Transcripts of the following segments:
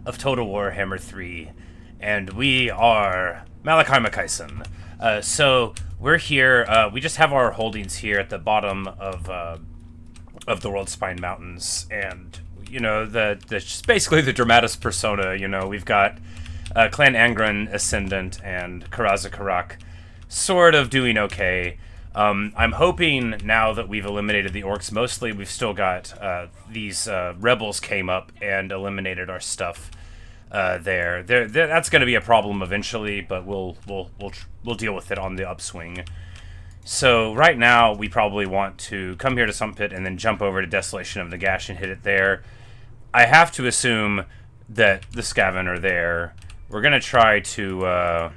of Total Warhammer 3, and we are Malakai Makaisen. So we're here. We just have our holdings here at the bottom of the World Spine Mountains, and you know basically the dramatis persona. You know, we've got Clan Angren Ascendant and Karaz Ankor sort of doing okay. I'm hoping now that we've eliminated the orcs, mostly we've still got these rebels came up and eliminated our stuff there. That's going to be a problem eventually, but we'll deal with it on the upswing. So right now we probably want to come here to Sumpit and then jump over to Desolation of Nagash and hit it there. I have to assume that the Skaven are there. We're going to try to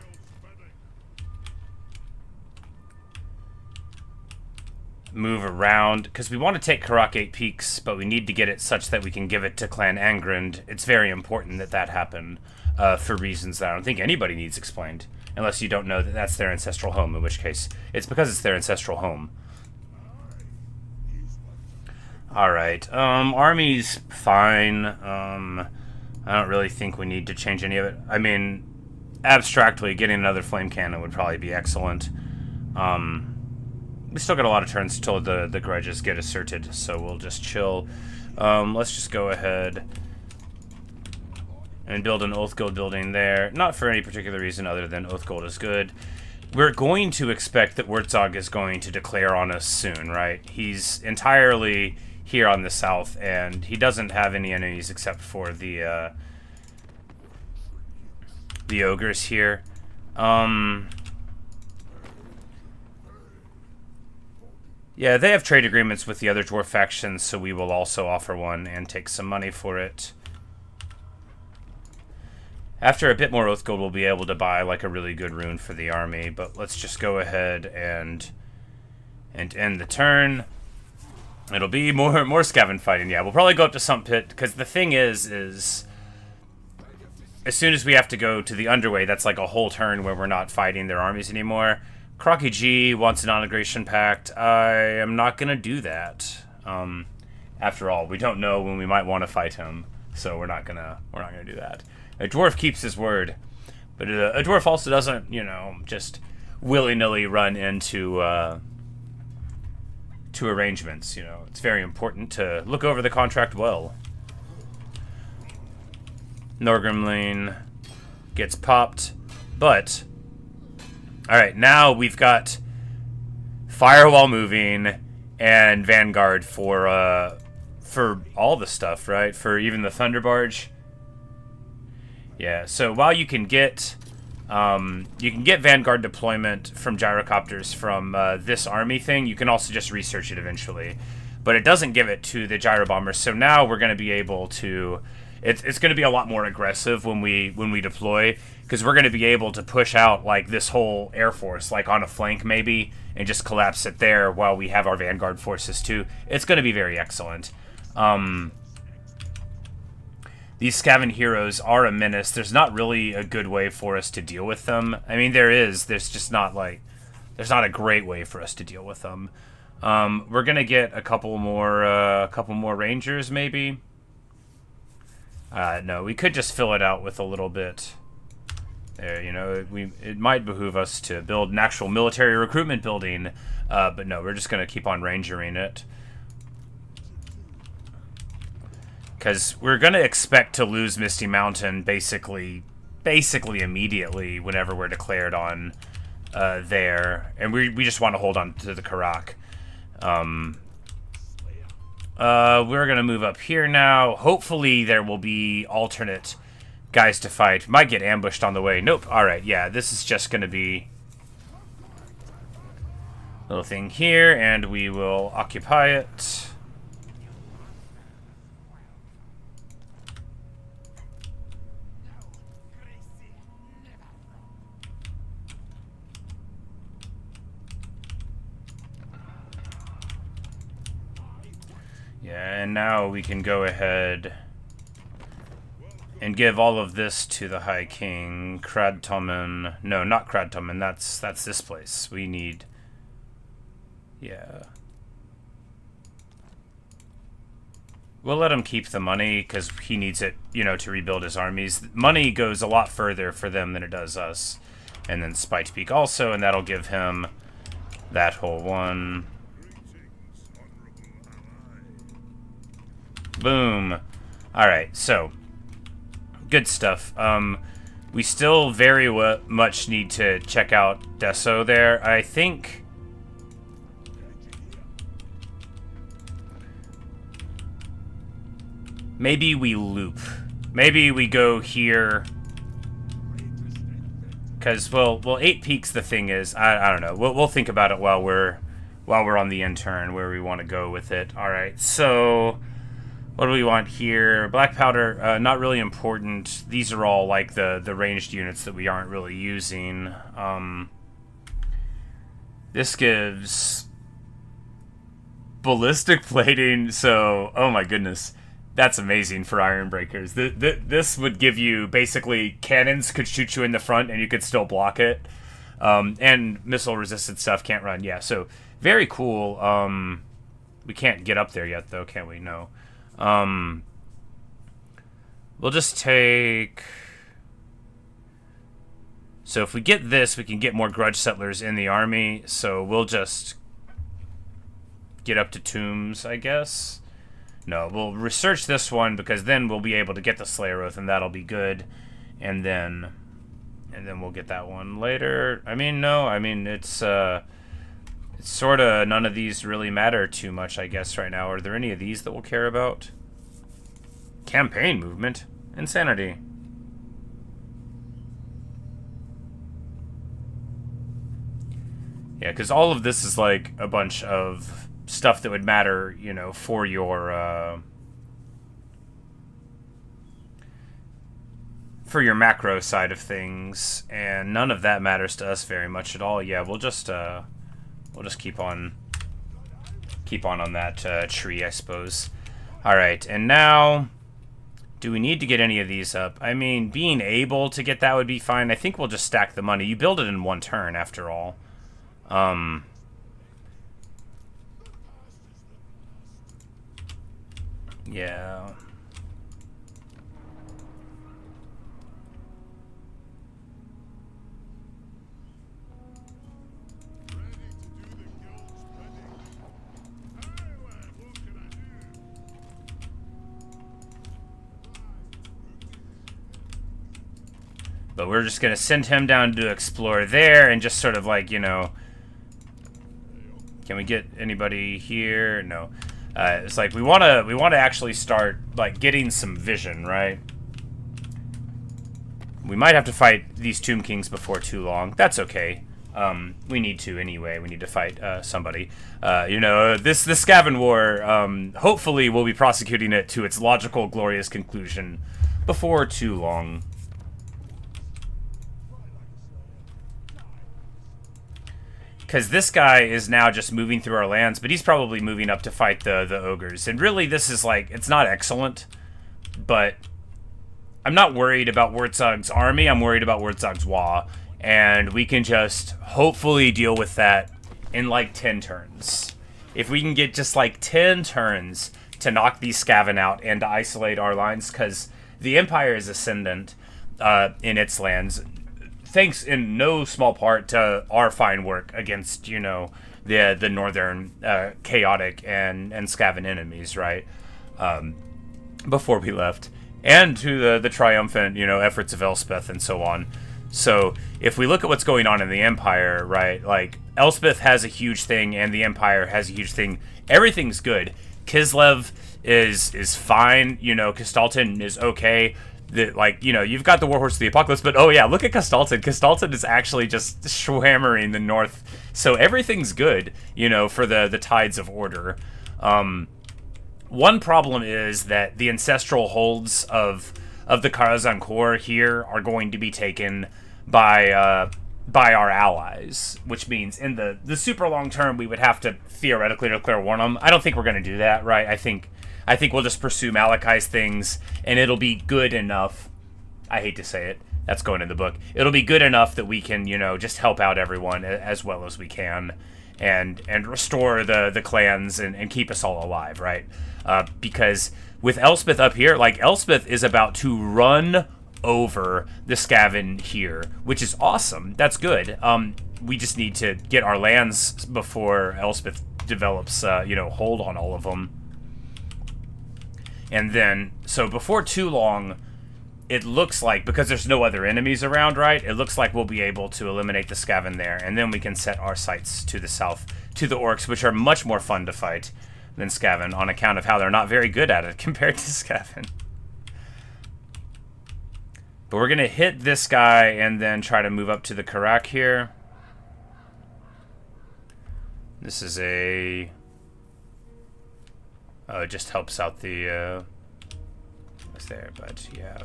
move around, because we want to take Karak 8 Peaks, but we need to get it such that we can give it to Clan Angren. It's very important that that happen for reasons that I don't think anybody needs explained, unless you don't know that that's their ancestral home, in which case it's because it's their ancestral home. Alright, army's fine. I don't really think we need to change any of it. I mean, abstractly, getting another flame cannon would probably be excellent. We still got a lot of turns till the grudges get asserted, so we'll just chill. Let's just go ahead and build an Oath Gold building there. Not for any particular reason other than Oath Gold is good. We're going to expect that Wurzog is going to declare on us soon, right? He's entirely here on the south, and he doesn't have any enemies except for the ogres here. Yeah, they have trade agreements with the other dwarf factions, so we will also offer one and take some money for it. After a bit more Oath Gold, we'll be able to buy like a really good rune for the army, but let's just go ahead and end the turn. It'll be more Skaven fighting. Yeah, we'll probably go up to Sumpit, because the thing is as soon as we have to go to the Underway, that's like a whole turn where we're not fighting their armies anymore. Crocky G wants a non-aggression pact. I am not going to do that. After all, we don't know when we might want to fight him, so we're not gonna do that. A dwarf keeps his word, but a dwarf also doesn't, you know, just willy-nilly run into to arrangements. You know, it's very important to look over the contract well. Norgrimlane gets popped, but alright, now we've got Firewall moving and Vanguard for all the stuff, right? For even the Thunder Barge. Yeah, so while you can get Vanguard deployment from gyrocopters from this army thing, you can also just research it eventually. But it doesn't give it to the gyro bombers, so now we're going to be able to... It's going to be a lot more aggressive when we deploy, because we're going to be able to push out like this whole air force, like on a flank maybe, and just collapse it there while we have our Vanguard forces too. It's going to be very excellent. These Skaven heroes are a menace. There's not really a good way for us to deal with them. I mean, there's just not like, there's not a great way for us to deal with them. We're going to get a couple more Rangers maybe. No, we could just fill it out with a little bit. There, you know, it might behoove us to build an actual military recruitment building, but no, we're just going to keep on rangering it. Because we're going to expect to lose Misty Mountain basically immediately whenever we're declared on there. And we just want to hold on to the Karak. We're going to move up here now. Hopefully there will be alternate guys to fight. Might get ambushed on the way. Nope. Alright, yeah, this is just going to be a little thing here, and we will occupy it. Yeah, and now we can go ahead and give all of this to the High King. Kradtomen. No, not Kradtomen. That's this place. We need... Yeah. We'll let him keep the money, because he needs it, you know, to rebuild his armies. Money goes a lot further for them than it does us. And then Spite Peak also, and that'll give him that whole one. Boom. Alright, so, good stuff. We still very much need to check out Deso there. I think... maybe we loop. Maybe we go here. Because, well, 8 peaks the thing is. I don't know. We'll think about it while we're on the end turn, where we want to go with it. Alright, so... what do we want here? Black powder, not really important. These are all like the ranged units that we aren't really using. This gives ballistic plating, so oh my goodness, that's amazing for iron breakers. This would give you basically cannons could shoot you in the front and you could still block it, and missile resistant stuff can't run. Yeah, so very cool. We can't get up there yet though, can we? No. We'll just take... so if we get this, we can get more grudge settlers in the army, so we'll just get up to tombs, I guess. No, we'll research this one, because then we'll be able to get the Slayer Oath, and that'll be good. And then we'll get that one later. I mean, no, I mean, it's sort of, none of these really matter too much, I guess, right now. Are there any of these that we'll care about? Campaign movement. Insanity. Yeah, because all of this is like a bunch of stuff that would matter, you know, for your macro side of things, and none of that matters to us very much at all. Yeah, we'll just keep on that tree, I suppose. All right, and now, do we need to get any of these up? I mean, being able to get that would be fine. I think we'll just stack the money. You build it in one turn, after all. Yeah. But we're just going to send him down to explore there and just sort of like, you know... Can we get anybody here? No. It's like we want to actually start like getting some vision, right? We might have to fight these Tomb Kings before too long. That's okay. We need to anyway. We need to fight somebody. You know, this Skaven War, hopefully we'll be prosecuting it to its logical, glorious conclusion before too long. Because this guy is now just moving through our lands, but he's probably moving up to fight the ogres. And really, this is like, it's not excellent, but I'm not worried about Wurzog's army. I'm worried about Wurzog's Wa. And we can just hopefully deal with that in like 10 turns. If we can get just like 10 turns to knock these Skaven out and to isolate our lines, because the Empire is ascendant in its lands. Thanks in no small part to our fine work against, you know, the northern chaotic and Skaven enemies, right? Before we left, and to the triumphant, you know, efforts of Elspeth and so on. So if we look at what's going on in the Empire, right, like Elspeth has a huge thing and the Empire has a huge thing. Everything's good. Kislev is fine. You know, Kistalton is okay. Like, you know, you've got the Warhorse of the Apocalypse, but oh yeah, look at Kistalton. Kistalton is actually just schwammering the north, so everything's good, you know, for the Tides of Order. One problem is that the ancestral holds of the Karaz Ankor here are going to be taken by our allies, which means in the super long term we would have to theoretically declare war on them. I don't think we're going to do that, right? I think we'll just pursue Malakai's things, and it'll be good enough. I hate to say it. That's going in the book. It'll be good enough that we can, you know, just help out everyone as well as we can, and restore the clans and keep us all alive, right? Because with Elspeth up here, like, Elspeth is about to run over the Skaven here, which is awesome. That's good. We just need to get our lands before Elspeth develops, hold on all of them. And then, so before too long, it looks like, because there's no other enemies around, right? It looks like we'll be able to eliminate the Skaven there, and then we can set our sights to the south, to the Orcs, which are much more fun to fight than Skaven, on account of how they're not very good at it compared to Skaven. But we're going to hit this guy and then try to move up to the Karak here. This is a... it just helps out the... what's there, but yeah.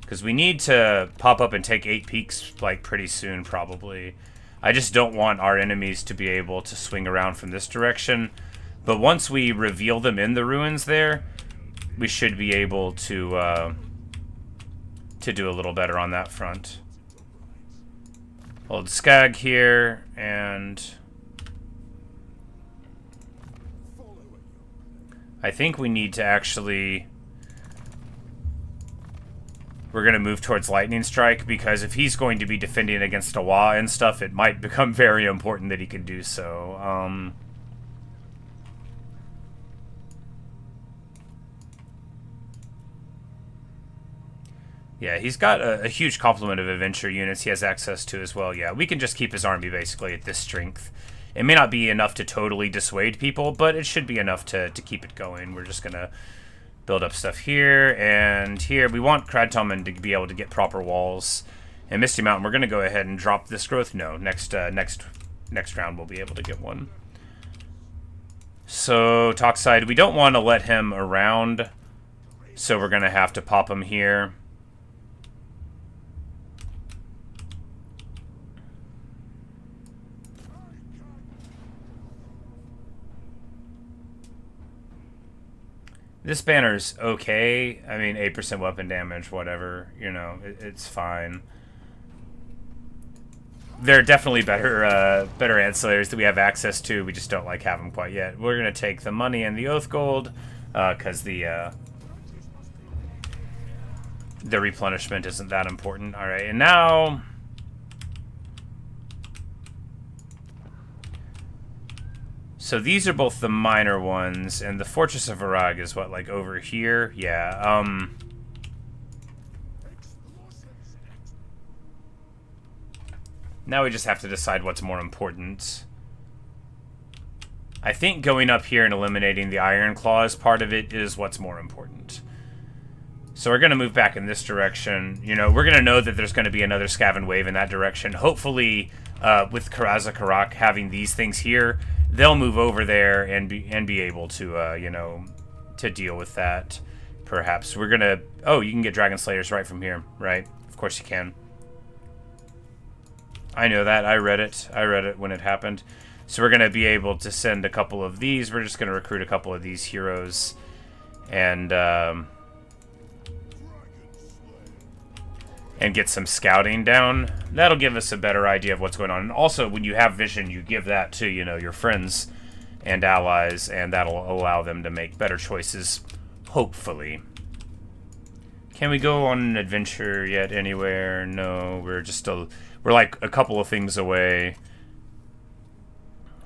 Because we need to pop up and take 8 peaks, like, pretty soon, probably. I just don't want our enemies to be able to swing around from this direction. But once we reveal them in the ruins there, we should be able to do a little better on that front. Hold Skag here, and... I think we need to actually... We're going to move towards Lightning Strike, because if he's going to be defending against a Wa and stuff, it might become very important that he can do so. Yeah, he's got a huge complement of adventure units he has access to as well. Yeah, we can just keep his army basically at this strength. It may not be enough to totally dissuade people, but it should be enough to keep it going. We're just going to build up stuff here and here. We want Kradtommen to be able to get proper walls. And Misty Mountain, we're going to go ahead and drop this growth. No, next round we'll be able to get one. So, Toxide, we don't want to let him around, so we're going to have to pop him here. This banner's okay. I mean, 8% weapon damage, whatever. You know, it's fine. There are definitely better ancillaries that we have access to. We just don't like have them quite yet. We're gonna take the money and the oath gold, because the replenishment isn't that important. All right, and now. So these are both the minor ones, and the Fortress of Varag is what, like over here? Yeah, now we just have to decide what's more important. I think going up here and eliminating the Ironclaw as part of it is what's more important. So we're going to move back in this direction. You know, we're going to know that there's going to be another Skaven wave in that direction. Hopefully, with Karaz Ankor having these things here, they'll move over there and be able to, to deal with that. Perhaps we're gonna. Oh, you can get Dragon Slayers right from here, right? Of course you can. I know that. I read it. I read it when it happened. So we're gonna be able to send a couple of these. We're just gonna recruit a couple of these heroes, and get some scouting down. That'll give us a better idea of what's going on. And also, when you have vision, you give that to, your friends and allies, and that'll allow them to make better choices, hopefully. Can we go on an adventure yet anywhere? No, we're like a couple of things away.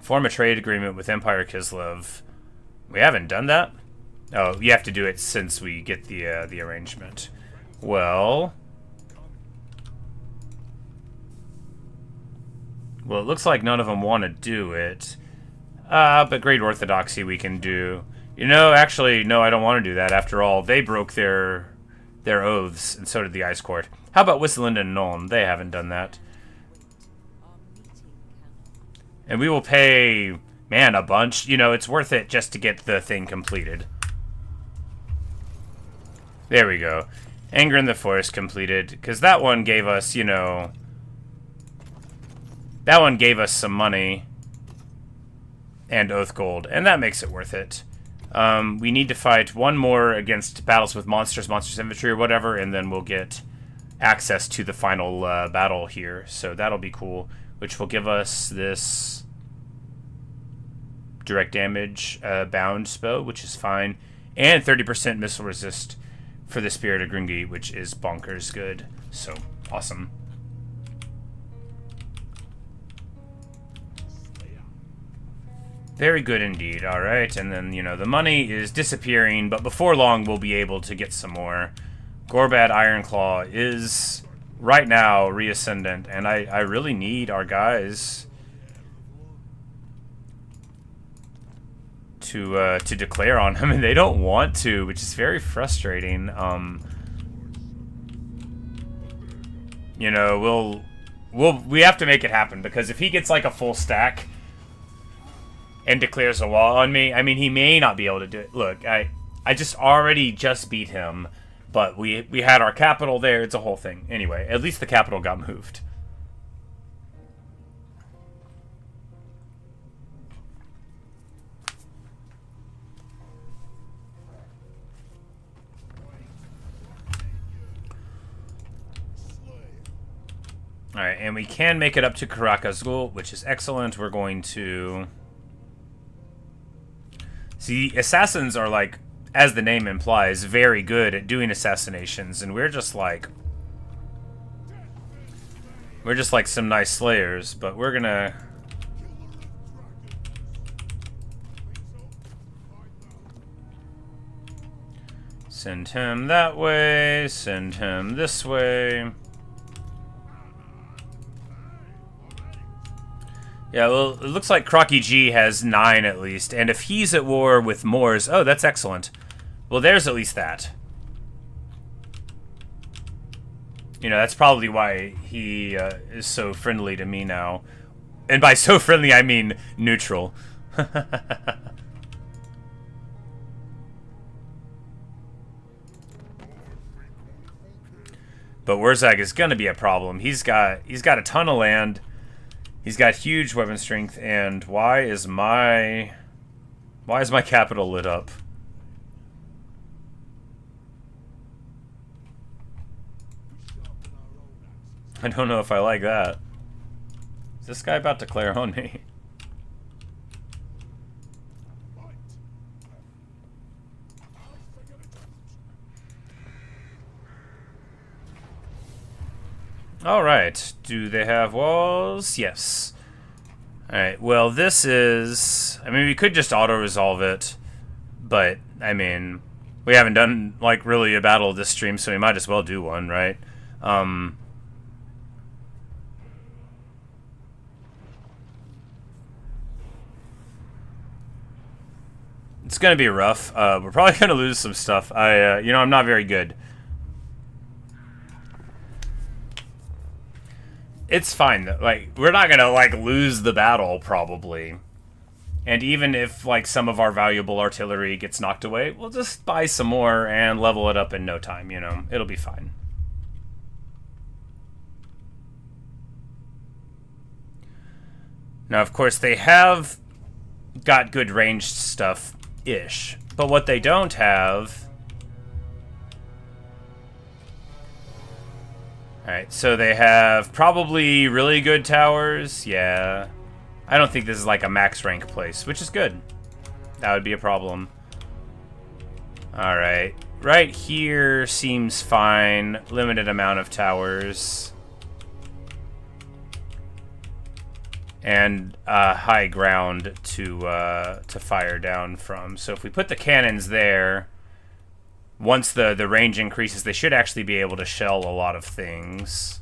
Form a trade agreement with Empire Kislev. We haven't done that? Oh, you have to do it since we get the arrangement. Well, it looks like none of them want to do it. But Great Orthodoxy we can do. Actually, no, I don't want to do that. After all, they broke their oaths, and so did the Ice Court. How about Whistland and Nuln? They haven't done that. And we will pay, man, a bunch. It's worth it just to get the thing completed. There we go. Anger in the Forest completed. Because that one gave us, that one gave us some money and oath gold, and that makes it worth it. We need to fight one more against battles with monsters infantry or whatever, and then we'll get access to the final battle here. So that'll be cool, which will give us this direct damage bound spell, which is fine. and 30% missile resist for the Spirit of Gringi, which is bonkers good. So, awesome. Very good indeed. Alright, and then, you know, the money is disappearing, but before long we'll be able to get some more. Gorbad Ironclaw is, right now, reascendant, and I really need our guys to declare on him, and they don't want to, which is very frustrating. You know, we have to make it happen, because if he gets like a full stack and declares a wall on me, I mean, he may not be able to do it. Look, I just beat him, but we had our capital there. It's a whole thing. Anyway, at least the capital got moved. Alright, and we can make it up to Karak, which is excellent. We're going to... See, assassins are, like, as the name implies, very good at doing assassinations, and we're just like some nice slayers, but we're gonna... Send him that way, send him this way. Yeah, well, it looks like Crocky G has 9 at least, and if he's at war with Moors... Oh, that's excellent. Well, there's at least that. You know, that's probably why he is so friendly to me now. And by so friendly, I mean neutral. But Wurzag is going to be a problem. He's got a ton of land. He's got huge weapon strength, and why is my capital lit up? I don't know if I like that. Is this guy about to declare on me? Alright, do they have walls? Yes. Alright, well this is... I mean, we could just auto-resolve it, but, I mean, we haven't done, like, really a battle this stream, so we might as well do one, right? It's gonna be rough. We're probably gonna lose some stuff. You know, I'm not very good. It's fine, though. Like, we're not gonna, like, lose the battle, probably. And even if, like, some of our valuable artillery gets knocked away, we'll just buy some more and level it up in no time, you know? It'll be fine. Now, of course, they have got good ranged stuff-ish. But what they don't have... Alright, so they have probably really good towers. Yeah. I don't think this is like a max rank place, which is good. That would be a problem. Alright. Right here seems fine. Limited amount of towers. And high ground to fire down from. So if we put the cannons there... Once the range increases, they should actually be able to shell a lot of things.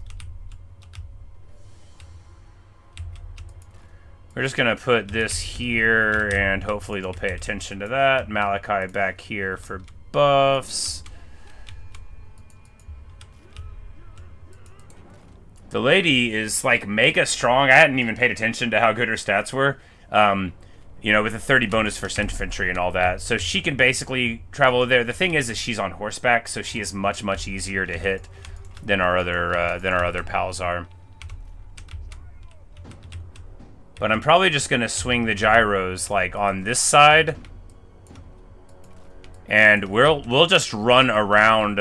We're just going to put this here, and hopefully they'll pay attention to that. Malakai back here for buffs. The lady is, like, mega strong. I hadn't even paid attention to how good her stats were. You know, with a 30 bonus for infantry and all that. So she can basically travel there. The thing is she's on horseback, so she is much, much easier to hit than our other pals are. But I'm probably just going to swing the gyros, like, on this side. And we'll just run around,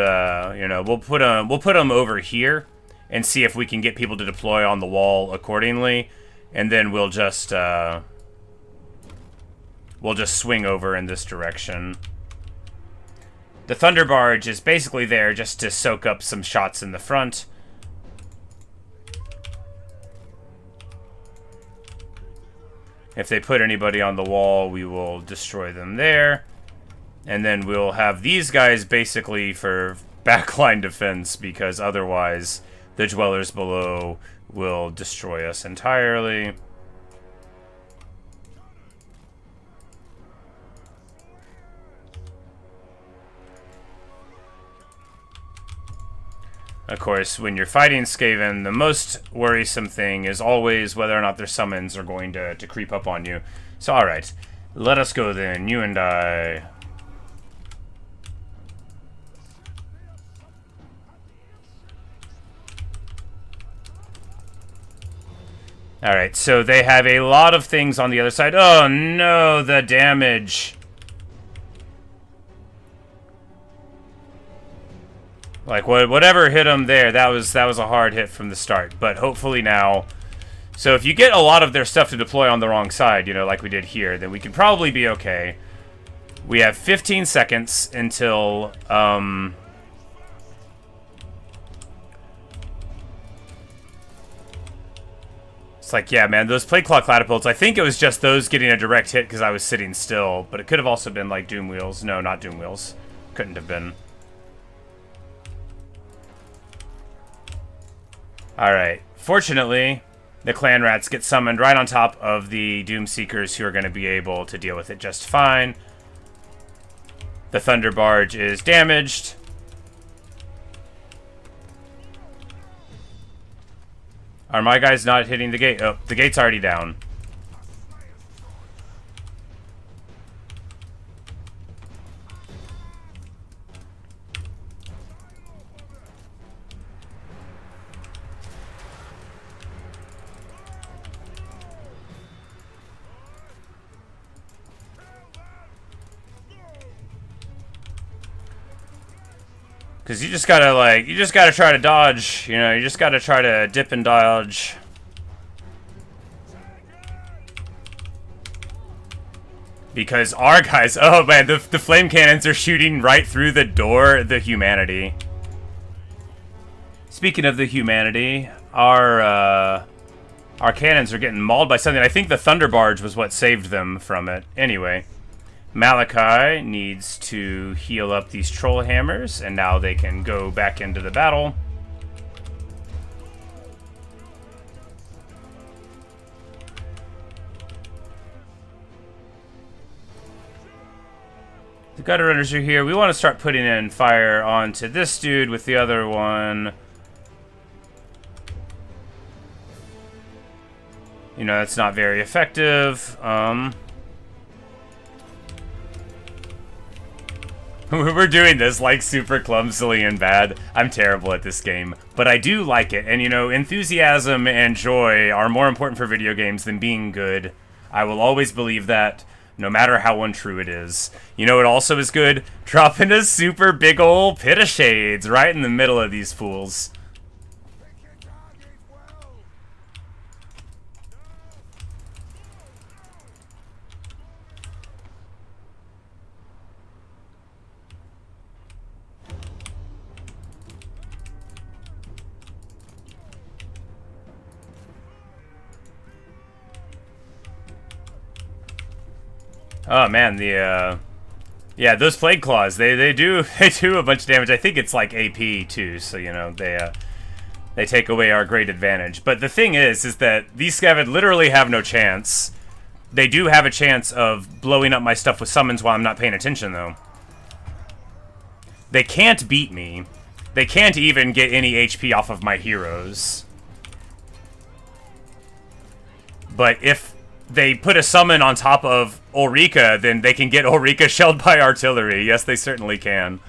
you know, we'll put them over here and see if we can get people to deploy on the wall accordingly. And then we'll just swing over in this direction. The Thunder Barge is basically there just to soak up some shots in the front. If they put anybody on the wall, we will destroy them there. And then we'll have these guys basically for backline defense, because otherwise the dwellers below will destroy us entirely. Of course, when you're fighting Skaven, the most worrisome thing is always whether or not their summons are going to creep up on you. So, alright. Let us go then, you and I. Alright, so they have a lot of things on the other side. Oh no, the damage. Like, whatever hit them there, that was a hard hit from the start. But hopefully now... So if you get a lot of their stuff to deploy on the wrong side, you know, like we did here, then we can probably be okay. We have 15 seconds until... It's like, yeah, man, those plate claw catapults, I think it was just those getting a direct hit because I was sitting still. But it could have also been, like, Doom Wheels. No, not Doom Wheels. Couldn't have been. Alright, fortunately, the clan rats get summoned right on top of the Doom Seekers, who are going to be able to deal with it just fine. The Thunder Barge is damaged. Are my guys not hitting the gate? Oh, the gate's already down. Because you just gotta, like, you just gotta try to dodge, you know, you just gotta try to dip and dodge. Because our guys, oh man, the flame cannons are shooting right through the door, the humanity. Speaking of the humanity, our cannons are getting mauled by something. I think the Thunder Barge was what saved them from it. Anyway. Malakai needs to heal up these troll hammers, and now they can go back into the battle. The gutter runners are here. We want to start putting in fire onto this dude with the other one. You know, that's not very effective. We're doing this, like, super clumsily and bad. I'm terrible at this game, but I do like it. And, you know, enthusiasm and joy are more important for video games than being good. I will always believe that, no matter how untrue it is. You know what also is good? Dropping a super big ol' pit of shades right in the middle of these fools. Oh man, the yeah, those plague claws, they do a bunch of damage. I think it's like AP too, so you know, they take away our great advantage. But the thing is that these Skaven literally have no chance. They do have a chance of blowing up my stuff with summons while I'm not paying attention though. They can't beat me. They can't even get any HP off of my heroes. But if they put a summon on top of Ulrika, then they can get Ulrika shelled by artillery. Yes, they certainly can.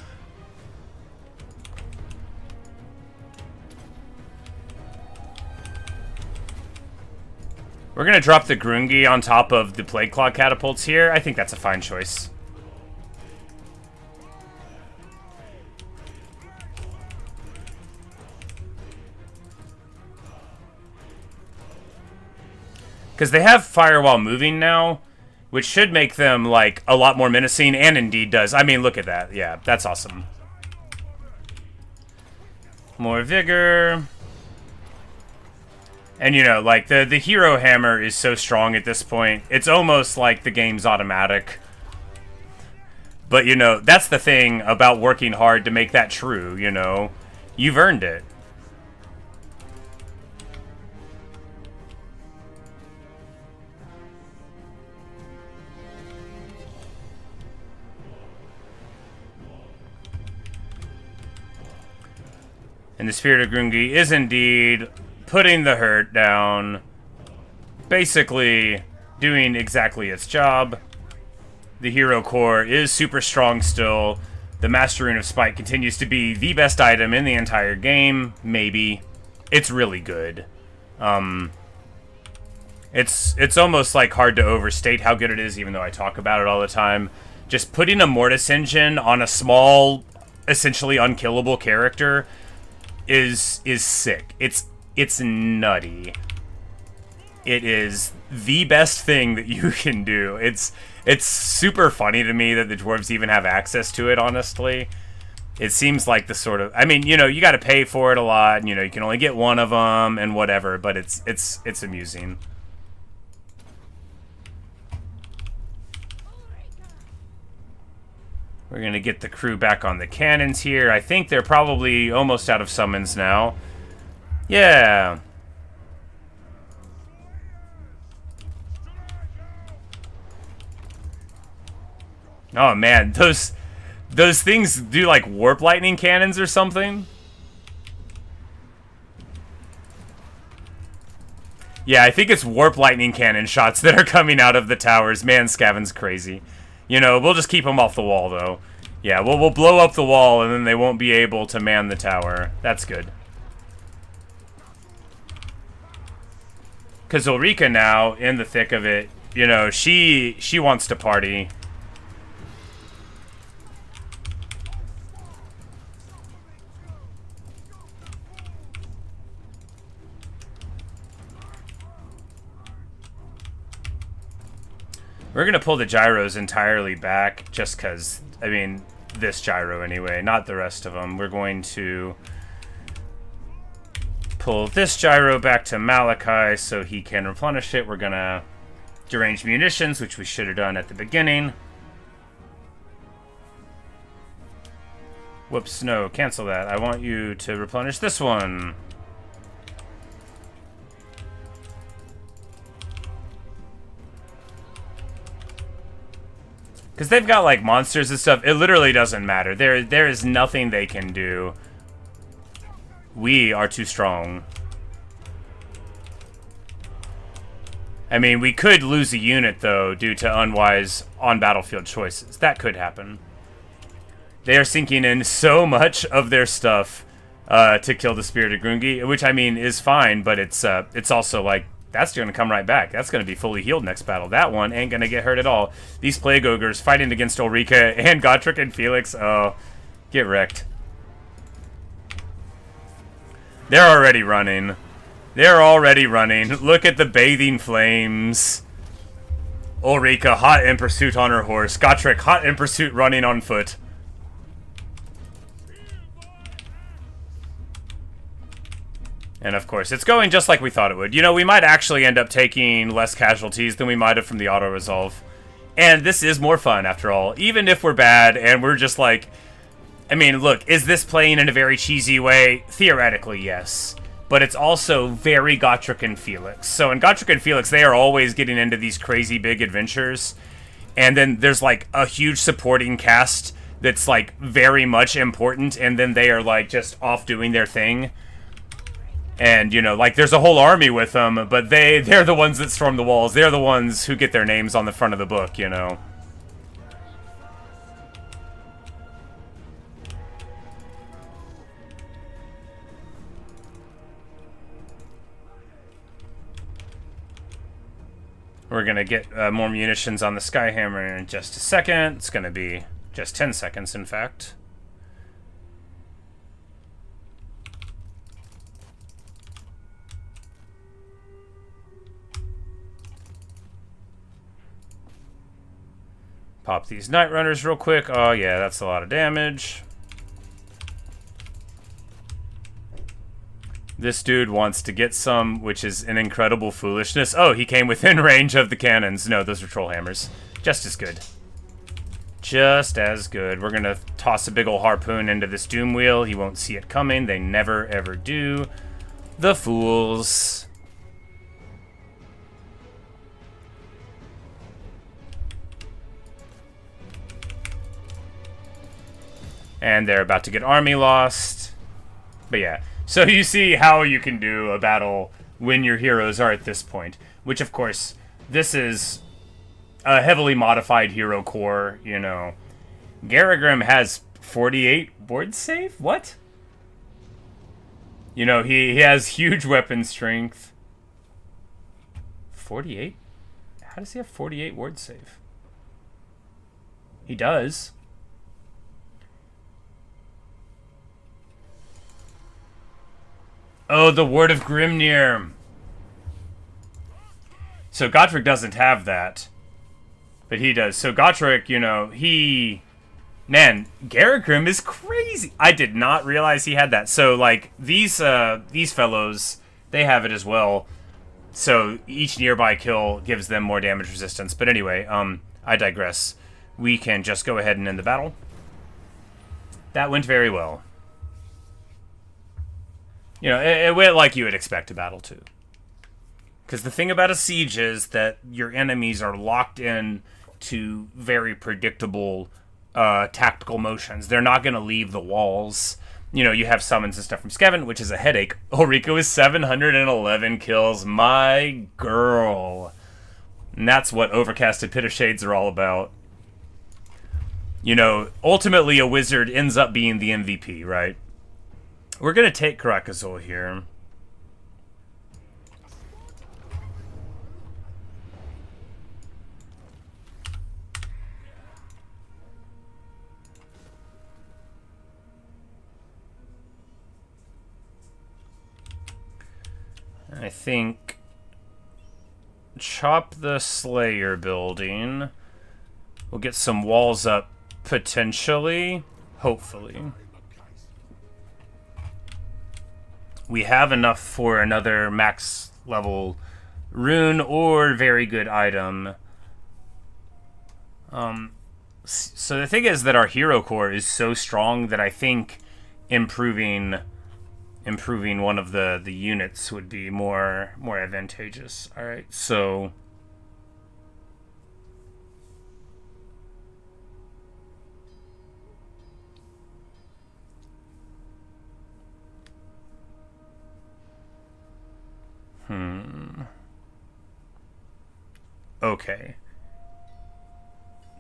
We're gonna drop the Grungi on top of the Plague Claw catapults here. I think that's a fine choice. Because they have fire while moving now, which should make them, like, a lot more menacing, and indeed does. I mean, look at that. Yeah, that's awesome. More vigor. And, you know, like, the hero hammer is so strong at this point. It's almost like the game's automatic. But, you know, that's the thing about working hard to make that true, you know. You've earned it. And the Spirit of Grungi is indeed putting the hurt down. Basically doing exactly its job. The hero core is super strong still. The Master Rune of Spite continues to be the best item in the entire game. Maybe. It's really good. It's almost like hard to overstate how good it is, even though I talk about it all the time. Just putting a Mortis engine on a small, essentially unkillable character is sick. It's nutty. It is the best thing that you can do. It's super funny to me that the dwarves even have access to it, honestly. It seems like the sort of... I mean, you know, you got to pay for it a lot, and, you know, you can only get one of them and whatever, but it's amusing. We're going to get the crew back on the cannons here. I think they're probably almost out of summons now. Yeah. Oh man, those things do like warp lightning cannons or something. Yeah, I think it's warp lightning cannon shots that are coming out of the towers. Man, Skaven's crazy. You know, we'll just keep them off the wall though. Yeah, we'll blow up the wall and then they won't be able to man the tower. That's good. Because Ulrika now, in the thick of it, you know, she wants to party. We're going to pull the gyros entirely back, just because, I mean, this gyro anyway, not the rest of them. We're going to pull this gyro back to Malakai so he can replenish it. We're going to derange munitions, which we should have done at the beginning. Whoops, no, cancel that. I want you to replenish this one. Because they've got, like, monsters and stuff. It literally doesn't matter. There is nothing they can do. We are too strong. I mean, we could lose a unit, though, due to unwise on-battlefield choices. That could happen. They are sinking in so much of their stuff to kill the Spirit of Grungi, which, I mean, is fine, but it's also, like, that's going to come right back. That's going to be fully healed next battle. That one ain't going to get hurt at all. These Plague Ogres fighting against Ulrika and Gotrek and Felix. Oh, get wrecked. They're already running. They're already running. Look at the bathing flames. Ulrika hot in pursuit on her horse. Gotrek hot in pursuit running on foot. And of course, it's going just like we thought it would. You know, we might actually end up taking less casualties than we might have from the auto-resolve. And this is more fun, after all. Even if we're bad, and we're just like... I mean, look, is this playing in a very cheesy way? Theoretically, yes. But it's also very Gotrek and Felix. So in Gotrek and Felix, they are always getting into these crazy big adventures. And then there's, like, a huge supporting cast that's, like, very much important. And then they are, like, just off doing their thing. And, you know, like, there's a whole army with them, but they're the ones that storm the walls. They're the ones who get their names on the front of the book, you know. We're going to get more munitions on the Skyhammer in just a second. It's going to be just 10 seconds, in fact. Pop these Night Runners real quick. Oh yeah, that's a lot of damage. This dude wants to get some, which is an incredible foolishness. Oh, he came within range of the cannons. No, those are troll hammers. Just as good. Just as good. We're gonna toss a big ol' harpoon into this doom wheel. He won't see it coming. They never ever do. The fools. And they're about to get army lost. But yeah. So you see how you can do a battle when your heroes are at this point. Which, of course, this is a heavily modified hero core, you know. Garagrim has 48 ward save? What? You know, he has huge weapon strength. 48? How does he have 48 ward save? He does. Oh, the Word of Grimnir. So Gotrek doesn't have that. But he does. So Gotrek, you know, he... Man, Garagrim is crazy. I did not realize he had that. So, like, these fellows, they have it as well. So each nearby kill gives them more damage resistance. But anyway, I digress. We can just go ahead and end the battle. That went very well. You know, it went like you would expect a battle to. Because the thing about a siege is that your enemies are locked in to very predictable tactical motions. They're not going to leave the walls. You know, you have summons and stuff from Skaven, which is a headache. Ulrika with 711 kills. My girl. And that's what Overcasted Pit of Shades are all about. You know, ultimately a wizard ends up being the MVP, right? We're going to take Karak here. I think chop the Slayer building. We'll get some walls up potentially. Hopefully. We have enough for another max level rune or very good item. So the thing is that our hero core is so strong that I think improving one of the units would be more advantageous. All right, so okay.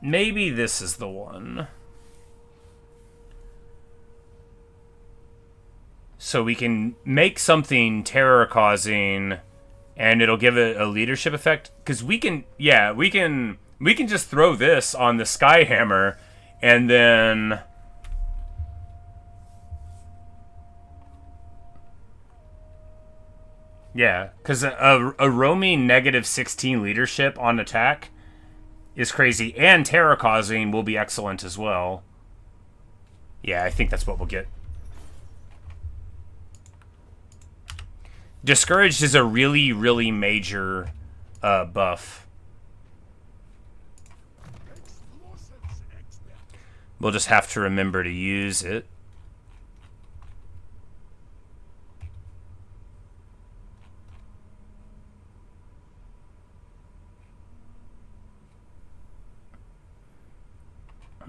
Maybe this is the one. So we can make something terror-causing, and it'll give it a leadership effect. Because we can just throw this on the Skyhammer, and then... Yeah, because a roaming negative 16 leadership on attack is crazy, and terror-causing will be excellent as well. Yeah, I think that's what we'll get. Discouraged is a really, really major buff. We'll just have to remember to use it.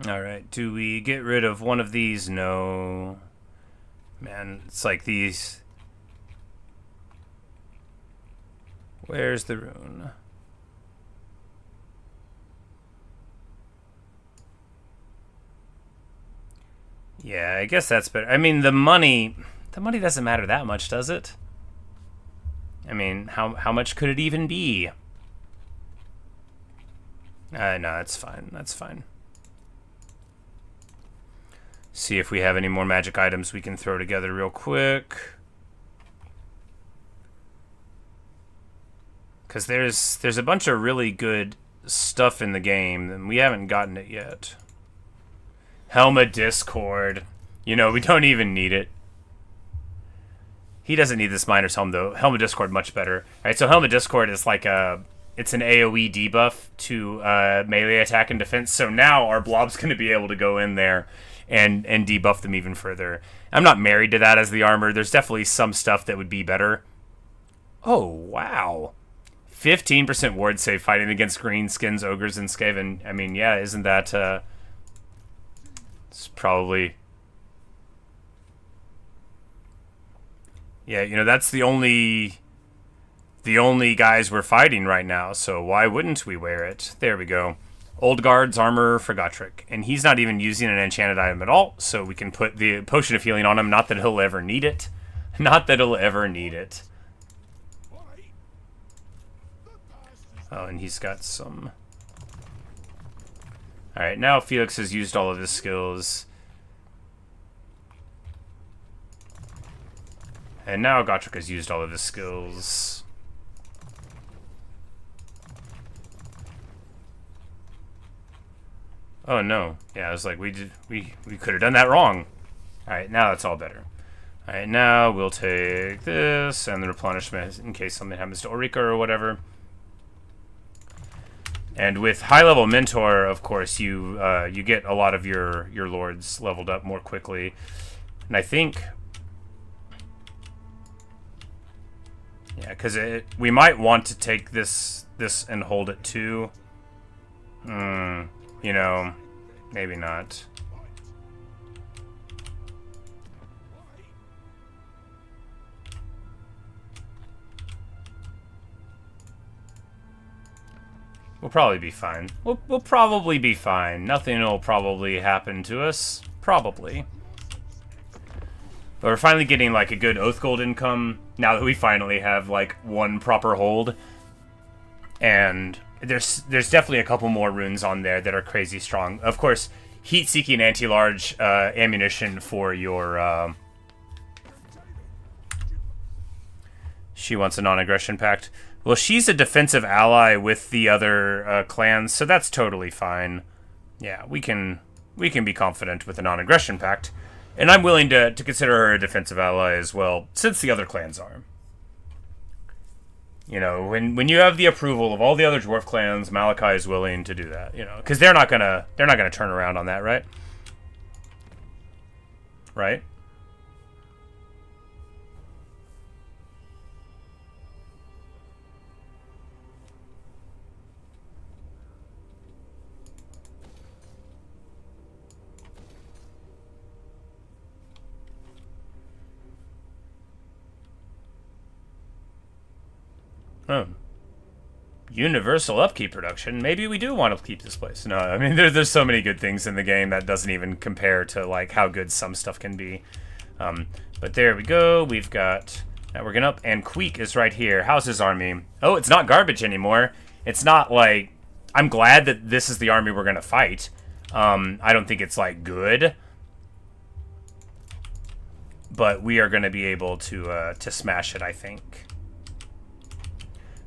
Alright, do we get rid of one of these? No. Man, it's like these... Where's the rune? Yeah, I guess that's better. I mean, the money doesn't matter that much, does it? I mean, how much could it even be? No, it's fine. That's fine. See if we have any more magic items we can throw together real quick. Because there's a bunch of really good stuff in the game, and we haven't gotten it yet. Helm of Discord. You know, we don't even need it. He doesn't need this Miner's Helm, though. Helm of Discord, much better. Alright, so Helm of Discord is like a... It's an AoE debuff to melee attack and defense, so now our blob's going to be able to go in there and debuff them even further. I'm not married to that as the armor. There's definitely some stuff that would be better. Oh, wow. 15% ward save fighting against greenskins, ogres, and Skaven. I mean, yeah, isn't that... it's probably... Yeah, you know, that's the only guys we're fighting right now, so why wouldn't we wear it? There we go. Old Guard's armor for Gotrek. And he's not even using an enchanted item at all, so we can put the Potion of Healing on him. Not that he'll ever need it. Not that he'll ever need it. Oh, and he's got some... Alright, now Felix has used all of his skills. And now Gotrek has used all of his skills. Oh no. Yeah, I was like, we could have done that wrong. Alright, now it's all better. Alright, now we'll take this and the replenishment in case something happens to Ulrika or whatever. And with high-level Mentor, of course, you get a lot of your lords leveled up more quickly. And I think... Yeah, because we might want to take this and hold it too. You know, maybe not. We'll probably be fine. We'll probably be fine. Nothing will probably happen to us. Probably. But we're finally getting, like, a good Oath Gold income now that we finally have, like, one proper hold. And there's definitely a couple more runes on there that are crazy strong. Of course, heat-seeking anti-large ammunition for your... She wants a non-aggression pact. Well, she's a defensive ally with the other clans, so that's totally fine. Yeah, we can be confident with a non-aggression pact. And I'm willing to consider her a defensive ally as well, since the other clans are. You know, when you have the approval of all the other dwarf clans, Malakai is willing to do that. You know, because they're not gonna turn around on that, right? Right? Oh. Universal upkeep production. Maybe we do want to keep this place. No, I mean, there's so many good things in the game that doesn't even compare to, like, how good some stuff can be. But there we go. We've got... Now we're up, and Queek is right here. How's his army? Oh, it's not garbage anymore. It's not, like... I'm glad that this is the army we're going to fight. I don't think it's, like, good. But we are going to be able to smash it, I think.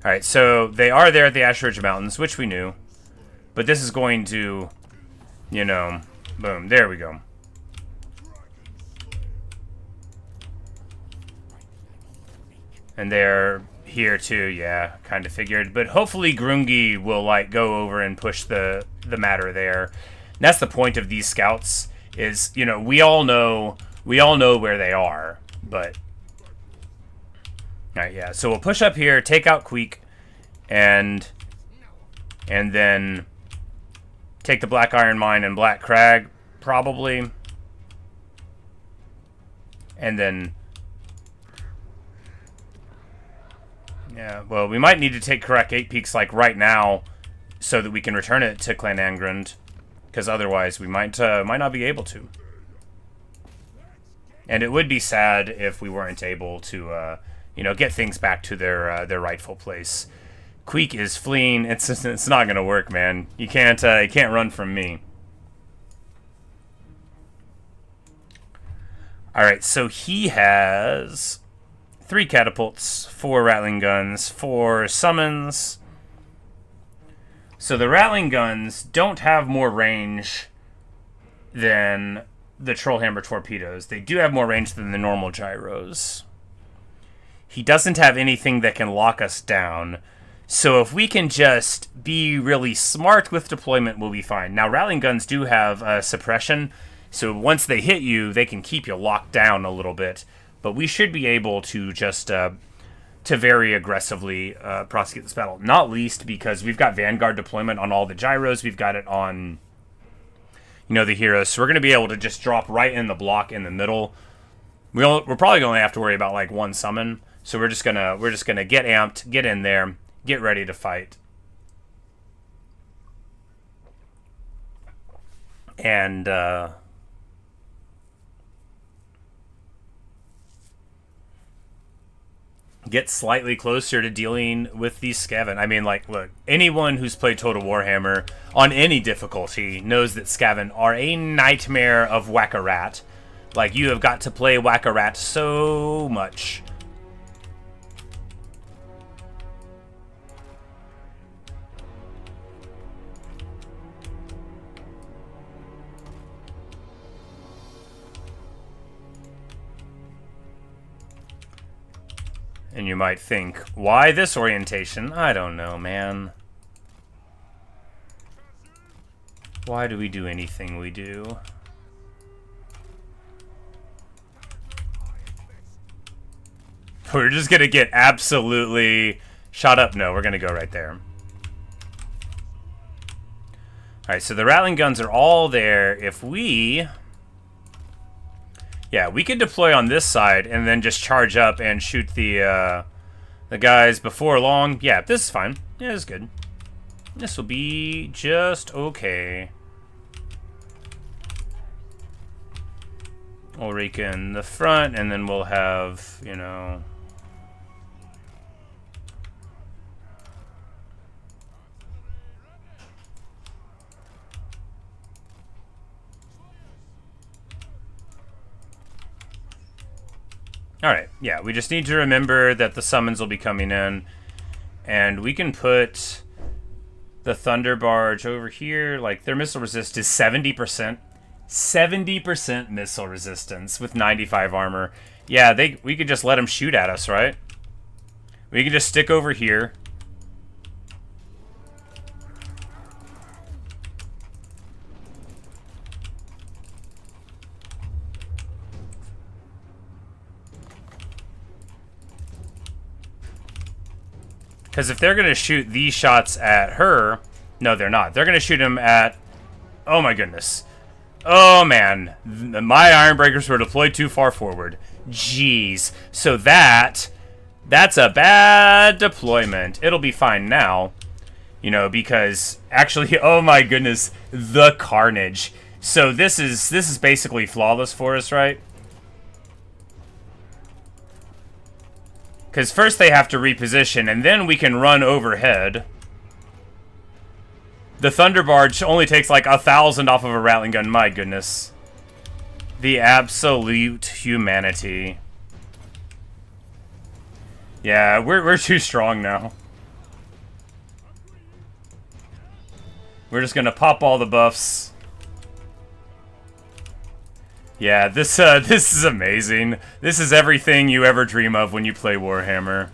Alright, so they are there at the Ash Ridge Mountains, which we knew. But this is going to, you know, boom, there we go. And they're here too, yeah, kind of figured. But hopefully Grungi will, like, go over and push the matter there. And that's the point of these scouts, is, you know, we all know where they are, but... Alright, yeah, so we'll push up here, take out Queek, and then take the Black Iron Mine and Black Crag, probably. And then... Yeah, well, we might need to take Karak 8 Peaks, like, right now, so that we can return it to Clan Angrund, because otherwise we might not be able to. And it would be sad if we weren't able to... you know, get things back to their rightful place. Queek is fleeing. It's not gonna work, man. You can't run from me. All right, so he has 3 catapults, 4 rattling guns, 4 summons. So the Rattling Guns don't have more range than the Trollhammer torpedoes. They do have more range than the normal gyros. He doesn't have anything that can lock us down. So if we can just be really smart with deployment, we'll be fine. Now, Rattling Guns do have suppression. So once they hit you, they can keep you locked down a little bit. But we should be able to just to very aggressively prosecute this battle. Not least because we've got Vanguard deployment on all the gyros. We've got it on, you know, the heroes. So we're going to be able to just drop right in the block in the middle. We're probably going to have to worry about like one summon. So we're just gonna get amped, get in there, get ready to fight. And get slightly closer to dealing with these Skaven. I mean, like, look, anyone who's played Total Warhammer on any difficulty knows that Skaven are a nightmare of Whack-A-Rat. Like, you have got to play Whack-A-Rat so much. And you might think, why this orientation? I don't know, man. Why do we do anything we do? We're just gonna get absolutely shot up. No, we're gonna go right there. Alright, so the Rattling Guns are all there. If we... Yeah, we could deploy on this side and then just charge up and shoot the guys before long. Yeah, this is fine. Yeah, this is good. This will be just okay. Ulrika in the front, and then we'll have, you know... Alright, yeah, we just need to remember that the summons will be coming in. And we can put the Thunder Barge over here. Like, their missile resist is 70%. 70% missile resistance with 95 armor. Yeah, we could just let them shoot at us, right? We can just stick over here. Because if they're going to shoot these shots at her... No, they're not. They're going to shoot them at... Oh, my goodness. Oh, man. My Iron Breakers were deployed too far forward. Jeez. So that's a bad deployment. It'll be fine now. You know, because... Actually, oh, my goodness. The carnage. So this is basically flawless for us, right? Because first they have to reposition, and then we can run overhead. The Thunder Barge only takes like 1,000 off of a Rattling Gun. My goodness. The absolute humanity. Yeah, we're too strong now. We're just gonna pop all the buffs. Yeah, this is amazing. This is everything you ever dream of when you play Warhammer.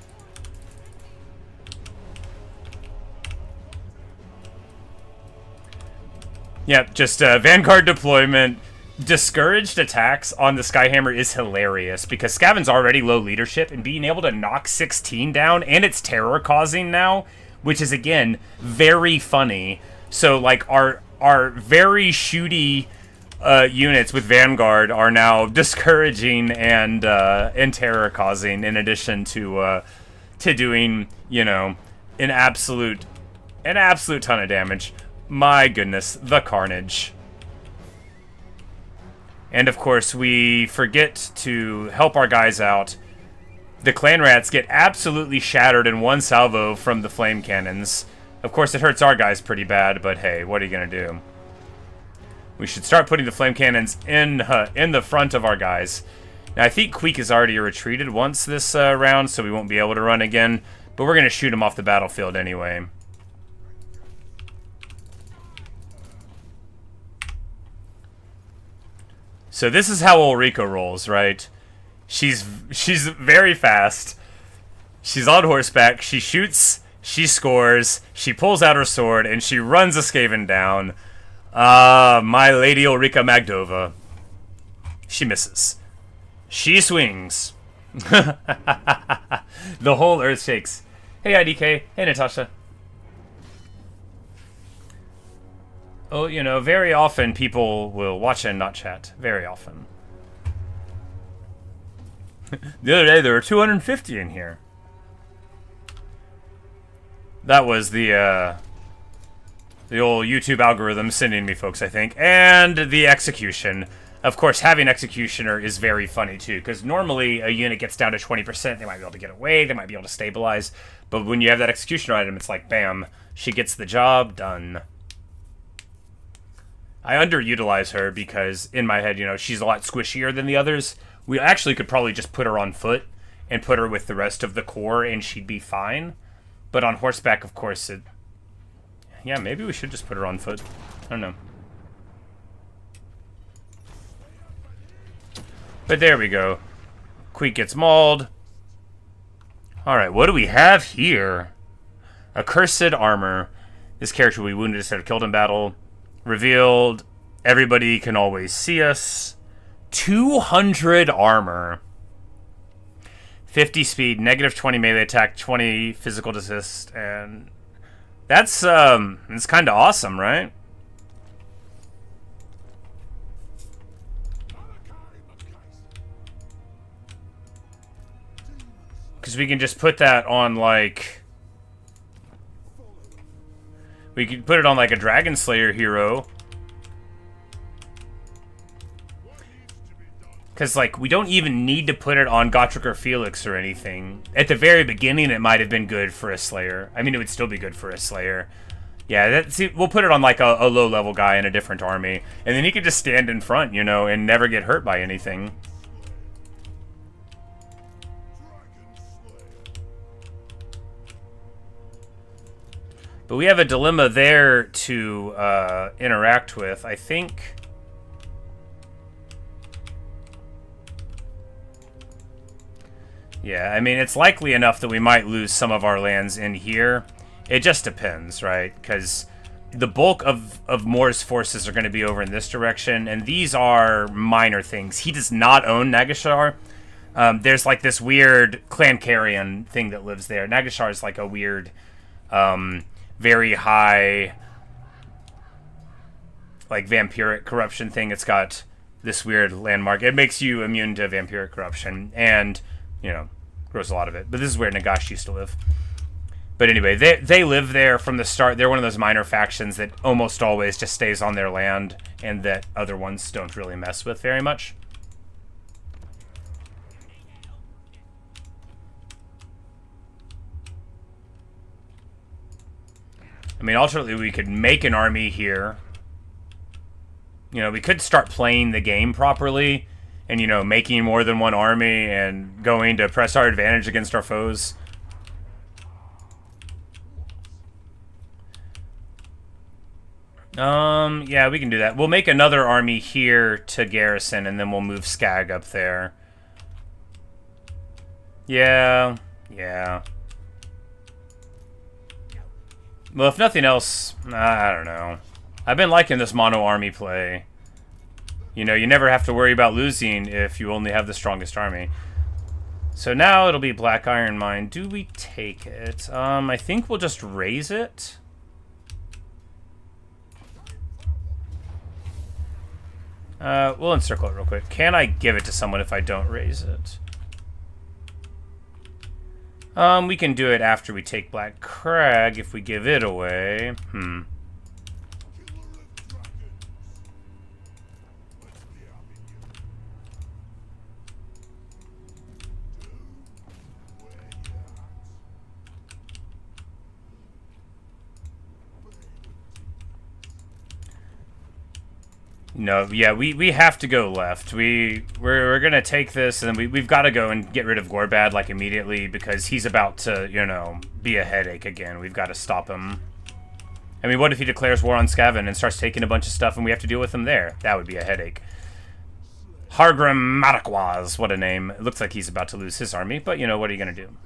Yep, just Vanguard deployment. Discouraged attacks on the Skyhammer is hilarious because Skaven's already low leadership, and being able to knock 16 down, and it's terror causing now, which is again very funny. So like our very shooty units with Vanguard are now discouraging and terror causing, in addition to doing, you know, an absolute ton of damage. My goodness, the carnage. And of course, we forget to help our guys out. The clan rats get absolutely shattered in one salvo from the flame cannons. Of course, it hurts our guys pretty bad, but hey, what are you gonna do? We should start putting the flame cannons in the front of our guys. Now, I think Queek has already retreated once this round, so we won't be able to run again. But we're gonna shoot him off the battlefield anyway. So this is how Ulrika rolls, right? She's very fast. She's on horseback. She shoots. She scores. She pulls out her sword and she runs a Skaven down. My lady Ulrika Magdova. She misses. She swings. The whole earth shakes. Hey IDK. Hey Natasha. Oh, you know, very often people will watch and not chat. Very often. The other day there were 250 in here. That was the old YouTube algorithm sending me folks, I think. And the execution. Of course, having Executioner is very funny, too. Because normally a unit gets down to 20%. They might be able to get away. They might be able to stabilize. But when you have that Executioner item, it's like, bam. She gets the job done. I underutilize her because, in my head, you know, she's a lot squishier than the others. We actually could probably just put her on foot and put her with the rest of the core and she'd be fine. But on horseback, of course, it... Yeah, maybe we should just put her on foot. I don't know. But there we go. Queek gets mauled. Alright, what do we have here? Accursed armor. This character will be wounded instead of killed in battle. Revealed. Everybody can always see us. 200 armor. 50 speed, negative 20 melee attack, 20 physical resist, and that's it's kind of awesome, right? Because we can just put that on, like... We could put it on, like, a Dragon-Slayer hero. Because, like, we don't even need to put it on Gotrek or Felix or anything. At the very beginning, it might have been good for a Slayer. I mean, it would still be good for a Slayer. Yeah, see, we'll put it on, like, a low-level guy in a different army. And then he could just stand in front, you know, and never get hurt by anything. But we have a dilemma there to interact with, I think. Yeah, I mean, it's likely enough that we might lose some of our lands in here. It just depends, right? Because the bulk of Moore's forces are going to be over in this direction, and these are minor things. He does not own Nagashar. There's, like, this weird clan carrion thing that lives there. Nagashar is, like, a weird... very high, like, vampiric corruption thing. It's got this weird landmark. It makes you immune to vampiric corruption, and, you know, grows a lot of it. But this is where Nagash used to live. But anyway, they live there from the start. They're one of those minor factions that almost always just stays on their land, and that other ones don't really mess with very much. I mean, ultimately, we could make an army here. You know, we could start playing the game properly and, you know, making more than one army and going to press our advantage against our foes. Yeah, we can do that. We'll make another army here to garrison, and then we'll move Skag up there. Yeah. Well, if nothing else, I don't know. I've been liking this mono army play. You know, you never have to worry about losing if you only have the strongest army. So now it'll be Black Iron Mine. Do we take it? I think we'll just raise it. We'll encircle it real quick. Can I give it to someone if I don't raise it? We can do it after we take Black Crag if we give it away. No, yeah, we have to go left. We're gonna take this, and we've got to go and get rid of Gorbad, like, immediately, because he's about to, you know, be a headache again. We've got to stop him. I mean, what if he declares war on Skaven and starts taking a bunch of stuff, and we have to deal with him there? That would be a headache. Hargrim, what a name. It looks like he's about to lose his army, but, you know, what are you going to do?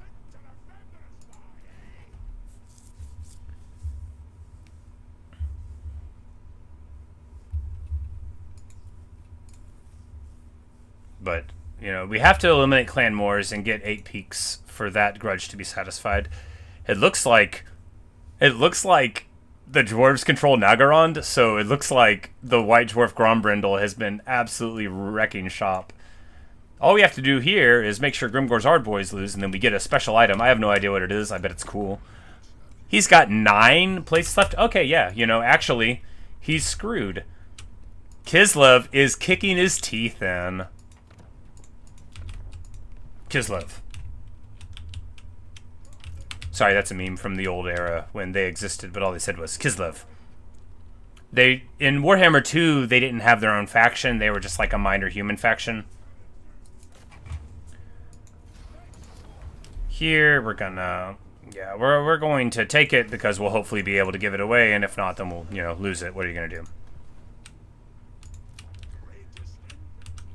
But, you know, we have to eliminate clan wars and get 8 peaks for that grudge to be satisfied. It looks like the dwarves control Nagarond, so it looks like the white dwarf Grombrindle has been absolutely wrecking shop. All we have to do here is make sure Grimgor's Ardboys lose, and then we get a special item. I have no idea what it is. I bet it's cool. He's got 9 places left. Okay, yeah, you know, actually, he's screwed. Kislev is kicking his teeth in. Kislev. Sorry, that's a meme from the old era when they existed, but all they said was Kislev. They, in Warhammer 2, they didn't have their own faction. They were just like a minor human faction. Here, we're gonna... Yeah, we're going to take it because we'll hopefully be able to give it away, and if not, then we'll, you know, lose it. What are you gonna do?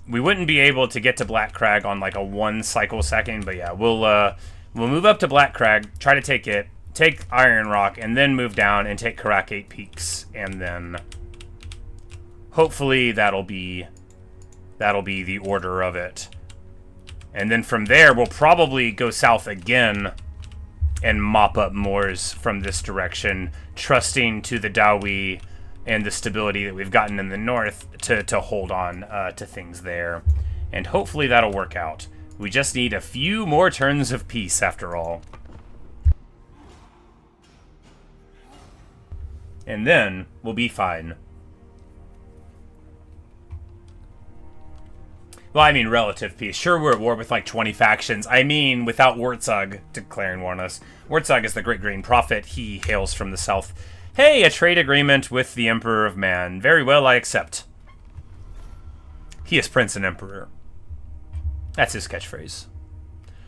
We wouldn't be able to get to Black Crag on like a 1 cycle second, but yeah, we'll move up to Black Crag, try to take it, take Iron Rock, and then move down and take Karak 8 peaks, and then hopefully that'll be the order of it. And then from there, we'll probably go south again and mop up moors from this direction, trusting to the Dawi and the stability that we've gotten in the north to hold on to things there. And hopefully that'll work out. We just need a few more turns of peace, after all. And then we'll be fine. Well, I mean relative peace. Sure, we're at war with like 20 factions. I mean without Wartzug declaring war on us. Wartzug is the Great Green Prophet. He hails from the south. Hey, a trade agreement with the Emperor of Man. Very well, I accept. He is Prince and Emperor. That's his catchphrase.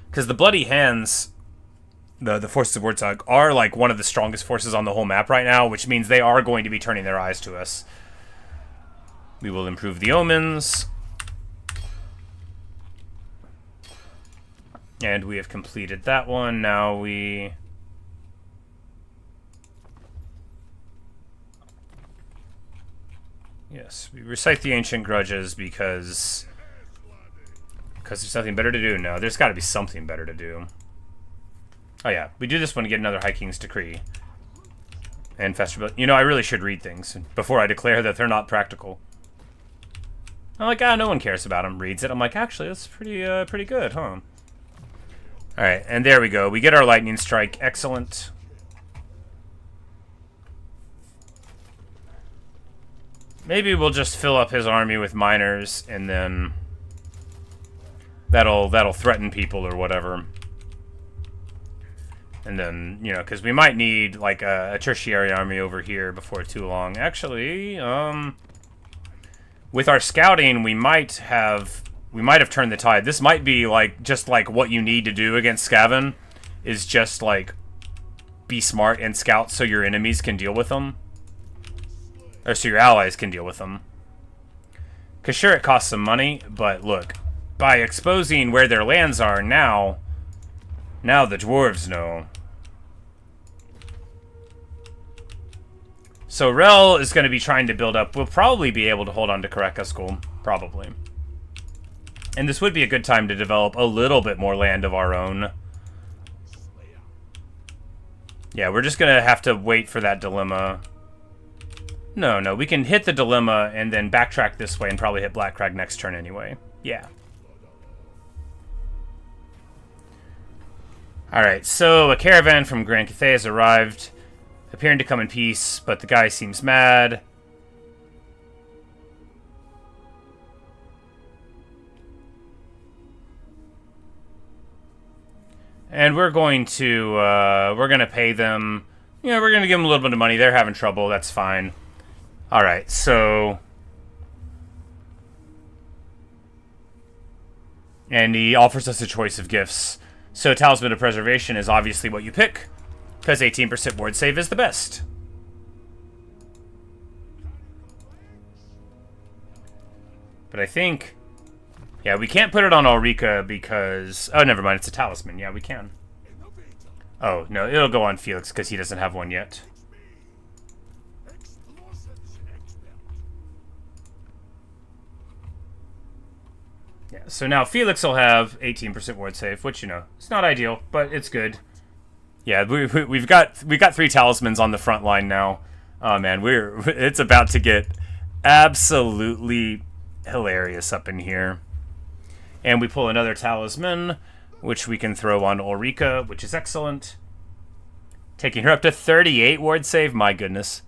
Because the Bloody Hands, the forces of Wartzug, are like one of the strongest forces on the whole map right now, which means they are going to be turning their eyes to us. We will improve the omens. And we have completed that one. Now we... Yes, we recite the ancient grudges because there's nothing better to do. No, there's got to be something better to do. Oh yeah, we do this one to get another High King's Decree. And Festival. You know, I really should read things before I declare that they're not practical. I'm like, no one cares about them. Reads it. I'm like, actually, that's pretty good, huh? Alright, and there we go. We get our Lightning Strike. Excellent. Maybe we'll just fill up his army with miners, and then that'll threaten people or whatever. And then, you know, because we might need, like, a tertiary army over here before too long. Actually, with our scouting, we might have turned the tide. This might be, like, just, like, what you need to do against Skaven is just, like, be smart and scout so your enemies can deal with them. Or so your allies can deal with them. Because sure, it costs some money, but look, by exposing where their lands are now the dwarves know. So Rel is going to be trying to build up. We'll probably be able to hold on to Karak Ankor, probably. And this would be a good time to develop a little bit more land of our own. Yeah, we're just going to have to wait for that dilemma. No, we can hit the dilemma and then backtrack this way and probably hit Black Crag next turn anyway. Yeah. Alright, so a caravan from Grand Cathay has arrived, appearing to come in peace, but the guy seems mad. And we're going to pay them. You know, we're going to give them a little bit of money. They're having trouble. That's fine. Alright, so... And he offers us a choice of gifts. So Talisman of Preservation is obviously what you pick, because 18% ward save is the best. But I think Yeah, we can't put it on Ulrika because... Oh, never mind. It's a talisman. Yeah, we can. Oh, no. It'll go on Felix because he doesn't have one yet. Yeah, so now Felix will have 18% ward save, which, you know, it's not ideal, but it's good. Yeah, we've got 3 talismans on the front line now. Oh, man, it's about to get absolutely hilarious up in here. And we pull another talisman, which we can throw on Ulrika, which is excellent. Taking her up to 38 ward save. My goodness.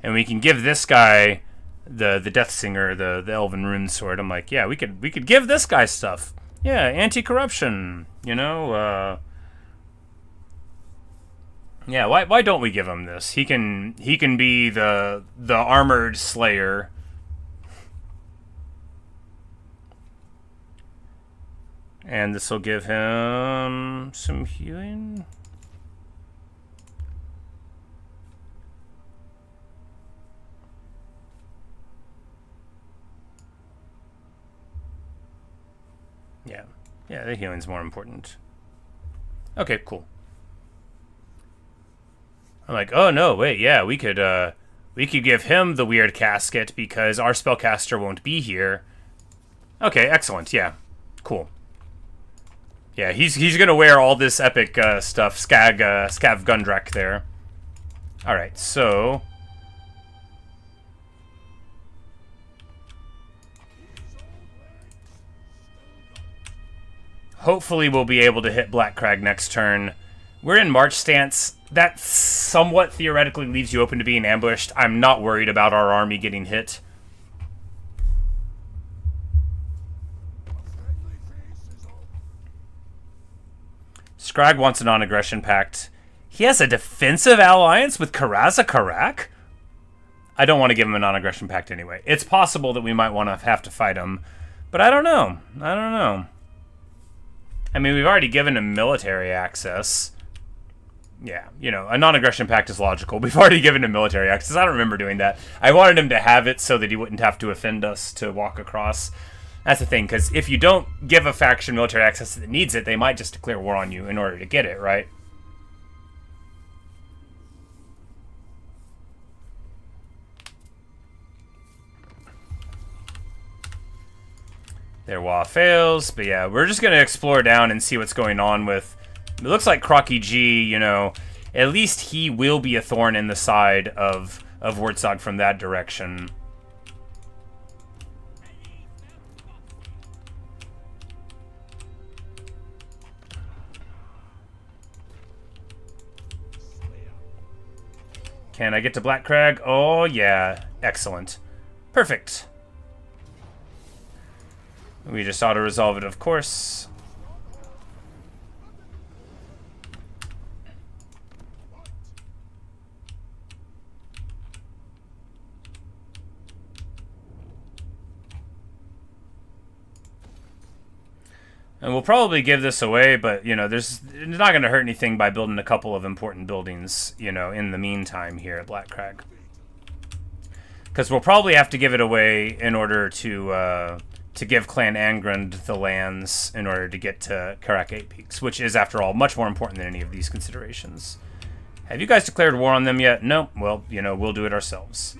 And we can give this guy the Death Singer, the Elven Rune Sword. I'm like, yeah, we could give this guy stuff. Yeah, anti-corruption, you know. Yeah, why don't we give him this? He can be the armored slayer. And this will give him some healing. Yeah, the healing's more important. Okay, cool. I'm like, oh no, wait, yeah, we could give him the weird casket because our spellcaster won't be here. Okay, excellent, yeah. Cool. Yeah, he's gonna wear all this epic stuff, Scav Gundrak there. Alright, so... hopefully we'll be able to hit Black Crag next turn. We're in March stance. That somewhat theoretically leaves you open to being ambushed. I'm not worried about our army getting hit. Scrag wants a non-aggression pact. He has a defensive alliance with Karaz Ankor? I don't want to give him a non-aggression pact anyway. It's possible that we might want to have to fight him, but I don't know. I don't know. I mean, we've already given him military access. Yeah, you know, a non-aggression pact is logical. We've already given him military access. I don't remember doing that. I wanted him to have it so that he wouldn't have to offend us to walk across. That's the thing, because if you don't give a faction military access that needs it, they might just declare war on you in order to get it, right? Their wall fails, but yeah, we're just going to explore down and see what's going on with... It looks like Crocky G, you know, at least he will be a thorn in the side of Wurzog from that direction. Can I get to Black Crag? Oh, yeah. Excellent. Perfect. We just auto-resolve it, of course. And we'll probably give this away, but, you know, it's not going to hurt anything by building a couple of important buildings, you know, in the meantime here at Black Crag. Because we'll probably have to give it away in order to give Clan Angrund the lands in order to get to Karak 8 Peaks, which is, after all, much more important than any of these considerations. Have you guys declared war on them yet? No? Well, you know, we'll do it ourselves.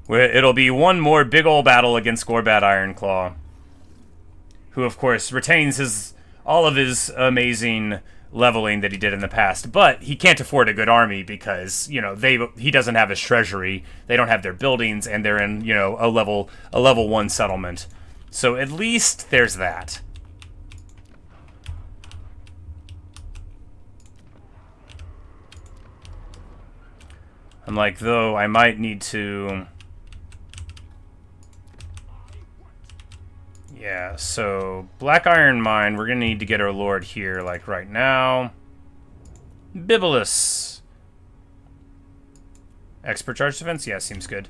It'll be one more big ol' battle against Gorbat Ironclaw, who, of course, retains all of his amazing leveling that he did in the past, but he can't afford a good army because, you know, he doesn't have his treasury, they don't have their buildings, and they're in, you know, a level 1 settlement. So at least there's that. I'm like, though, I might need to... Yeah, so Black Iron Mine, we're going to need to get our Lord here, like, right now. Bibulus. Expert charge defense? Yeah, seems good.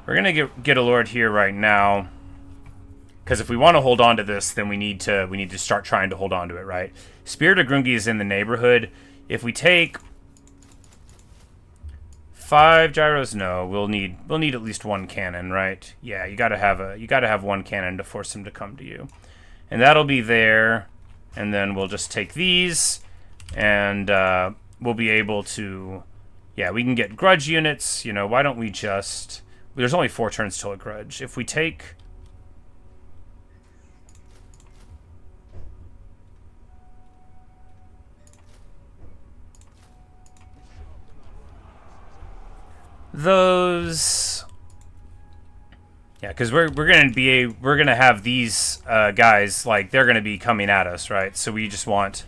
We're going to get a lord here right now. Because if we want to hold on to this, then we need to start trying to hold on to it, right? Spirit of Grungi is in the neighborhood. If we take 5 gyros, no, we'll need at least 1 cannon, right? Yeah, you gotta have 1 cannon to force him to come to you. And that'll be there. And then we'll just take these, and we'll be able to, yeah, we can get grudge units. You know, why don't we just, there's only 4 turns till a grudge. If we take those, yeah, because we're gonna have these guys, like, they're gonna be coming at us, right? So we just want,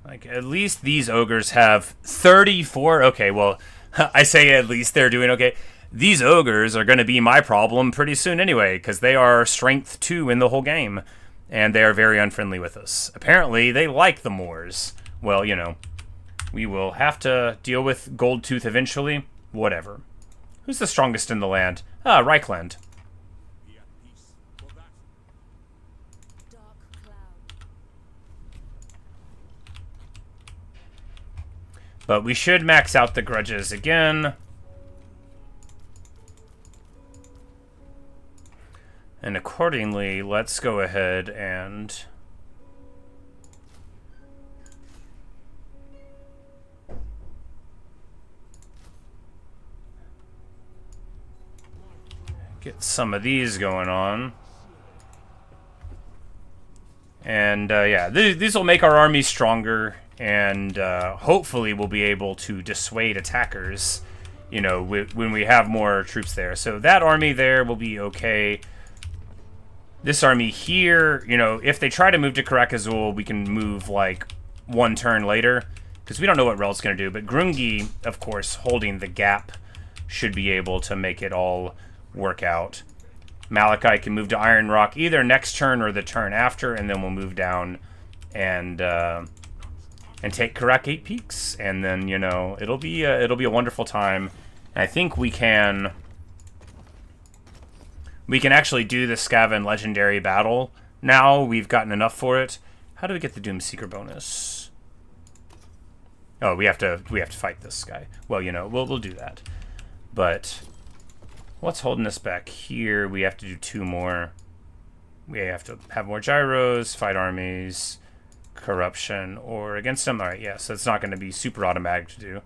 like, at least these ogres have 34. Okay, well, I say at least they're doing okay. These ogres are going to be my problem pretty soon anyway, because they are strength 2 in the whole game, and they are very unfriendly with us. Apparently, they like the Moors. Well, you know, we will have to deal with Goldtooth eventually. Whatever. Who's the strongest in the land? Ah, Reichland. But we should max out the grudges again. And accordingly, let's go ahead and get some of these going on. And yeah, these will make our army stronger, and hopefully we'll be able to dissuade attackers, you know, when we have more troops there. So that army there will be okay. This army here, you know, if they try to move to Karak, we can move, like, 1 turn later, because we don't know what Rel's going to do. But Grungi, of course, holding the gap, should be able to make it all work out. Malakai can move to Iron Rock either next turn or the turn after, and then we'll move down and take Karak 8 Peaks, and then, you know, it'll be a wonderful time. And I think we can actually do the Skaven Legendary Battle now. We've gotten enough for it. How do we get the Doom Seeker bonus? Oh, we have to fight this guy. Well, you know, we'll do that. But what's holding us back here? We have to do 2 more. We have to have more gyros, fight armies, corruption, or against them. All right, yeah, so it's not going to be super automatic to do.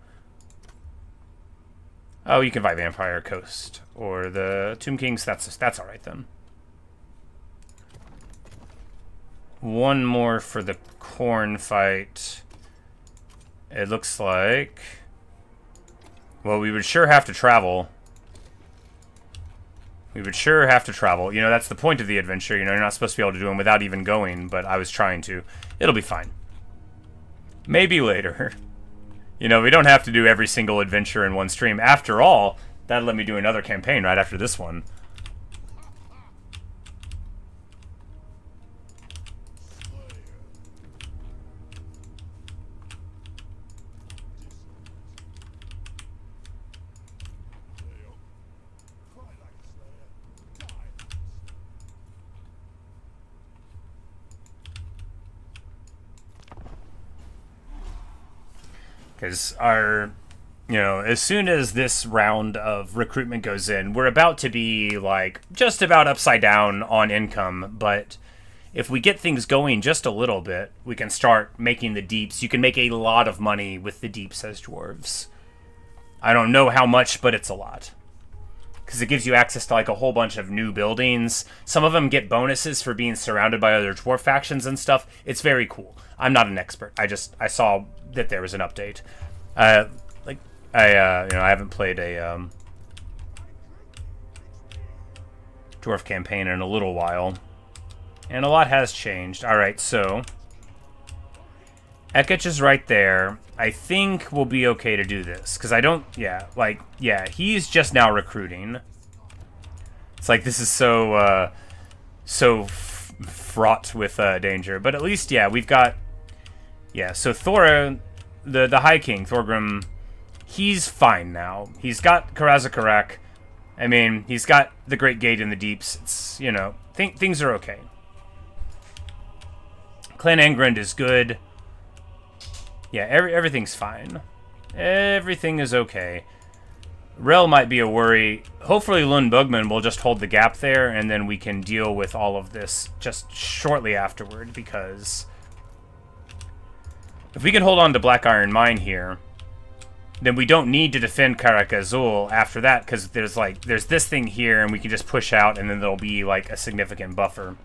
Oh, you can fight Vampire Coast or the Tomb Kings. That's all right then. 1 more for the corn fight. It looks like, well, we would sure have to travel. We would sure have to travel. You know, that's the point of the adventure. You know, you're not supposed to be able to do them without even going, but I was trying to. It'll be fine. Maybe later. You know, we don't have to do every single adventure in one stream. After all, that'll let me do another campaign right after this one. Because our, you know, as soon as this round of recruitment goes in, we're about to be, like, just about upside down on income. But if we get things going just a little bit, we can start making the deeps. You can make a lot of money with the deeps as dwarves. I don't know how much, but it's a lot. Because it gives you access to, like, a whole bunch of new buildings. Some of them get bonuses for being surrounded by other dwarf factions and stuff. It's very cool. I'm not an expert. I saw that there was an update. I haven't played a dwarf campaign in a little while, and a lot has changed. All right, so Ekich is right there. I think we'll be okay to do this because I don't. Yeah, he's just now recruiting. It's like this is so. so fraught with danger. But at least, yeah, we've got... Yeah, so Thora, the High King, Thorgrim, he's fine now. He's got Karaz Ankor. I mean, he's got the Great Gate in the Deeps. It's, you know, things are okay. Clan Angrand is good. Yeah, everything's fine. Everything is okay. Rel might be a worry. Hopefully Lund Bugman will just hold the gap there, and then we can deal with all of this just shortly afterward, because if we can hold on to Black Iron Mine here, then we don't need to defend Karak Azul after that, because there's this thing here, and we can just push out, and then there'll be like a significant buffer.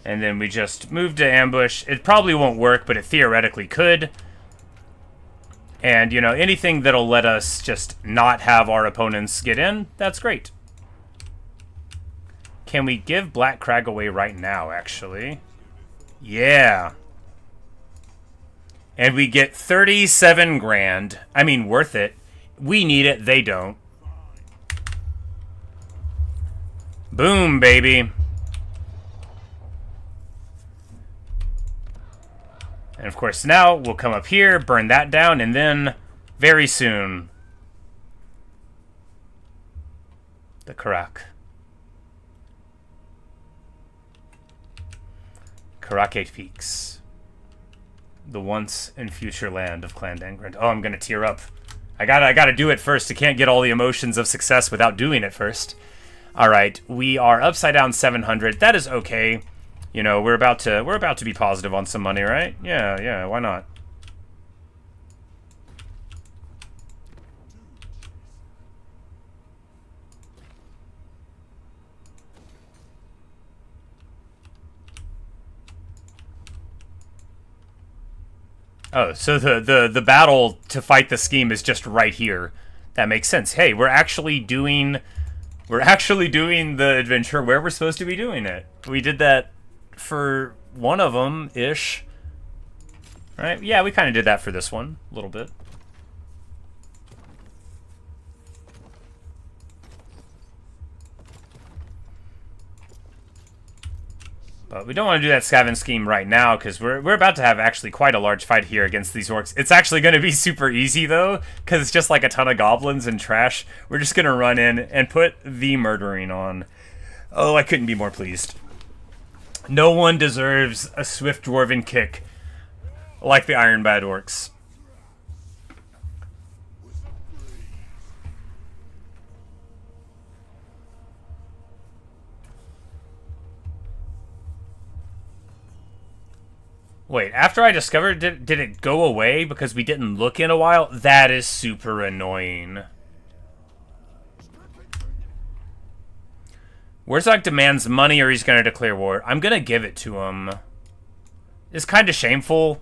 And then we just move to ambush. It probably won't work, but it theoretically could. And, you know, anything that'll let us just not have our opponents get in, that's great. Can we give Black Crag away right now, actually? Yeah. And we get 37 grand. I mean, worth it. We need it, they don't. Boom, baby. And of course now we'll come up here, burn that down, and then very soon the Karak. Karak 8 Peaks. The once and future land of Clan Angrand. Oh, I'm gonna tear up. I gotta do it first. I can't get all the emotions of success without doing it first. Alright, we are upside down 700. That is okay. You know, we're about to be positive on some money, right? Yeah, why not? Oh, so the battle to fight the scheme is just right here. That makes sense. Hey, we're actually doing the adventure where we're supposed to be doing it. We did that for one of them ish, right? Yeah, we kind of did that for this one a little bit. But we don't want to do that Skaven scheme right now, because we're about to have actually quite a large fight here against these orcs. It's actually going to be super easy though, because it's just like a ton of goblins and trash. We're just going to run in and put the murdering on. Oh, I couldn't be more pleased. No one deserves a swift dwarven kick like the Ironbad orcs. Wait, after I discovered it, did it go away because we didn't look in a while? That is super annoying. Warzog demands money or he's going to declare war. I'm going to give it to him. It's kind of shameful,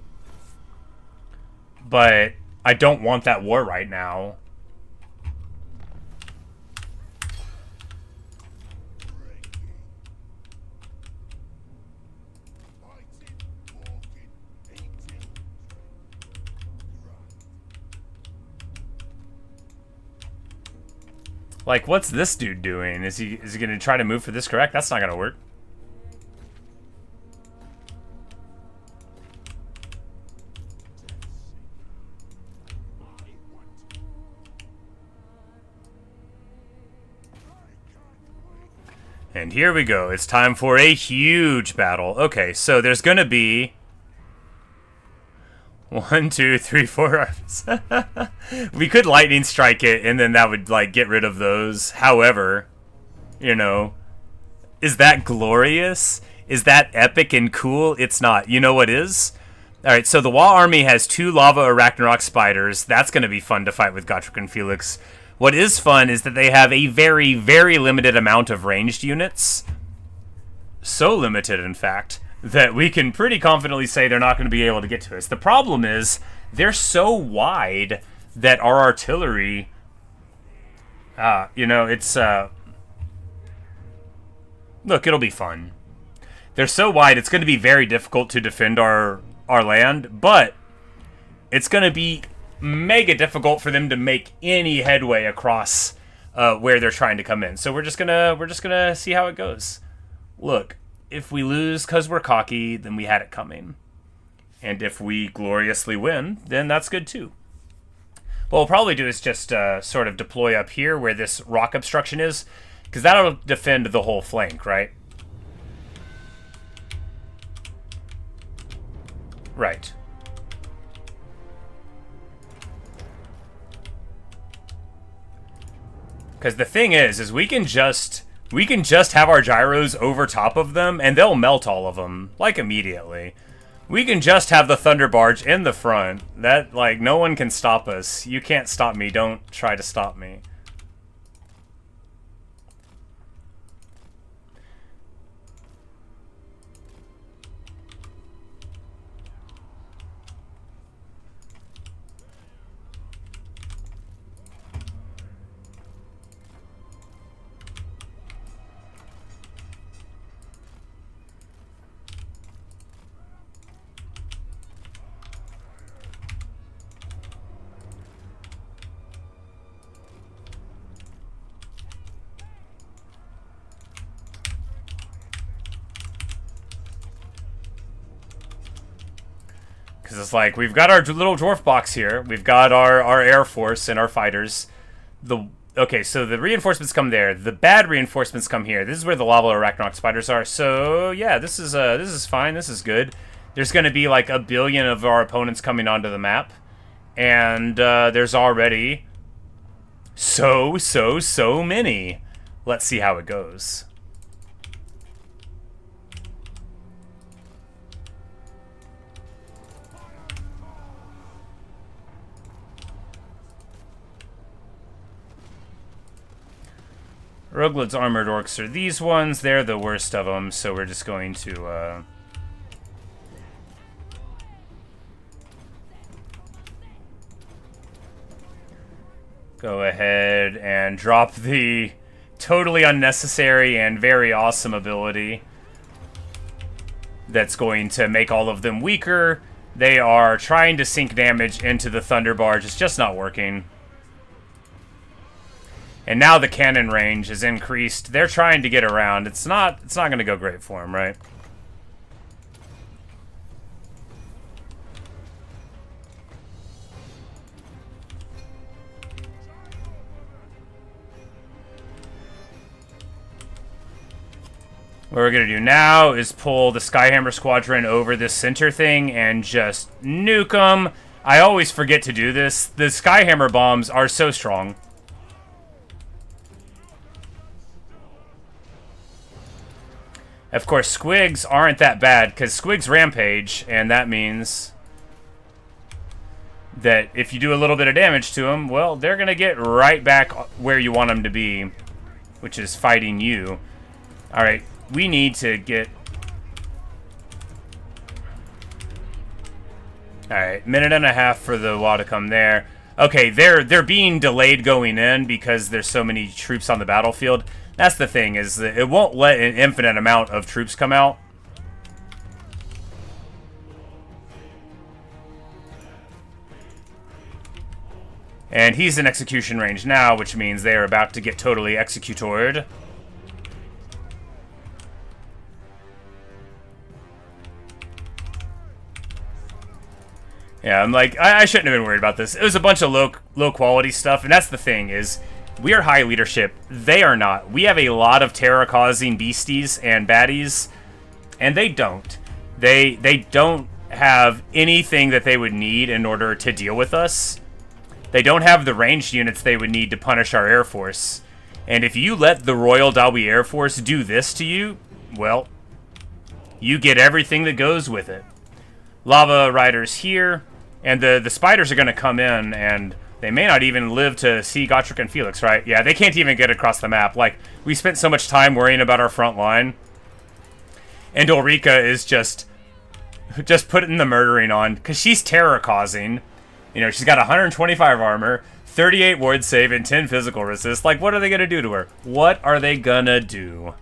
but I don't want that war right now. Like, what's this dude doing? Is he gonna try to move for this correct? That's not gonna work. And here we go. It's time for a huge battle. Okay, so there's gonna be 1, 2, 3, 4 arms. We could lightning strike it, and then that would, like, get rid of those. However, you know, is that glorious? Is that epic and cool? It's not. You know what is? Alright, so the Wa army has 2 lava Arachnarok spiders. That's going to be fun to fight with Gotrek and Felix. What is fun is that they have a very, very limited amount of ranged units. So limited, in fact, that we can pretty confidently say they're not going to be able to get to us. The problem is, they're so wide that our artillery, you know, it's, Look, it'll be fun. They're so wide, it's going to be very difficult to defend our land, but it's going to be mega difficult for them to make any headway across where they're trying to come in. So we're just gonna see how it goes. Look, if we lose because we're cocky, then we had it coming. And if we gloriously win, then that's good too. What we'll probably do is just sort of deploy up here where this rock obstruction is, because that'll defend the whole flank, right? Right. Because the thing is we can just have our gyros over top of them, and they'll melt all of them, like, immediately. We can just have the Thunder Barge in the front. That, like, no one can stop us. You can't stop me. Don't try to stop me. Because it's like, we've got our little dwarf box here. We've got our Air Force and our fighters. Okay, so the reinforcements come there. The bad reinforcements come here. This is where the lava arachnarch spiders are. So, yeah, this is fine. This is good. There's going to be like 1 billion of our opponents coming onto the map. And there's already so many. Let's see how it goes. Roglod's armored orcs are these ones. They're the worst of them, so we're just going to go ahead and drop the totally unnecessary and very awesome ability that's going to make all of them weaker. They are trying to sink damage into the Thunder Barge. It's just not working. And now the cannon range is increased. They're trying to get around. It's not going to go great for them, right? What we're going to do now is pull the Skyhammer Squadron over this center thing and just nuke them. I always forget to do this. The Skyhammer bombs are so strong. Of course, squigs aren't that bad, because squigs rampage, and that means that if you do a little bit of damage to them, well, they're going to get right back where you want them to be, which is fighting you. Alright, we need to get... Alright, 1.5 minutes for the wall to come there. Okay, they're being delayed going in because there's so many troops on the battlefield. That's the thing, is that it won't let an infinite amount of troops come out. And he's in execution range now, which means they are about to get totally executored. Yeah, I'm like, I shouldn't have been worried about this. It was a bunch of low quality stuff, and that's the thing, is we are high leadership. They are not. We have a lot of terror-causing beasties and baddies, and they don't. They don't have anything that they would need in order to deal with us. They don't have the ranged units they would need to punish our Air Force. And if you let the Royal Dawi Air Force do this to you, well, you get everything that goes with it. Lava Riders here, and the spiders are going to come in, and they may not even live to see Gotrek and Felix, right? Yeah, they can't even get across the map. Like, we spent so much time worrying about our front line. And Ulrika is just putting the murdering on, because she's terror-causing. You know, she's got 125 armor, 38 ward save, and 10 physical resist. Like, what are they going to do to her? What are they going to do?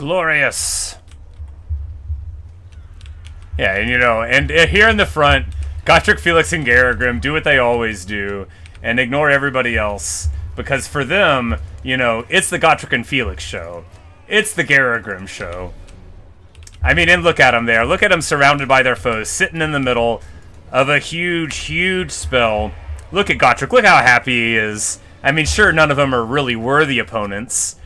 Glorious. Yeah, and you know, and here in the front, Gotrek, Felix, and Garagrim do what they always do and ignore everybody else. Because for them, you know, it's the Gotrek and Felix show. It's the Garagrim show. I mean, and look at them there. Look at them surrounded by their foes, sitting in the middle of a huge, huge spell. Look at Gotrek. Look how happy he is. I mean, sure, none of them are really worthy opponents.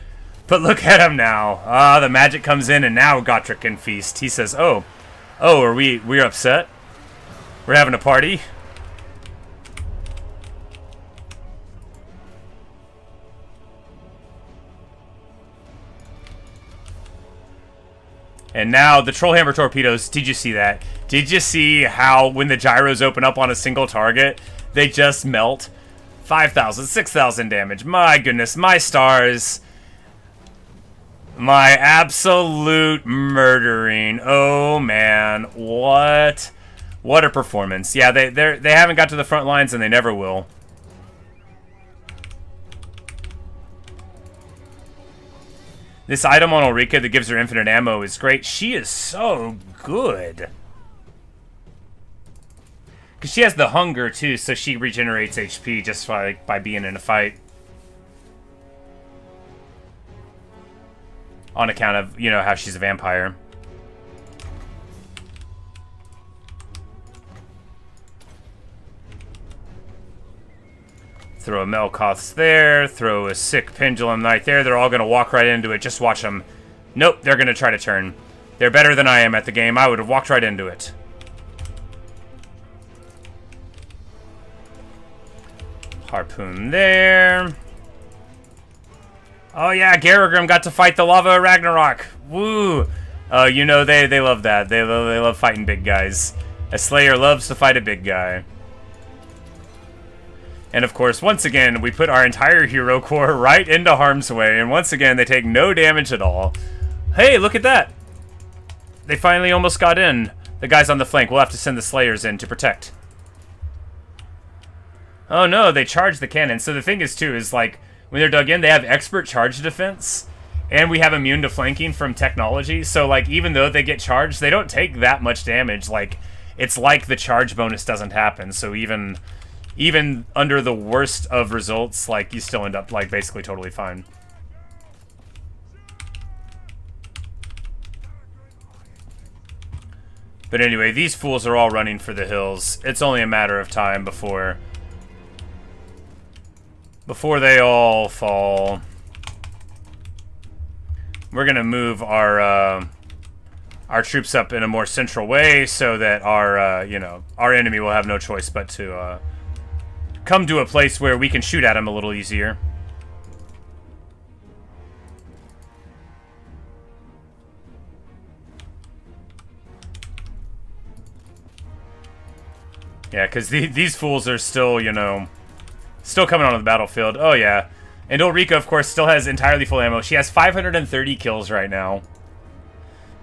But look at him now. Ah, the magic comes in, and now Gotrek can feast. He says, oh, are we're upset? We're having a party? And now the Trollhammer torpedoes, did you see that? Did you see how when the gyros open up on a single target, they just melt? 5,000, 6,000 damage. My goodness, my stars. My absolute murdering. Oh man, what a performance. Yeah, they haven't got to the front lines and they never will. This item on Ulrika that gives her infinite ammo is great. She is so good. Because she has the hunger, too, so she regenerates HP just by being in a fight. On account of, you know, how she's a vampire. Throw a Melkoth's there, throw a sick Pendulum right there. They're all going to walk right into it. Just watch them. Nope, they're going to try to turn. They're better than I am at the game. I would have walked right into it. Harpoon there. Oh yeah, Garagrim got to fight the Lava Ragnarok. Woo! You know, they love that. They love fighting big guys. A Slayer loves to fight a big guy. And of course, once again, we put our entire hero core right into harm's way, and once again, they take no damage at all. Hey, look at that! They finally almost got in. The guys on the flank, we'll have to send the Slayers in to protect. Oh no, they charged the cannon. So the thing is, too, is like, when they're dug in, they have expert charge defense, and we have immune to flanking from technology, so like, even though they get charged, they don't take that much damage. Like, it's like the charge bonus doesn't happen, so even under the worst of results, like, you still end up, like, basically totally fine. But anyway, these fools are all running for the hills. It's only a matter of time before they all fall. We're gonna move our troops up in a more central way so that our, you know, our enemy will have no choice but to, come to a place where we can shoot at him a little easier. Yeah, because these fools are still, you know, still coming onto the battlefield. Oh, yeah. And Ulrika, of course, still has entirely full ammo. She has 530 kills right now.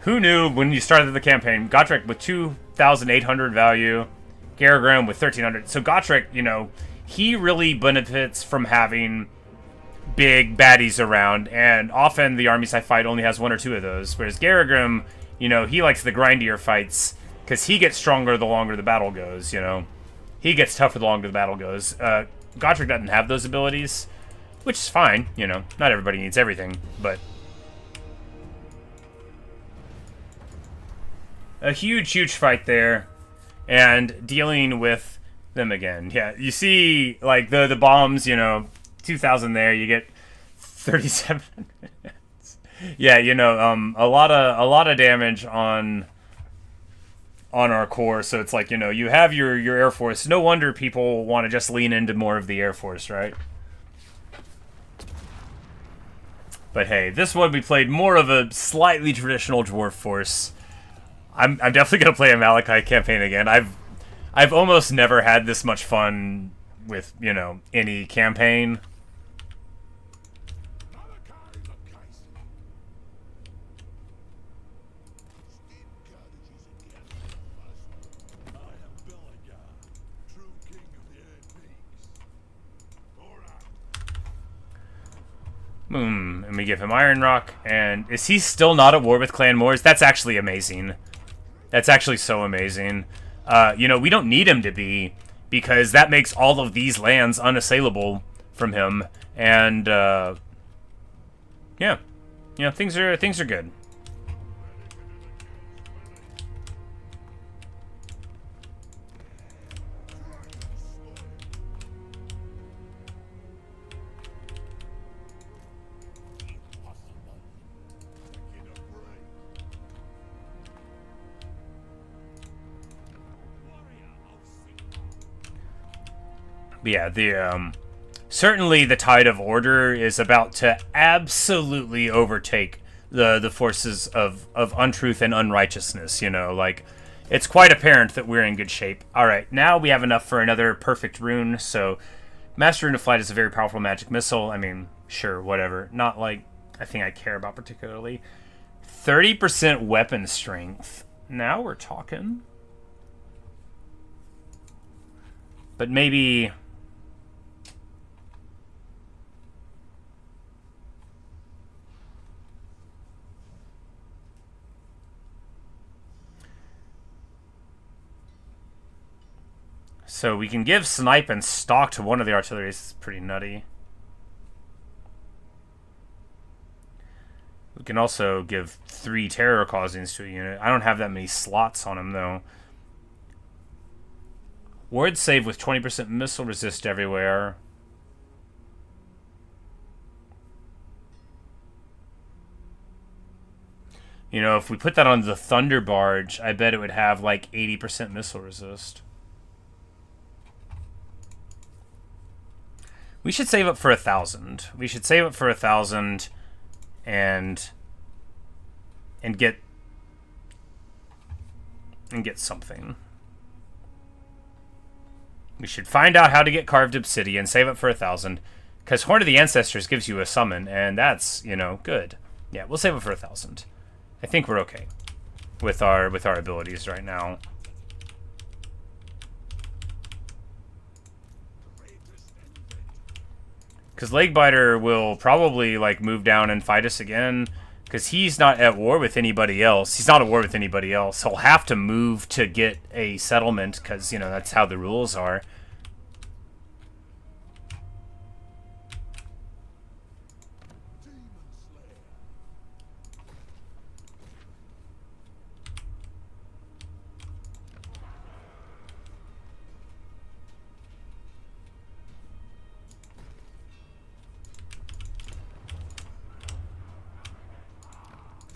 Who knew when you started the campaign? Gotrek with 2,800 value. Garagrim with 1,300. So Gotrek, you know, he really benefits from having big baddies around, and often the armies I fight only has one or two of those, whereas Garagrim, you know, he likes the grindier fights, because he gets stronger the longer the battle goes, you know. He gets tougher the longer the battle goes. Gotrek doesn't have those abilities, which is fine, you know. Not everybody needs everything, but a huge, huge fight there, and dealing with them again. Yeah, you see, like, the bombs, you know, 2,000 there, you get 37 minutes. Yeah, you know, a lot of damage on our core, so it's like, you know, you have your Air Force. No wonder people want to just lean into more of the Air Force, right? But hey, this one we played more of a slightly traditional dwarf force. I'm definitely gonna play a Malakai campaign again. I've almost never had this much fun with, you know, any campaign. And we give him Iron Rock. And is he still not at war with Clan Moors? That's actually amazing. That's actually so amazing. You know, we don't need him to be, because that makes all of these lands unassailable from him. And, yeah. You know, things are good. But yeah, certainly the tide of order is about to absolutely overtake the forces of untruth and unrighteousness, you know, like, it's quite apparent that we're in good shape. Alright, now we have enough for another perfect rune, so Master Rune of Flight is a very powerful magic missile. I mean, sure, whatever. Not like a thing I care about particularly. 30% weapon strength. Now we're talking. But maybe... So we can give Snipe and Stalk to one of the artilleries. It's pretty nutty. We can also give 3 terror causings to a unit. I don't have that many slots on him, though. Ward save with 20% missile resist everywhere. You know, if we put that on the Thunder Barge, I bet it would have like 80% missile resist. We should save up for 1,000. We should save up for 1,000 and get something. We should find out how to get carved obsidian, save up for 1,000, because Horn of the Ancestors gives you a summon, and that's, you know, good. Yeah, we'll save up for 1,000. I think we're okay with our abilities right now. Because Legbiter will probably, like, move down and fight us again. Because he's not at war with anybody else. He's not at war with anybody else. He'll have to move to get a settlement. Because, you know, that's how the rules are.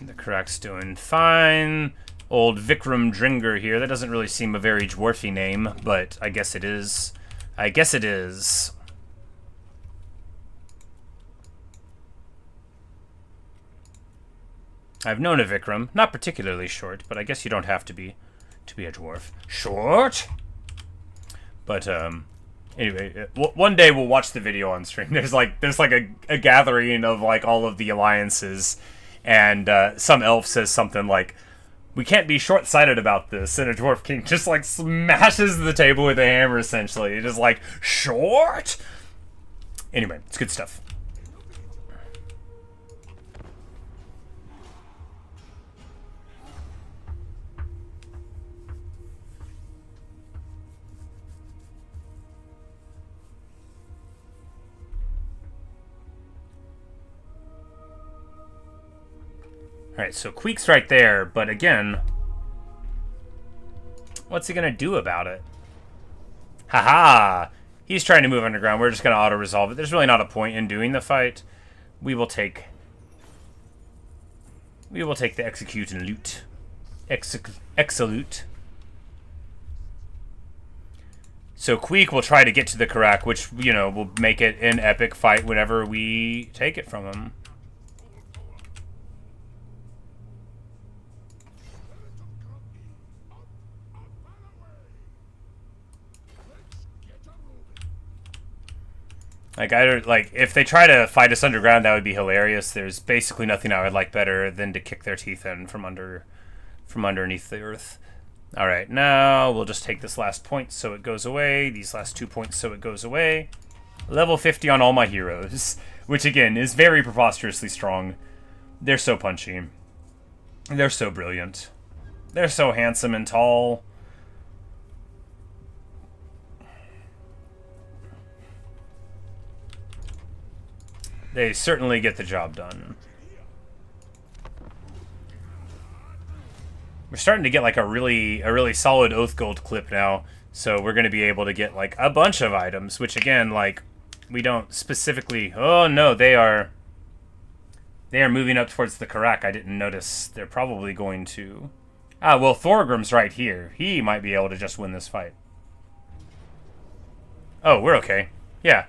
The Karak's doing fine. Old Vikram Dringer here. That doesn't really seem a very dwarfy name, but I guess it is. I guess it is. I've known a Vikram. Not particularly short, but I guess you don't have to be a dwarf. Short? But, anyway, one day we'll watch the video on stream. There's like a gathering of, like, all of the alliances. And some elf says something like, "We can't be short-sighted about this," and a dwarf king just like smashes the table with a hammer, essentially. Just like, short? Anyway, it's good stuff. Alright, so Queek's right there, but again, what's he gonna do about it? Haha! He's trying to move underground. We're just gonna auto-resolve it. There's really not a point in doing the fight. We will take the execute and loot. Exalute. So Queek will try to get to the Karak, which, you know, will make it an epic fight whenever we take it from him. Like, if they try to fight us underground, that would be hilarious. There's basically nothing I would like better than to kick their teeth in from underneath the earth. Alright, now we'll just take this last point so it goes away. These last 2 points so it goes away. Level 50 on all my heroes. Which, again, is very preposterously strong. They're so punchy. They're so brilliant. They're so handsome and tall. They certainly get the job done. We're starting to get like a really solid Oath Gold clip now, so we're going to be able to get like a bunch of items, which again, like, we don't specifically... Oh no, they are moving up towards the Karak. I didn't notice. They're probably going to... Ah, well, Thorgrim's right here. He might be able to just win this fight. Oh, we're okay. Yeah.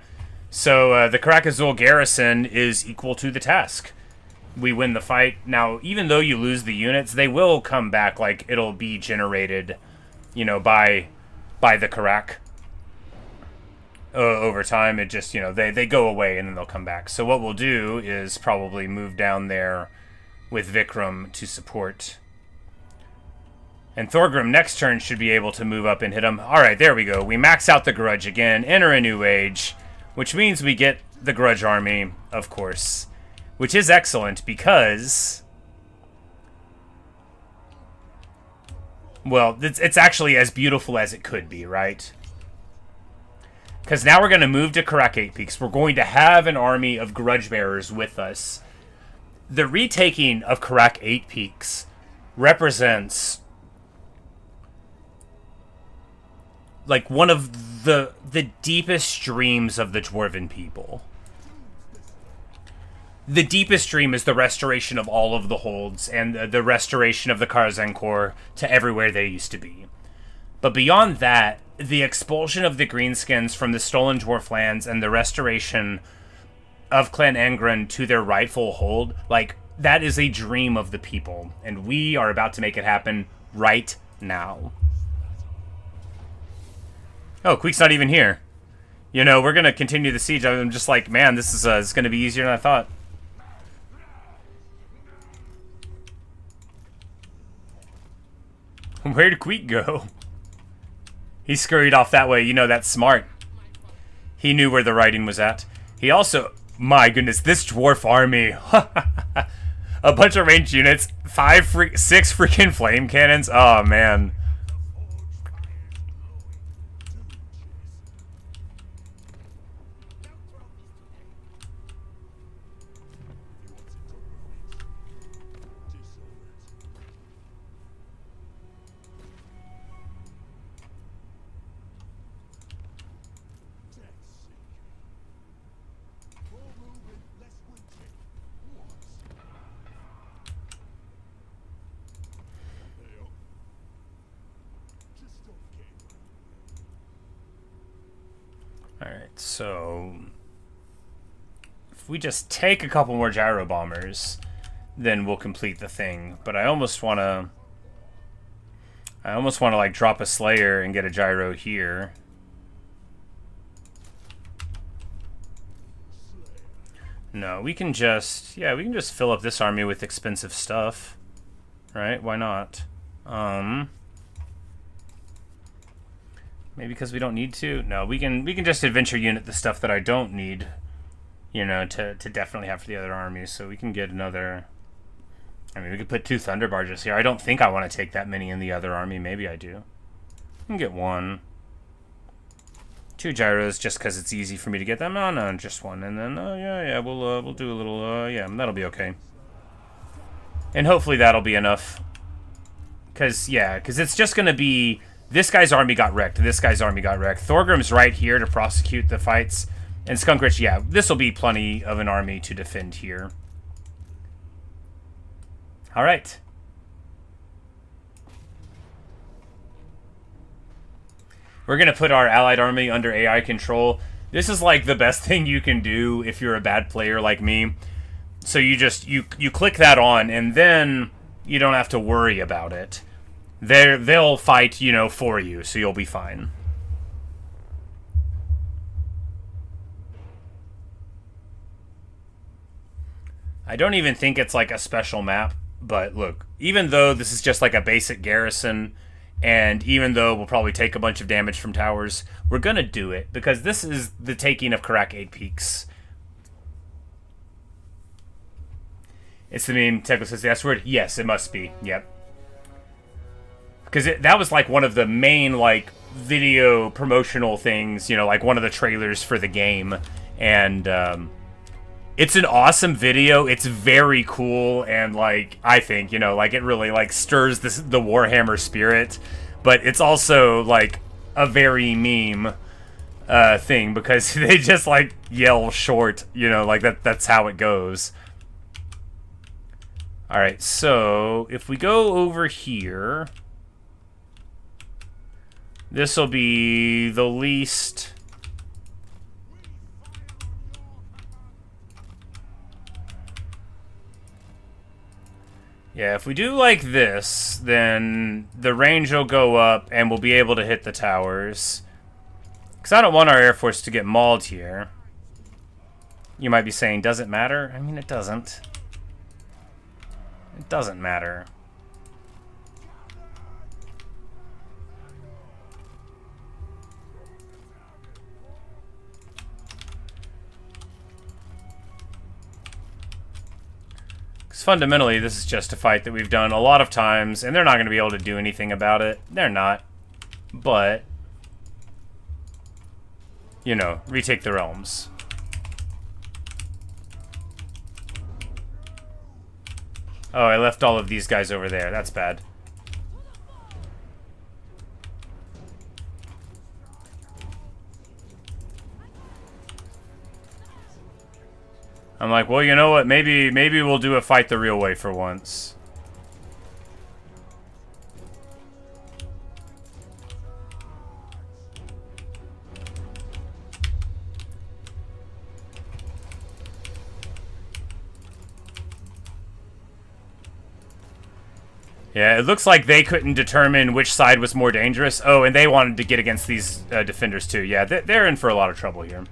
So, the Karak Azul garrison is equal to the task. We win the fight. Now, even though you lose the units, they will come back. Like, it'll be generated, you know, by the Karak. Over time, it just, you know, they go away and then they'll come back. So what we'll do is probably move down there with Vikram to support. And Thorgrim next turn should be able to move up and hit him. Alright, there we go. We max out the Grudge again, enter a new age, which means we get the Grudge army, of course. Which is excellent because... Well, it's actually as beautiful as it could be, right? Because now we're going to move to Karak 8 Peaks. We're going to have an army of Grudge Bearers with us. The retaking of Karak 8 Peaks represents... like one of the deepest dreams of the Dwarven people. The deepest dream is the restoration of all of the holds and the restoration of the Karaz Ankor to everywhere they used to be. But beyond that, the expulsion of the Greenskins from the stolen Dwarf lands and the restoration of Clan Angren to their rightful hold, like, that is a dream of the people. And we are about to make it happen right now. Oh, Queek's not even here. You know, we're going to continue the siege. I'm just like, man, this is going to be easier than I thought. Where did Queek go? He scurried off that way. You know, that's smart. He knew where the writing was at. He also... My goodness, this dwarf army. A bunch of ranged units. 6 freaking flame cannons. Oh, man. Alright, so if we just take a couple more gyro bombers, then we'll complete the thing. But I almost want to like drop a Slayer and get a gyro here. No, we can just, yeah, we can just fill up this army with expensive stuff. Right? Why not? Maybe because we don't need to? No, we can just adventure unit the stuff that I don't need, you know, to definitely have for the other armies. So we can get another... I mean, we could put 2 Thunder Barges here. I don't think I want to take that many in the other army. Maybe I do. We can get 1. 2 gyros just because it's easy for me to get them. Oh, no, just 1. And then, oh, yeah, we'll do a little, yeah, that'll be okay. And hopefully that'll be enough. Because it's just going to be... This guy's army got wrecked. This guy's army got wrecked. Thorgrim's right here to prosecute the fights. And Skunkrich, yeah, this will be plenty of an army to defend here. All right. We're going to put our allied army under AI control. This is like the best thing you can do if you're a bad player like me. So you just, you click that on and then you don't have to worry about it. They'll fight, you know, for you, so you'll be fine. I don't even think it's like a special map, but look, even though this is just like a basic garrison, And even though we'll probably take a bunch of damage from towers, we're going to do it because this is the taking of Karak 8 Peaks. It's the meme. Techo says the S word. Yes, it must be. Yep. Because that was like one of the main like video promotional things, you know, like one of the trailers for the game. And it's an awesome video. It's very cool, and like I think, you know, like it really like stirs the Warhammer spirit, but it's also like a very meme thing because they just like yell short, you know, like that's how it goes. All right, so if we go over here, this will be the least. Yeah, if we do like this, then the range will go up and we'll be able to hit the towers. Because I don't want our Air Force to get mauled here. You might be saying, does it matter? I mean, it doesn't. It doesn't matter. Fundamentally, this is just a fight that we've done a lot of times, and they're not going to be able to do anything about it. They're not. But, you know, retake the realms. Oh, I left all of these guys over there. That's bad. I'm like, well, you know what? Maybe we'll do a fight the real way for once. Yeah, it looks like they couldn't determine which side was more dangerous. Oh, and they wanted to get against these defenders too. Yeah, they're in for a lot of trouble here.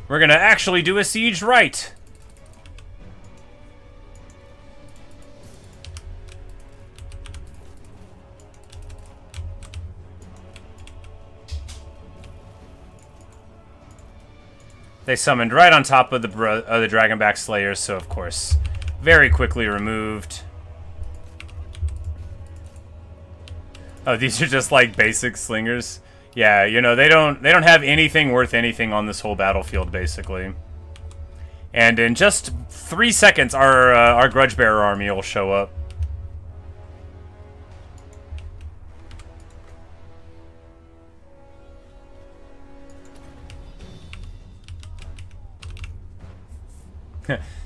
We're gonna actually do a siege right. They summoned right on top of the Dragonback Slayers, so of course, very quickly removed. Oh, these are just like basic slingers. Yeah, you know, they don't have anything worth anything on this whole battlefield, basically. And in just 3 seconds, our Grudgebearer army will show up.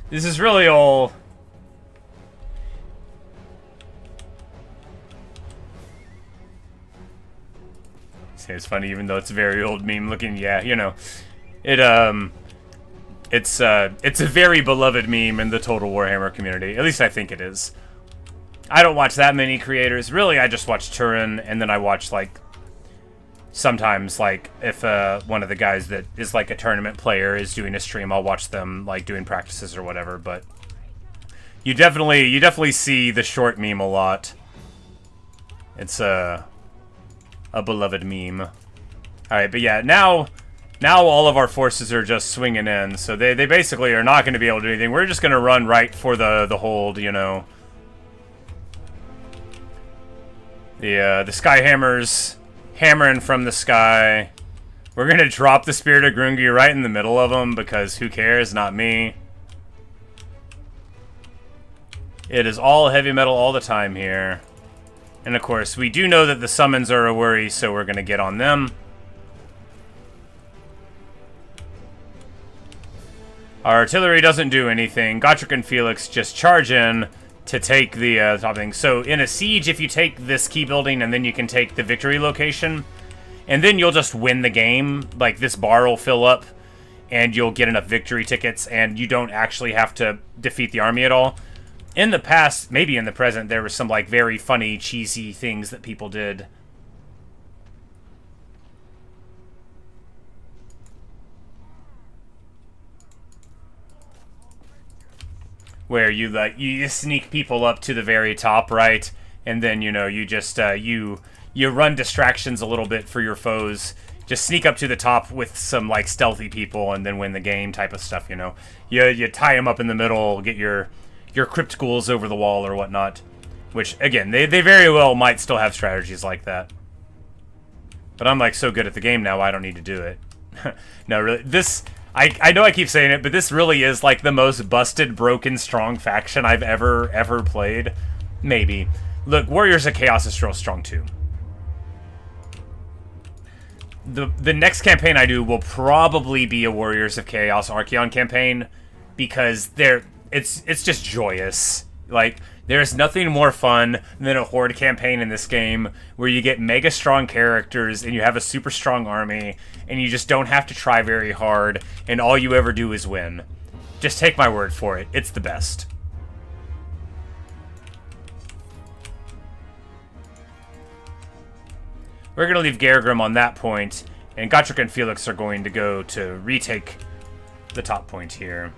This is really all. It's funny, even though it's a very old meme looking. Yeah, you know, it's a very beloved meme in the total Warhammer community. At least I think it is. I don't watch that many creators. Really, I just watch Turin, and then I watch like sometimes like if one of the guys that is like a tournament player is doing a stream, I'll watch them like doing practices or whatever. But you definitely see the short meme a lot. It's a beloved meme. Alright, but yeah, now all of our forces are just swinging in, so they basically are not going to be able to do anything. We're just going to run right for the hold, you know. The Skyhammers hammering from the sky. We're going to drop the Spirit of Grungi right in the middle of them, because who cares? Not me. It is all heavy metal all the time here. And of course, we do know that the summons are a worry, so we're going to get on them. Our artillery doesn't do anything. Gotrek and Felix just charge in to take the top thing. So in a siege, if you take this key building and then you can take the victory location, and then you'll just win the game. Like, this bar will fill up, and you'll get enough victory tickets, and you don't actually have to defeat the army at all. In the past, maybe in the present, there were some like very funny, cheesy things that people did. Where you sneak people up to the very top, right? and then you just you run distractions a little bit for your foes. Just sneak up to the top with some like stealthy people, and then win the game type of stuff. You tie them up in the middle, get your crypt ghouls over the wall or whatnot. Which again, they very well might still have strategies like that. But I'm like so good at the game now, I don't need to do it. No, really, this I know I keep saying it, but this really is like the most busted, broken, strong faction I've ever played. Maybe. Look, Warriors of Chaos is real strong too. The next campaign I do will probably be a Warriors of Chaos Archaeon campaign, because it's just joyous. Like, there's nothing more fun than a Horde campaign in this game where you get mega strong characters and you have a super strong army and you just don't have to try very hard and all you ever do is win. Just take my word for it. It's the best. We're going to leave Garagrim on that point, and Gotrek and Felix are going to go to retake the top point here.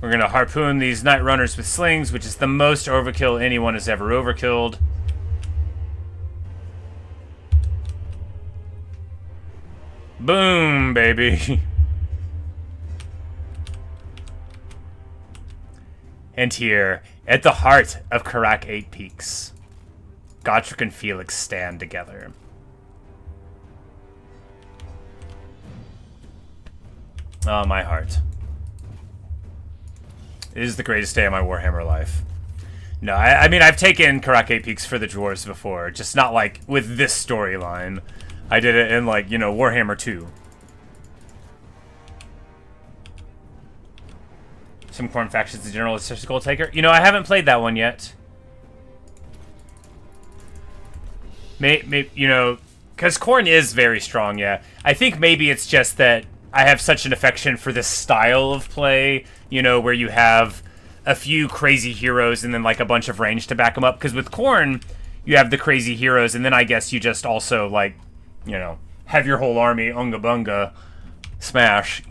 We're going to harpoon these Night Runners with slings, which is the most overkill anyone has ever overkilled. Boom, baby. And here, at the heart of Karak 8 Peaks, Gotrek and Felix stand together. Oh, my heart. It is the greatest day of my Warhammer life. No, I mean, I've taken Karak 8 Peaks for the dwarves before, just not, like, with this storyline. I did it in, like, Warhammer 2. Some Khorne factions in general, especially Gold Taker. I haven't played that one yet. Maybe, because Khorne is very strong, yeah. I think maybe it's just that I have such an affection for this style of play, where you have a few crazy heroes and then, like, a bunch of range to back them up. Because with Khorne, you have the crazy heroes, and then I guess you just also, like, have your whole army, unga bunga, smash,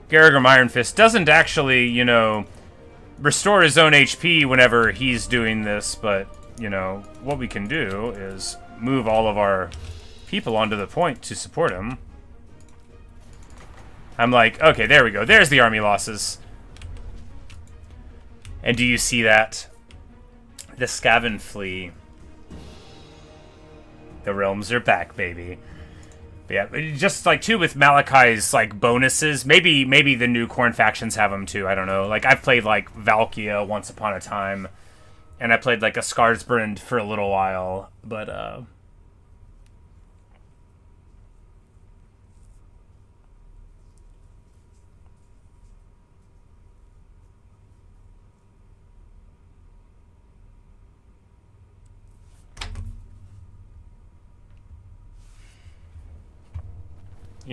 Garagrim Iron Fist doesn't actually, restore his own HP whenever he's doing this, but, what we can do is move all of our people onto the point to support him. I'm like, okay, there we go. There's the army losses. And do you see that? The Skaven flee. The realms are back, baby. But yeah, just like too with Malakai's like bonuses. Maybe the new Khorne factions have them too. I don't know. Like I've played like Valkia once upon a time, and I played like a Skarsbrand for a little while. But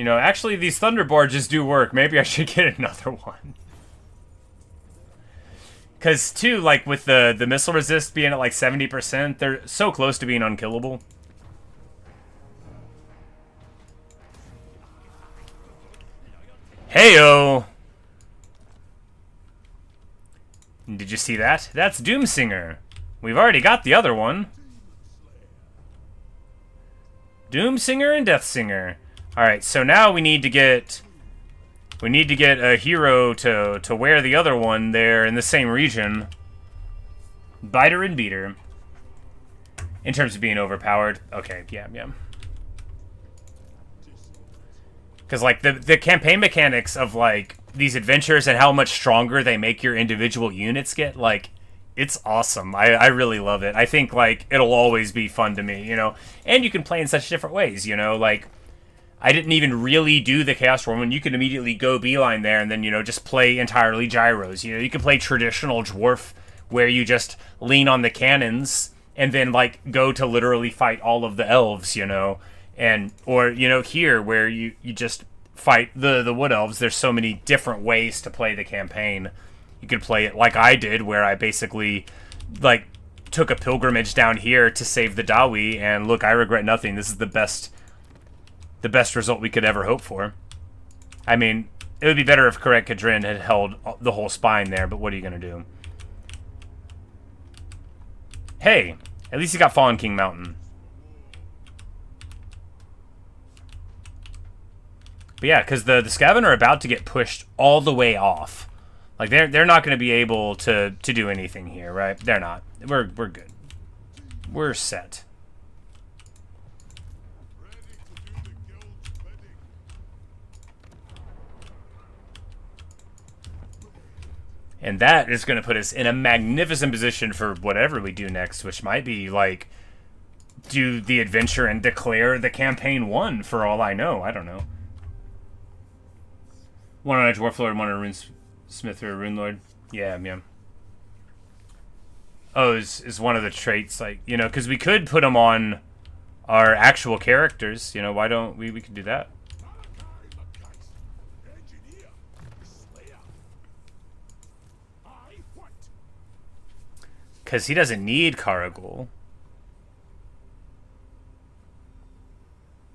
actually these Thunder Barges do work. Maybe I should get another one. Because, too, like, with the missile resist being at, like, 70%, they're so close to being unkillable. Heyo! Did you see that? That's Doomsinger. We've already got the other one. Doomsinger and Deathsinger. Alright, so now we need to get a hero to wear the other one there in the same region. Biter and Beater. In terms of being overpowered. Okay, yeah. Because, like, the campaign mechanics of, like, these adventures and how much stronger they make your individual units get, like, it's awesome. I really love it. I think, like, it'll always be fun to me, And you can play in such different ways, like... I didn't even really do the Chaos War. You can immediately go beeline there and then, just play entirely gyros. You can play traditional Dwarf where you just lean on the cannons and then, like, go to literally fight all of the elves, And, or, here where you just fight the Wood Elves. There's so many different ways to play the campaign. You could play it like I did, where I basically like, took a pilgrimage down here to save the Dawi, and look, I regret nothing. This is the best result we could ever hope for. I mean, it would be better if Karak had held the whole spine there, but what are you going to do? Hey, at least he got Fallen King Mountain. But yeah, because the Skaven are about to get pushed all the way off. Like, they're not going to be able to do anything here, right? They're not. We're good. We're set. And that is going to put us in a magnificent position for whatever we do next, which might be, like, do the adventure and declare the campaign won, for all I know. I don't know. One on a Dwarf Lord, one on a Runesmith or a Rune Lord. Yeah. Oh, is one of the traits, like, you know, because we could put them on our actual characters. You know, why don't we could do that. Because he doesn't need Karagul.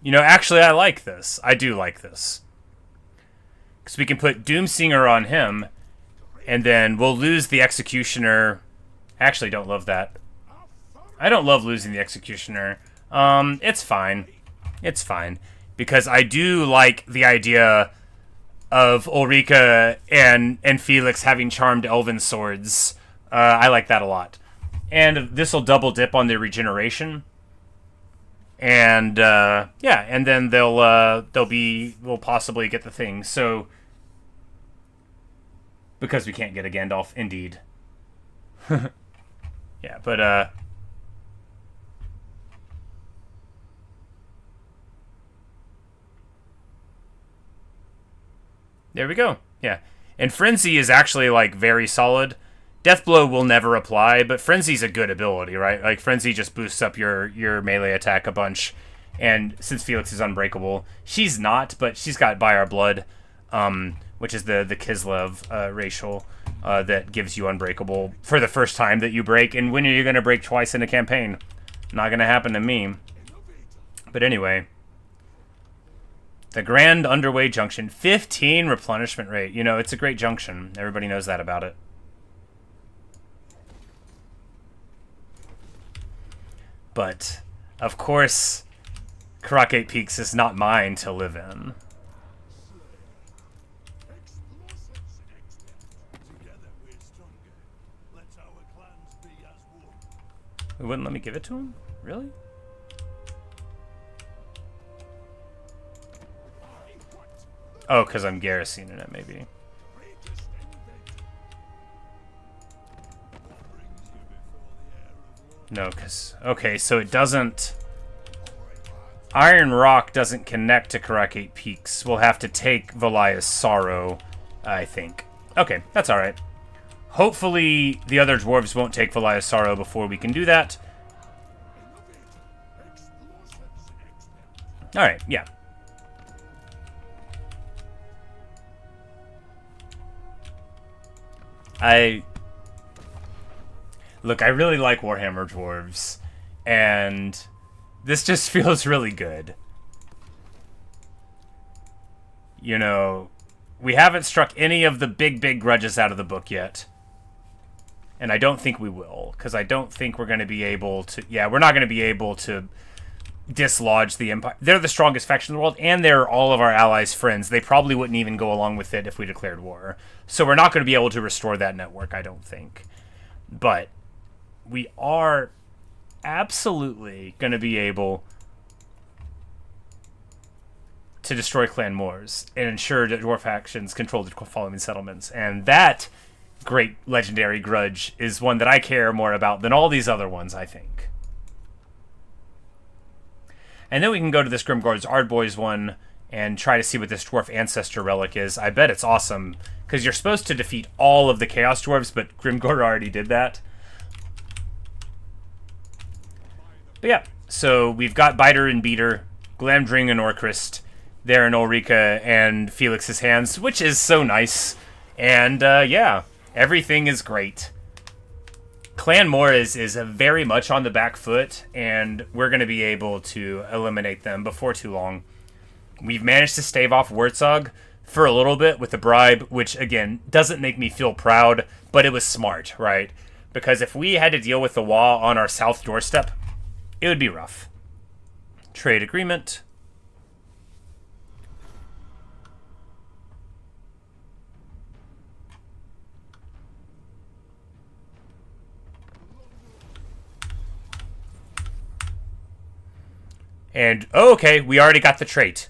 You know, actually, I like this. I do like this. Because we can put Doomsinger on him, and then we'll lose the Executioner. Actually, don't love that. I don't love losing the Executioner. It's fine. It's fine. Because I do like the idea of Ulrika and Felix having charmed elven swords. I like that a lot. And this will double dip on their regeneration. And yeah, and then we'll possibly get the thing. So because we can't get a Gandalf, indeed. Yeah, but there we go. Yeah. And Frenzy is actually, like, very solid. Deathblow will never apply, but Frenzy's a good ability, right? Like, Frenzy just boosts up your melee attack a bunch. And since Felix is unbreakable, she's not, but she's got By Our Blood, which is the Kislev racial that gives you unbreakable for the first time that you break. And when are you going to break twice in a campaign? Not going to happen to me. But anyway, the Grand Underway Junction, 15 replenishment rate. You know, it's a great junction. Everybody knows that about it. But, of course, Karak 8 Peaks is not mine to live in. It wouldn't let me give it to him? Really? Oh, because I'm garrisoning it, maybe. No, because... Okay, so it doesn't... Iron Rock doesn't connect to Karak 8 Peaks. We'll have to take Valia's Sorrow, I think. Okay, that's alright. Hopefully the other dwarves won't take Valia's Sorrow before we can do that. Alright, yeah. Look, I really like Warhammer Dwarves, and this just feels really good. You know, we haven't struck any of the big grudges out of the book yet. And I don't think we will, because I don't think we're going to be able to... Yeah, we're not going to be able to dislodge the Empire. They're the strongest faction in the world, and they're all of our allies' friends. They probably wouldn't even go along with it if we declared war. So we're not going to be able to restore that network, I don't think. But we are absolutely going to be able to destroy Clan Moors and ensure that dwarf factions control the following settlements. And that great legendary grudge is one that I care more about than all these other ones, I think. And then we can go to this Grimgard's Ardboys one and try to see what this dwarf ancestor relic is. I bet it's awesome, because you're supposed to defeat all of the Chaos Dwarves, but Grimgard already did that. But yeah, so we've got Biter and Beater, Glamdring and Orcrist there in Ulrika and Felix's hands, which is so nice. And yeah, everything is great. Clan Moore is very much on the back foot, and we're going to be able to eliminate them before too long. We've managed to stave off Wurzog for a little bit with the bribe, which, again, doesn't make me feel proud, but it was smart, right? Because if we had to deal with the wall on our south doorstep, it would be rough. Trade agreement. And, oh, okay, we already got the trait.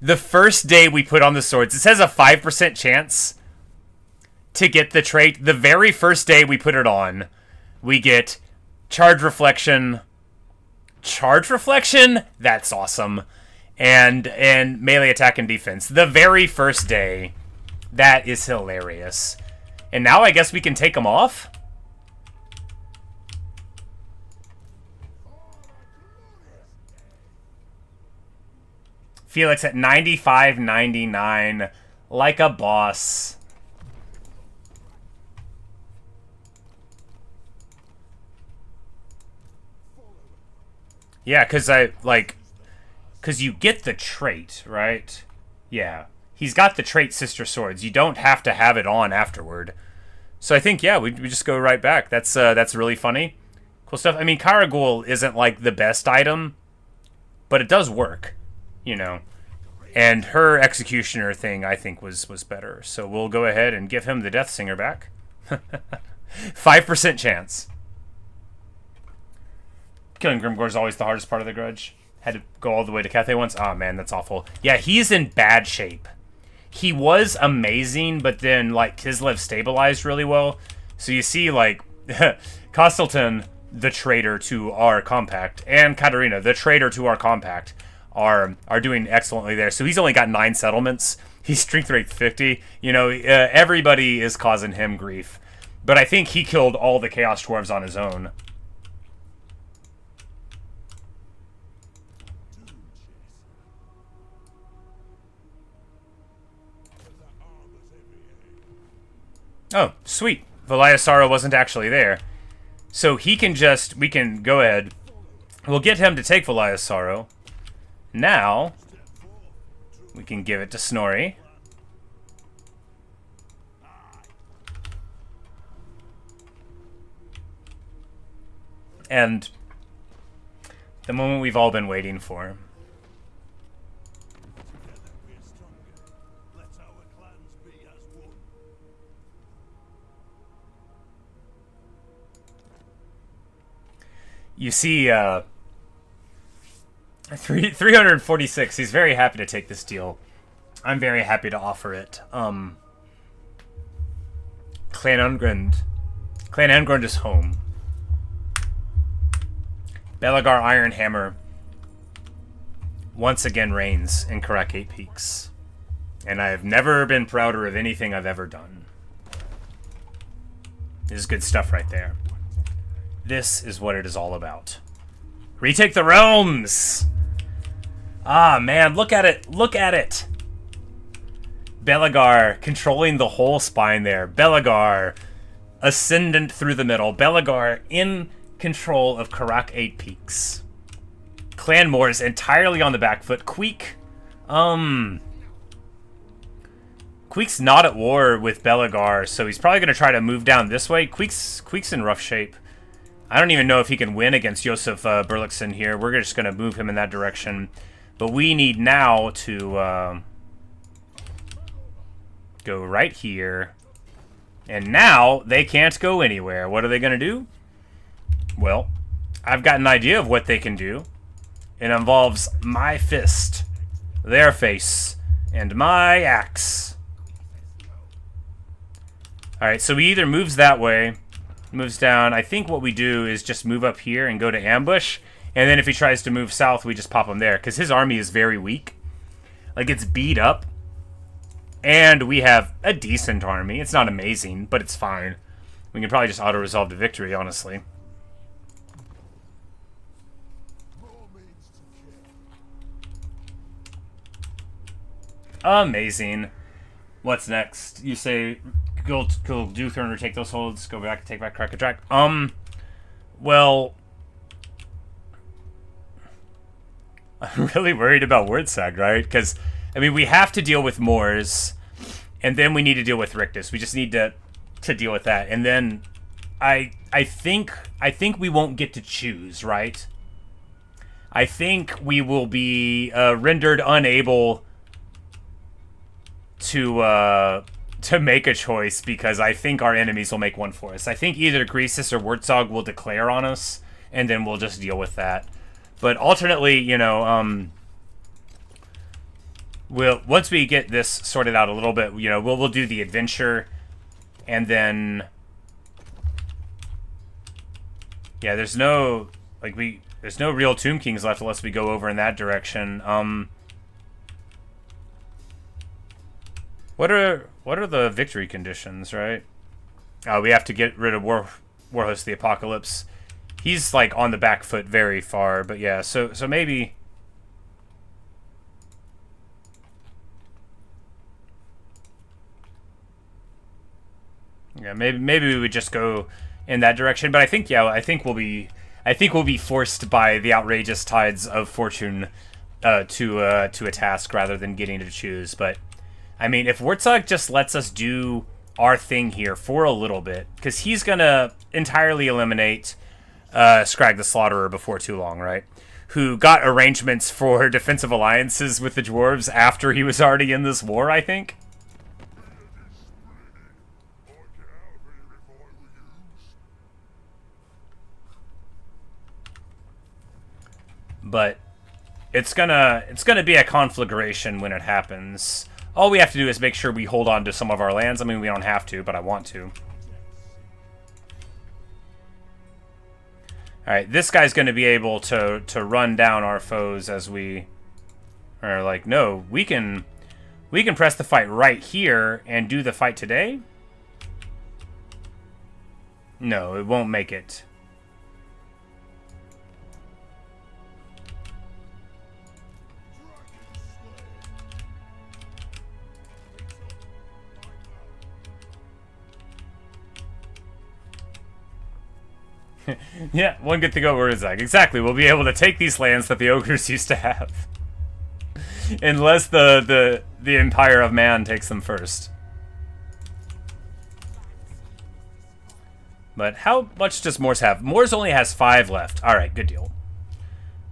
The first day we put on the swords, it says a 5% chance to get the trait. The very first day we put it on, we get charge reflection. Charge reflection? That's awesome. And melee attack and defense. The very first day. That is hilarious. And now I guess we can take them off? Felix at 95.99, like a boss. Yeah, because you get the trait, right? Yeah. He's got the trait Sister Swords. You don't have to have it on afterward. So I think, yeah, we just go right back. That's really funny. Cool stuff. I mean, Karagul isn't, like, the best item, but it does work. You know, and her executioner thing I think was better. So we'll go ahead and give him the Death Singer back. 5% chance. Killing Grimgor is always the hardest part of the grudge. Had to go all the way to Cathay once. Oh man, that's awful. Yeah, he's in bad shape. He was amazing, but then like Kislev stabilized really well. So you see like Castleton, the traitor to our compact, and Katarina, the traitor to our compact, are doing excellently there. So he's only got 9 settlements. He's strength rate 50. You know, everybody is causing him grief. But I think he killed all the Chaos Dwarves on his own. Oh, sweet. Valiasaro wasn't actually there. So he can just... We can go ahead. We'll get him to take Valiasaro. Now, we can give it to Snorri. And the moment we've all been waiting for. You see, 346. He's very happy to take this deal. I'm very happy to offer it. Clan Ungrund is home. Belagar Ironhammer once again reigns in Karak 8 Peaks. And I have never been prouder of anything I've ever done. This is good stuff right there. This is what it is all about. Retake the realms! Ah, man, look at it. Look at it. Belagar controlling the whole spine there. Belagar ascendant through the middle. Belagar in control of Karak 8 Peaks. Clan Moore is entirely on the back foot. Queek, Queek's not at war with Belagar, so he's probably going to try to move down this way. Queek's in rough shape. I don't even know if he can win against Josef Berlikson here. We're just going to move him in that direction. But we need now to go right here. And now they can't go anywhere. What are they going to do? Well, I've got an idea of what they can do. It involves my fist, their face, and my axe. Alright, so he either moves that way, moves down. I think what we do is just move up here and go to ambush. And then if he tries to move south, we just pop him there. Because his army is very weak. Like, it's beat up. And we have a decent army. It's not amazing, but it's fine. We can probably just auto-resolve the victory, honestly. Amazing. What's next? You say Go do Thurner, take those holds, go back, take back Crack a Track. Well, I'm really worried about Wordsag, right? Because, I mean, we have to deal with Moors, and then we need to deal with Rictus. We just need to deal with that. And then I think we won't get to choose, right? I think we will be rendered unable to make a choice, because I think our enemies will make one for us. I think either Greasus or Wurtzog will declare on us, and then we'll just deal with that. But alternately, you know, once we get this sorted out a little bit, you know, we'll do the adventure, and then yeah, there's no real Tomb Kings left unless we go over in that direction. What are the victory conditions, right? We have to get rid of Warhost the Apocalypse. He's like on the back foot very far, but yeah, so maybe yeah, maybe we would just go in that direction. But I think we'll be forced by the outrageous tides of fortune to a task rather than getting to choose. But I mean, if Wurtzog just lets us do our thing here for a little bit, because he's gonna entirely eliminate Scrag the Slaughterer before too long, right? Who got arrangements for defensive alliances with the dwarves after he was already in this war, I think. But it's gonna be a conflagration when it happens. All we have to do is make sure we hold on to some of our lands. I mean, we don't have to, but I want to. Alright, this guy's going to be able to run down our foes as we are like, no, we can press the fight right here and do the fight today? No, it won't make it. Yeah, one good thing over Wurtzag. Exactly, we'll be able to take these lands that the ogres used to have. Unless the Empire of Man takes them first. But how much does Moors have? Moors only has 5 left. Alright, good deal.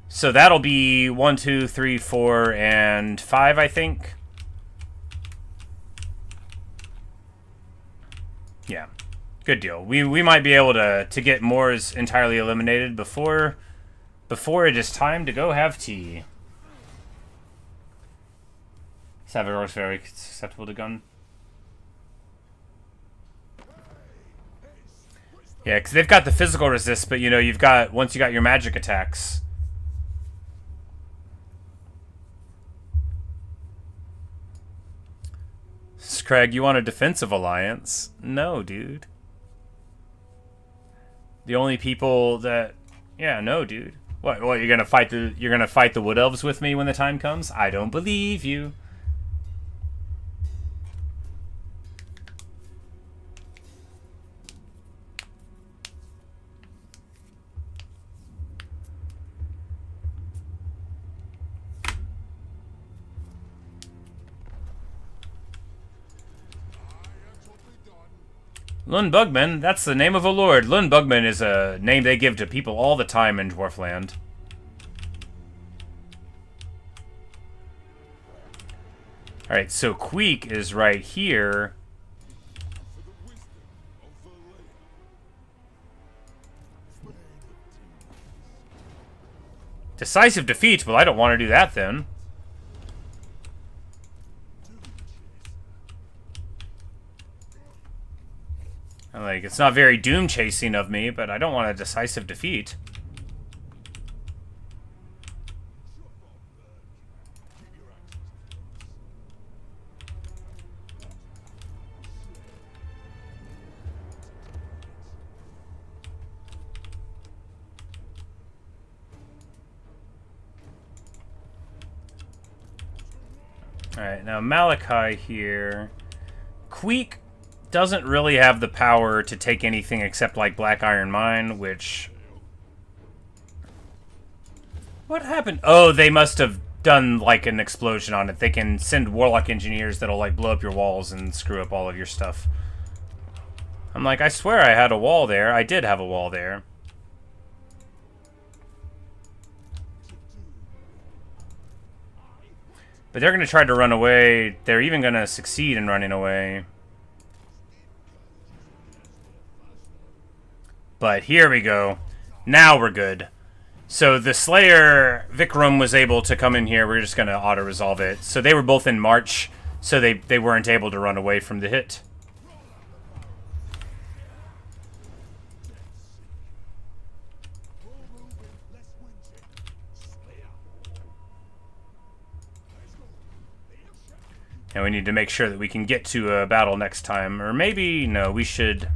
So that'll be 1, 2, 3, 4, and 5, I think. Yeah. Good deal. We might be able to get Moors entirely eliminated before it is time to go have tea. Savage Orcs very susceptible to gun. Yeah, because they've got the physical resist, but you know, once you got your magic attacks. Scrag, you want a defensive alliance? No, dude. The only people that, yeah, no, dude. What? You're gonna fight the Wood Elves with me when the time comes? I don't believe you. Lundbugman, that's the name of a lord. Lundbugman is a name they give to people all the time in Dwarfland. Alright, so Queek is right here. Decisive defeat? Well, I don't want to do that then. Like, it's not very doom-chasing of me, but I don't want a decisive defeat. Alright, now Malakai here. Queek doesn't really have the power to take anything except, like, Black Iron Mine, which... What happened? Oh, they must have done, like, an explosion on it. They can send Warlock Engineers that'll, like, blow up your walls and screw up all of your stuff. I'm like, I swear I had a wall there. I did have a wall there. But they're going to try to run away. They're even going to succeed in running away. But here we go. Now we're good. So the Slayer, Vikram, was able to come in here. We're just going to auto-resolve it. So they were both in March, so they weren't able to run away from the hit. And we need to make sure that we can get to a battle next time. Or maybe, no, we should...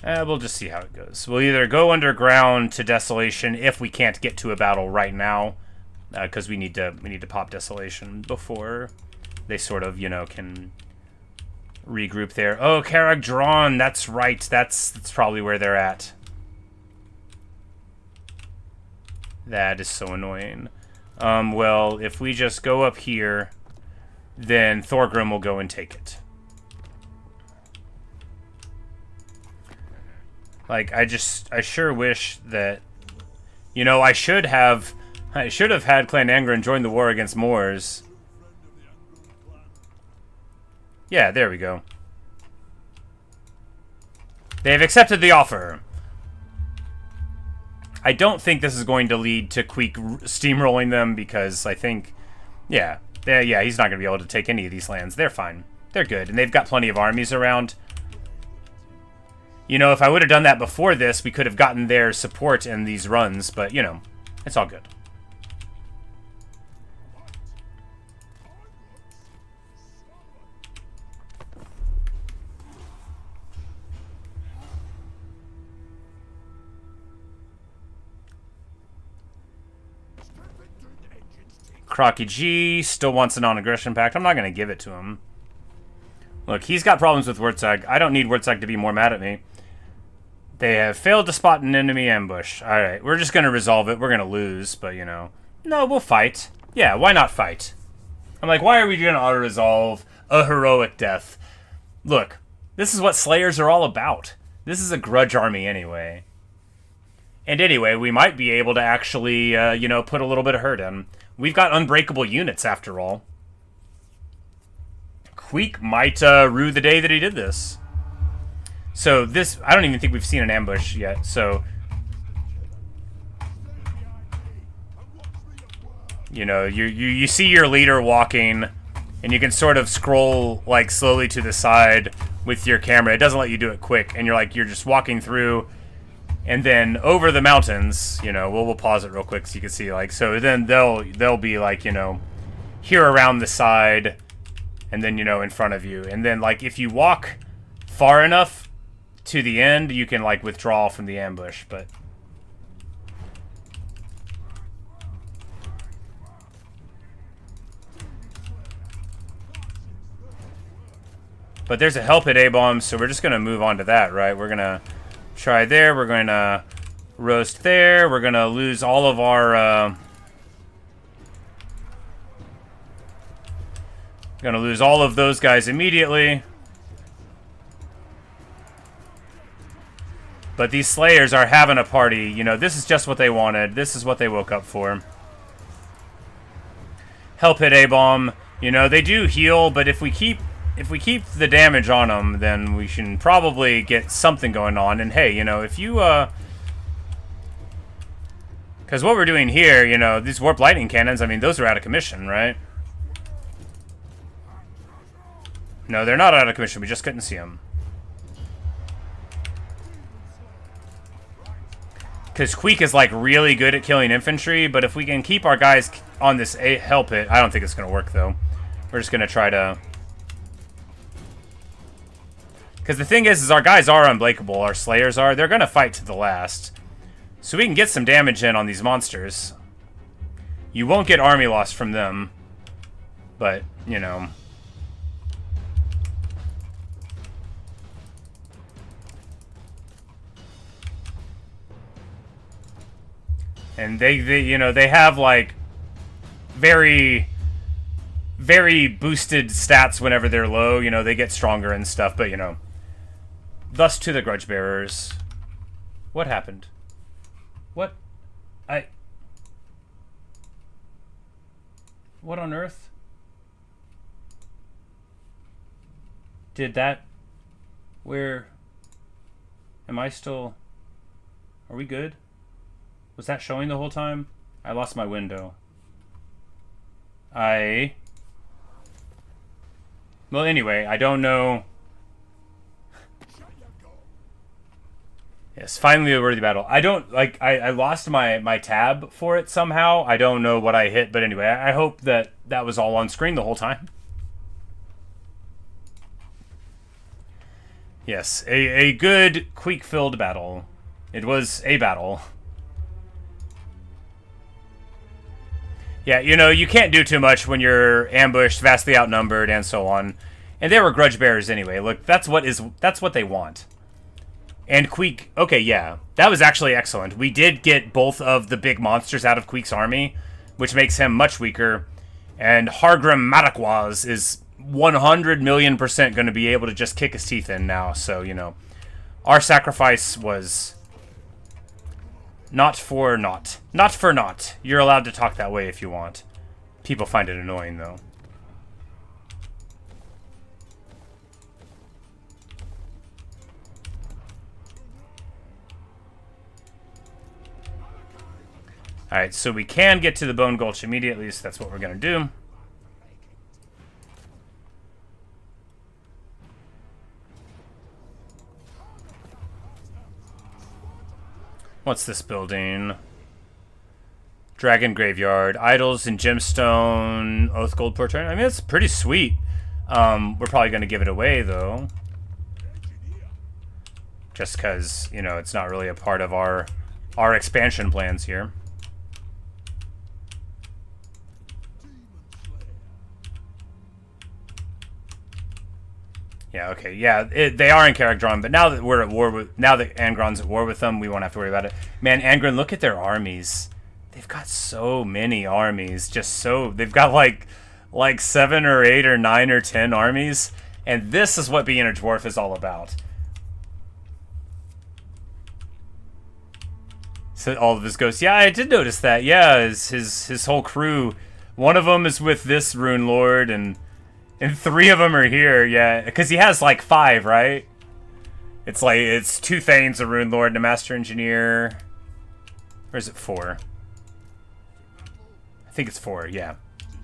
we'll just see how it goes. We'll either go underground to Desolation if we can't get to a battle right now. Because we need to pop Desolation before they sort of, you know, can regroup there. Oh, Karak drawn! That's right. That's probably where they're at. That is so annoying. Well, if we just go up here, then Thorgrim will go and take it. Like, I sure wish that, you know, I should have had Clan Angren join the war against Moors. Yeah, there we go. They have accepted the offer. I don't think this is going to lead to Queek steamrolling them because I think, yeah, he's not going to be able to take any of these lands. They're fine. They're good, and they've got plenty of armies around. You know, if I would have done that before this, we could have gotten their support in these runs, but, you know, it's all good. Crocky G still wants a non-aggression pact. I'm not going to give it to him. Look, he's got problems with Wurtzag. I don't need Wurtzag to be more mad at me. They have failed to spot an enemy ambush. Alright, we're just going to resolve it. We're going to lose, but, you know. No, we'll fight. Yeah, why not fight? I'm like, why are we going to auto-resolve a heroic death? Look, this is what Slayers are all about. This is a grudge army anyway. And anyway, we might be able to actually, you know, put a little bit of hurt in. We've got unbreakable units, after all. Queek might rue the day that he did this. So this, I don't even think we've seen an ambush yet, so... You know, you see your leader walking, and you can sort of scroll, like, slowly to the side with your camera. It doesn't let you do it quick, and you're just walking through... And then over the mountains, you know, we'll pause it real quick so you can see, like, so then they'll be, like, you know, here around the side, and then, you know, in front of you. And then, like, if you walk far enough to the end, you can, like, withdraw from the ambush, but... But there's a help at A-bomb, so we're just going to move on to that, right? We're going to... try there, we're going to roast there, we're going to lose all of our, going to lose all of those guys immediately. But these Slayers are having a party, you know, this is just what they wanted, this is what they woke up for. Help hit A-bomb, you know, they do heal, but if we keep the damage on them, then we can probably get something going on. And hey, you know, if you, because what we're doing here, you know, these Warp Lightning Cannons, I mean, those are out of commission, right? No, they're not out of commission. We just couldn't see them. Because Queek is, like, really good at killing infantry, but if we can keep our guys on this help hit, I don't think it's going to work, though. We're just going to try to... Because the thing is our guys are unbreakable, our Slayers are. They're going to fight to the last. So we can get some damage in on these monsters. You won't get army loss from them. But, you know... And they you know, they have like very boosted stats whenever they're low. You know, they get stronger and stuff, but you know, thus to the grudge bearers. What happened? What? What on earth? Did that... Where... Am I still... Are we good? Was that showing the whole time? I lost my window. Well, anyway, I don't know... Yes, finally a worthy battle. I don't, like, I lost my tab for it somehow. I don't know what I hit, but anyway, I hope that that was all on screen the whole time. Yes, a good, quick-filled battle. It was a battle. Yeah, you know, you can't do too much when you're ambushed, vastly outnumbered, and so on. And they were grudge bearers anyway. Look, that's what they want. And Queek, okay, yeah, that was actually excellent. We did get both of the big monsters out of Queek's army, which makes him much weaker. And Hargrim Matakwaz is 100,000,000% going to be able to just kick his teeth in now. So, you know, our sacrifice was not for naught. Not for naught. You're allowed to talk that way if you want. People find it annoying, though. Alright, so we can get to the Bone Gulch immediately, so that's what we're going to do. What's this building? Dragon Graveyard. Idols and Gemstone. Oath Gold Portrait. I mean, it's pretty sweet. We're probably going to give it away, though. Just because, you know, it's not really a part of our expansion plans here. Yeah, okay, yeah, they are in Karak drawn, but now that we're at war with, now that Angron's at war with them, we won't have to worry about it. Man, Angron, look at their armies. They've got so many armies, they've got like 7 or 8 or 9 or 10 armies, and this is what being a dwarf is all about. So all of his ghosts, yeah, I did notice that, yeah, his whole crew, one of them is with this Rune Lord, and 3 of them are here, yeah. Because he has, like, 5, right? It's 2 Thanes, a Rune Lord, and a Master Engineer. Or is it 4? I think it's 4, yeah.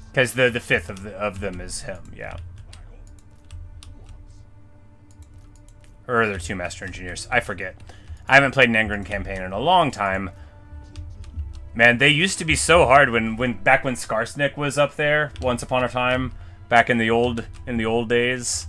Because the 5th of them is him, yeah. Or are there 2 Master Engineers? I forget. I haven't played an Angron campaign in a long time. Man, they used to be so hard back when Skarsnik was up there, once upon a time. Back in the old days.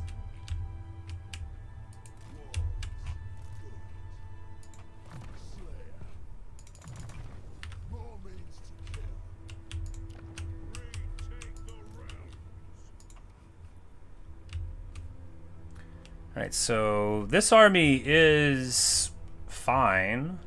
Alright, so this army is fine.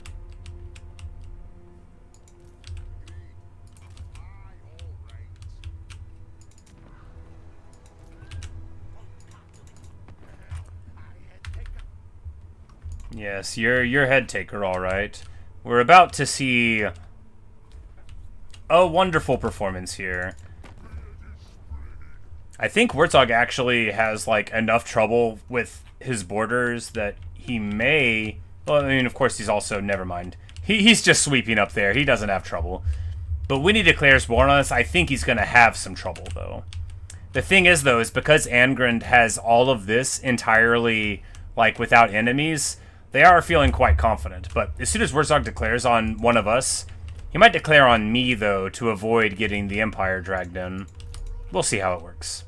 Yes, you're head taker, all right. We're about to see a wonderful performance here. I think Warthog actually has like enough trouble with his borders that he may. Well, I mean, of course, he's also never mind. He's just sweeping up there. He doesn't have trouble. But when he declares war on us, I think he's going to have some trouble, though. The thing is, though, is because Angron has all of this entirely like without enemies. They are feeling quite confident, but as soon as Warthog declares on one of us, he might declare on me, though, to avoid getting the Empire dragged in. We'll see how it works.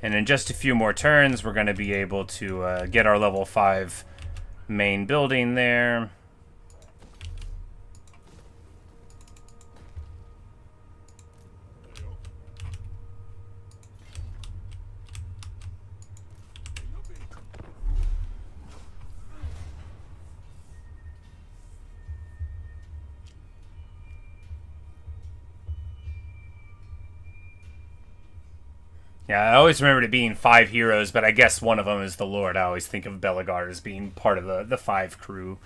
And in just a few more turns, we're going to be able to get our level 5 main building there. Yeah, I always remembered it being 5 heroes, but I guess one of them is the Lord. I always think of Belegar as being part of the 5 crew.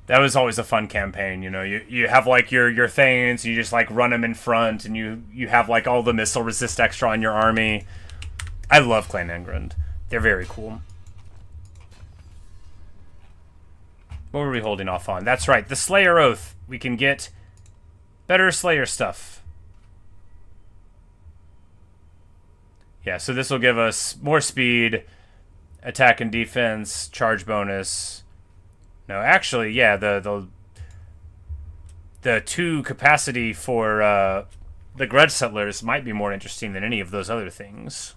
That was always a fun campaign, you know. You have like your Thanes, and you just like run them in front, and you have like all the missile resist extra on your army. I love Clan Engrand. They're very cool. What were we holding off on? That's right, the Slayer Oath. We can get better Slayer stuff. Yeah, so this will give us more speed, attack and defense, charge bonus. No, actually, yeah, the 2 capacity for the Grudge Settlers might be more interesting than any of those other things.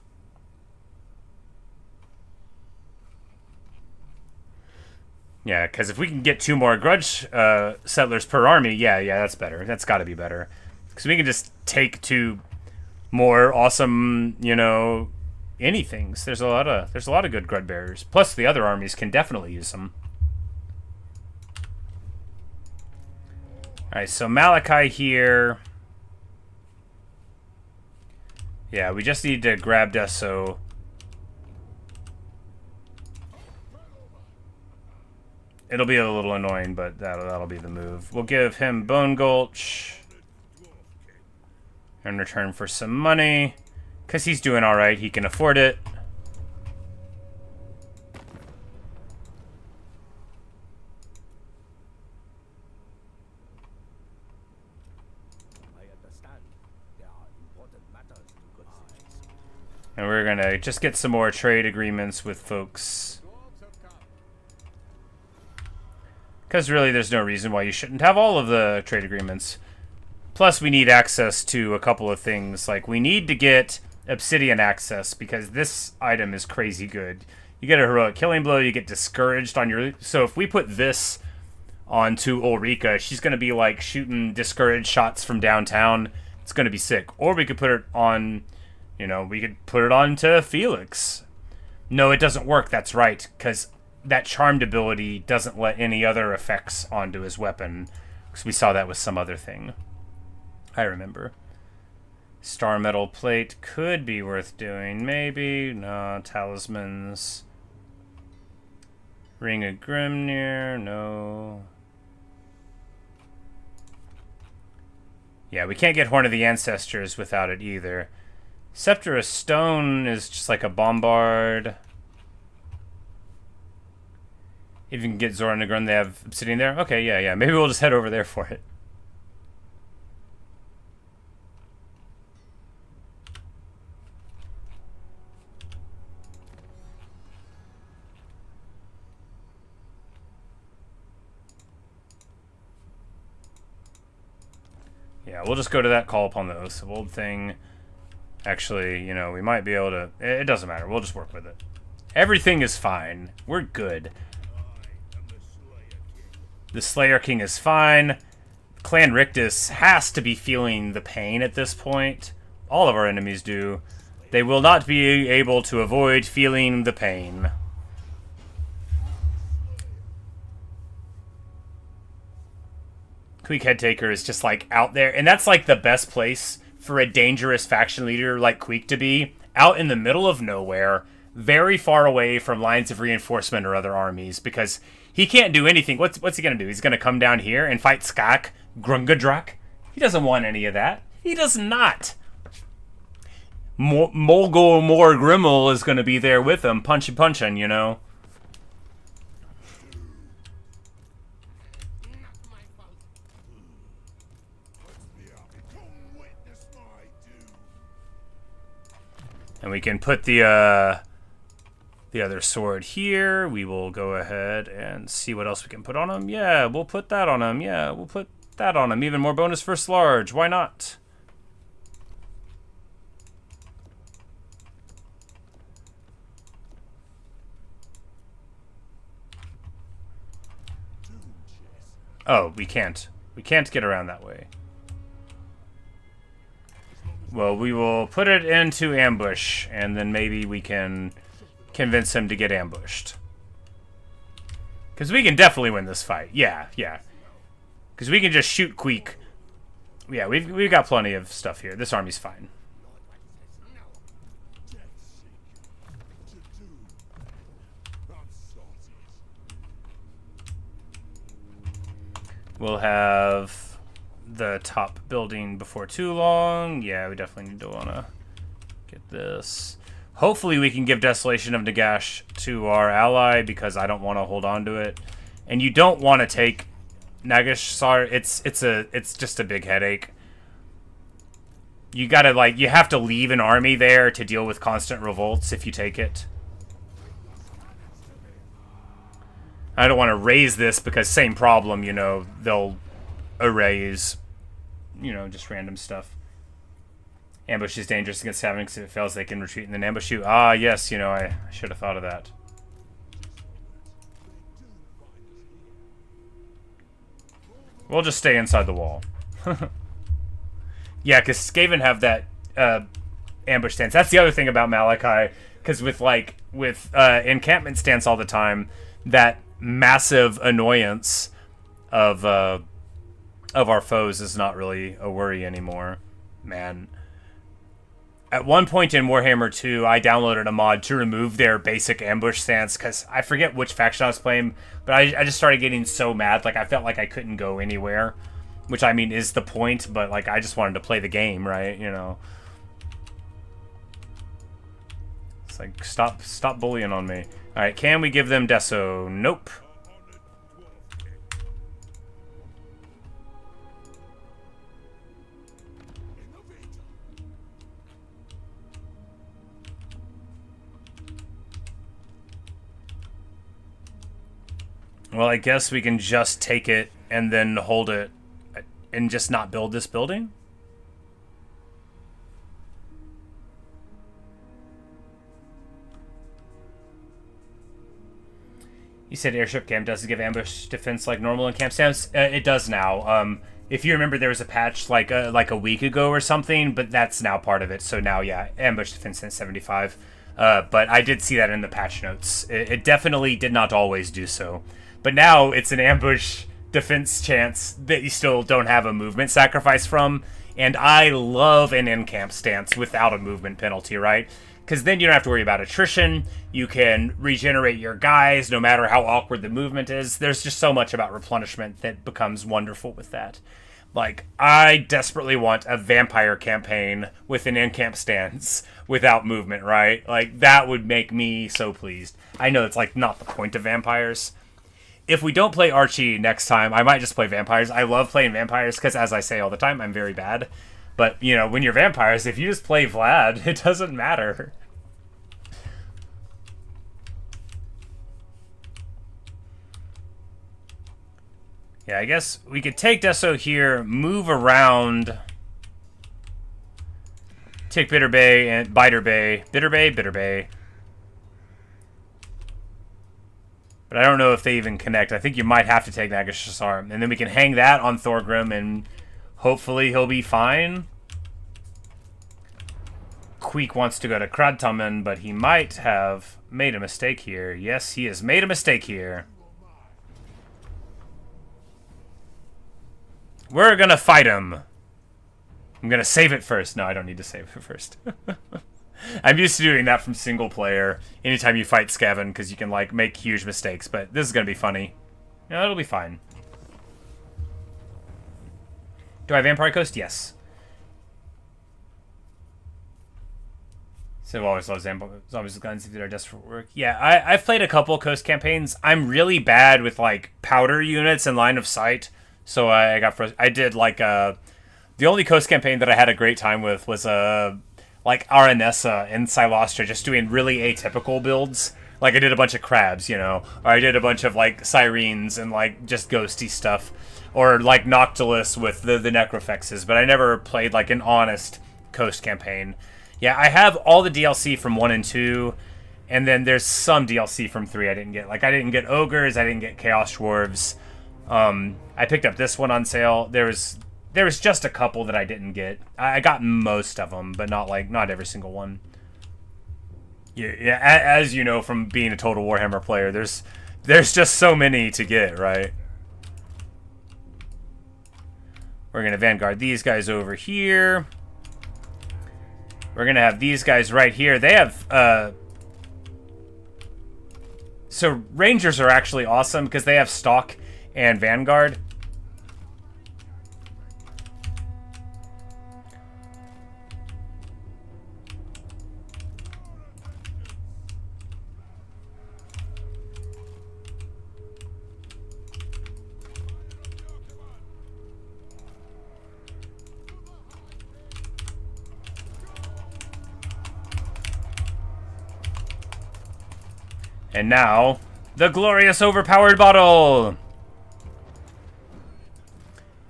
Yeah, because if we can get 2 more Grudge Settlers per army, yeah, that's better. That's got to be better. Because we can just take 2 more awesome, you know, anythings. There's a lot of good Grudge Bearers. Plus, the other armies can definitely use them. Alright, so Malakai here. Yeah, we just need to grab Deso. It'll be a little annoying, but that'll be the move. We'll give him Bone Gulch in return for some money. Because he's doing alright, he can afford it. And we're gonna just get some more trade agreements with folks. Because really, there's no reason why you shouldn't have all of the trade agreements. Plus, we need access to a couple of things. Like, we need to get Obsidian access, because this item is crazy good. You get a Heroic Killing Blow, you get Discouraged on your... So if we put this onto Ulrika, she's going to be, like, shooting Discouraged shots from downtown. It's going to be sick. Or we could put it on... You know, we could put it on to Felix. No, it doesn't work, that's right, because that Charmed ability doesn't let any other effects onto his weapon. Because we saw that with some other thing. I remember. Star Metal Plate could be worth doing, maybe. No, Talismans. Ring of Grimnir, no. Yeah, we can't get Horn of the Ancestors without it either. Scepter of Stone is just like a bombard. If you can get Zora Negron, they have Obsidian there. Okay, yeah. Maybe we'll just head over there for it. Yeah, we'll just go to that Call Upon the Oaths of Old thing. Actually, you know, we might be able to... It doesn't matter. We'll just work with it. Everything is fine. We're good. The Slayer King is fine. Clan Rictus has to be feeling the pain at this point. All of our enemies do. They will not be able to avoid feeling the pain. Queek Headtaker is just, like, out there. And that's, like, the best place for a dangerous faction leader like Queek to be. Out in the middle of nowhere, very far away from lines of reinforcement or other armies, because he can't do anything. What's he going to do? He's going to come down here and fight Skak, Grungadrak? He doesn't want any of that. He does not. Molgo Mor Grimmel is going to be there with him, punching, you know. And we can put the other sword here. We will go ahead and see what else we can put on him. Yeah, we'll put that on him. Yeah, we'll put that on him. Even more bonus first large. Why not? Oh, we can't. We can't get around that way. Well, we will put it into ambush, and then maybe we can convince him to get ambushed. Because we can definitely win this fight. Yeah. Because we can just shoot Queek. Yeah, we've got plenty of stuff here. This army's fine. We'll have the top building before too long. Yeah, we definitely need to want to get this. Hopefully we can give Desolation of Nagash to our ally, because I don't want to hold on to it. And you don't want to take Nagash. It's just a big headache. You gotta, like, you have to leave an army there to deal with constant revolts if you take it. I don't want to raise this because same problem, you know, they'll erase, you know, just random stuff. Ambush is dangerous against Skaven because if it fails, they can retreat and then ambush you. Ah, yes, you know, I should have thought of that. We'll just stay inside the wall. Yeah, because Skaven have that ambush stance. That's the other thing about Malakai, because with encampment stance all the time, that massive annoyance of our foes is not really a worry anymore. Man. At one point in Warhammer 2, I downloaded a mod to remove their basic ambush stance, because I forget which faction I was playing, but I just started getting so mad. Like, I felt like I couldn't go anywhere, which, I mean, is the point, but, like, I just wanted to play the game, right? You know? It's like, stop bullying on me. Alright, can we give them Deso? Nope. Well, I guess we can just take it and then hold it and just not build this building? You said airship camp doesn't give ambush defense like normal in camp stance. It does now. If you remember, there was a patch like a week ago or something, but that's now part of it. So now, yeah, ambush defense stance 75. But I did see that in the patch notes. It definitely did not always do so. But now it's an ambush defense chance that you still don't have a movement sacrifice from. And I love an in-camp stance without a movement penalty, right? Because then you don't have to worry about attrition. You can regenerate your guys no matter how awkward the movement is. There's just so much about replenishment that becomes wonderful with that. Like, I desperately want a vampire campaign with an in-camp stance without movement, right? Like, that would make me so pleased. I know it's, like, not the point of vampires. If we don't play Archie next time, I might just play vampires. I love playing vampires because, as I say all the time, I'm very bad. But, you know, when you're vampires, if you just play Vlad, it doesn't matter. Yeah, I guess we could take Deso here, move around, take Bitter Bay and Biter Bay. Bitter Bay. But I don't know if they even connect. I think you might have to take Nagashasar. And then we can hang that on Thorgrim, and hopefully he'll be fine. Queek wants to go to Kradtamen, but he might have made a mistake here. Yes, he has made a mistake here. We're gonna fight him. I'm gonna save it first. No, I don't need to save it first. I'm used to doing that from single player anytime you fight Skaven, because you can, like, make huge mistakes, but this is going to be funny. No, it'll be fine. Do I have Vampire Coast? Yes. So always loves zombies with guns if they're desperate for work. Yeah, I've played a couple Coast campaigns. I'm really bad with, like, powder units and line of sight, so I did, like, the only Coast campaign that I had a great time with was, like Aranessa and Silostra, just doing really atypical builds. Like, I did a bunch of crabs, you know, or I did a bunch of, like, sirens and, like, just ghosty stuff, or, like, Noctilus with the Necrofexes, but I never played, like, an honest Coast campaign. Yeah, I have all the DLC from 1 and 2, and then there's some DLC from 3 I didn't get. Like, I didn't get Ogres, I didn't get Chaos Dwarves. I picked up this one on sale. There was just a couple that I didn't get. I got most of them, but not every single one. Yeah, as you know from being a total Warhammer player, there's just so many to get, right? We're gonna vanguard these guys over here. We're gonna have these guys right here. They have so Rangers are actually awesome because they have Stalk and Vanguard. And now, the glorious overpowered bottle!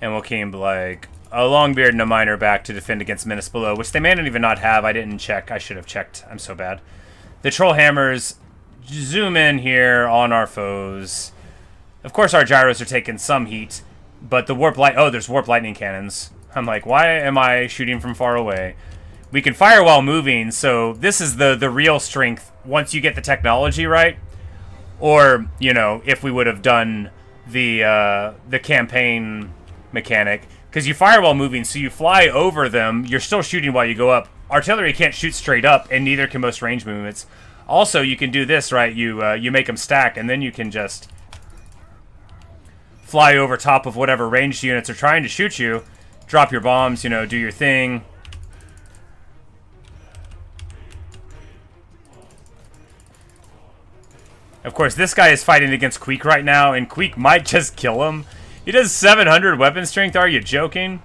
And we'll keep, like, a Longbeard and a Miner back to defend against Menace below, which they may not even not have. I didn't check. I should have checked. I'm so bad. The Troll Hammers zoom in here on our foes. Of course, our gyros are taking some heat, but the Warp Light... Oh, there's Warp Lightning Cannons. I'm like, why am I shooting from far away? We can fire while moving, so this is the real strength once you get the technology right. Or, you know, if we would have done the campaign mechanic. Because you fire while moving, so you fly over them, you're still shooting while you go up. Artillery can't shoot straight up, and neither can most range movements. Also, you can do this, right? You make them stack, and then you can just fly over top of whatever ranged units are trying to shoot you. Drop your bombs, you know, do your thing. Of course, this guy is fighting against Queek right now, and Queek might just kill him. He does 700 weapon strength, are you joking?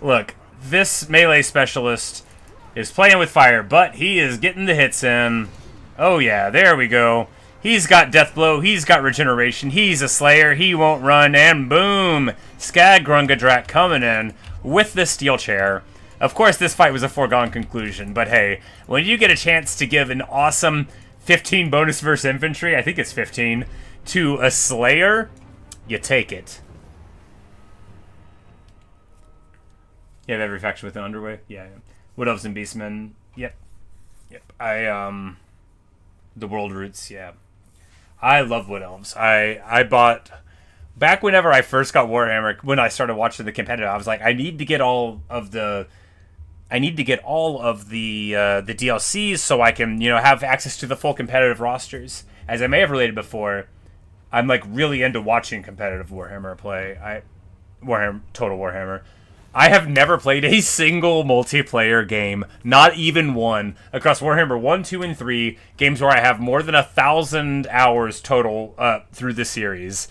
Look, this melee specialist is playing with fire, but he is getting the hits in. Oh yeah, there we go. He's got Death Blow, he's got Regeneration, he's a Slayer, he won't run, and boom! Skag-Grungadrak coming in with the Steel Chair. Of course, this fight was a foregone conclusion, but hey, when you get a chance to give an awesome 15 bonus versus infantry, I think it's 15, to a Slayer, you take it. You have every faction with an underway? Yeah. Wood Elves and Beastmen, yep. The World Roots, yeah. I love Wood Elves. I bought... Back whenever I first got Warhammer, when I started watching the competitive, I was like, I need to get all of the DLCs so I can, you know, have access to the full competitive rosters. As I may have related before, I'm like really into watching competitive Warhammer play. Total Warhammer. I have never played a single multiplayer game, not even one, across Warhammer 1, 2, and 3, games where I have more than 1,000 hours total through the series.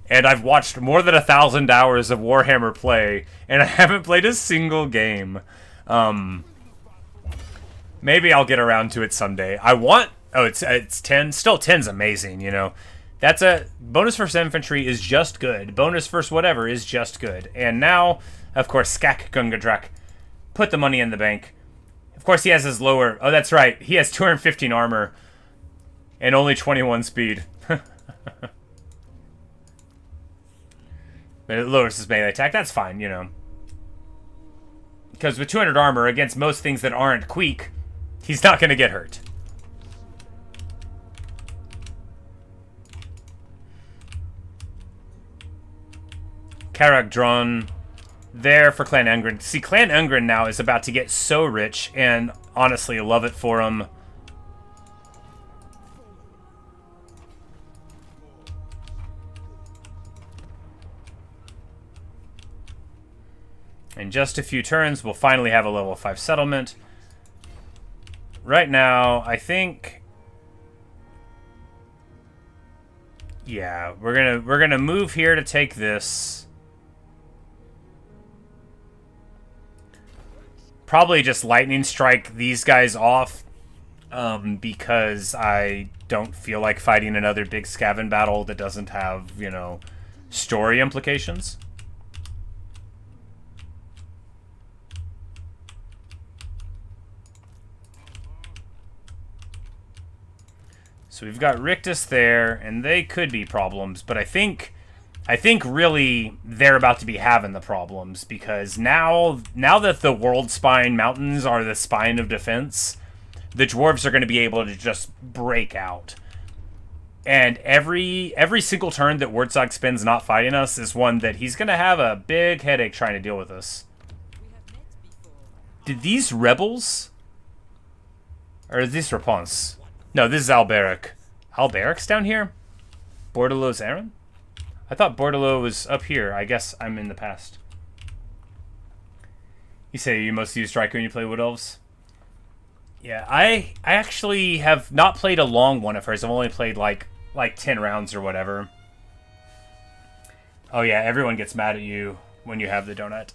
And I've watched more than 1,000 hours of Warhammer play, and I haven't played a single game. Maybe I'll get around to it someday. I want... Oh, it's 10? Still, 10's amazing, you know. That's a... Bonus versus infantry is just good. Bonus versus whatever is just good. And now, of course, Skag-Grungadrak put the money in the bank. Of course, he has his lower... Oh, that's right. He has 215 armor and only 21 speed. But it lowers his melee attack. That's fine, you know. Because with 200 armor against most things that aren't Queek, he's not going to get hurt. Karak drawn there for Clan Ungren. See, Clan Ungren now is about to get so rich, and honestly, love it for him. In just a few turns, we'll finally have a level 5 settlement. Right now, I think... Yeah, we're gonna move here to take this. Probably just lightning strike these guys off, because I don't feel like fighting another big Skaven battle that doesn't have, you know, story implications. So we've got Rictus there, and they could be problems, but I think really they're about to be having the problems, because now that the World Spine Mountains are the spine of defense, the dwarves are going to be able to just break out. And every single turn that Wartzog spends not fighting us is one that he's going to have a big headache trying to deal with us. Did these rebels? Or is this Response? No, this is Alberic. Alberic's down here? Bordelot's Aaron? I thought Bordelot was up here. I guess I'm in the past. You say you mostly use Striker when you play Wood Elves? Yeah, I actually have not played a long one of hers. I've only played like 10 rounds or whatever. Oh yeah, everyone gets mad at you when you have the donut.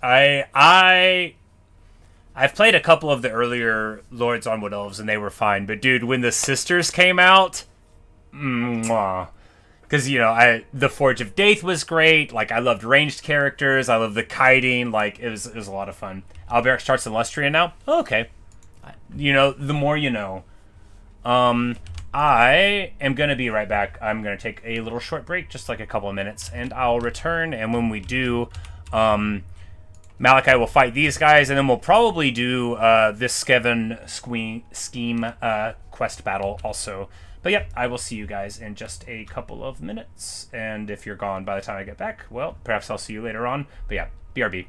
I've played a couple of the earlier Lords on Wood Elves, and they were fine. But dude, when the sisters came out, mwah. Because, you know, the Forge of Daith was great. Like, I loved ranged characters. I loved the kiting. Like, it was a lot of fun. Alberic starts in Lustrian now? Oh, okay. You know, the more you know. I am going to be right back. I'm going to take a little short break, just like a couple of minutes, and I'll return. And when we do, Malakai will fight these guys, and then we'll probably do this Skaven scheme quest battle also. But yep, I will see you guys in just a couple of minutes. And if you're gone by the time I get back, well, perhaps I'll see you later on. But yeah, BRB.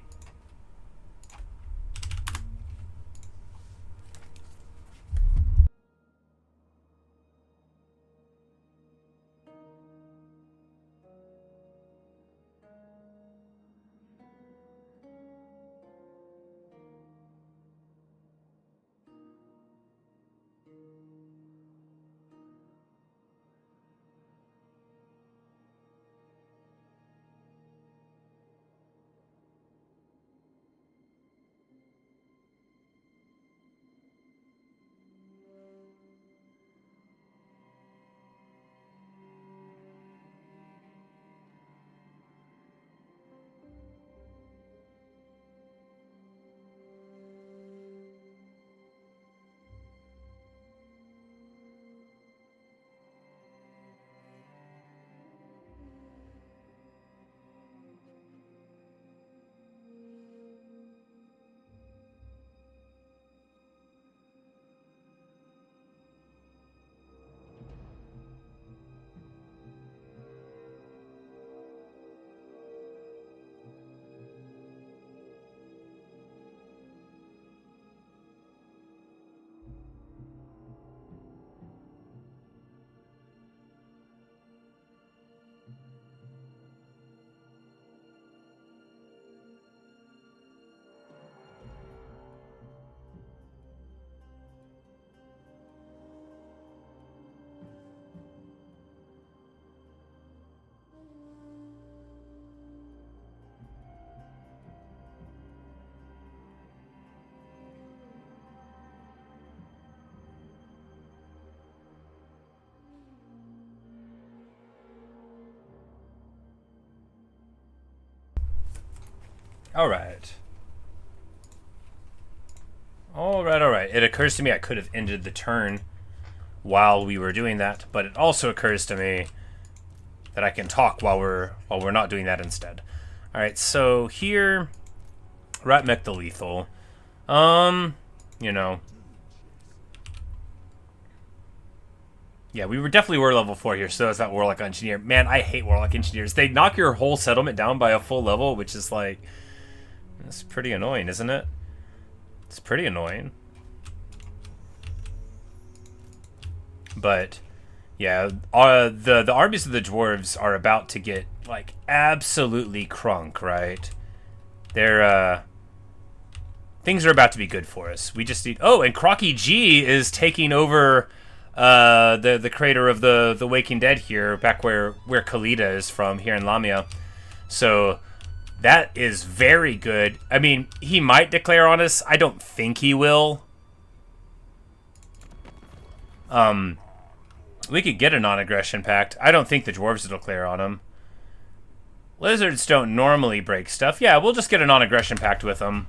Alright. Alright. It occurs to me I could have ended the turn while we were doing that, but it also occurs to me that I can talk while we're not doing that instead. Alright, so here Rat Mech the Lethal. You know. Yeah, we definitely were level 4 here, so that's that Warlock Engineer. Man, I hate Warlock Engineers. They knock your whole settlement down by a full level, which is like... That's pretty annoying, isn't it? It's pretty annoying. But, yeah, the armies of the dwarves are about to get, like, absolutely crunk, right? They're, things are about to be good for us. We just need... Oh, and Crocky G is taking over the crater of the Waking Dead here, back where Khalida is from, here in Lamia. So... that is very good. I mean, he might declare on us. I don't think he will. We could get a non-aggression pact. I don't think the dwarves will declare on him. Lizards don't normally break stuff. Yeah, we'll just get a non-aggression pact with them.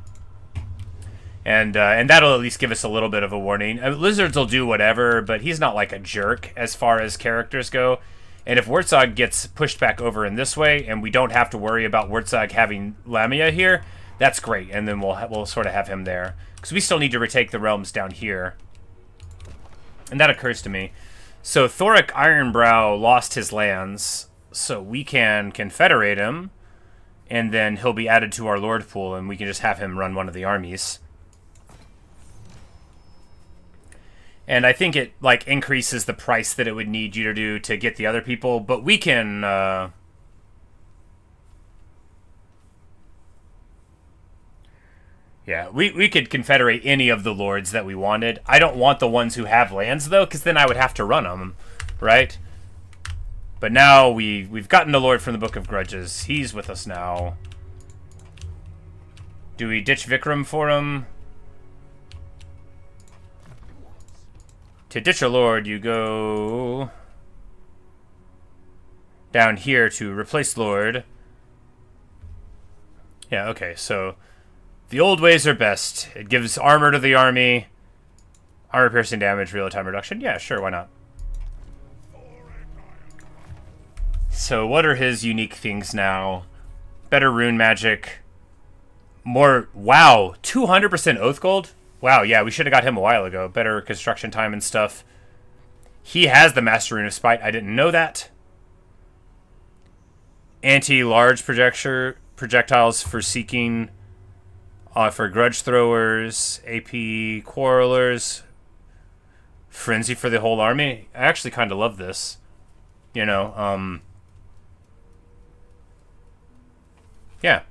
And that'll at least give us a little bit of a warning. Lizards will do whatever, but he's not like a jerk as far as characters go. And if Wurtzag gets pushed back over in this way, and we don't have to worry about Wurtzag having Lamia here, that's great. And then we'll sort of have him there. Because we still need to retake the realms down here. And that occurs to me. So Thoric Ironbrow lost his lands, so we can confederate him, and then he'll be added to our Lord pool, and we can just have him run one of the armies. And I think it, like, increases the price that it would need you to do to get the other people. But we can, yeah, we could confederate any of the lords that we wanted. I don't want the ones who have lands, though, because then I would have to run them, right? But now we've gotten the lord from the Book of Grudges. He's with us now. Do we ditch Vikram for him? To ditch a lord, you go down here to replace lord. Yeah, okay, so the old ways are best. It gives armor to the army, armor piercing damage, real-time reduction. Yeah, sure, why not? So what are his unique things now? Better rune magic. More, wow, 200% oath gold? Wow, yeah, we should have got him a while ago. Better construction time and stuff. He has the Master Rune of Spite. I didn't know that. Anti-large projectiles for seeking, for grudge throwers, AP quarrelers, frenzy for the whole army. I actually kind of love this. You know, yeah.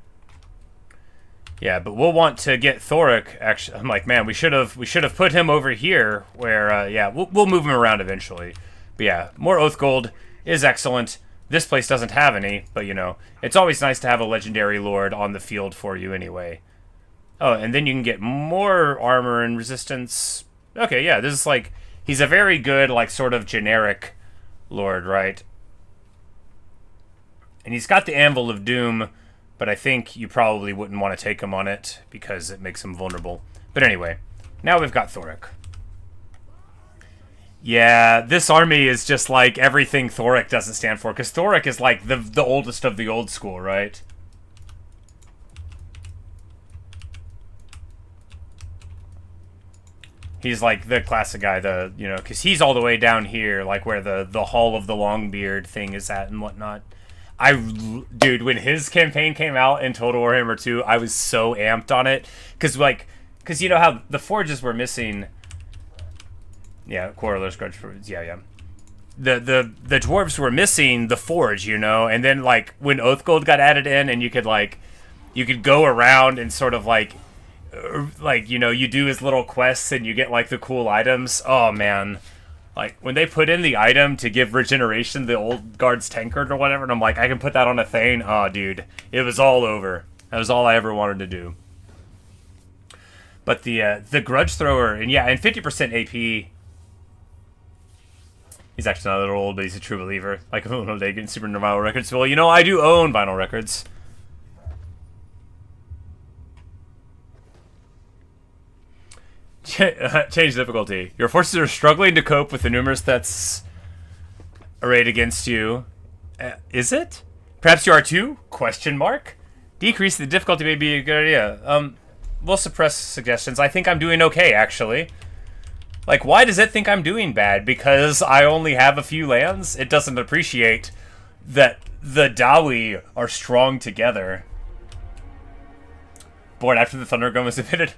Yeah, but we'll want to get Thoric. Actually, I'm like, man, we should have put him over here. Where, yeah, we'll move him around eventually. But yeah, more Oath Gold is excellent. This place doesn't have any, but you know, it's always nice to have a legendary lord on the field for you anyway. Oh, and then you can get more armor and resistance. Okay, yeah, this is like, he's a very good, like, sort of generic lord, right? And he's got the Anvil of Doom. But I think you probably wouldn't want to take him on it because it makes him vulnerable. But anyway, now we've got Thoric. Yeah, this army is just like everything Thoric doesn't stand for. Because Thoric is like the oldest of the old school, right? He's like the classic guy, you know, because he's all the way down here, like where the Hall of the Longbeard thing is at and whatnot. Dude, when his campaign came out in Total Warhammer 2, I was so amped on it. Because you know how the forges were missing. Yeah, Quarrelers, Grudge Forges, yeah. The dwarves were missing the forge, you know, and then, like, when Oath Gold got added in and you could go around and sort of, like, you know, you do his little quests and you get, like, the cool items. Oh, man. Like, when they put in the item to give regeneration, the old guard's tankard or whatever, and I'm like, I can put that on a Thane. Oh, dude. It was all over. That was all I ever wanted to do. But the Grudge Thrower, and yeah, and 50% AP. He's actually not a little old, but he's a true believer. Like, oh, they get Super Vinyl Records. Well, you know, I do own vinyl records. Change difficulty. Your forces are struggling to cope with the numerous threats arrayed against you. Is it? Perhaps you are too? Question mark. Decrease the difficulty may be a good idea. We'll suppress suggestions. I think I'm doing okay, actually. Like, why does it think I'm doing bad? Because I only have a few lands? It doesn't appreciate that the Dawi are strong together. Born after the Thundergum was emitted.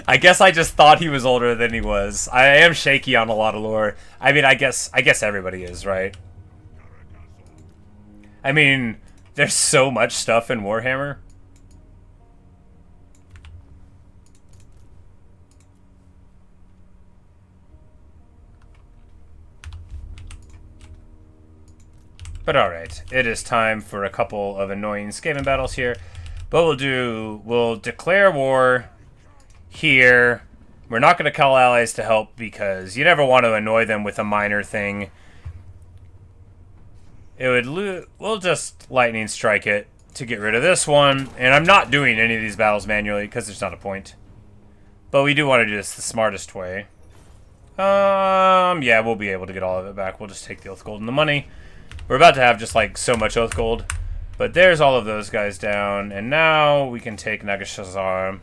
I guess I just thought he was older than he was. I am shaky on a lot of lore. I mean, I guess everybody is, right? I mean, there's so much stuff in Warhammer. But alright, it is time for a couple of annoying Skaven battles here. But we'll declare war here. We're not going to call allies to help because you never want to annoy them with a minor thing. We'll just lightning strike it to get rid of this one. And I'm not doing any of these battles manually because there's not a point. But we do want to do this the smartest way. Yeah, we'll be able to get all of it back. We'll just take the Oath Gold and the money. We're about to have just like so much Oath Gold. But there's all of those guys down. And now we can take Nagashazar.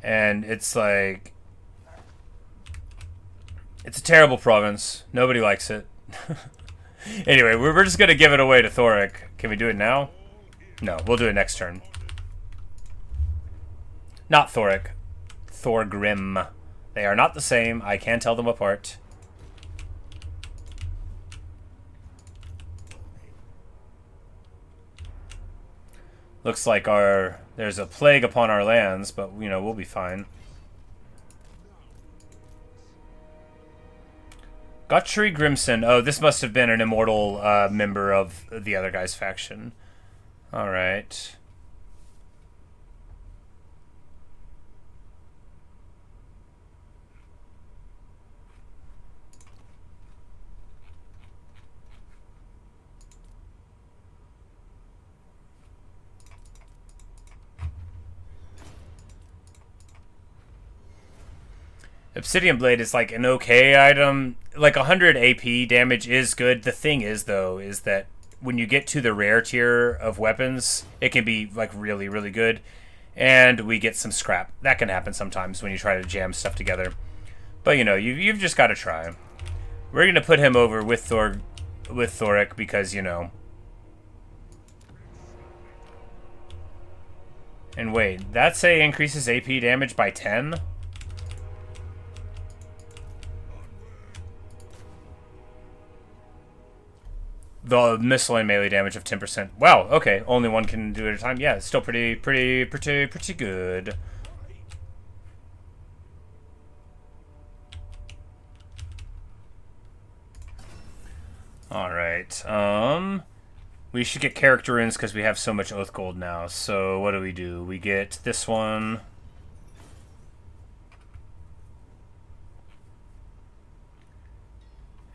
And it's like, it's a terrible province. Nobody likes it. Anyway, we're just going to give it away to Thoric. Can we do it now? No, we'll do it next turn. Not Thoric. Thorgrim. They are not the same. I can't tell them apart. Looks like there's a plague upon our lands, but, you know, we'll be fine. Gotrek Grimson. Oh, this must have been an immortal member of the other guy's faction. Alright. Obsidian Blade is like an okay item. Like 100 AP damage is good. The thing is, though, is that when you get to the rare tier of weapons, it can be like really, really good. And we get some scrap. That can happen sometimes when you try to jam stuff together. But you know, you've just got to try. We're gonna put him over with Thoric because, you know. And wait, that say increases AP damage by 10? The missile and melee damage of 10%. Wow, okay. Only one can do it at a time. Yeah, it's still pretty good. Alright, we should get character runes because we have so much Oath Gold now. So what do? We get this one.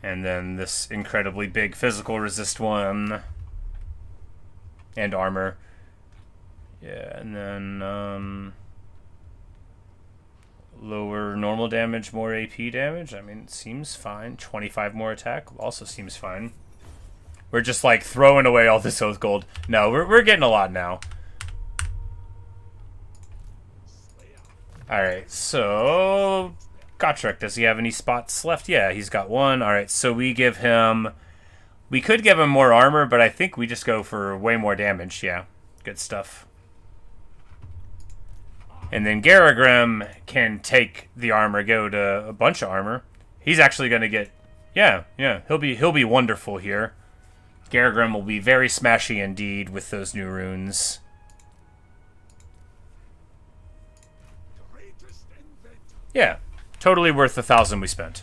And then this incredibly big physical resist one. And armor. Yeah, and then, lower normal damage, more AP damage. I mean, it seems fine. 25 more attack also seems fine. We're just, like, throwing away all this Oath Gold. No, we're getting a lot now. Alright, so... Gotrek, does he have any spots left? Yeah, he's got one. Alright, so we give him... We could give him more armor, but I think we just go for way more damage. Yeah, good stuff. And then Garagrim can take the armor, go to a bunch of armor. He's actually going to get... Yeah, he'll be wonderful here. Garagrim will be very smashy indeed with those new runes. Yeah. Totally worth the 1,000 we spent.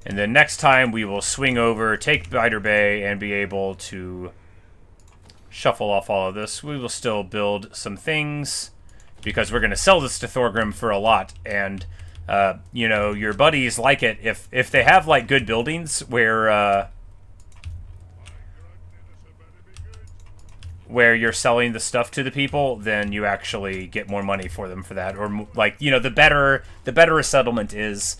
And then next time we will swing over, take Biter Bay, and be able to shuffle off all of this. We will still build some things, because we're going to sell this to Thorgrim for a lot. And, you know, your buddies like it if they have, like, good buildings where you're selling the stuff to the people, then you actually get more money for them for that. Or, like, you know, the better a settlement is,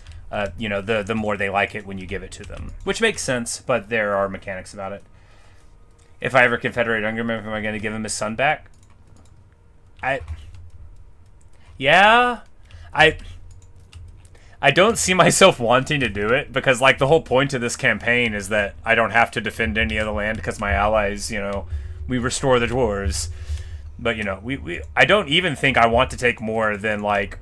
you know, the more they like it when you give it to them. Which makes sense, but there are mechanics about it. If I ever confederate Ungrim, am I going to give him his son back? Yeah. I don't see myself wanting to do it, because, like, the whole point of this campaign is that I don't have to defend any of the land because my allies, you know... We restore the dwarves. But, you know, I don't even think I want to take more than, like,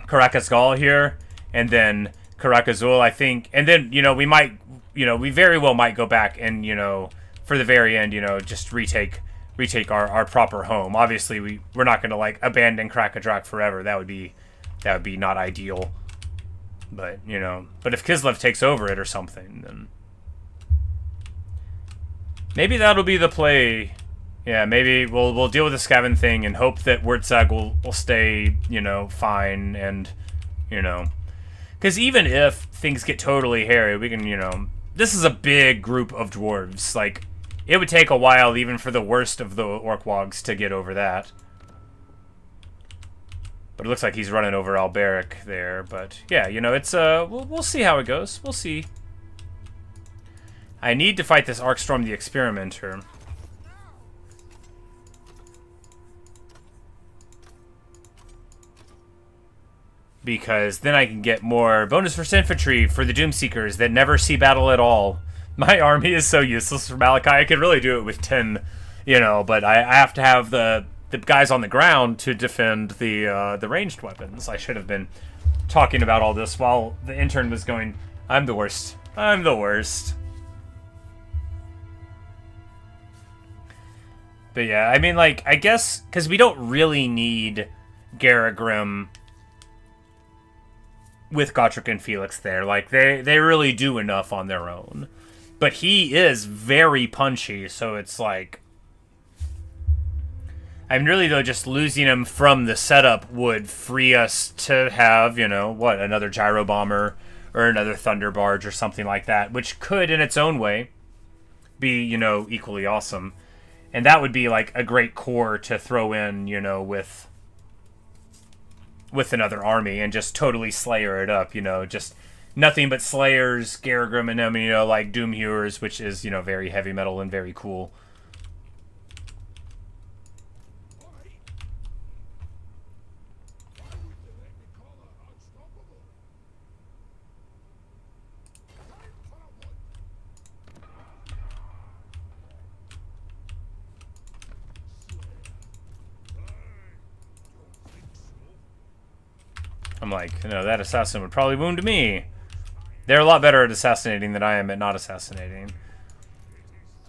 Karak here, and then Karak Azul, I think. And then, you know, we might, you know, we very well might go back and, you know, for the very end, you know, just retake our proper home. Obviously, we're not going to, like, abandon Krakadrak forever. That would be not ideal. But, you know, but if Kislev takes over it or something, then... Maybe that'll be the play. Yeah, maybe we'll deal with the Skaven thing and hope that Wurtzag will stay, you know, fine and, you know... Because even if things get totally hairy, we can, you know... This is a big group of dwarves. Like, it would take a while even for the worst of the Orkwogs to get over that. But it looks like he's running over Alberic there. But, yeah, you know, it's, we'll see how it goes. We'll see. I need to fight this Arkstorm the Experimenter. Because then I can get more bonus for infantry for the Doomseekers that never see battle at all. My army is so useless for Malakai. I could really do it with 10, you know, but I have to have the guys on the ground to defend the ranged weapons. I should have been talking about all this while the intern was going, I'm the worst. I'm the worst. But yeah, I mean, like, I guess, because we don't really need Garagrim with Gotrek and Felix there. Like, they really do enough on their own. But he is very punchy, so it's like... I'm really, though, just losing him from the setup would free us to have, you know, what, another Gyro Bomber or another Thunder Barge or something like that, which could, in its own way, be, you know, equally awesome. And that would be, like, a great core to throw in, you know, with another army and just totally Slayer it up, you know, just nothing but Slayers, Garagrim, and them, you know, like Doomhewers, which is, you know, very heavy metal and very cool. I'm like, you know, that assassin would probably wound me. They're a lot better at assassinating than I am at not assassinating.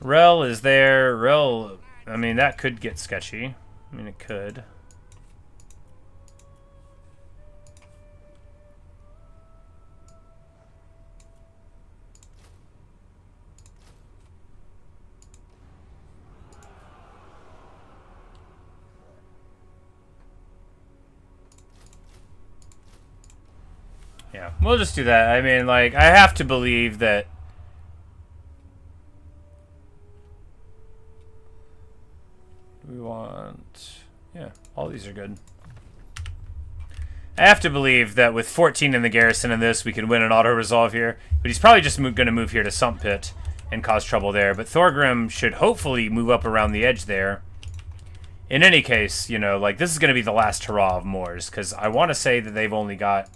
Rel is there. Rel, I mean, that could get sketchy. I mean, it could. Yeah, we'll just do that. I mean, like, I have to believe that... We want... Yeah, all these are good. I have to believe that with 14 in the garrison in this, we can win an auto-resolve here. But he's probably just going to move here to Sump Pit and cause trouble there. But Thorgrim should hopefully move up around the edge there. In any case, you know, like, this is going to be the last hurrah of Moors. Because I want to say that they've only got...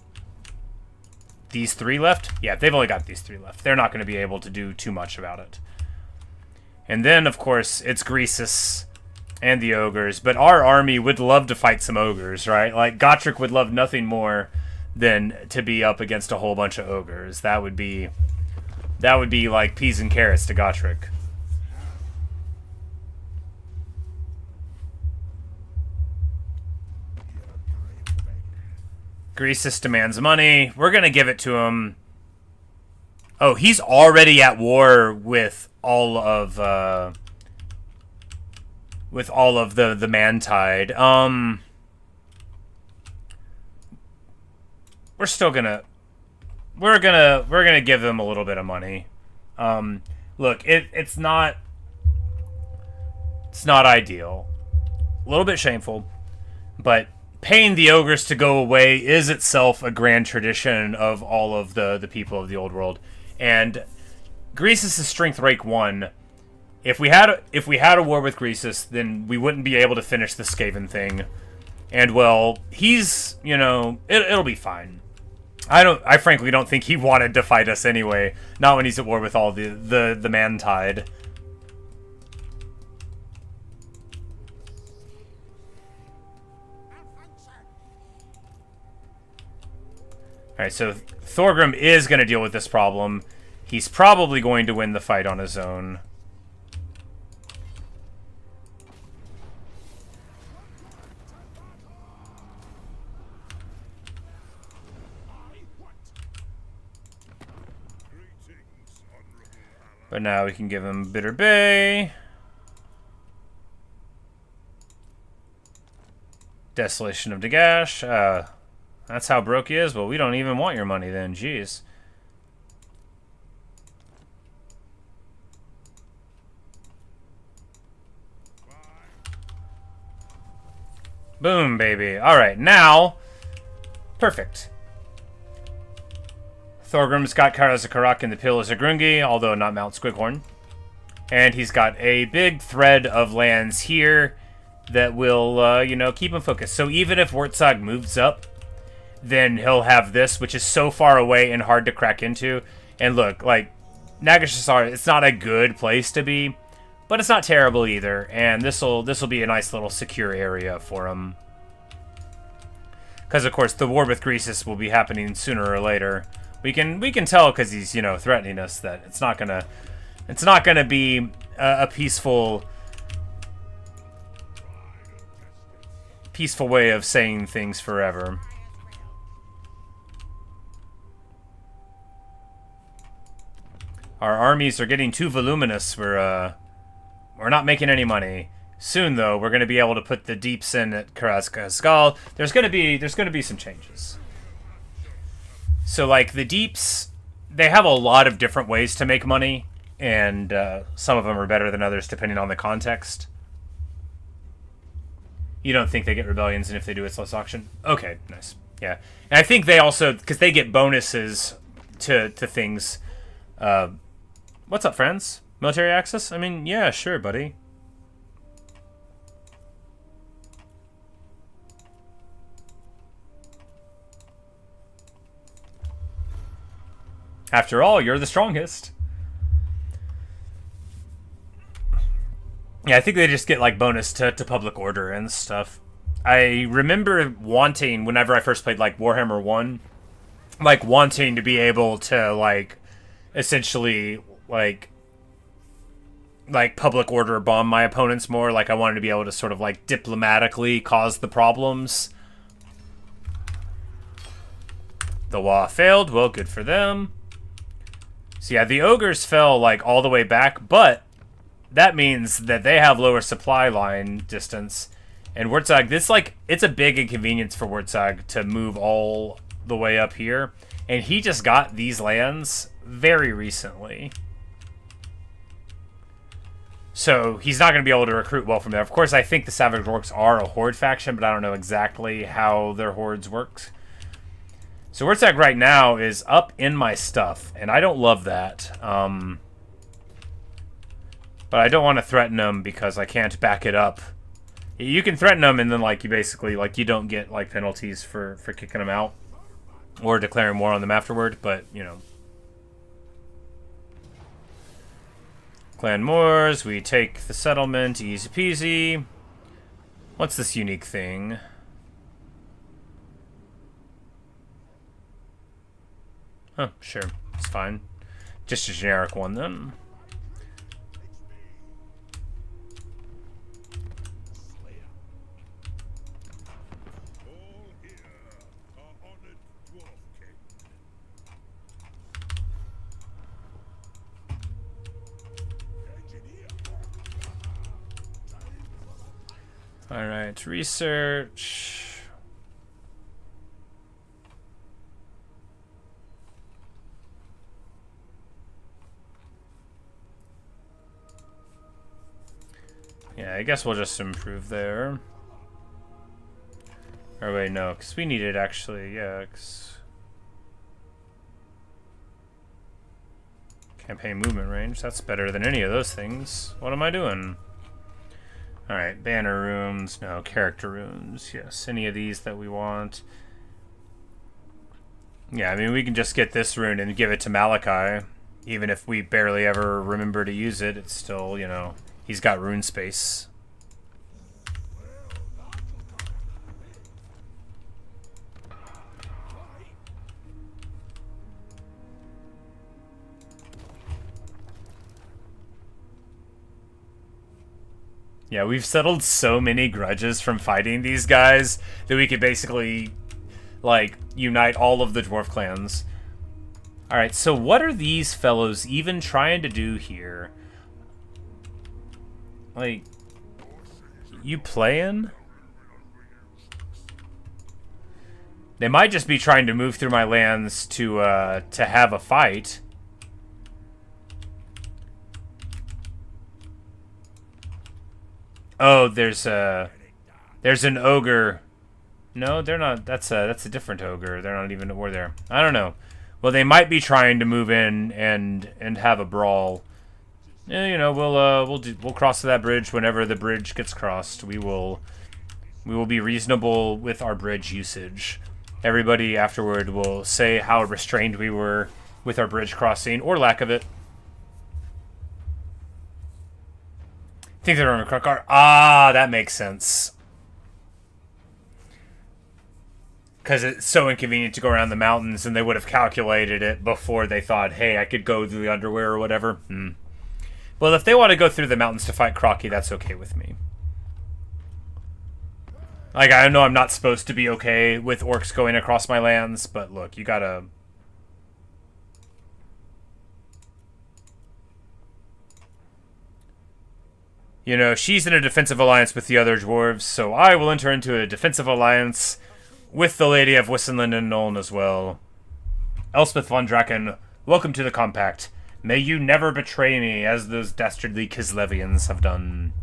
these 3 left? Yeah, they've only got these 3 left. They're not going to be able to do too much about it. And then, of course, it's Greasus and the Ogres. But our army would love to fight some Ogres, right? Like, Gotrek would love nothing more than to be up against a whole bunch of Ogres. That would be like peas and carrots to Gotrek. Greasus demands money. We're going to give it to him. Oh, he's already at war with all of the Mantide. We're still gonna we're gonna give them a little bit of money. Look, it's not ideal. A little bit shameful, but paying the ogres to go away is itself a grand tradition of all of the people of the old world. And Greasus is strength rank 1. If we had a war with Greasus, then we wouldn't be able to finish the Skaven thing. And well, he's, you know, it'll be fine. I frankly don't think he wanted to fight us anyway. Not when he's at war with all the Mantide. Alright, so Thorgrim is going to deal with this problem. He's probably going to win the fight on his own. But now we can give him Bitter Bay. Desolation of Dagash. That's how broke he is? Well, we don't even want your money then. Jeez. Boom, baby. Alright, now... Perfect. Thorgrim's got Karaz Ankor in the Pillars of Grungi, although not Mount Squighorn. And he's got a big thread of lands here that will, you know, keep him focused. So even if Wartsog moves up, then he'll have this, which is so far away and hard to crack into. And look, like, Nagashasar, it's not a good place to be, but it's not terrible either. And this'll be a nice little secure area for him. Because, of course, the war with Greasus will be happening sooner or later. We can tell because he's, you know, threatening us that it's not gonna be a peaceful way of saying things forever. Our armies are getting too voluminous. We're not making any money. Soon, though, we're going to be able to put the deeps in at Karaz Ankor. There's going to be some changes. So, like, the deeps, they have a lot of different ways to make money, and some of them are better than others depending on the context. You don't think they get rebellions, and if they do, it's less auction? Okay, nice. Yeah. And I think they also, because they get bonuses to things. What's up, friends? Military access? I mean, yeah, sure, buddy. After all, you're the strongest. Yeah, I think they just get, like, bonus to public order and stuff. I remember wanting, whenever I first played, like, Warhammer 1, like, wanting to be able to, like, essentially, like, public order bomb my opponents more. Like, I wanted to be able to sort of, like, diplomatically cause the problems. The Wa failed. Well, good for them. So, yeah, the Ogres fell, like, all the way back, but that means that they have lower supply line distance. And Wurtzag, this, like, it's a big inconvenience for Wurtzag to move all the way up here. And he just got these lands very recently. So he's not going to be able to recruit well from there. Of course, I think the Savage Orcs are a horde faction, but I don't know exactly how their hordes work. So Wurtzag right now is up in my stuff, and I don't love that. But I don't want to threaten him because I can't back it up. You can threaten him, and then, like, you basically, like, you don't get, like, penalties for kicking him out or declaring war on them afterward, but, you know. Clan Moors, we take the settlement, easy peasy. What's this unique thing? Oh, sure, it's fine. Just a generic one, then. Alright, research. Yeah, I guess we'll just improve there. Or wait, no, because we needed actually, yeah, campaign movement range. That's better than any of those things. What am I doing? Alright, banner runes, no, character runes, yes, any of these that we want. Yeah, I mean, we can just get this rune and give it to Malakai. Even if we barely ever remember to use it, it's still, you know, he's got rune space. Yeah, we've settled so many grudges from fighting these guys that we could basically, like, unite all of the dwarf clans. Alright, so what are these fellows even trying to do here? Like, you playing? They might just be trying to move through my lands to have a fight. Oh, there's an ogre. No, they're not. That's a different ogre. They're not even at war there. I don't know. Well, they might be trying to move in and have a brawl. Yeah, you know, we'll cross that bridge whenever the bridge gets crossed. We will be reasonable with our bridge usage. Everybody afterward will say how restrained we were with our bridge crossing or lack of it. I think they're on a Karak. Ah, that makes sense. Because it's so inconvenient to go around the mountains, and they would have calculated it before they thought, hey, I could go through the underwear or whatever. Well, if they want to go through the mountains to fight Crocky, that's okay with me. Like, I know I'm not supposed to be okay with orcs going across my lands, but look, you gotta... You know, she's in a defensive alliance with the other dwarves, so I will enter into a defensive alliance with the Lady of Wissenland and Nuln as well. Elspeth von Draken, welcome to the Compact. May you never betray me, as those dastardly Kislevians have done.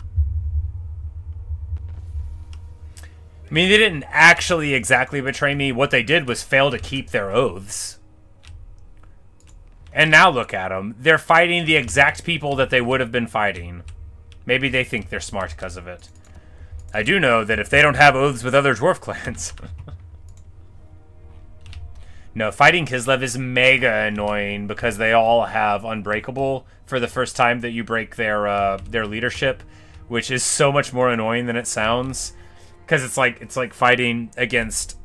I mean, they didn't actually exactly betray me. What they did was fail to keep their oaths. And now look at them. They're fighting the exact people that they would have been fighting. Maybe they think they're smart because of it. I do know that if they don't have oaths with other dwarf clans... No, fighting Kislev is mega annoying because they all have Unbreakable for the first time that you break their leadership, which is so much more annoying than it sounds. Because it's like fighting against,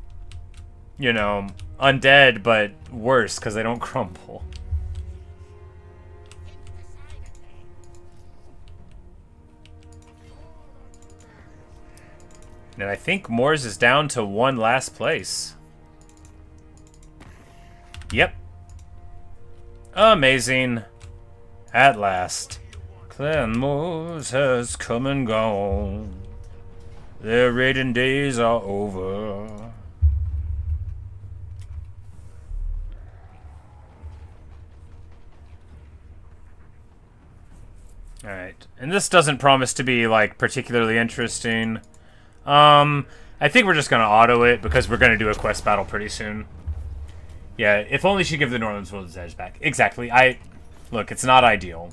you know, undead, but worse because they don't crumble. And I think Moors is down to one last place. Yep. Amazing. At last. Clan Moors has come and gone. Their raiding days are over. Alright. And this doesn't promise to be, like, particularly interesting. I think we're just gonna auto it because we're gonna do a quest battle pretty soon. Yeah, if only she give the Northern World's Edge back. Exactly. Look, it's not ideal.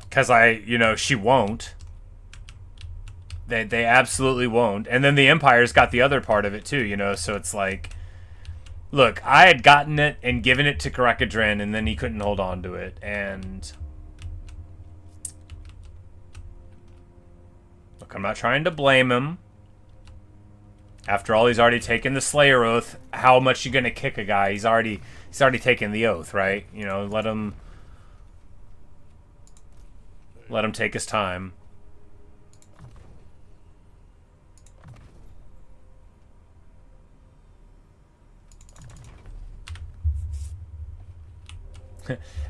Because she won't. They absolutely won't. And then the Empire's got the other part of it too, you know, so it's like... Look, I had gotten it and given it to Karak, and then he couldn't hold on to it, and... Look, I'm not trying to blame him. After all, he's already taken the Slayer Oath. How much you gonna kick a guy? He's already taken the oath, right? You know, let him take his time.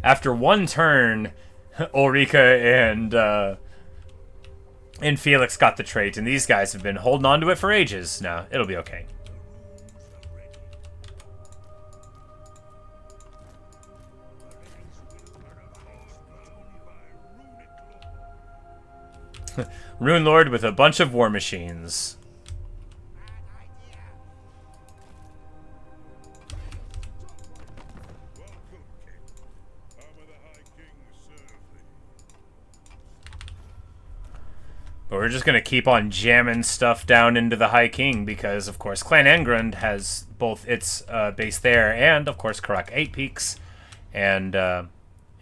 After one turn, Ulrika and Felix got the trait, and these guys have been holding on to it for ages. No, it'll be okay. Rune Lord with a bunch of war machines. But we're just going to keep on jamming stuff down into the High King because, of course, Clan Engrund has both its base there and, of course, Karak 8 Peaks. And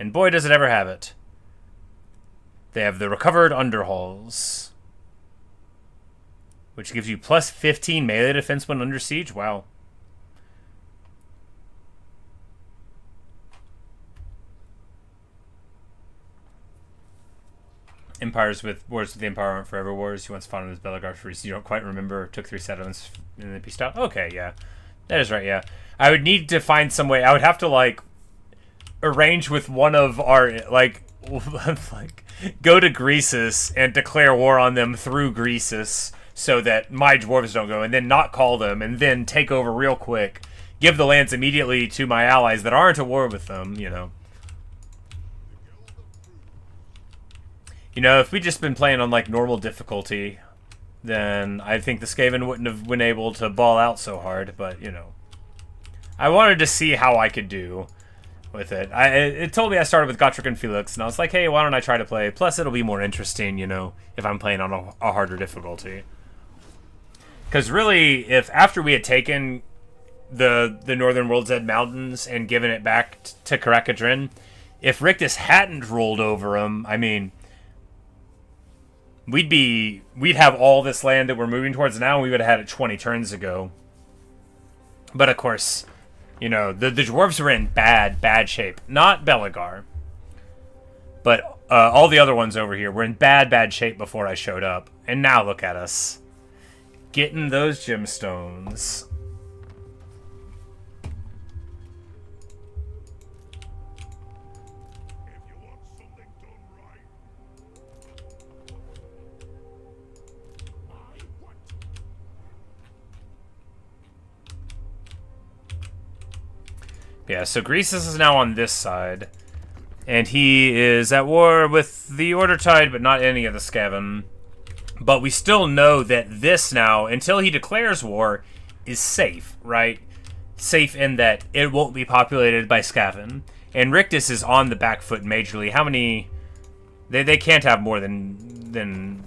boy, does it ever have it. They have the Recovered Underhalls, which gives you plus 15 melee defense when under siege. Wow. Empires with Wars with the Empire aren't forever wars. He once fought in his Belagar for reasons you don't quite remember. Took 3 settlements and then peaced out. Okay, yeah. That is right, yeah. I would need to find some way. I would have to, like, arrange with one of our, like go to Greasus and declare war on them through Greasus so that my dwarves don't go, and then not call them, and then take over real quick. Give the lands immediately to my allies that aren't at war with them, you know. You know, if we'd just been playing on, like, normal difficulty, then I think the Skaven wouldn't have been able to ball out so hard, but, you know. I wanted to see how I could do with it. It told me I started with Gotrek and Felix, and I was like, hey, why don't I try to play? Plus, it'll be more interesting, you know, if I'm playing on a harder difficulty. Because really, if after we had taken the Northern World's End Mountains and given it back to Karak, if Rictus hadn't rolled over him, I mean... We'd have all this land that we're moving towards now, and we would have had it 20 turns ago. But of course, you know, the dwarves were in bad shape. Not Belagar, but all the other ones over here were in bad shape before I showed up. And now look at us. Getting those gemstones. Yeah, so Greasus is now on this side. And he is at war with the Order Tide, but not any of the Skaven. But we still know that this now, until he declares war, is safe, right? Safe in that it won't be populated by Skaven. And Rictus is on the back foot majorly. How many... They can't have more than...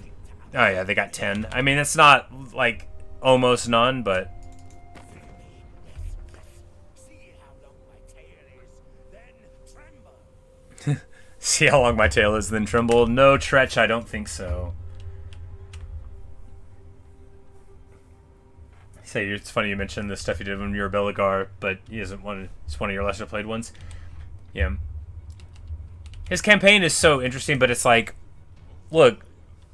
Oh yeah, they got 10. I mean, it's not, like, almost none, but... See how long my tail is, then tremble. No, Tretch, I don't think so. Say, it's funny you mentioned the stuff you did when you were Belagar, but he isn't one. It's one of your lesser played ones. Yeah. His campaign is so interesting, but it's like, look,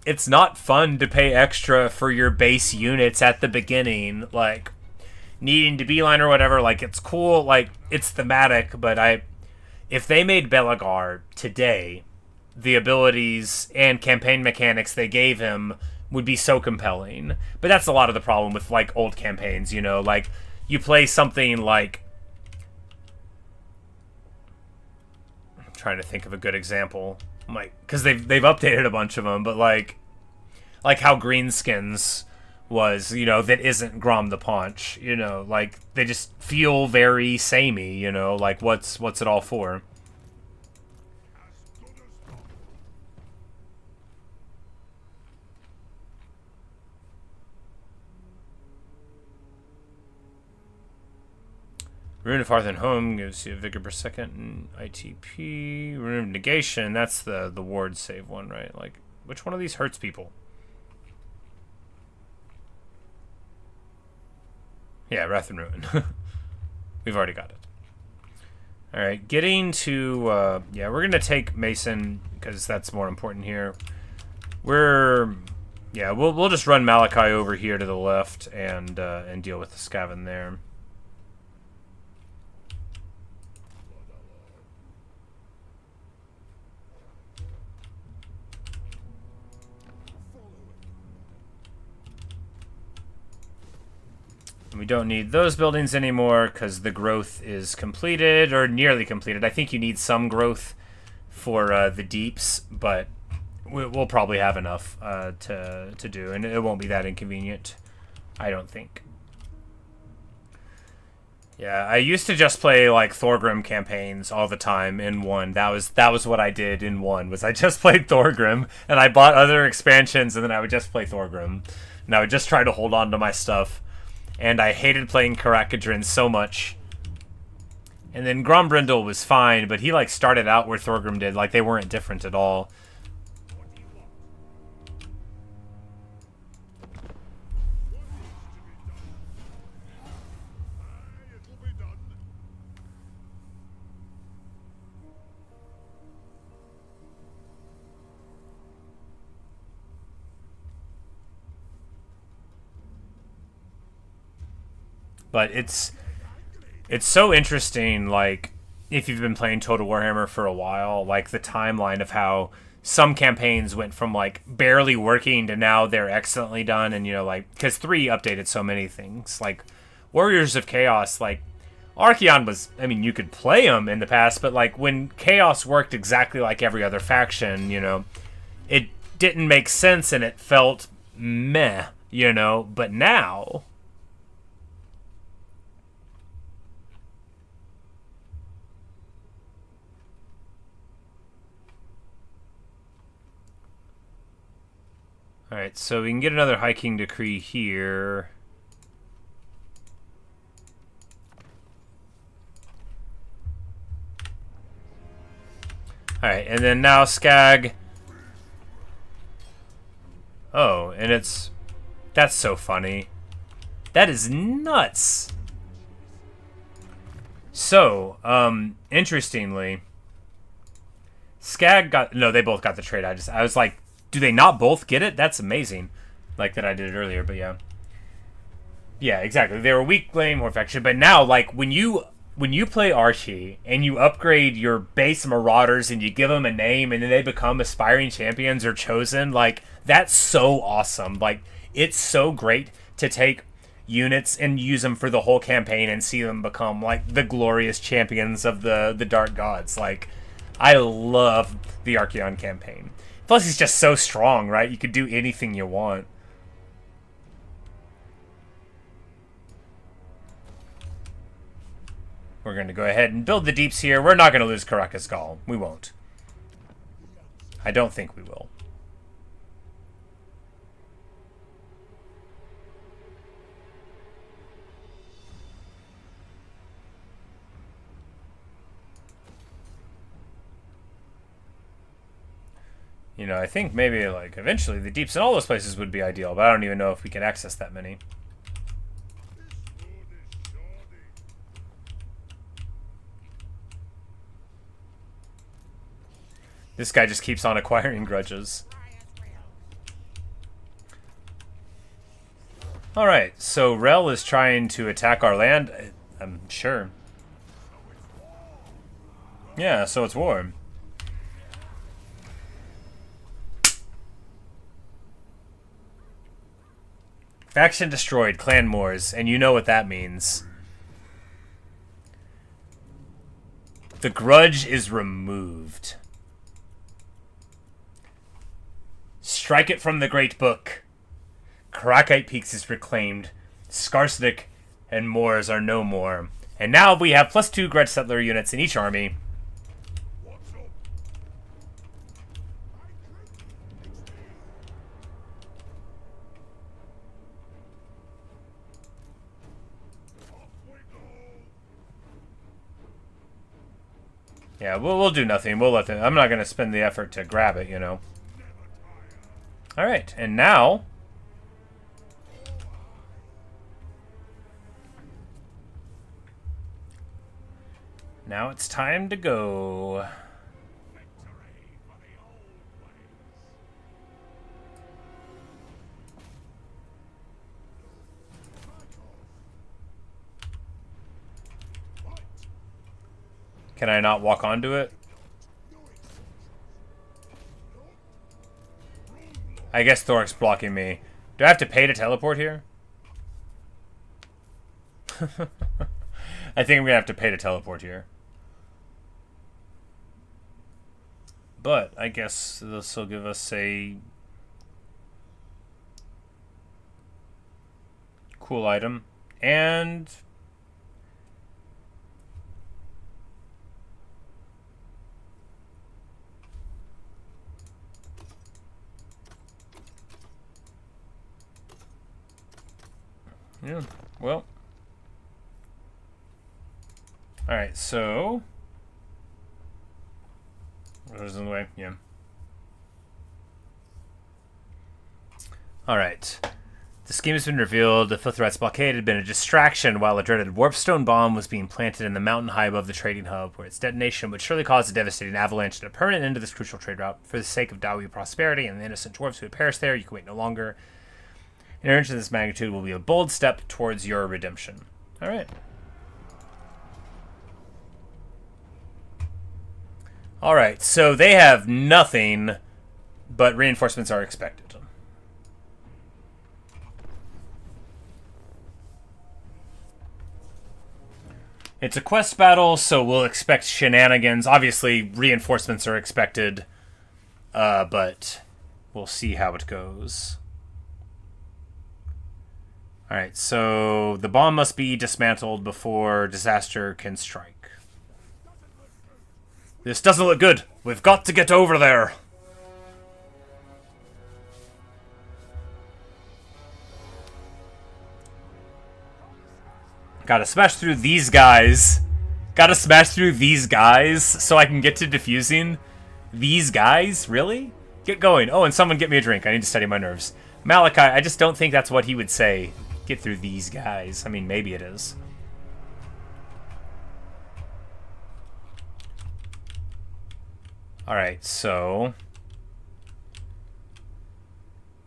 it's not fun to pay extra for your base units at the beginning, like needing to beeline or whatever. Like, it's cool, like it's thematic, but if they made Belagar today, the abilities and campaign mechanics they gave him would be so compelling. But that's a lot of the problem with, like, old campaigns, you know? Like, you play something like... I'm trying to think of a good example. Like, because they've updated a bunch of them, but, like how Greenskins was, you know, that isn't Grom the Paunch, you know, like, they just feel very samey, you know, like, what's it all for? Rune of Hearth and Home gives you a Vigor per second and ITP. Rune of Negation, that's the ward save one, right? Like, which one of these hurts people? Yeah, Wrath and Ruin. We've already got it. Alright, getting to... yeah, we're going to take Mason, because that's more important here. Yeah, we'll just run Malakai over here to the left and deal with the Skaven there. We don't need those buildings anymore because the growth is completed, or nearly completed. I think you need some growth for the deeps, but we'll probably have enough to do, and it won't be that inconvenient, I don't think. Yeah, I used to just play, like, Thorgrim campaigns all the time in 1. That was what I did in 1, was I just played Thorgrim, and I bought other expansions, and then I would just play Thorgrim. And I would just try to hold on to my stuff. And I hated playing Karakadrin so much. And then Grombrindle was fine, but he, like, started out where Thorgrim did. Like, they weren't different at all. But it's so interesting, like, if you've been playing Total Warhammer for a while, like, the timeline of how some campaigns went from, like, barely working to now they're excellently done, and, you know, like, because 3 updated so many things. Like, Warriors of Chaos, like, Archaon was, I mean, you could play them in the past, but, like, when Chaos worked exactly like every other faction, you know, it didn't make sense and it felt meh, you know, but now... Alright, so we can get another High King Decree here. Alright, and then now Skag. Oh, and it's... That's so funny. That is nuts! So, interestingly... Skag got... No, they both got the trade. I was like... Do they not both get it? That's amazing. Like that I did it earlier, but yeah. Yeah, exactly. They were weak blame or faction, but now, like, when you play Archie and you upgrade your base Marauders and you give them a name and then they become aspiring champions or chosen, like, that's so awesome. Like, it's so great to take units and use them for the whole campaign and see them become like the glorious champions of the dark gods. Like, I love the Archaeon campaign. Plus, he's just so strong, right? You could do anything you want. We're going to go ahead and build the deeps here. We're not going to lose Karak's Gall. We won't. I don't think we will. You know, I think maybe, like, eventually the deeps in all those places would be ideal, but I don't even know if we can access that many. This guy just keeps on acquiring grudges. Alright, so Rel is trying to attack our land. I'm sure. Yeah, so it's war. Faction destroyed, clan Moors, and you know what that means. The grudge is removed. Strike it from the Great Book. Karakite Peaks is reclaimed. Skarsnik and Moors are no more. And now we have +2 grudge settler units in each army. Yeah, we'll do nothing. We'll let them. I'm not going to spend the effort to grab it, you know. Alright, and now... Now it's time to go. Can I not walk onto it? I guess Thoric's blocking me. Do I have to pay to teleport here? I think I'm gonna have to pay to teleport here. But I guess this will give us a cool item. And yeah, well. Alright, so... What was in the way? Yeah. Alright. The scheme has been revealed. The Filthy Rat's blockade had been a distraction while a dreaded warpstone bomb was being planted in the mountain high above the trading hub, where its detonation would surely cause a devastating avalanche and a permanent end to this crucial trade route. For the sake of Dawi prosperity and the innocent dwarves who had perished there, you can wait no longer. An errand of this magnitude will be a bold step towards your redemption. Alright. Alright, so they have nothing, but reinforcements are expected. It's a quest battle, so we'll expect shenanigans. Obviously, reinforcements are expected, but we'll see how it goes. Alright, so the bomb must be dismantled before disaster can strike. This doesn't look good. We've got to get over there. Gotta smash through these guys. Gotta smash through these guys so I can get to defusing. These guys? Really? Get going. Oh, and someone get me a drink. I need to steady my nerves. Malakai, I just don't think that's what he would say. Get through these guys. I mean, maybe it is. Alright, so...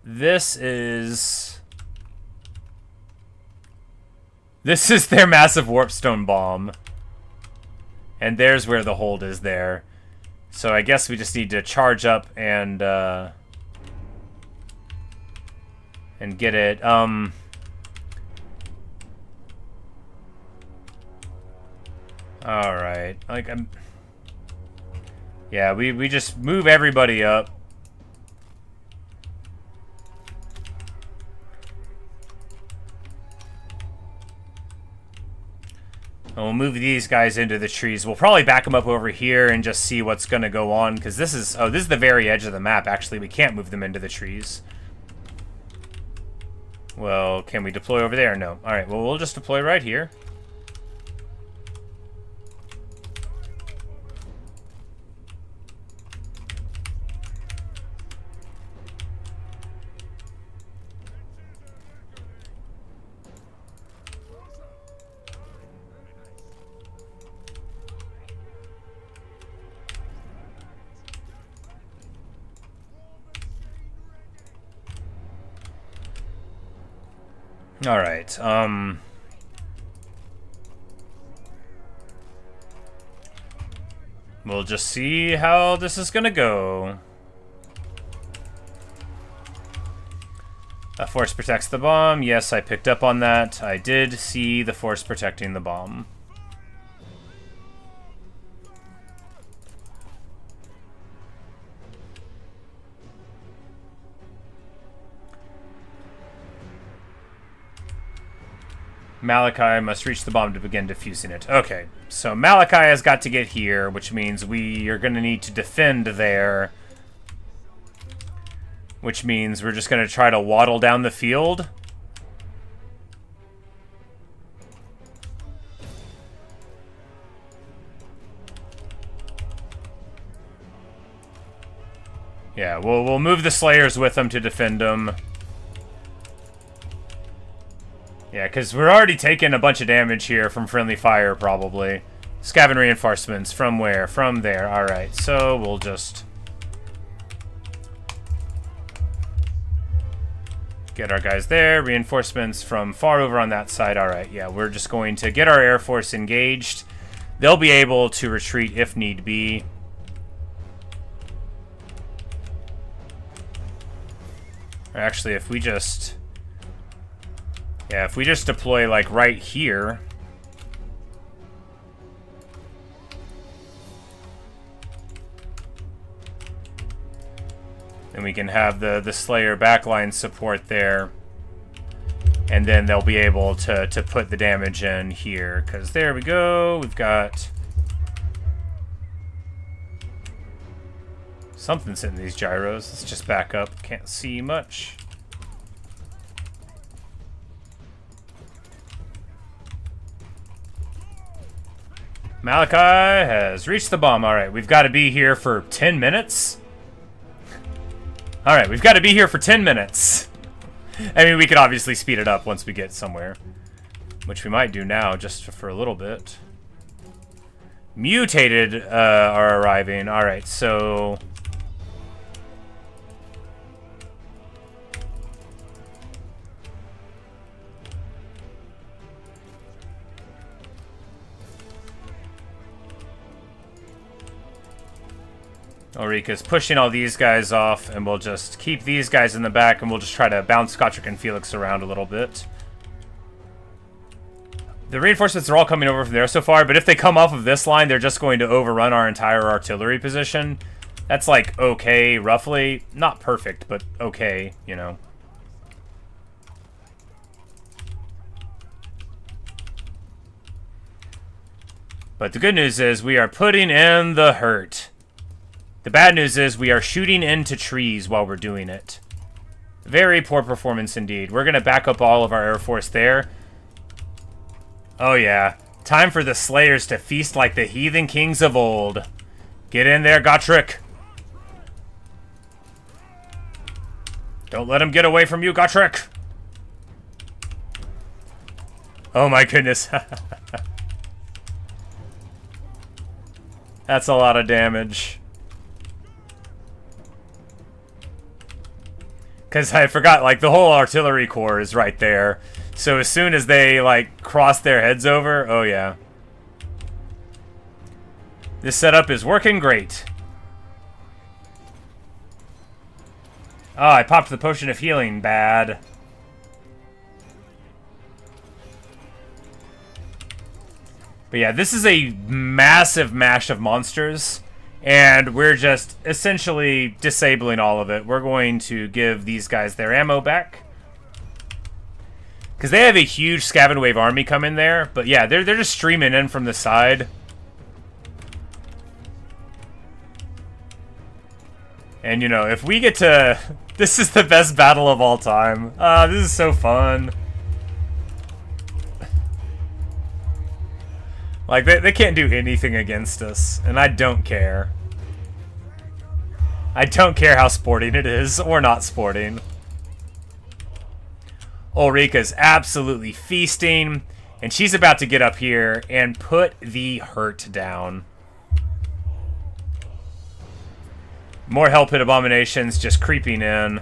This is their massive warpstone bomb. And there's where the hold is there. So I guess we just need to charge up and get it. Alright. Like, yeah, we just move everybody up. And we'll move these guys into the trees. We'll probably back them up over here and just see what's going to go on. Because this is... Oh, this is the very edge of the map, actually. We can't move them into the trees. Well, can we deploy over there? No. Alright, well, we'll just deploy right here. Alright, we'll just see how this is gonna go. A force protects the bomb. Yes, I picked up on that. I did see the force protecting the bomb. Malakai must reach the bomb to begin defusing it. Okay, so Malakai has got to get here, which means we are going to need to defend there. Which means we're just going to try to waddle down the field. Yeah, we'll move the Slayers with them to defend them. Yeah, because we're already taking a bunch of damage here from friendly fire, probably. Skaven reinforcements. From where? From there. Alright, so we'll just... get our guys there. Reinforcements from far over on that side. Alright, yeah, we're just going to get our Air Force engaged. They'll be able to retreat if need be. Or actually, if we just... yeah, if we just deploy, like, right here... then we can have the Slayer backline support there. And then they'll be able to put the damage in here. Because there we go, we've got... something's hitting these gyros. Let's just back up, can't see much. Malakai has reached the bomb. Alright, we've got to be here for 10 minutes? Alright, we've got to be here for 10 minutes. I mean, we could obviously speed it up once we get somewhere. Which we might do now, just for a little bit. Mutated are arriving. Alright, so... Ulrika's pushing all these guys off, and we'll just keep these guys in the back, and we'll just try to bounce Gotrek and Felix around a little bit. The reinforcements are all coming over from there so far, but if they come off of this line, they're just going to overrun our entire artillery position. That's like okay, roughly. Not perfect, but okay, you know. But the good news is we are putting in the hurt. The bad news is we are shooting into trees while we're doing it. Very poor performance indeed. We're going to back up all of our Air Force there. Oh yeah. Time for the Slayers to feast like the heathen kings of old. Get in there, Gotrek. Don't let him get away from you, Gotrek. Oh my goodness. That's a lot of damage. Because I forgot, like, the whole artillery corps is right there. So as soon as they, like, cross their heads over, oh yeah. This setup is working great. Oh, I popped the potion of healing. Bad. But yeah, this is a massive mash of monsters, and we're just essentially disabling all of it. We're going to give these guys their ammo back, because they have a huge Skaven Wave army coming there. But yeah, they're just streaming in from the side. And, you know, if we get to... This is the best battle of all time. This is so fun. Like, they can't do anything against us, and I don't care. I don't care how sporting it is, or not sporting. Ulrika's absolutely feasting, and she's about to get up here and put the hurt down. More Hell Pit Abominations just creeping in.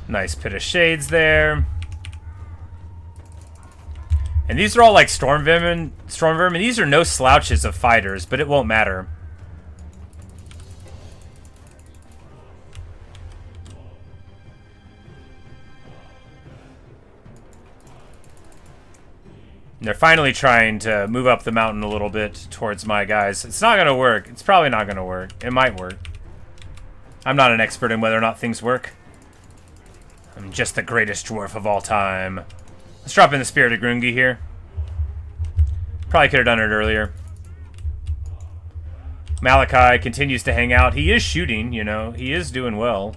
Nice Pit of Shades there. And these are all like Storm Vermin. These are no slouches of fighters, but it won't matter. And they're finally trying to move up the mountain a little bit towards my guys. It's not going to work. It's probably not going to work. It might work. I'm not an expert in whether or not things work. I'm just the greatest dwarf of all time. Let's drop in the Spirit of Grungi here. Probably could have done it earlier. Malakai continues to hang out. He is shooting, you know. He is doing well.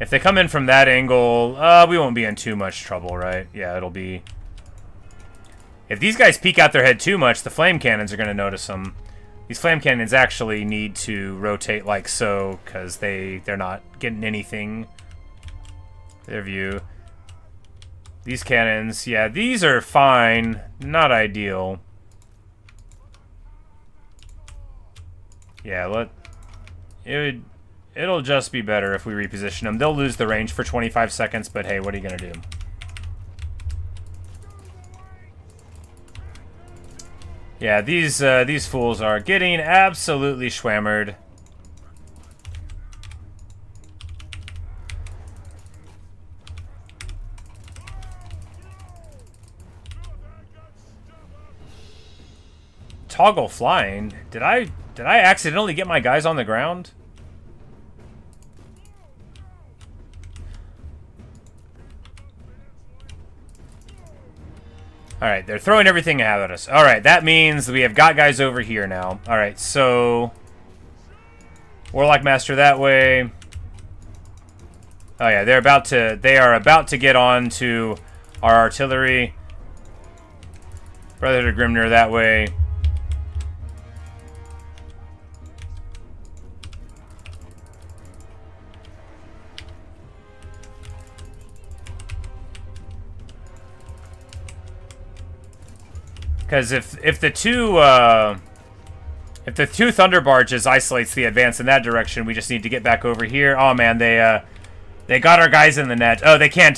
If they come in from that angle, we won't be in too much trouble, right? Yeah, it'll be... If these guys peek out their head too much, the flame cannons are going to notice them. These flame cannons actually need to rotate like so, because they're not getting anything. Their view. These cannons, yeah, these are fine. Not ideal. Yeah, it'll just be better if we reposition them. They'll lose the range for 25 seconds, but hey, what are you gonna do? Yeah, these fools are getting absolutely schwammered. Toggle flying? Did I accidentally get my guys on the ground? Alright, they're throwing everything out at us. Alright, that means we have got guys over here now. Alright, so... Warlock Master that way. Oh yeah, they are about to get on to our artillery. Brotherhood of Grimnir that way. Because if the two thunder barges isolates the advance in that direction, we just need to get back over here. Oh man, they got our guys in the net. Oh, they can't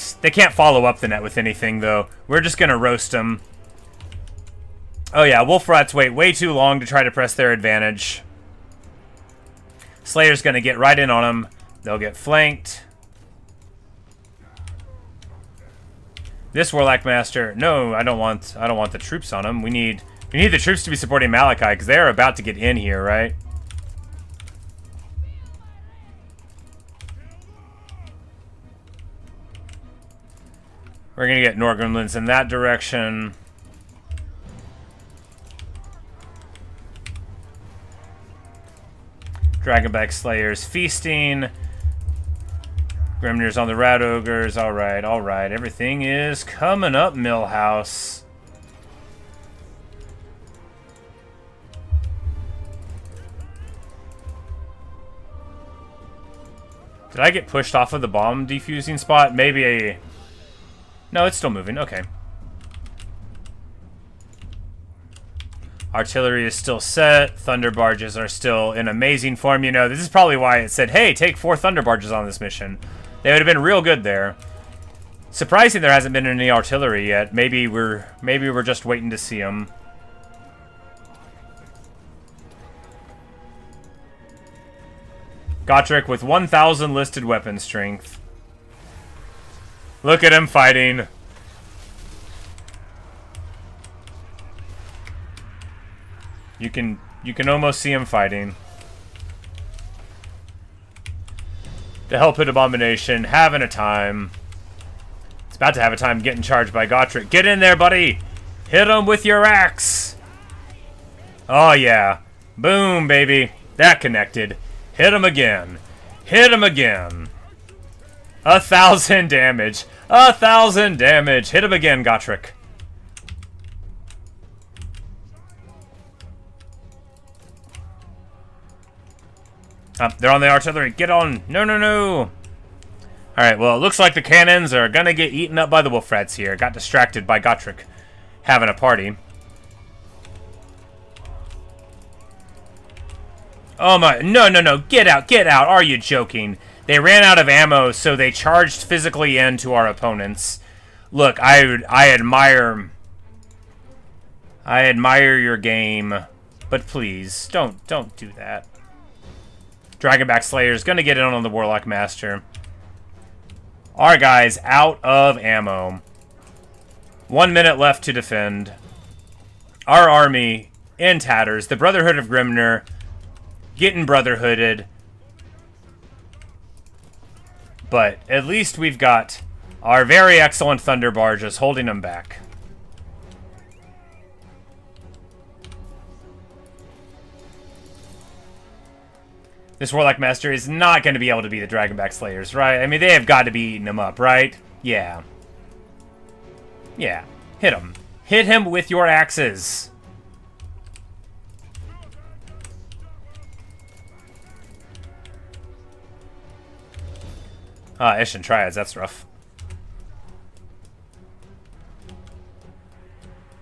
follow up the net with anything though. We're just gonna roast them. Oh yeah, Wolf Rats wait way too long to try to press their advantage. Slayer's gonna get right in on them. They'll get flanked. This Warlock Master, no, I don't want the troops on him. We need the troops to be supporting Malakai because they're about to get in here, right? We're gonna get Norgremlins in that direction. Dragonback Slayers feasting. Grimnir's on the Rat Ogres. Alright, alright. Everything is coming up, Millhouse. Did I get pushed off of the bomb defusing spot? Maybe a... No, it's still moving. Okay. Artillery is still set. Thunder barges are still in amazing form. You know, this is probably why it said, hey, take 4 thunder barges on this mission. They would have been real good there. Surprising there hasn't been any artillery yet. Maybe we're just waiting to see them. Gotrek with 1,000 listed weapon strength. Look at him fighting. You can almost see him fighting. The Hellpit Abomination having a time. It's about to have a time getting charged by Gotrek. Get in there, buddy! Hit him with your axe! Oh yeah. Boom, baby. That connected. Hit him again. Hit him again. 1,000 damage. 1,000 damage. Hit him again, Gotrek. They're on the artillery. Get on. No, no, no. Alright, well, it looks like the cannons are gonna get eaten up by the wolf rats here. Got distracted by Gotrek having a party. Oh my. No, no, no. Get out. Get out. Are you joking? They ran out of ammo, so they charged physically into our opponents. Look, I admire your game, but please, don't do that. Dragonback Slayer's gonna get in on the Warlock Master. Our guy's out of ammo. 1 minute left to defend. Our army in tatters. The Brotherhood of Grimnir getting brotherhooded. But at least we've got our very excellent Thunder Barges holding them back. This Warlock Master is not going to be able to be the Dragonback Slayers, right? I mean, they have got to be eating them up, right? Yeah. Yeah. Hit him. Hit him with your axes. Ah, Ishan Triads, that's rough.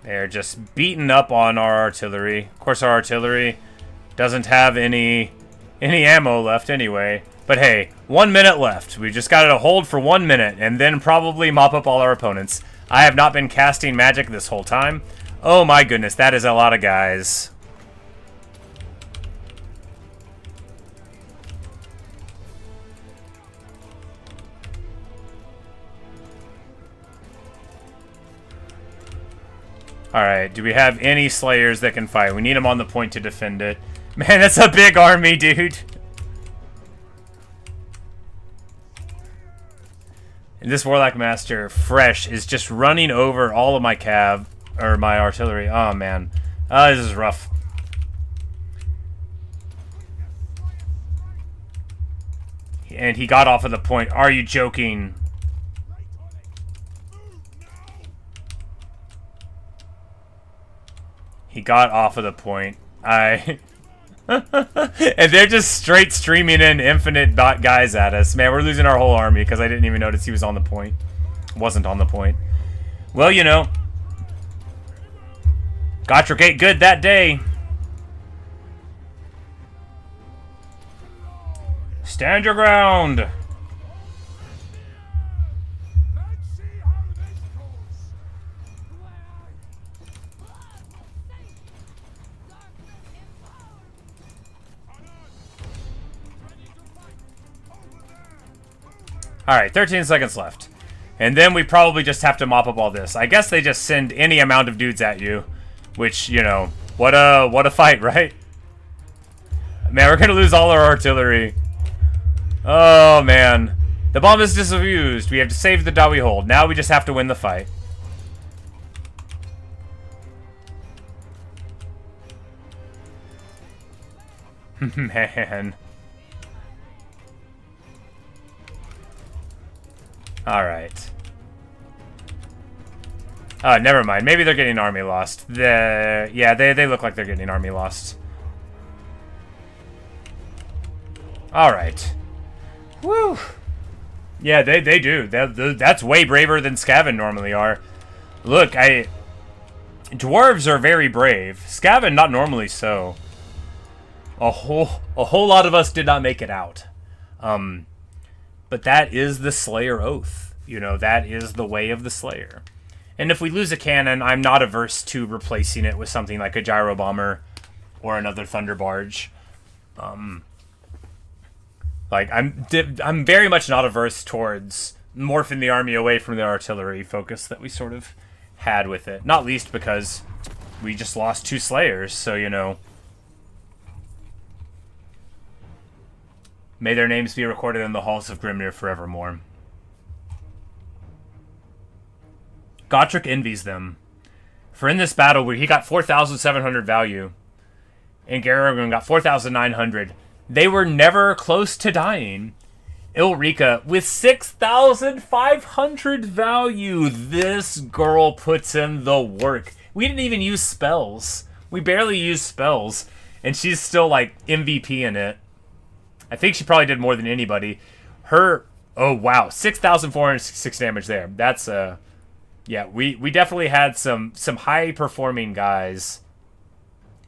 They're just beating up on our artillery. Of course, our artillery doesn't have any ammo left anyway. But hey, 1 minute left. We just got to hold for 1 minute and then probably mop up all our opponents. I have not been casting magic this whole time. Oh my goodness, that is a lot of guys. Alright, do we have any Slayers that can fight? We need them on the point to defend it. Man, that's a big army, dude. And this Warlock Master, fresh, is just running over all of my my artillery. Oh, man. This is rough. And he got off of the point. Are you joking? He got off of the point. And they're just straight streaming in infinite guys at us. Man, we're losing our whole army because I didn't even notice he was on the point. Wasn't on the point. Well, you know. Gotrek ate good that day. Stand your ground. Alright, 13 seconds left. And then we probably just have to mop up all this. I guess they just send any amount of dudes at you. Which, you know, what a fight, right? Man, we're gonna lose all our artillery. Oh, man. The bomb is disabused. We have to save the Dawi hold. Now we just have to win the fight. Man. Alright. Never mind. Maybe they're getting army lost. Yeah, they look like they're getting army lost. Alright. Woo! Yeah, they do. That's way braver than Skaven normally are. Look, Dwarves are very brave. Skaven, not normally so. A whole lot of us did not make it out. But that is the Slayer oath. You know, that is the way of the Slayer. And if we lose a cannon, I'm not averse to replacing it with something like a gyro bomber or another thunder barge. Like I'm very much not averse towards morphing the army away from the artillery focus that we sort of had with it. Not least because we just lost 2 Slayers, so you know. May their names be recorded in the halls of Grimnir forevermore. Gotrek envies them. For in this battle where he got 4,700 value, and Garagrim got 4,900, they were never close to dying. Ulrika with 6,500 value. This girl puts in the work. We didn't even use spells. We barely used spells. And she's still like MVP in it. I think she probably did more than anybody. Her, oh wow, 6,406 damage there. That's yeah, we definitely had some high performing guys.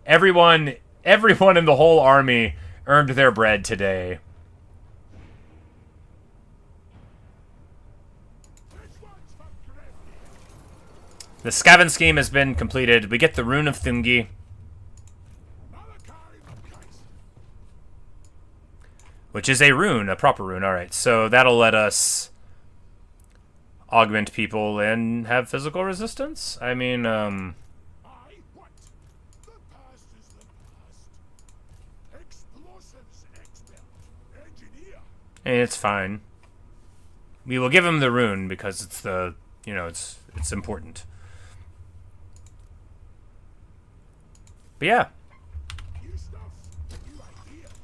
Everyone in the whole army earned their bread today. The Skaven scheme has been completed. We get the Rune of Thungi. Which is a rune, a proper rune. Alright, so that'll let us augment people and have physical resistance? I mean, it's fine. We will give him the rune because it's the, you know, it's important. But yeah.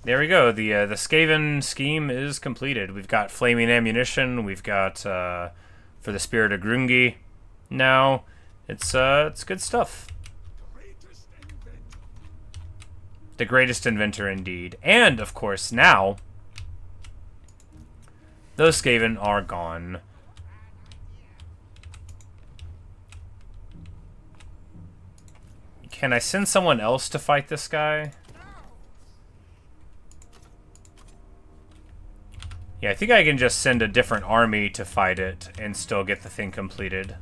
There we go. The Skaven scheme is completed. We've got flaming ammunition. We've got for the Spirit of Grungi. Now it's good stuff. The greatest inventor indeed. And of course now those Skaven are gone. Can I send someone else to fight this guy? Yeah, I think I can just send a different army to fight it and still get the thing completed.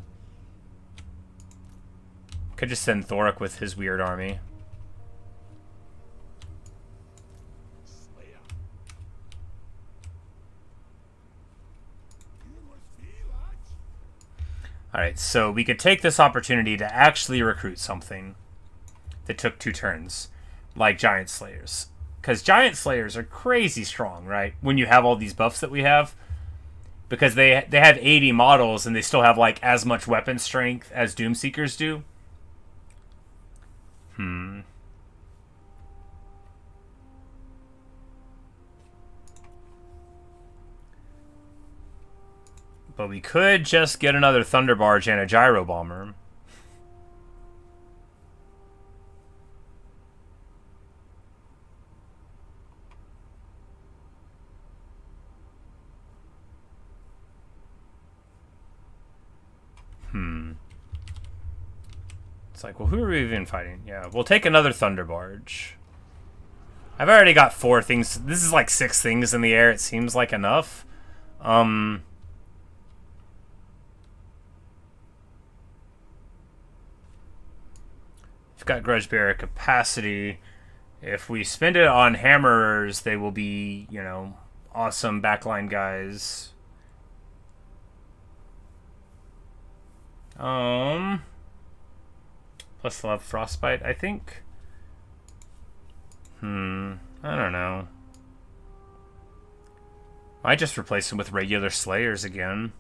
Could just send Thorik with his weird army. Alright, so we could take this opportunity to actually recruit something that took 2 turns, like Giant Slayers. Because Giant Slayers are crazy strong, right? When you have all these buffs that we have. Because they have 80 models and they still have like as much weapon strength as Doomseekers do. But we could just get another Thunder Barge and a Gyro Bomber. It's like, well, who are we even fighting? Yeah, we'll take another Thunder Barge. I've already got 4 things. This is like 6 things in the air. It seems like enough. We've got Grudge Bearer capacity. If we spend it on Hammerers, they will be, you know, awesome backline guys. Plus they'll have Frostbite, I think. I don't know. Might just replace them with regular Slayers again.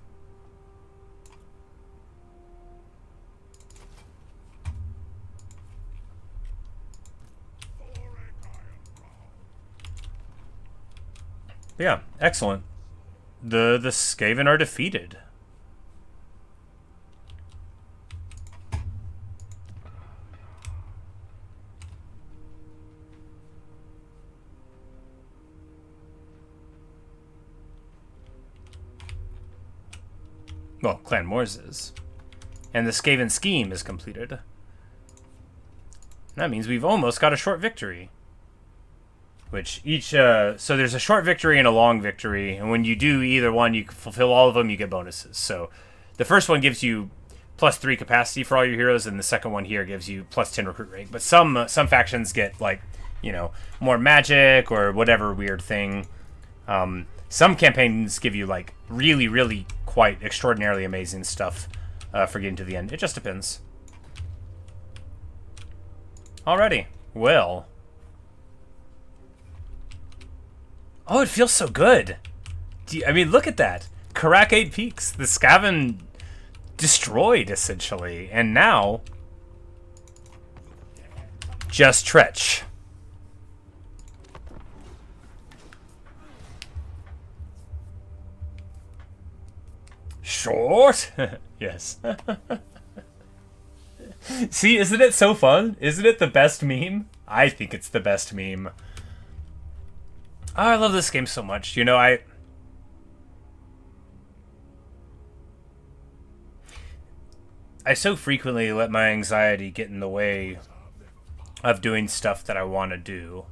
Yeah, excellent. The Skaven are defeated. Well, Clan Moors is. And the Skaven scheme is completed. That means we've almost got a short victory. Which each, so there's a short victory and a long victory, and when you do either one, you fulfill all of them, you get bonuses. So the first one gives you +3 capacity for all your heroes, and the second one here gives you +10 recruit rate. But some factions get, like, you know, more magic or whatever weird thing. Some campaigns give you, like, really, really quite extraordinarily amazing stuff for getting to the end. It just depends. Alrighty. Well. Oh, it feels so good. I mean, look at that. Karak 8 Peaks. The Skaven destroyed, essentially. And now, just Tretch. Short? Yes. See, isn't it so fun? Isn't it the best meme? I think it's the best meme. Oh, I love this game so much. You know, I so frequently let my anxiety get in the way of doing stuff that I want to do.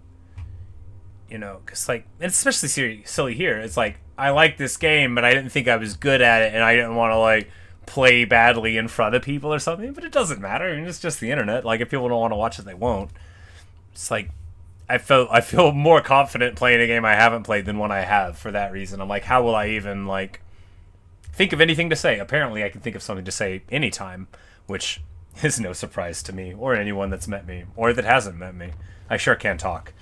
You know, because, like, and especially silly here, it's like, I like this game, but I didn't think I was good at it, and I didn't want to, like, play badly in front of people or something, but it doesn't matter. I mean, it's just the internet. Like, if people don't want to watch it, they won't. It's like, I feel more confident playing a game I haven't played than one I have for that reason. I'm like, how will I even, like, think of anything to say? Apparently, I can think of something to say anytime, which is no surprise to me, or anyone that's met me, or that hasn't met me. I sure can talk.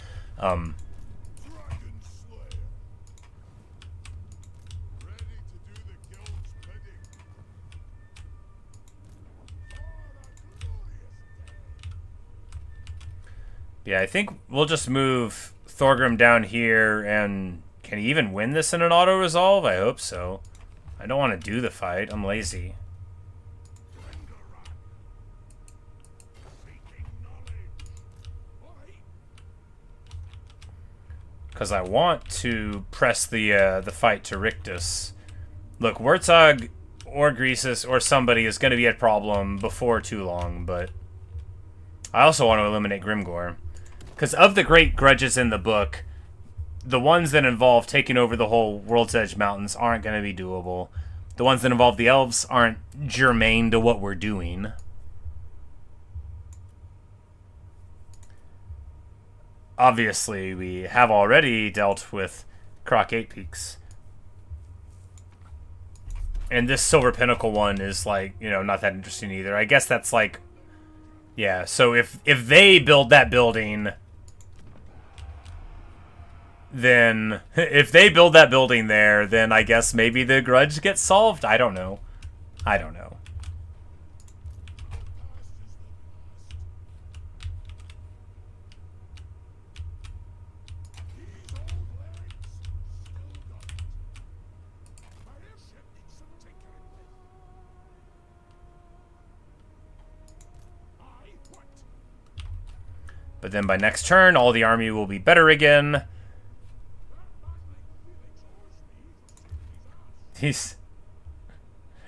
Yeah, I think we'll just move Thorgrim down here, and can he even win this in an auto-resolve? I hope so. I don't want to do the fight. I'm lazy. Because I want to press the fight to Rictus. Look, Warthog or Greasus or somebody is going to be a problem before too long, but I also want to eliminate Grimgor. Because of the great grudges in the book, the ones that involve taking over the whole World's Edge Mountains aren't going to be doable. The ones that involve the elves aren't germane to what we're doing. Obviously, we have already dealt with Karak 8 Peaks. And this Silver Pinnacle one is, like, you know, not that interesting either. I guess that's, like, yeah, so if they build that building, then if they build that building there, then I guess maybe the grudge gets solved. I don't know. I don't know. But then by next turn, all the army will be better again. It's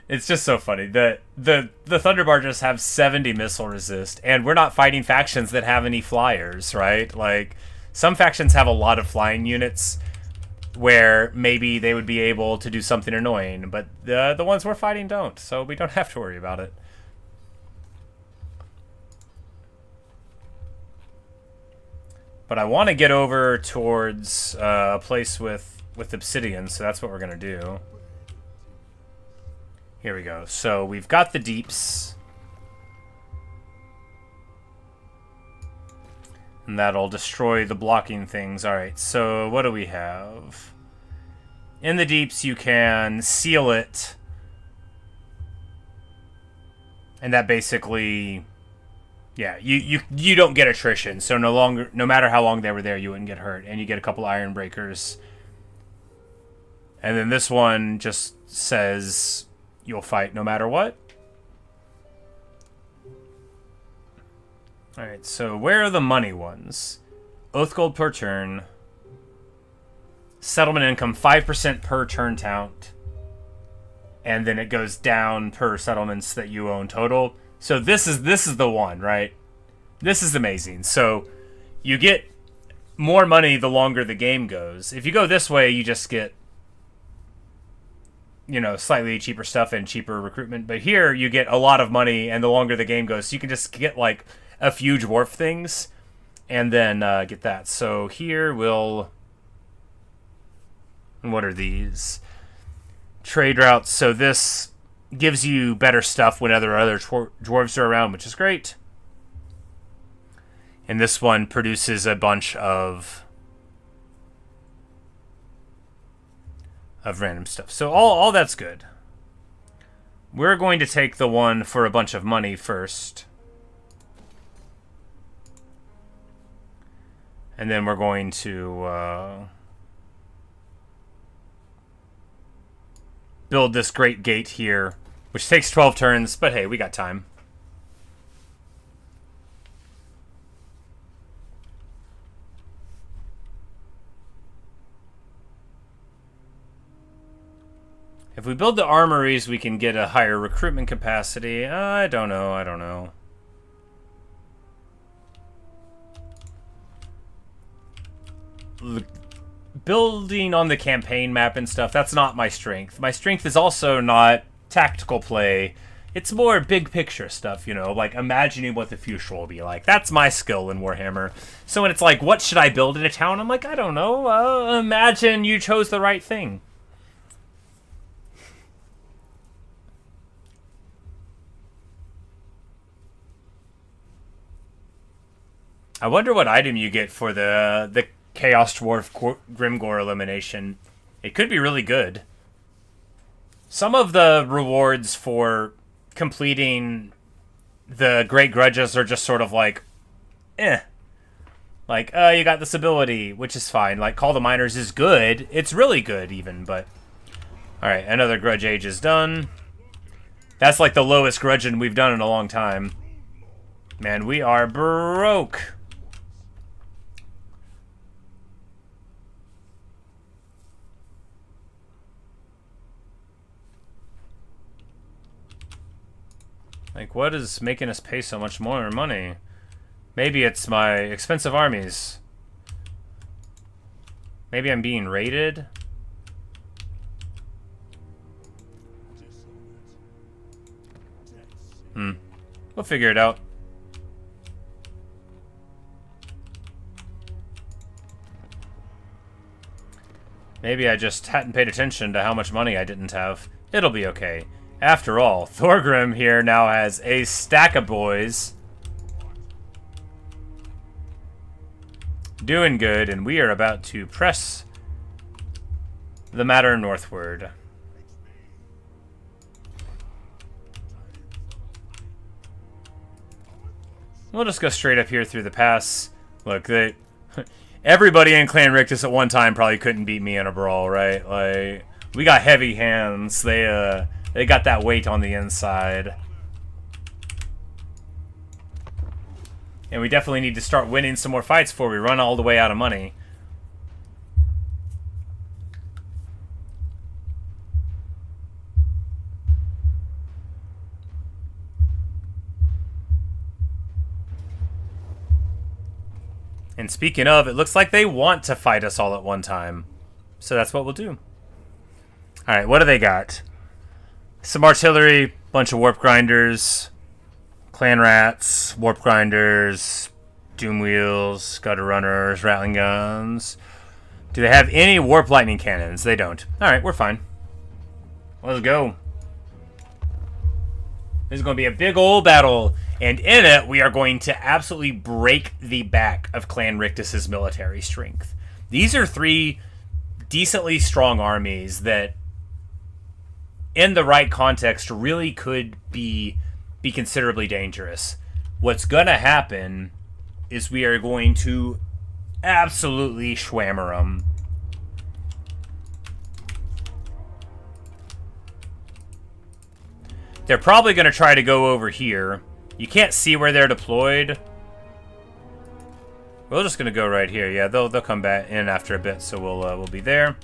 just so funny. The Thunderbarges have 70 missile resist, and we're not fighting factions that have any flyers, right? Like, some factions have a lot of flying units where maybe they would be able to do something annoying, but the ones we're fighting don't, so we don't have to worry about it. But I want to get over towards a place with obsidian, so that's what we're going to do. Here we go. So we've got the deeps. And that'll destroy the blocking things. Alright, so what do we have? In the deeps, you can seal it. And that basically... yeah, you don't get attrition, so no matter how long they were there, you wouldn't get hurt, and you get a couple iron breakers. And then this one just says you'll fight no matter what. All right, so where are the money ones? Oath gold per turn. Settlement income 5% per turn count, and then it goes down per settlements that you own total. So this is the one, right? This is amazing. So you get more money the longer the game goes. If you go this way, you just get, you know, slightly cheaper stuff and cheaper recruitment. But here, you get a lot of money, and the longer the game goes, so you can just get, like, a few dwarf things, and then get that. So here we'll... What are these? Trade routes. So this gives you better stuff when other dwarves are around, which is great. And this one produces a bunch of random stuff. So all that's good. We're going to take the one for a bunch of money first. And then we're going to build this great gate here, which takes 12 turns, but hey, we got time. If we build the armories, we can get a higher recruitment capacity. I don't know. Building on the campaign map and stuff, that's not my strength. My strength is also not tactical play. It's more big picture stuff, you know, like imagining what the future will be like. That's my skill in Warhammer. So when it's like, what should I build in a town? I'm like, I don't know. Imagine you chose the right thing. I wonder what item you get for the Chaos Dwarf Grimgore elimination. It could be really good. Some of the rewards for completing the Great Grudges are just sort of like, eh. Like, you got this ability, which is fine. Like, Call the Miners is good. It's really good, even, but... Alright, another Grudge Age is done. That's like the lowest grudgeon we've done in a long time. Man, we are broke. Like, what is making us pay so much more money? Maybe it's my expensive armies. Maybe I'm being raided? We'll figure it out. Maybe I just hadn't paid attention to how much money I didn't have. It'll be okay. After all, Thorgrim here now has a stack of boys. Doing good, and we are about to press the matter northward. We'll just go straight up here through the pass. Look, everybody in Clan Rictus at one time probably couldn't beat me in a brawl, right? Like, we got heavy hands. They got that weight on the inside. And we definitely need to start winning some more fights before we run all the way out of money. And speaking of, it looks like they want to fight us all at one time. So that's what we'll do. Alright, what do they got? Some artillery, bunch of warp grinders, clan rats, warp grinders, doom wheels, gutter runners, rattling guns. Do they have any warp lightning cannons? They don't. Alright, we're fine. Let's go. This is going to be a big old battle, and in it, we are going to absolutely break the back of Clan Rictus's military strength. These are 3 decently strong armies that, in the right context, really could be considerably dangerous. What's going to happen is we are going to absolutely schwammer them. They're probably going to try to go over here. You can't see where they're deployed. We're just going to go right here. Yeah, they'll come back in after a bit, so we'll be there.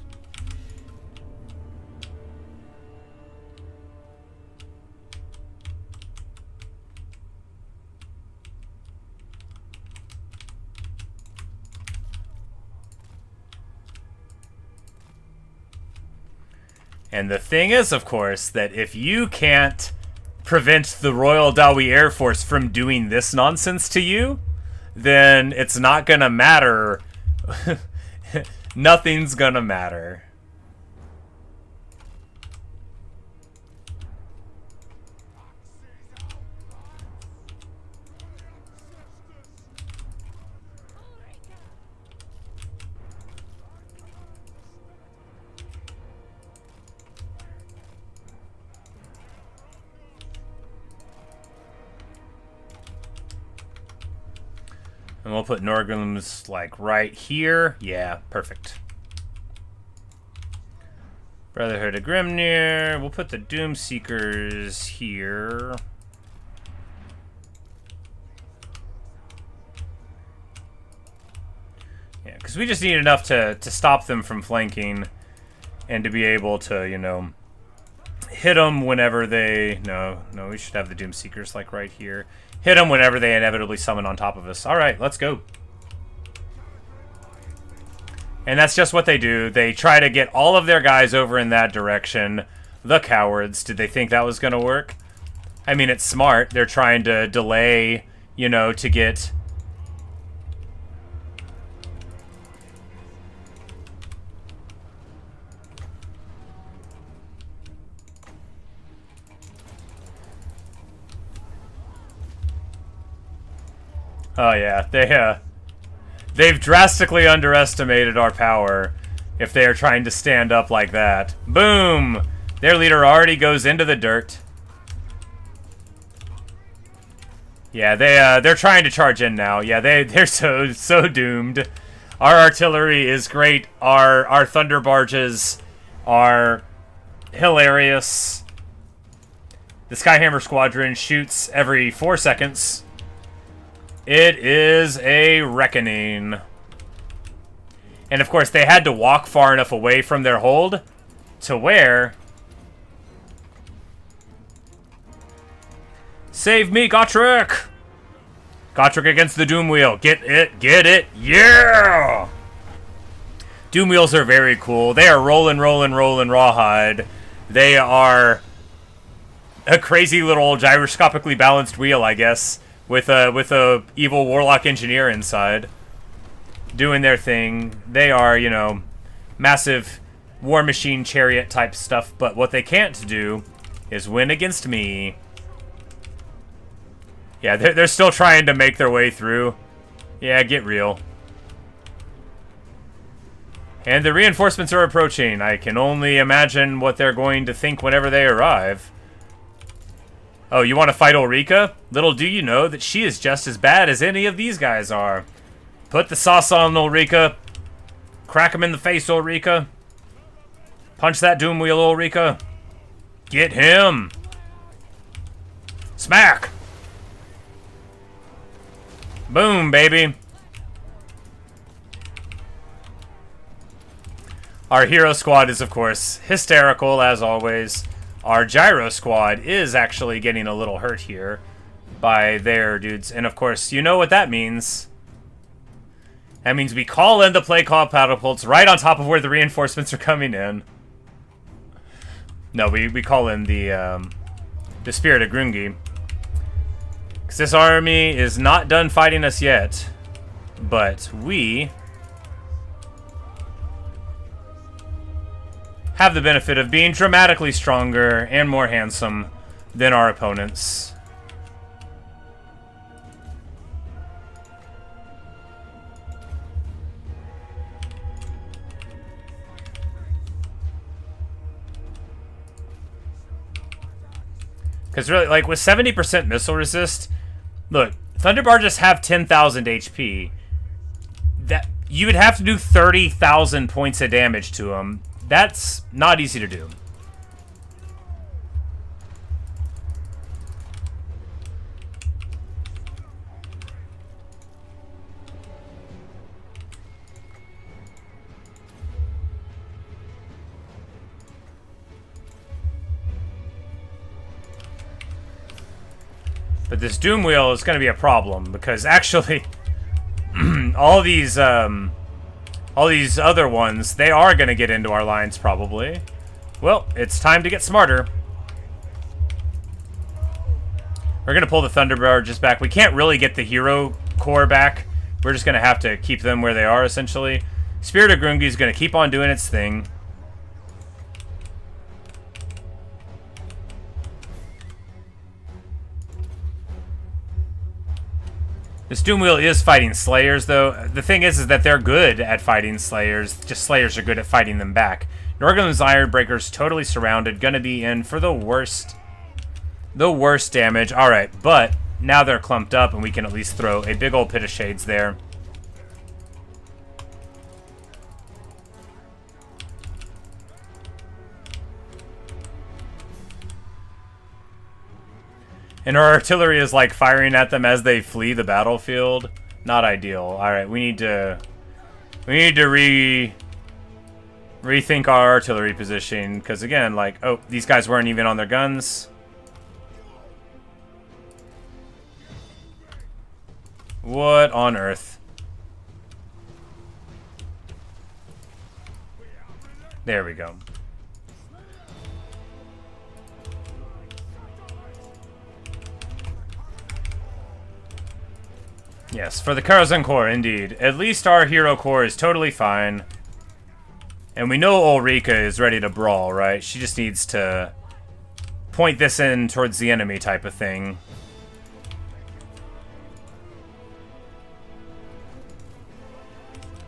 And the thing is, of course, that if you can't prevent the Royal Dawi Air Force from doing this nonsense to you, then it's not gonna matter. Nothing's gonna matter. And we'll put Norgrim's, like, right here. Yeah, perfect. Brotherhood of Grimnir. We'll put the Doomseekers here. Yeah, because we just need enough to stop them from flanking and to be able to, you know, hit them whenever they... No, we should have the Doomseekers, like, right here. Hit them whenever they inevitably summon on top of us. Alright, let's go. And that's just what they do. They try to get all of their guys over in that direction. The cowards. Did they think that was going to work? I mean, it's smart. They're trying to delay, you know, to get... Oh yeah, they've drastically underestimated our power if they are trying to stand up like that. Boom! Their leader already goes into the dirt. Yeah, they're trying to charge in now. Yeah, they're so doomed. Our artillery is great. Our thunder barges are hilarious. The Skyhammer Squadron shoots every 4 seconds. It is a reckoning. And of course, they had to walk far enough away from their hold to where... Save me, Gotrek! Gotrek against the Doom Wheel. Get it, yeah! Doom Wheels are very cool. They are rolling rawhide. They are a crazy little gyroscopically balanced wheel, I guess. With a evil warlock engineer inside, doing their thing. They are, you know, massive war machine chariot type stuff. But what they can't do is win against me. Yeah, they're still trying to make their way through. Yeah, get real. And the reinforcements are approaching. I can only imagine what they're going to think whenever they arrive. Oh, you want to fight Ulrika? Little do you know that she is just as bad as any of these guys are. Put the sauce on, Ulrika. Crack him in the face, Ulrika. Punch that Doom Wheel, Ulrika. Get him. Smack. Boom, baby. Our hero squad is, of course, hysterical, as always. Our gyro squad is actually getting a little hurt here by their dudes. And of course, you know what that means. That means we call in the play call catapults right on top of where the reinforcements are coming in. No, we call in the Spirit of Grungi. Because this army is not done fighting us yet. But we have the benefit of being dramatically stronger and more handsome than our opponents. Because really, like, with 70% missile resist, look, Thunder Barges have 10,000 HP. That you would have to do 30,000 points of damage to them. That's not easy to do. But this Doom Wheel is going to be a problem because actually all these other ones, they are going to get into our lines probably. Well, it's time to get smarter. We're going to pull the Thunder Barges back. We can't really get the Hero Core back. We're just going to have to keep them where they are, essentially. Spirit of Grungi is going to keep on doing its thing. This Doomwheel is fighting Slayers, though. The thing is that they're good at fighting Slayers. Just Slayers are good at fighting them back. Norgrim's Ironbreaker's totally surrounded. Gonna be in for the worst damage. Alright, but now they're clumped up and we can at least throw a big old pit of shades there. And our artillery is like firing at them as they flee the battlefield. Not ideal. Alright, we need to rethink our artillery position, because again, like, oh, these guys weren't even on their guns. What on earth? There we go. Yes, for the Karaz Ankor, indeed. At least our hero core is totally fine. And we know Ulrika is ready to brawl, right? She just needs to point this in towards the enemy type of thing.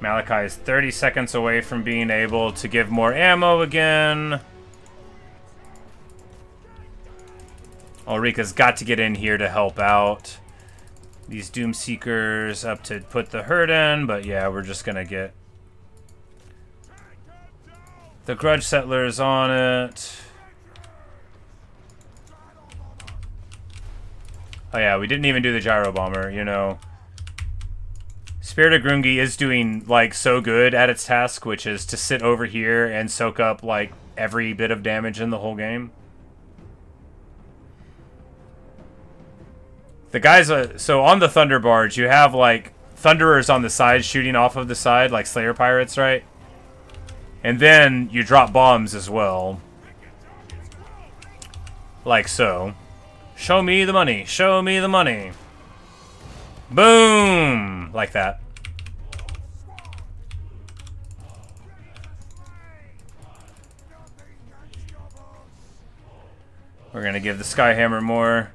Malakai is 30 seconds away from being able to give more ammo again. Ulrika's got to get in here to help out. These Doomseekers up to put the hurt in, but yeah, we're just gonna get the Grudge Settlers on it. Oh yeah, we didn't even do the Gyro Bomber, you know. Spirit of Grungi is doing, like, so good at its task, which is to sit over here and soak up, like, every bit of damage in the whole game. The guys, so on the Thunder Barge, you have, like, Thunderers on the side shooting off of the side, like Slayer Pirates, right? And then you drop bombs as well. Like so. Show me the money. Show me the money. Boom! Like that. We're going to give the Skyhammer more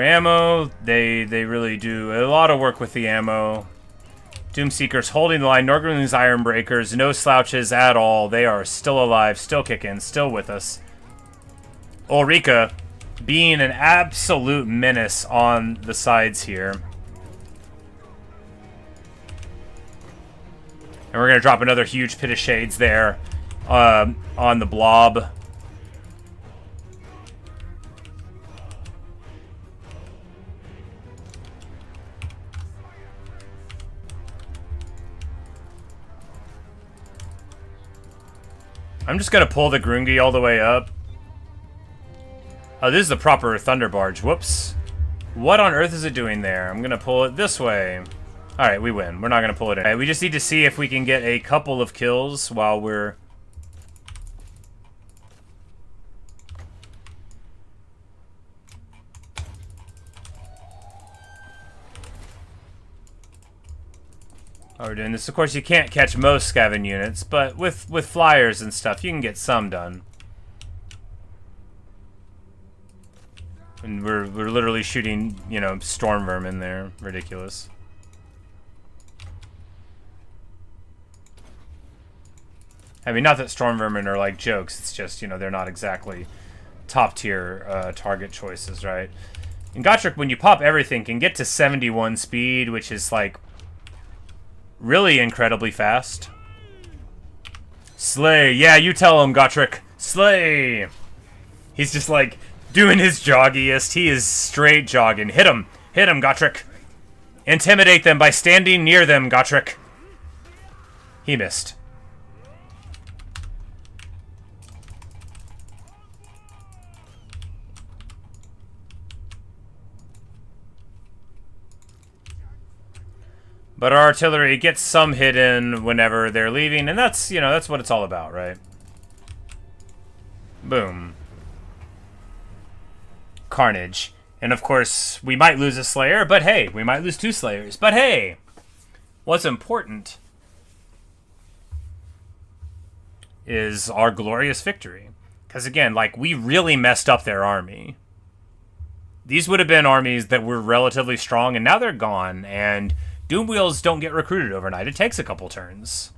ammo. They really do a lot of work with the ammo. Doomseekers holding the line. Norgrim's Ironbreakers, no slouches at all. They are still alive, still kicking, still with us. Ulrika being an absolute menace on the sides here. And we're going to drop another huge pit of shades there on the blob. I'm just going to pull the Grungi all the way up. Oh, this is the proper Thunder Barge. Whoops. What on earth is it doing there? I'm going to pull it this way. Alright, we win. We're not going to pull it in. Right, we just need to see if we can get a couple of kills while we're... While we're doing this, of course, you can't catch most Skaven units, but with flyers and stuff, you can get some done. And we're literally shooting, you know, storm vermin there. Ridiculous. I mean, not that storm vermin are like jokes. It's just, you know, they're not exactly top tier target choices, right? And Gotrek, when you pop everything, can get to 71 speed, which is like really incredibly fast. Slay. Yeah, you tell him, Gotrek. Slay. He's just like doing his joggiest. He is straight jogging. Hit him. Hit him, Gotrek. Intimidate them by standing near them, Gotrek. He missed. But our artillery gets some hit in whenever they're leaving, and that's, you know, that's what it's all about, right? Boom. Carnage. And of course, we might lose a Slayer, but hey, we might lose 2 Slayers. But hey, what's important is our glorious victory. Because again, like, we really messed up their army. These would have been armies that were relatively strong, and now they're gone, and Doom Wheels don't get recruited overnight. It takes a couple turns.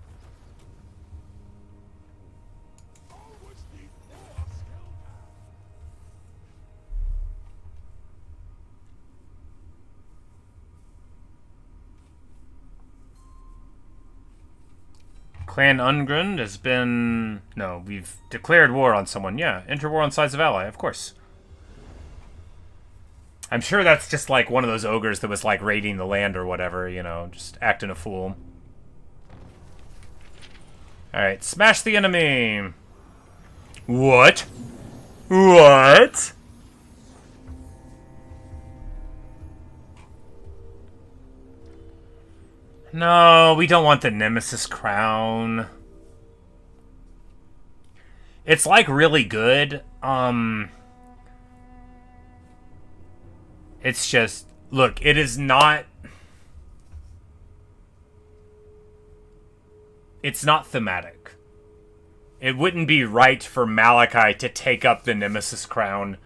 Clan Ungrund has been... No, we've declared war on someone. Yeah, enter war on sides of ally, of course. I'm sure that's just like one of those ogres that was like raiding the land or whatever, you know, just acting a fool. Alright, smash the enemy! What? What? No, we don't want the Nemesis Crown. It's like really good. It's just, look, it is not... It's not thematic. It wouldn't be right for Malakai to take up the Nemesis Crown,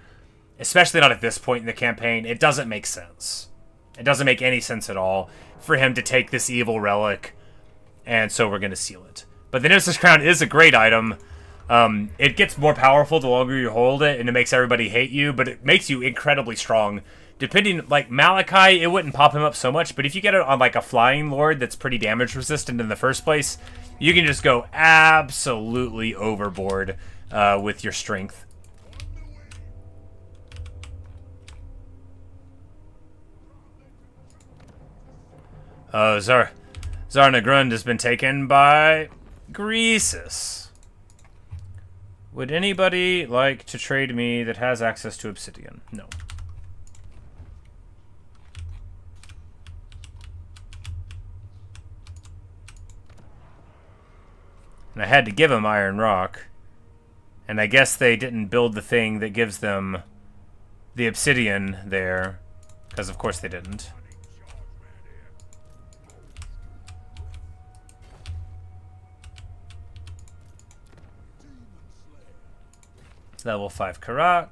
especially not at this point in the campaign. It doesn't make sense. It doesn't make any sense at all for him to take this evil relic, and so we're going to seal it. But the Nemesis Crown is a great item. It gets more powerful the longer you hold it, and it makes everybody hate you, but it makes you incredibly strong. Depending, like, Malakai, it wouldn't pop him up so much, but if you get it on, like, a Flying Lord that's pretty damage resistant in the first place, you can just go absolutely overboard with your strength. Oh, Zarnagrund has been taken by Greasus. Would anybody like to trade me that has access to obsidian? No. And I had to give them iron rock. And I guess they didn't build the thing that gives them the obsidian there. Because of course they didn't. Level 5 Karak.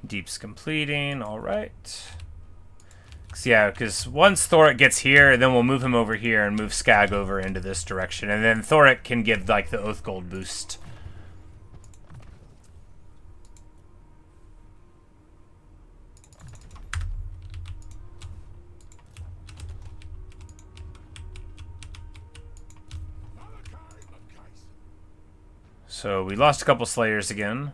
Deep's completing, alright. Yeah, because once Thoric gets here, then we'll move him over here and move Skag over into this direction. And then Thoric can give, like, the Oath Gold boost. So we lost a couple Slayers again.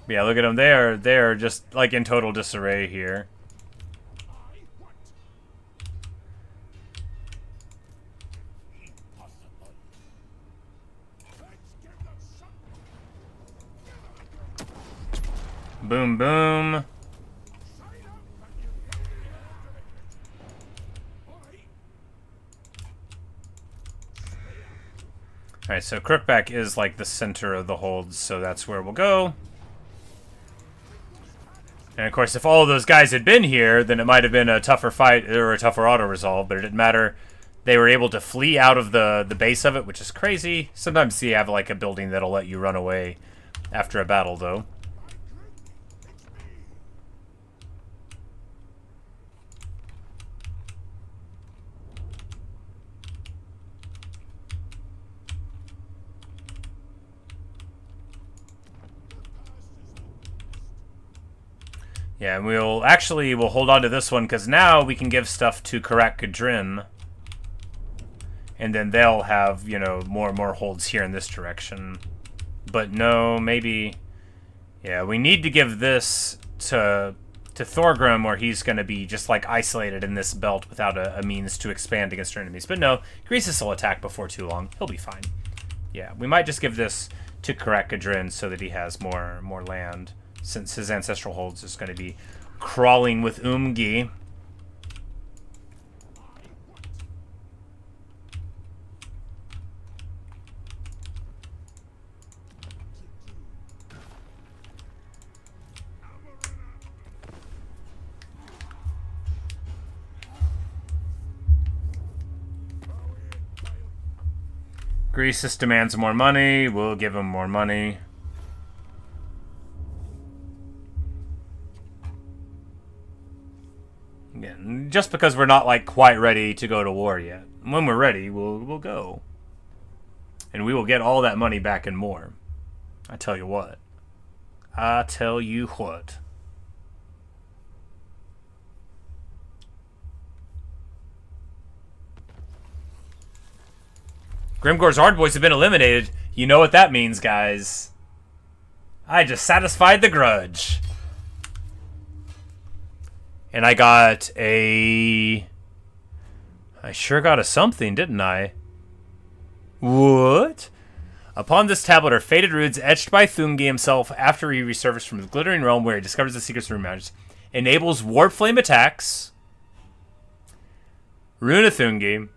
Yeah, look at them. They're just like in total disarray here. Boom, boom. Alright, so Crookback is like the center of the holds, so that's where we'll go. And of course, if all of those guys had been here, then it might have been a tougher fight or a tougher auto-resolve, but it didn't matter. They were able to flee out of the base of it, which is crazy. Sometimes you have like a building that'll let you run away after a battle, though. Yeah, and we'll hold on to this one, because now we can give stuff to Garagrim. And then they'll have, you know, more and more holds here in this direction. But no, maybe... Yeah, we need to give this to Thorgrim, where he's going to be just, like, isolated in this belt without a means to expand against our enemies. But no, Greasus will attack before too long. He'll be fine. Yeah, we might just give this to Garagrim so that he has more land. since his ancestral holds is going to be crawling with Umgi. Greasus demands more money. We'll give him more money. Again, just because we're not like quite ready to go to war yet. When we're ready, we'll go. And we will get all that money back and more. I tell you what. I tell you what. Grimgore's Hard Boys have been eliminated. You know what that means, guys. I just satisfied the grudge. And I got a... I sure got a something, didn't I? What? Upon this tablet are faded runes etched by Thungi himself after he resurfaced from the Glittering Realm where he discovers the secrets of rune magic. Enables Warp Flame attacks. Rune of Thungi.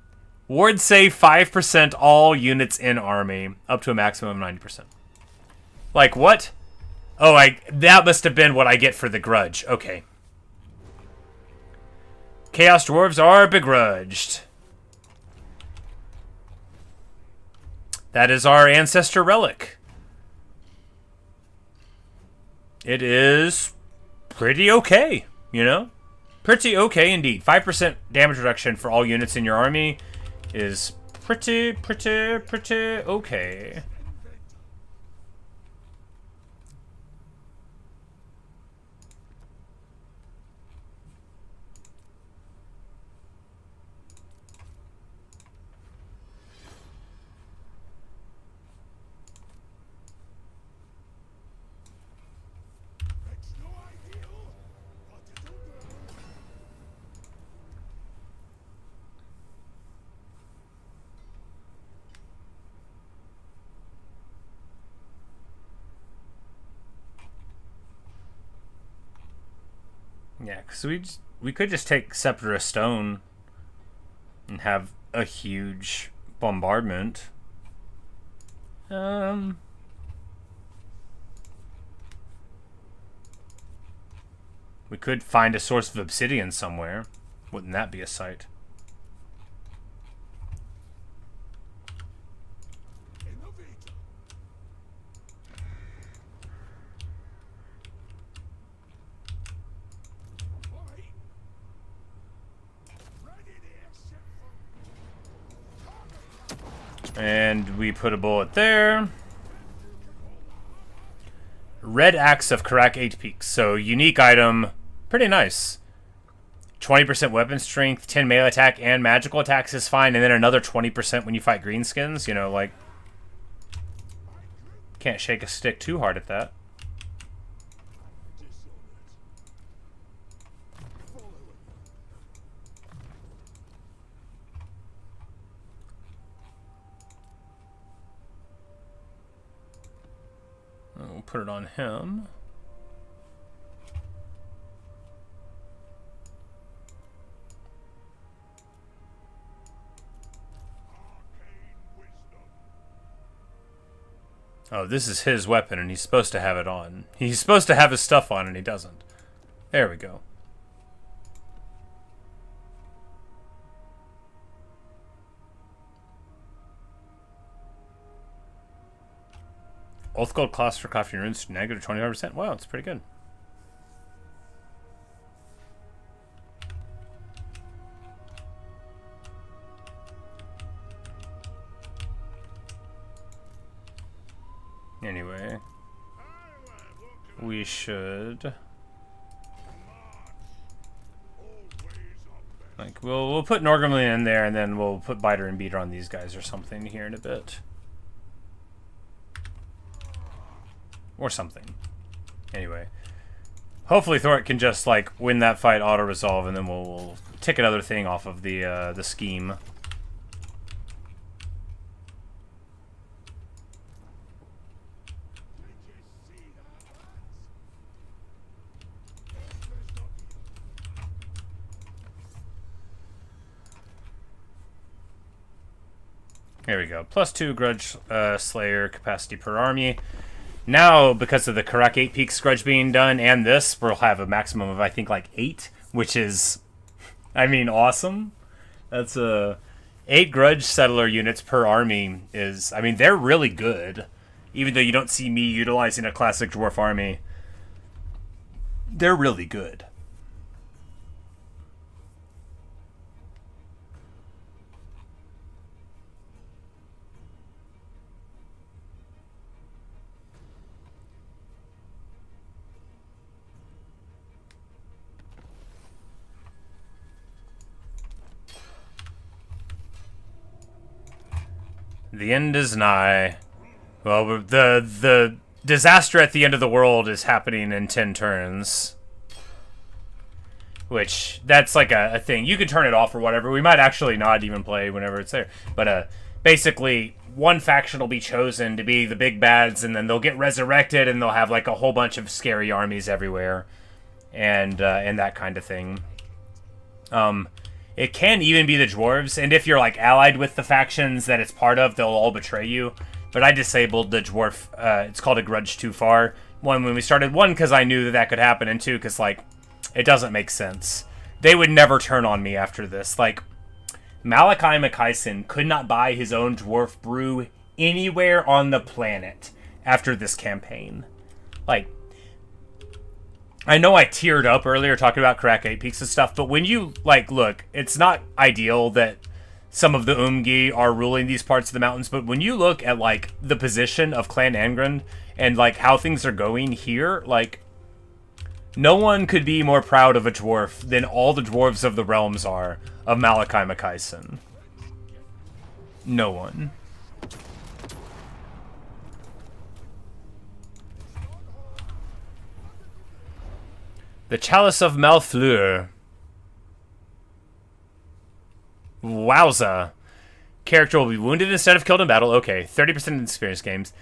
Ward save 5% all units in army, up to a maximum of 90%. Like, what? Oh, that must have been what I get for the grudge. Okay. Chaos Dwarves are begrudged. That is our Ancestor Relic. It is pretty okay, you know? Pretty okay indeed. 5% damage reduction for all units in your army is pretty okay. Yeah, because we could just take Scepter of Stone and have a huge bombardment. We could find a source of obsidian somewhere. Wouldn't that be a sight? And we put a bullet there. Red Axe of Karak 8 Peaks. So, unique item. Pretty nice. 20% weapon strength, 10 melee attack, and magical attacks is fine. And then another 20% when you fight greenskins. You know, like... Can't shake a stick too hard at that. We'll put it on him. Oh, this is his weapon, and he's supposed to have it on. He's supposed to have his stuff on, and he doesn't. There we go. Oath Gold cost for crafting runes negative 25%. Wow, it's pretty good. Anyway, we should like we'll put Norgrimlin in there, and then we'll put Biter and Beater on these guys or something here in a bit. Or something. Anyway. Hopefully Thorek can just, like, win that fight auto-resolve, and then we'll tick another thing off of the scheme. There we go. +2 Grudge Slayer capacity per army. Now, because of the Karak 8 Peaks Grudge being done and this, we'll have a maximum of, I think, like 8, which is, I mean, awesome. That's 8 Grudge Settler units per army is, I mean, they're really good. Even though you don't see me utilizing a classic dwarf army, they're really good. The end is nigh. Well, the disaster at the end of the world is happening in 10 turns. Which, that's like a thing. You can turn it off or whatever. We might actually not even play whenever it's there. But basically, one faction will be chosen to be the big bads, and then they'll get resurrected, and they'll have like a whole bunch of scary armies everywhere. And that kind of thing. It can even be the dwarves, and if you're like allied with the factions that it's part of, they'll all betray you. But I disabled the dwarf, it's called a grudge too far. One, when we started, one, because I knew that could happen, and two, because, like, it doesn't make sense. They would never turn on me after this. Like, Malakai Makaisin could not buy his own dwarf brew anywhere on the planet after this campaign. Like, I know I teared up earlier talking about Karak 8 Peaks and stuff, but when you, like, look, it's not ideal that some of the Umgi are ruling these parts of the mountains, but when you look at, like, the position of Clan Angrand and, like, how things are going here, like, no one could be more proud of a dwarf than all the dwarves of the realms are of Malakai Makaisin. No one. The Chalice of Malfleur. Wowza. Character will be wounded instead of killed in battle. Okay, 30% in experience games.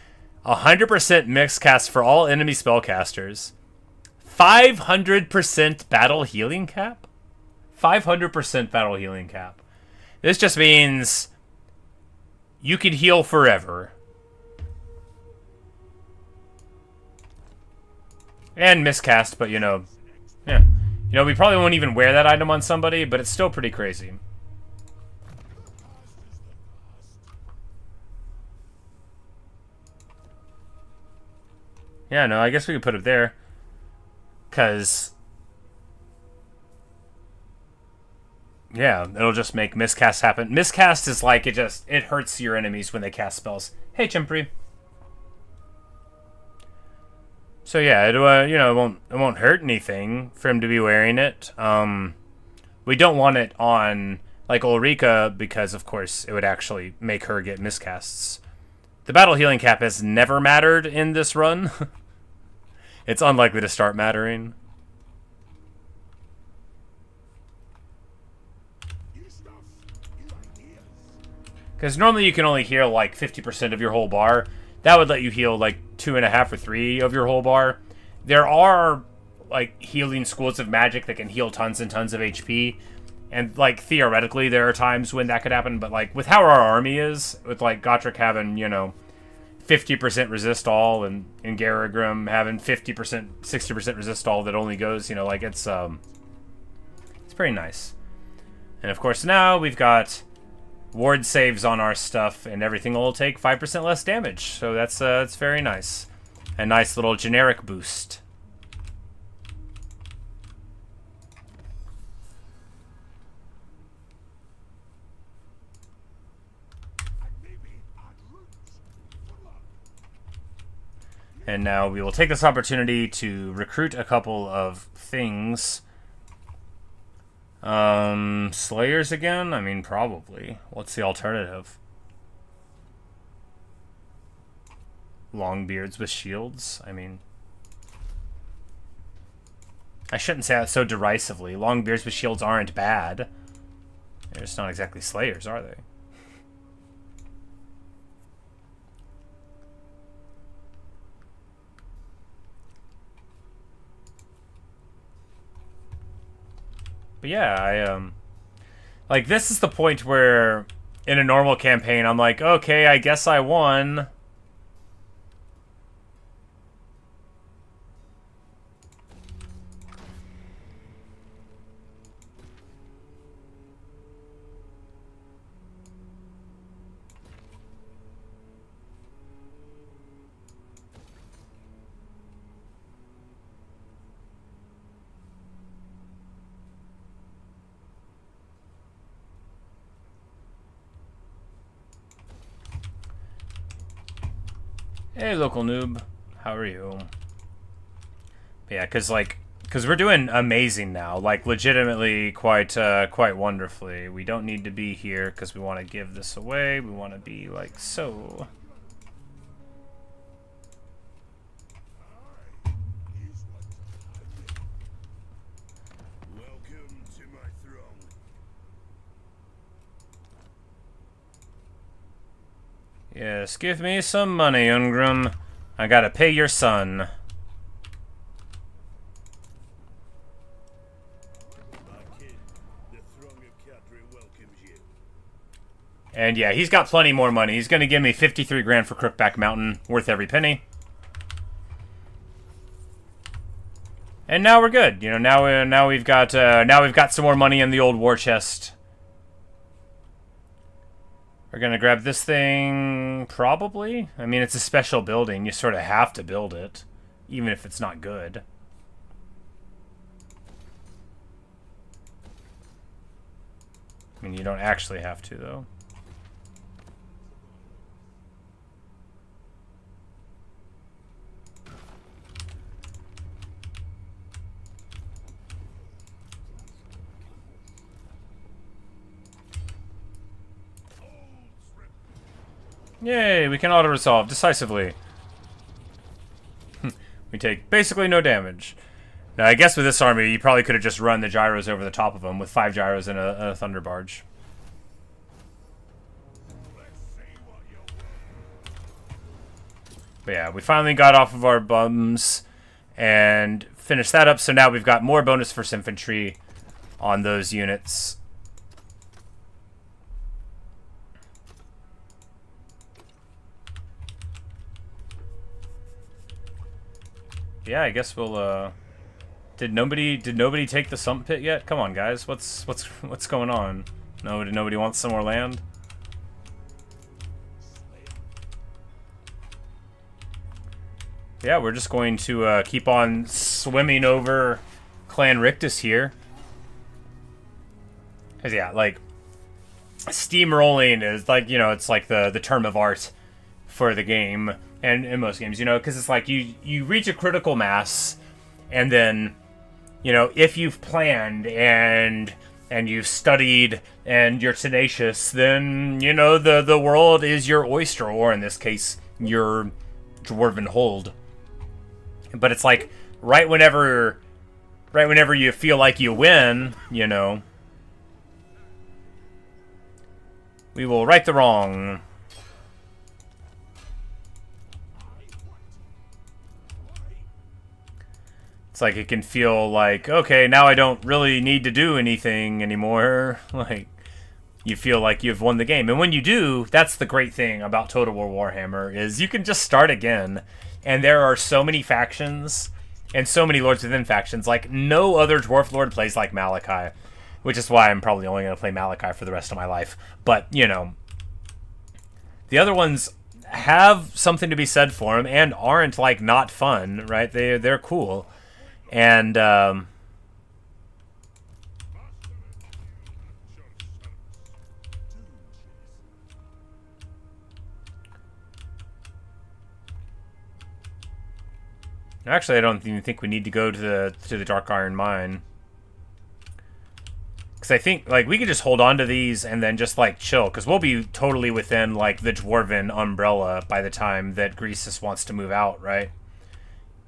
100% mix cast for all enemy spellcasters. 500% battle healing cap? 500% battle healing cap. This just means you can heal forever. And miscast, but you know, yeah. You know, we probably won't even wear that item on somebody, but it's still pretty crazy. Yeah, no, I guess we could put it there. Because, yeah, it'll just make miscast happen. Miscast is like, it hurts your enemies when they cast spells. Hey, Chimpri. So yeah, you know, it won't hurt anything for him to be wearing it. We don't want it on, like, Ulrika, because, of course, it would actually make her get miscasts. The battle healing cap has never mattered in this run. It's unlikely to start mattering. Because normally you can only heal like 50% of your whole bar. That would let you heal like 2.5 or 3 of your whole bar. There are like healing schools of magic that can heal tons and tons of HP. And like theoretically there are times when that could happen. But like with how our army is, with like Gotrek having, you know, 50% resist all, and Garagrim having 50%, 60% resist all that only goes, you know, like it's pretty nice. And of course now we've got ward saves on our stuff, and everything will take 5% less damage. So that's very nice. A nice little generic boost. And now we will take this opportunity to recruit a couple of things. Slayers again? I mean, probably. What's the alternative? Longbeards with shields? I mean, I shouldn't say that so derisively. Longbeards with shields aren't bad. They're just not exactly Slayers, are they? But yeah, like, this is the point where in a normal campaign, I'm like, okay, I guess I won. Hey, local noob. How are you? Yeah, because we're doing amazing now. Like, legitimately quite wonderfully. We don't need to be here because we want to give this away. We want to be, like, so... Yes, give me some money, Ungrim. I gotta pay your son. And yeah, he's got plenty more money. He's gonna give me 53 grand for Crookback Mountain, worth every penny. And now we're good. You know, now we've got some more money in the old war chest. We're gonna grab this thing, probably. I mean, it's a special building. You sort of have to build it, even if it's not good. I mean, you don't actually have to, though. Yay, we can auto-resolve decisively. We take basically no damage. Now, I guess with this army, you probably could have just run the gyros over the top of them with 5 gyros and a thunder barge. But yeah, we finally got off of our bums and finished that up. So now we've got more bonus for infantry on those units. Yeah, I guess we'll, Did nobody take the sump pit yet? Come on, guys. What's going on? No, nobody wants some more land? Yeah, we're just going to keep on swimming over Clan Rictus here. Cause yeah, like steamrolling is like, you know, it's like the term of art for the game. And in most games, you know, because it's like you reach a critical mass, and then, you know, if you've planned and you've studied and you're tenacious, then, you know, the world is your oyster, or in this case, your dwarven hold. But it's like right whenever you feel like you win, you know, we will right the wrong. Like it can feel like, okay, now I don't really need to do anything anymore. Like, you feel like you've won the game. And when you do, that's the great thing about Total War Warhammer, is you can just start again. And there are so many factions and so many Lords Within factions. Like, no other Dwarf Lord plays like Malakai, which is why I'm probably only going to play Malakai for the rest of my life. But, you know, the other ones have something to be said for them and aren't, like, not fun, right? They're cool. And, actually, I don't even think we need to go to the Dark Iron Mine. Because I think, like, we could just hold on to these and then just, like, chill. Because we'll be totally within, like, the Dwarven umbrella by the time that Greasus wants to move out, right?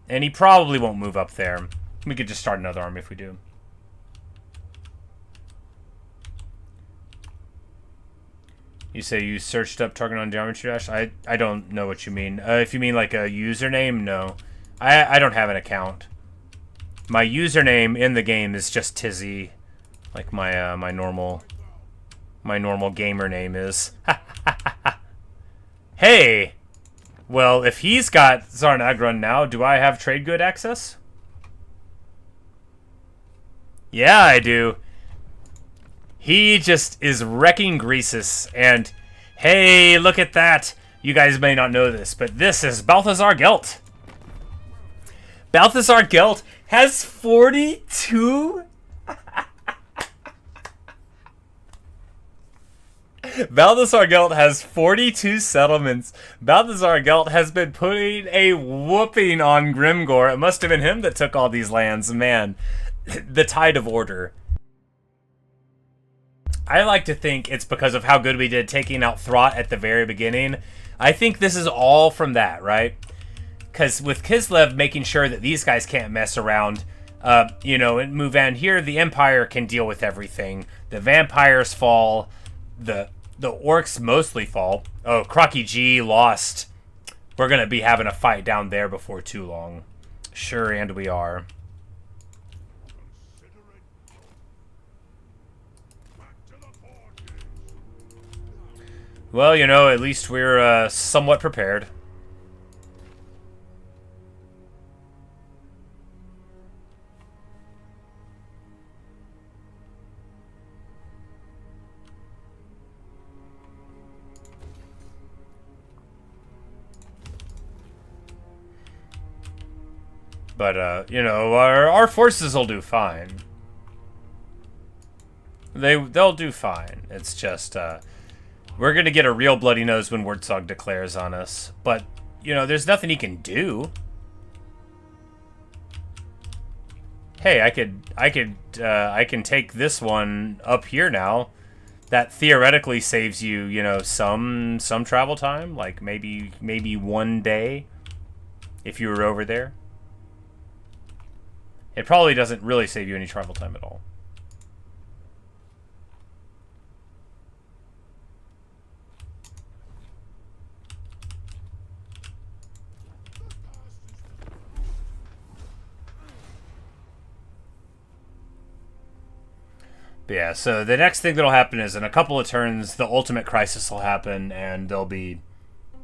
And he probably won't move up there. We could just start another army if we do. You say you searched up Target on Geometry Dash? I don't know what you mean. If you mean like a username, no. I don't have an account. My username in the game is just Tizzy. Like my my normal my normal gamer name is. Hey! Well, if he's got Zarnagrun now, do I have trade good access? Yeah, I do. He just is wrecking Greasus, and hey, look at that! You guys may not know this, but this is Balthazar Gelt. Balthazar Gelt has 42... Balthazar Gelt has 42 settlements. Balthazar Gelt has been putting a whooping on Grimgor. It must have been him that took all these lands. Man, the tide of order. I like to think it's because of how good we did taking out Throt at the very beginning. I think this is all from that, right? Because with Kislev making sure that these guys can't mess around, you know, in Mouvan here, the Empire can deal with everything. The vampires fall. The orcs mostly fall. Oh, Crocky G lost. We're going to be having a fight down there before too long. Sure, and we are. Well, you know, at least we're somewhat prepared. But, you know, our forces will do fine. They'll do fine. It's just, we're gonna get a real bloody nose when Wartsog declares on us. But, you know, there's nothing he can do. Hey, I can take this one up here now. That theoretically saves you, you know, some travel time, like maybe 1 day if you were over there. It probably doesn't really save you any travel time at all. But yeah, so the next thing that'll happen is in a couple of turns, the ultimate crisis will happen, and there'll be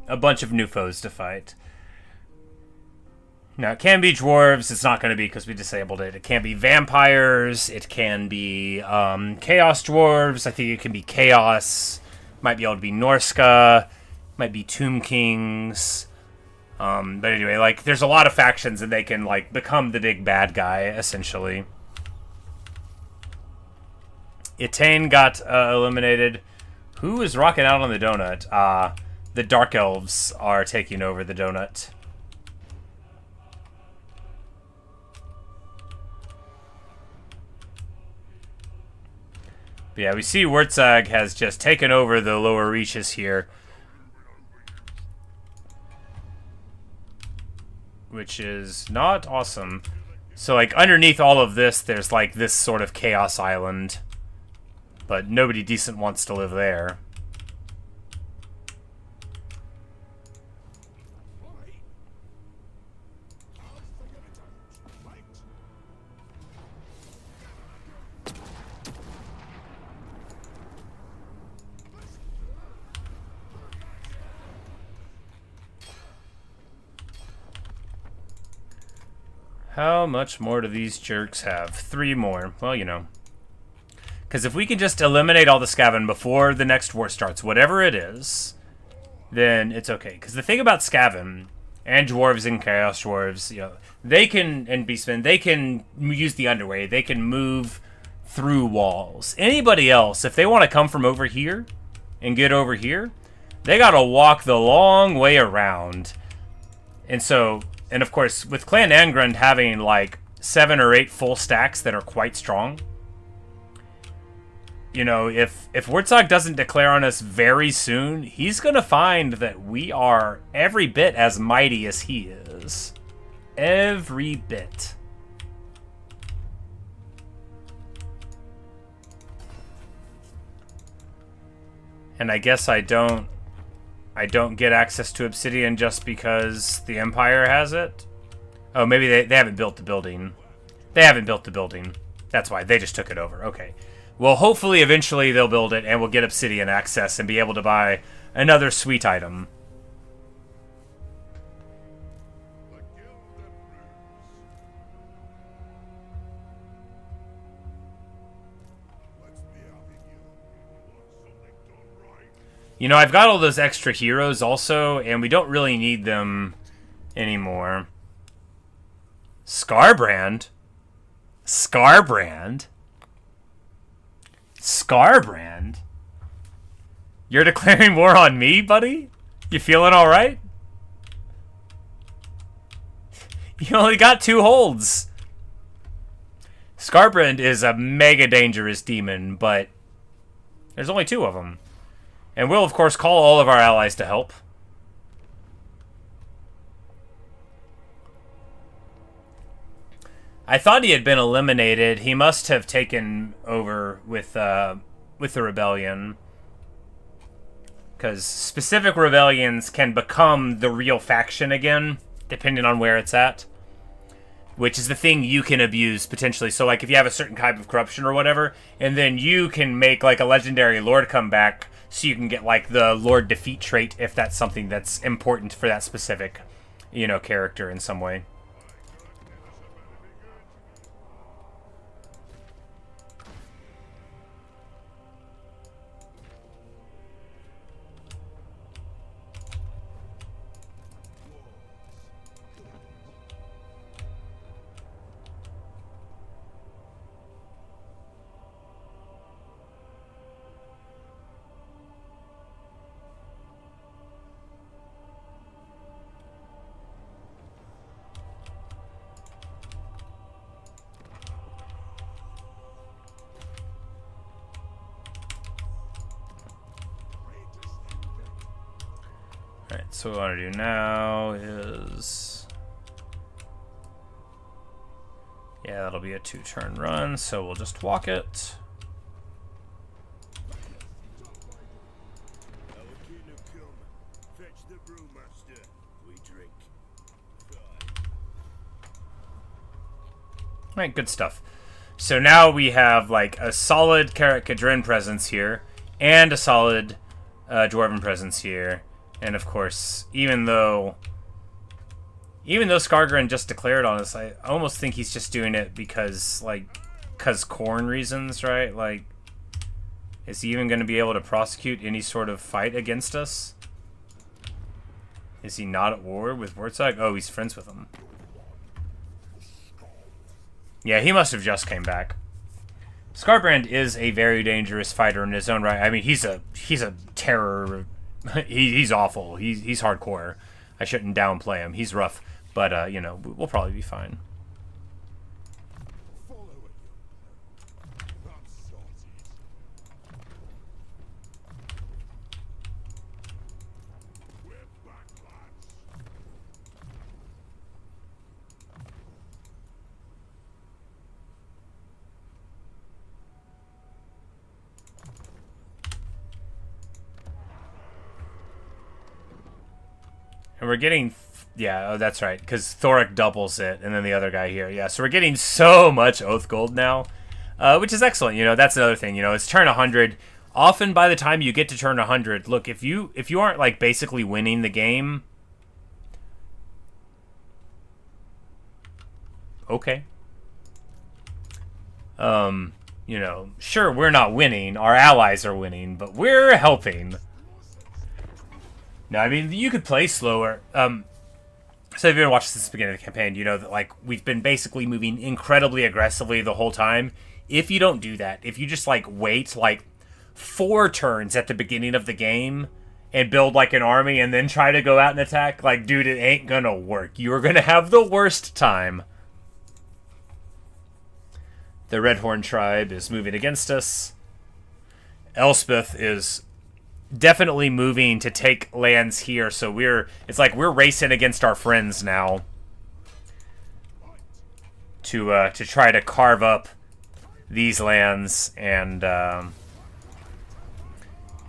a bunch of new foes to fight. Now, it can be dwarves. It's not going to be because we disabled it. It can be vampires. It can be chaos dwarves. I think it can be chaos. Might be able to be Norska. Might be Tomb Kings. But anyway, like, there's a lot of factions, and they can, like, become the big bad guy, essentially. Etain got eliminated. Who is rocking out on the donut? The Dark Elves are taking over the donut. But yeah, we see Wartsog has just taken over the lower reaches here. Which is not awesome. So, like, underneath all of this, there's, like, this sort of Chaos Island. But nobody decent wants to live there. How much more do these jerks have? 3 more. Well, you know. Because if we can just eliminate all the Skaven before the next war starts, whatever it is, then it's okay. Because the thing about Skaven and dwarves and chaos dwarves, you know, they can, and beastmen, they can use the underway. They can move through walls. Anybody else, if they want to come from over here and get over here, they got to walk the long way around. And so, and of course, with Clan Angrund having like 7 or 8 full stacks that are quite strong, you know, if Wartsog doesn't declare on us very soon, he's going to find that we are every bit as mighty as he is. Every bit. And I guess I don't get access to Obsidian just because the Empire has it. Oh, maybe they haven't built the building. They haven't built the building. That's why. They just took it over. Okay. Well, hopefully eventually they'll build it and we'll get obsidian access and be able to buy another sweet item. You know, I've got all those extra heroes also, and we don't really need them anymore. Scarbrand? Scarbrand? Scarbrand? You're declaring war on me, buddy? You feeling alright? You only got 2 holds. Scarbrand is a mega dangerous demon, but there's only 2 of them. And we'll, of course, call all of our allies to help. I thought he had been eliminated. He must have taken over with the rebellion. Because specific rebellions can become the real faction again, depending on where it's at. Which is the thing you can abuse, potentially. So, like, if you have a certain type of corruption or whatever, and then you can make, like, a legendary lord come back, so you can get, like, the Lord Defeat trait if that's something that's important for that specific, you know, character in some way. Alright, so what we want to do now is... yeah, that'll be a 2-turn run, so we'll just walk it. Alright, good stuff. So now we have, like, a solid Karak presence here, and a solid Dwarven presence here. And of course, even though Skargrin just declared on us, I almost think he's just doing it because Khorne reasons, right? Like, is he even going to be able to prosecute any sort of fight against us? Is he not at war with Wartzag? Oh, he's friends with him. Yeah, he must have just came back. Skarbrand is a very dangerous fighter in his own right. I mean, he's a terror. He's awful. He's hardcore. I shouldn't downplay him. He's rough, but you know, we'll probably be fine. And we're getting... yeah, oh, that's right, because Thoric doubles it, and then the other guy here. Yeah, so we're getting so much Oath Gold now, which is excellent. You know, that's another thing. You know, it's turn 100. Often by the time you get to turn 100, look, if you aren't, like, basically winning the game... okay. You know, sure, we're not winning. Our allies are winning, but we're helping. No, I mean, you could play slower. So if you've been watching since the beginning of the campaign, you know that, like, we've been basically moving incredibly aggressively the whole time. If you don't do that, if you just, like, wait, like, 4 turns at the beginning of the game and build, like, an army and then try to go out and attack, like, dude, it ain't gonna work. You're gonna have the worst time. The Redhorn tribe is moving against us. Elspeth is... definitely moving to take lands here, so it's like we're racing against our friends now to try to carve up these lands and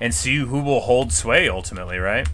see who will hold sway ultimately, right?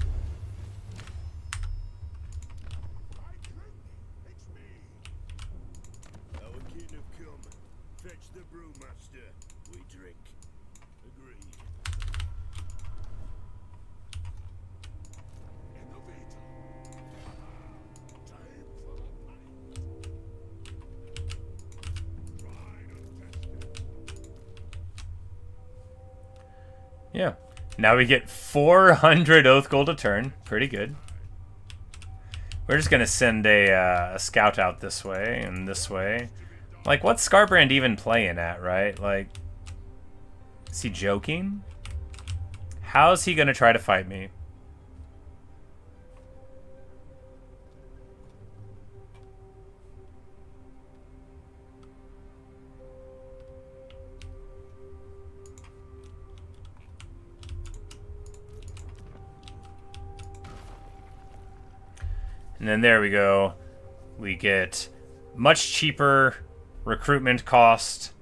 Yeah. Now we get 400 Oath Gold a turn. Pretty good. We're just going to send a scout out this way and this way. Like, what's Scarbrand even playing at, right? Like, is he joking? How's he going to try to fight me? And then there we go. We get much cheaper recruitment cost,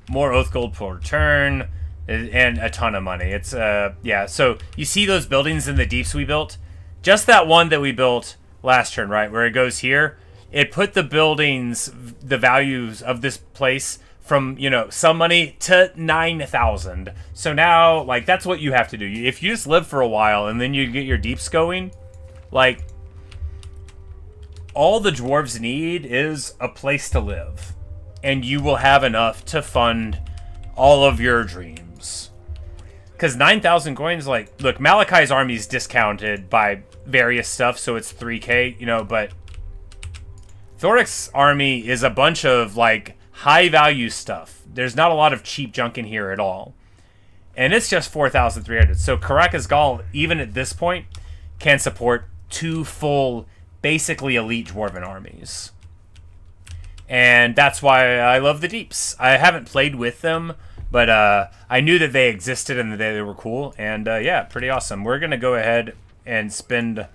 more Oath Gold per turn, and a ton of money. It's, yeah, so you see those buildings in the deeps we built? Just that one that we built last turn, right, where it goes here, it put the buildings, the values of this place from, you know, some money to 9,000. So now, like, that's what you have to do. If you just live for a while and then you get your deeps going, like, all the dwarves need is a place to live. And you will have enough to fund all of your dreams. Because 9,000 coins, like, look, Malakai's army is discounted by various stuff, so it's 3k, you know, but Thoric's army is a bunch of, like, high-value stuff. There's not a lot of cheap junk in here at all. And it's just 4,300. So Karak Gaul, even at this point, can support 2 full, basically elite dwarven armies. And that's why I love the deeps. I haven't played with them, but I knew that they existed and that they were cool. And yeah, pretty awesome. We're going to go ahead and spend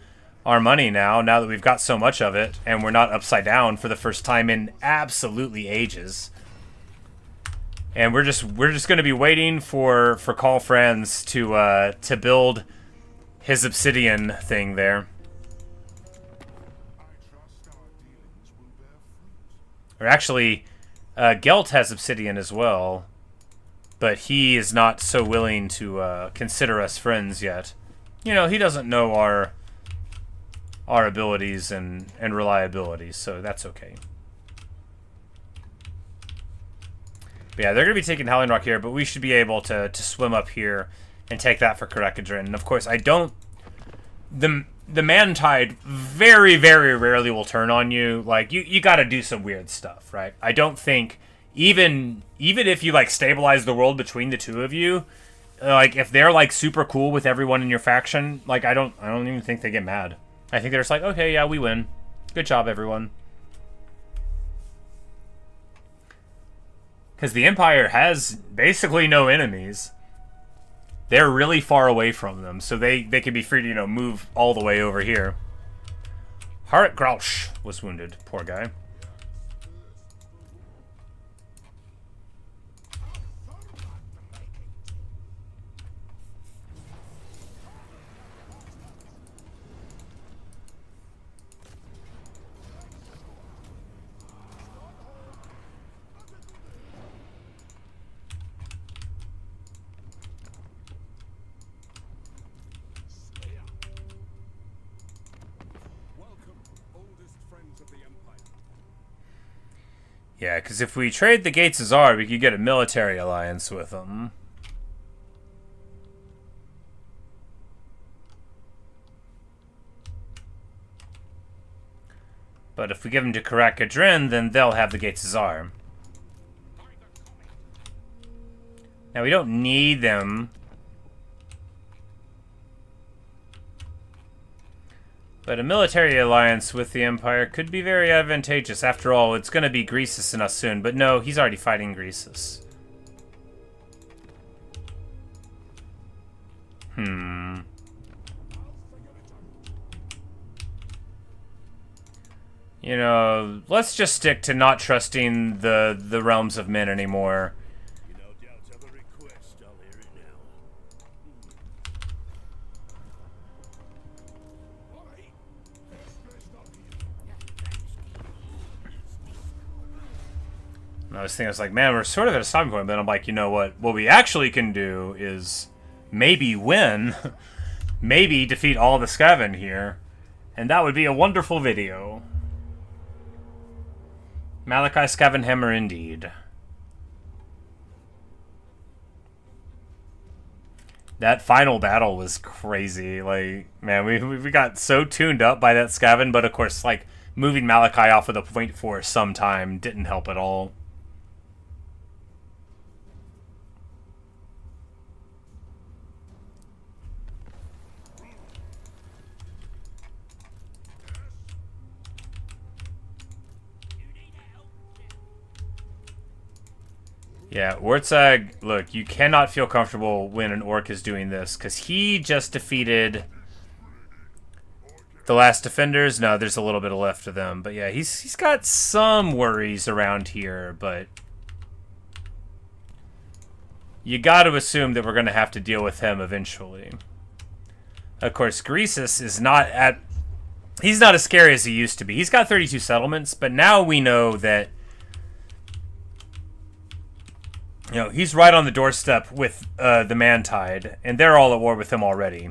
our money now that we've got so much of it, and we're not upside down for the first time in absolutely ages. And we're just going to be waiting for Call Friends to build his obsidian thing there. Or actually, Gelt has obsidian as well, but he is not so willing to consider us friends yet. You know, he doesn't know our abilities and reliability, so that's okay. But yeah, they're going to be taking Howling Rock here, but we should be able to swim up here and take that for Karakadrin. And of course, I don't... The Mantide very, very rarely will turn on you. Like, you got to do some weird stuff, right? I don't think, even if you, like, stabilize the world between the two of you, like, if they're, like, super cool with everyone in your faction, like, I don't even think they get mad. I think they're just like, okay, yeah, we win. Good job, everyone. Because the Empire has basically no enemies. They're really far away from them, so they can be free to, you know, move all the way over here. Harit Grausch was wounded. Poor guy. Yeah, because if we trade the Gates of Zar, we could get a military alliance with them. But if we give them to Karakadrin, then they'll have the Gates of Zar. Now, we don't need them. But a military alliance with the Empire could be very advantageous. After all, it's going to be Greasus and us soon. But no, he's already fighting Greasus. You know, let's just stick to not trusting the realms of men anymore. I was thinking, I was like, man, we're sort of at a stopping point. But then I'm like, you know what? What we actually can do is maybe win. Maybe defeat all the Skaven here. And that would be a wonderful video. Malakai Skavenhammer indeed. That final battle was crazy. Like, man, we got so tuned up by that Skaven, but of course, like, moving Malakai off of the point for some time didn't help at all. Yeah, Wartzag, look, you cannot feel comfortable when an orc is doing this, because he just defeated the last defenders. No, there's a little bit left of them, but yeah, he's got some worries around here, but you got to assume that we're going to have to deal with him eventually. Of course, Greasus is not at... He's not as scary as he used to be. He's got 32 settlements, but now we know that he's right on the doorstep with the Mantide, and they're all at war with him already.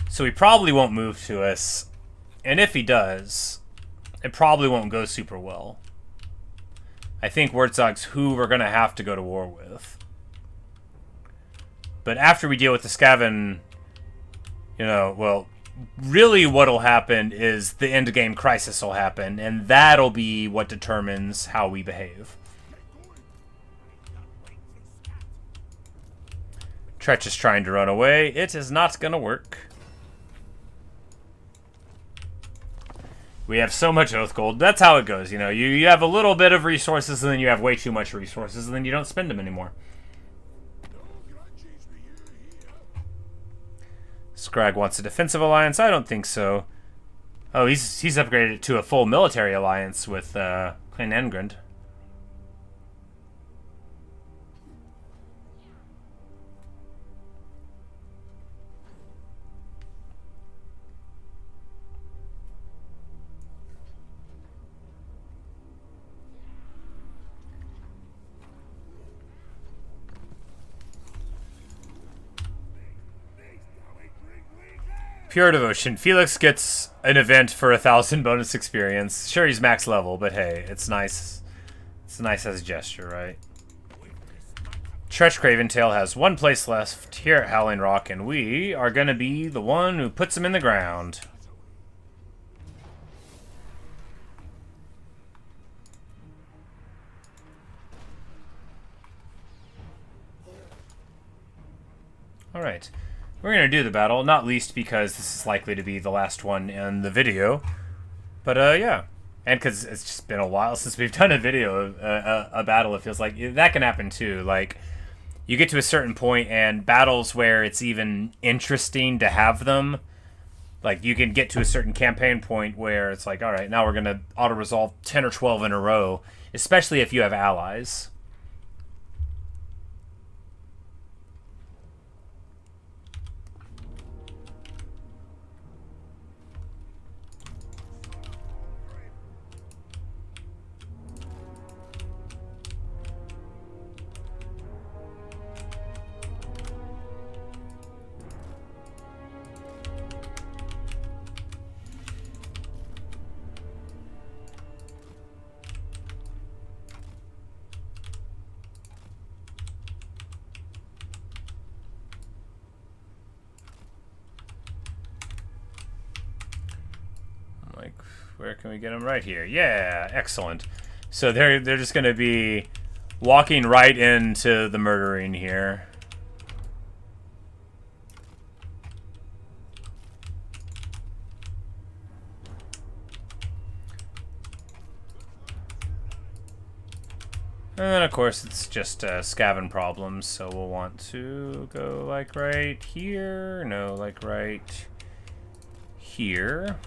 So he probably won't move to us, and if he does, it probably won't go super well. I think Wartzog's who we're going to have to go to war with. But after we deal with the Skaven, well, really what'll happen is the end game crisis will happen, and that'll be what determines how we behave. Tretch is trying to run away. It is not going to work. We have so much Oath Gold. That's how it goes. You have a little bit of resources, and then you have way too much resources, and then you don't spend them anymore. Scrag wants a defensive alliance. I don't think so. Oh, he's upgraded it to a full military alliance with Clan Engrind. Pure Devotion. Felix gets an event for 1,000 bonus experience. Sure, he's max level, but hey, it's nice. It's nice as a gesture, right? Tretch Craventail has one place left here at Howling Rock, and we are going to be the one who puts him in the ground. Alright. We're going to do the battle, not least because this is likely to be the last one in the video. But, yeah. And because it's just been a while since we've done a video, a battle, it feels like. That can happen, too. Like, you get to a certain point, and battles where it's even interesting to have them, like, you can get to a certain campaign point where it's like, all right, now we're going to auto-resolve 10 or 12 in a row, especially if you have allies. Where can we get them? Right here. Yeah, excellent. So they're just going to be walking right into the murdering here. And then, of course, it's just Skaven problems, so we'll want to go, like, right here. No, like, right here.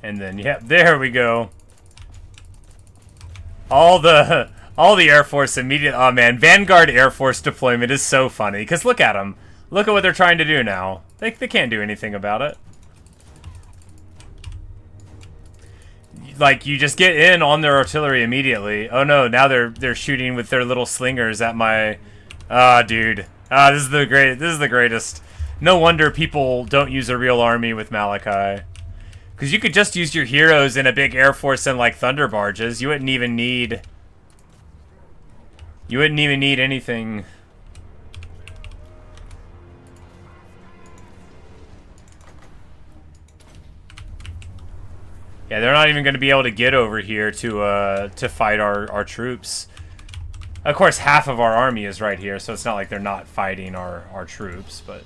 And then, yep, there we go. All the Air Force immediate. Oh man, Vanguard Air Force deployment is so funny because look at them. Look at what they're trying to do now. They can't do anything about it. Like, you just get in on their artillery immediately. Oh no, now they're shooting with their little slingers at my... Ah, dude. Ah, this is the greatest. No wonder people don't use a real army with Malakai. Because you could just use your heroes in a big air force and, like, thunder barges. You wouldn't even need... You wouldn't even need anything... Yeah, they're not even going to be able to get over here to fight our troops. Of course, half of our army is right here, so it's not like they're not fighting our troops, but...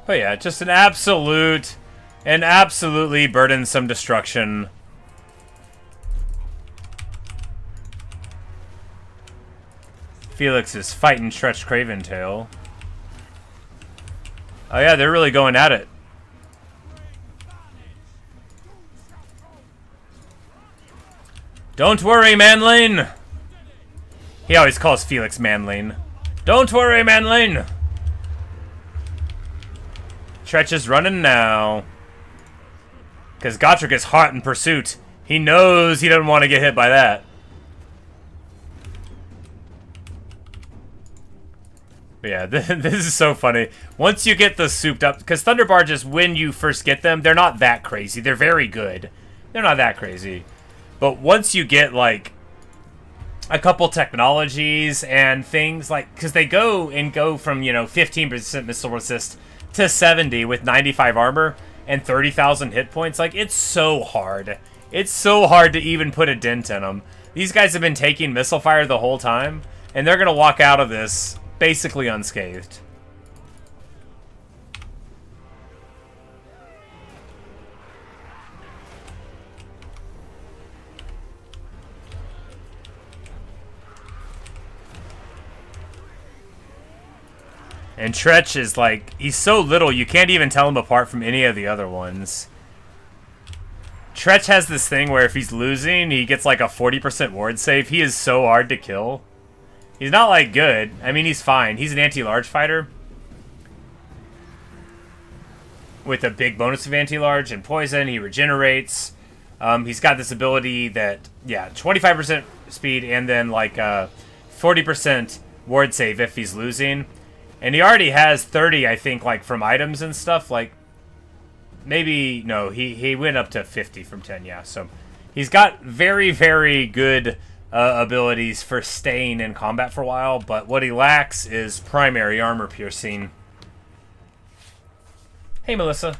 But yeah, just an absolutely burdensome destruction. Felix is fighting Stretched Craventail. Oh yeah, they're really going at it. Don't worry, Manlane! He always calls Felix Manlane. Don't worry, Manlane! Tretch is running now. Because Gotrek is hot in pursuit. He knows he doesn't want to get hit by that. But yeah, this is so funny. Once you get the souped up... Because Thunder Barges, when you first get them, they're not that crazy. They're very good. They're not that crazy. But once you get, like, a couple technologies and things, like... Because they go from, you know, 15% missile resist to 70 with 95 armor and 30,000 hit points. Like, it's so hard. It's so hard to even put a dent in them. These guys have been taking missile fire the whole time, and they're going to walk out of this basically unscathed. And Tretch is like, he's so little, you can't even tell him apart from any of the other ones. Tretch has this thing where if he's losing, he gets like a 40% ward save. He is so hard to kill. He's not like good. I mean, he's fine. He's an anti-large fighter with a big bonus of anti-large and poison. He regenerates. He's got this ability that, yeah, 25% speed and then like 40% ward save if he's losing. And he already has 30, I think, like, from items and stuff. Like, maybe, no, he went up to 50 from 10, yeah. So, he's got very, very good abilities for staying in combat for a while. But what he lacks is primary armor piercing. Hey, Melissa.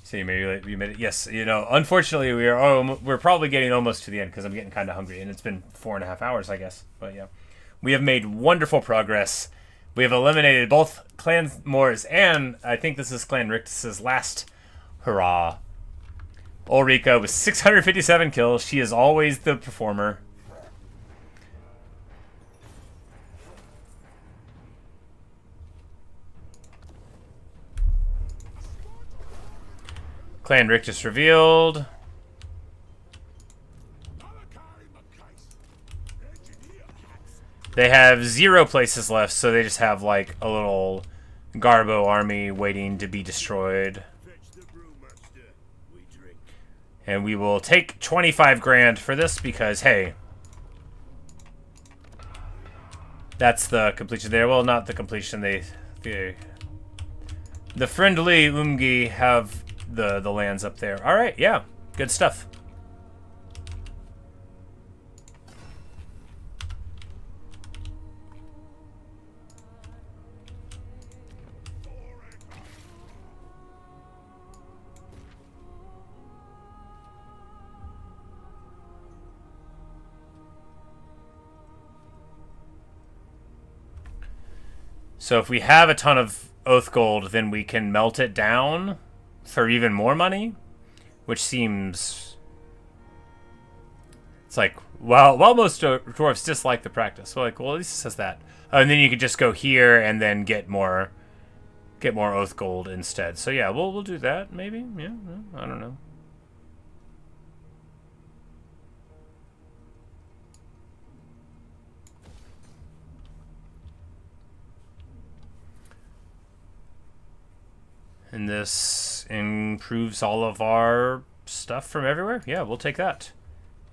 So you made it. Yes, you know, unfortunately, we're probably getting almost to the end because I'm getting kind of hungry. And it's been 4.5 hours, I guess. But, yeah. We have made wonderful progress. We have eliminated both Clan Moors, and I think this is Clan Rictus's last hurrah. Ulrika with 657 kills. She is always the performer. Clan Rictus revealed. They have 0 places left, so they just have, like, a little Garbo army waiting to be destroyed. And we will take 25 grand for this because, hey, that's the completion there. Well, not the completion. The friendly Umgi have the lands up there. All right, yeah, good stuff. So if we have a ton of Oath Gold, then we can melt it down for even more money, which seems... It's like While most dwarves dislike the practice, well, like, well, at least it says that. And then you could just go here and then get more oath gold instead. So yeah, we'll do that maybe. Yeah, I don't know. And this improves all of our stuff from everywhere. Yeah, we'll take that.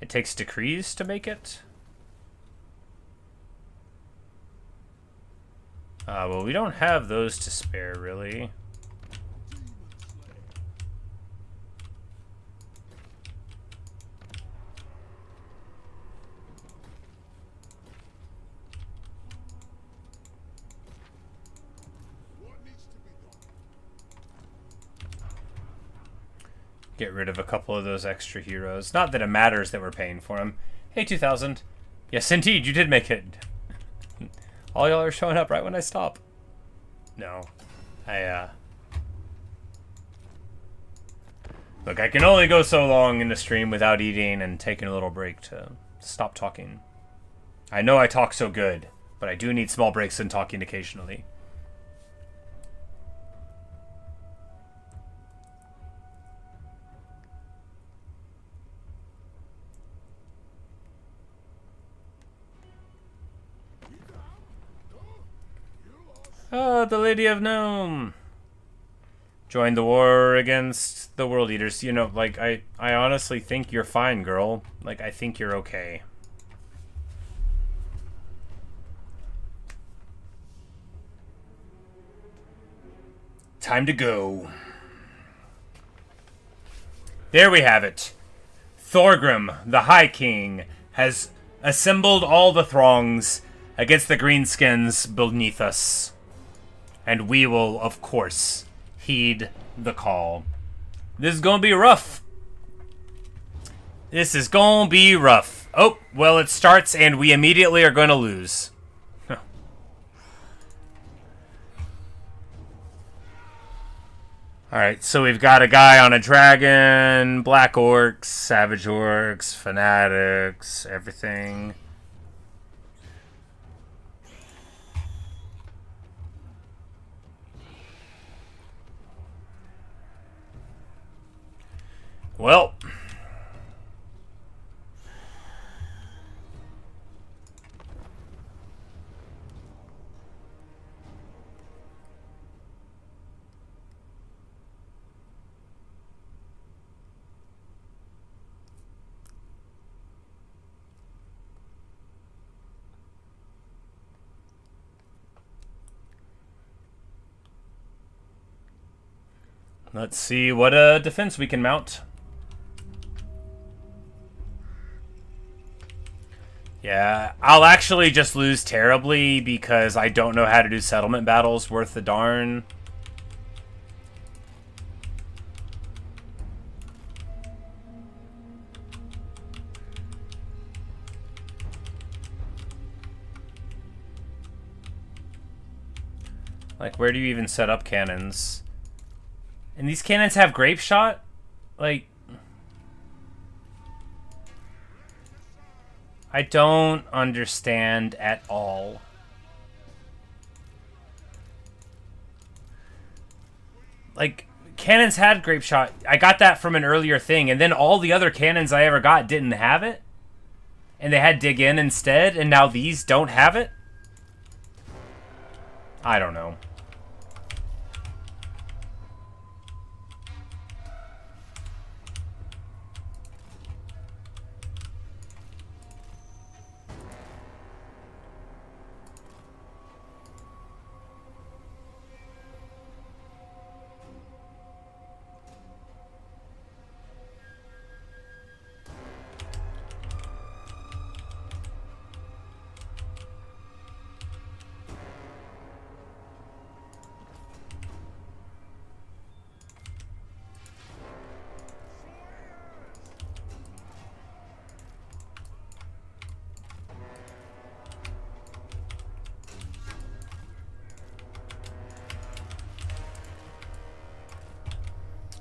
It takes decrees to make it. Well, we don't have those to spare, really. Get rid of a couple of those extra heroes. Not that it matters that we're paying for them. Hey, 2000. Yes, indeed, you did make it. All y'all are showing up right when I stop. No. Look, I can only go so long in the stream without eating and taking a little break to stop talking. I know I talk so good, but I do need small breaks in talking occasionally. Oh, the Lady of Gnome! Joined the war against the World Eaters. You know, like, I honestly think you're fine, girl. Like, I think you're okay. Time to go. There we have it. Thorgrim, the High King, has assembled all the throngs against the greenskins beneath us. And we will, of course, heed the call. This is gonna be rough. This is gonna be rough. Oh, well, it starts and we immediately are gonna lose. Alright, so we've got a guy on a dragon, black orcs, savage orcs, fanatics, everything. Well, let's see what defense we can mount. Yeah, I'll actually just lose terribly because I don't know how to do settlement battles worth the darn. Like, where do you even set up cannons? And these cannons have grape shot? Like, I don't understand at all. Like, cannons had grape shot. I got that from an earlier thing, and then all the other cannons I ever got didn't have it. And they had dig in instead, and now these don't have it? I don't know.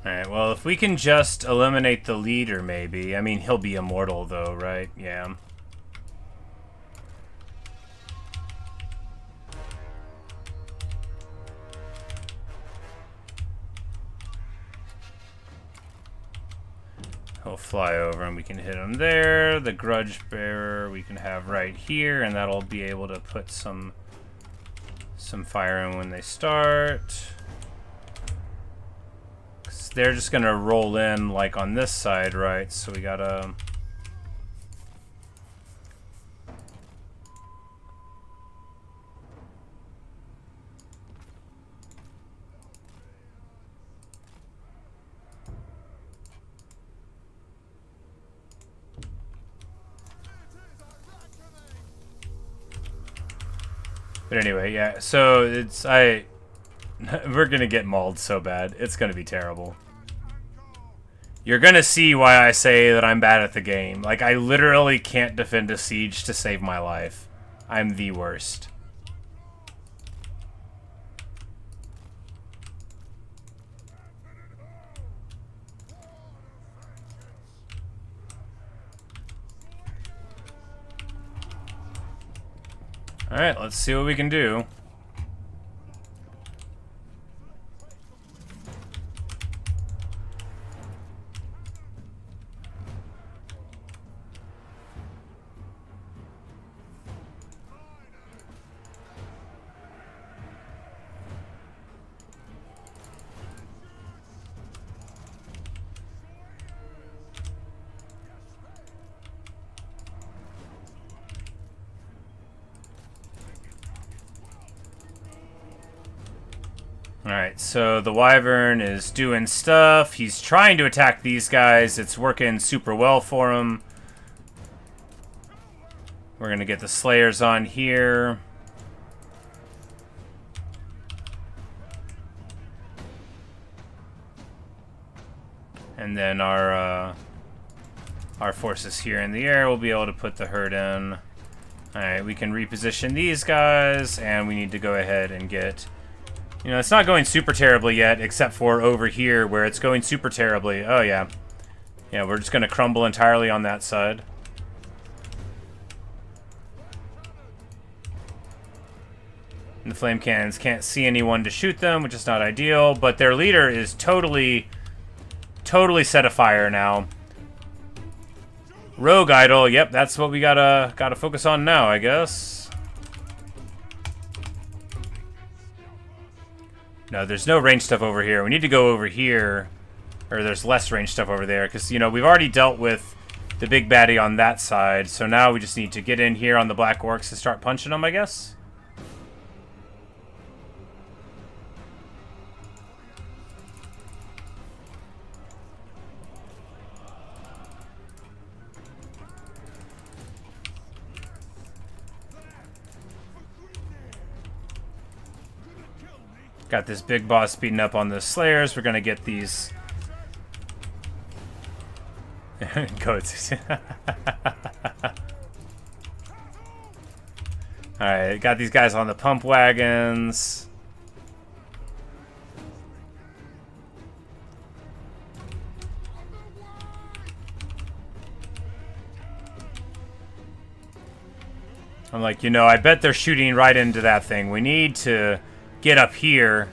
Alright, well, if we can just eliminate the leader, maybe. I mean, he'll be immortal, though, right? Yeah. He'll fly over and we can hit him there. The grudge bearer we can have right here, and that'll be able to put some fire in when they start. 'Cause they're just gonna roll in like on this side, right? So we gotta... But anyway, yeah, so it's, we're gonna get mauled so bad. It's gonna be terrible. You're gonna see why I say that I'm bad at the game. Like, I literally can't defend a siege to save my life. I'm the worst. Alright, let's see what we can do. Alright, so the Wyvern is doing stuff. He's trying to attack these guys. It's working super well for him. We're going to get the Slayers on here. And then our forces here in the air will be able to put the herd in. Alright, we can reposition these guys, and we need to go ahead and get... You know, it's not going super terribly yet, except for over here, where it's going super terribly. Oh, yeah. Yeah, we're just going to crumble entirely on that side. And the flame cannons can't see anyone to shoot them, which is not ideal, but their leader is totally set afire now. Rogue Idol, yep, that's what we gotta focus on now, I guess. No, there's no range stuff over here. We need to go over here, or there's less range stuff over there, because, you know, we've already dealt with the big baddie on that side, so now we just need to get in here on the Black Orcs and start punching them, I guess. Got this big boss speeding up on the Slayers. We're gonna get these... Goats. Alright, got these guys on the pump wagons. I'm like, you know, I bet they're shooting right into that thing. We need to get up here.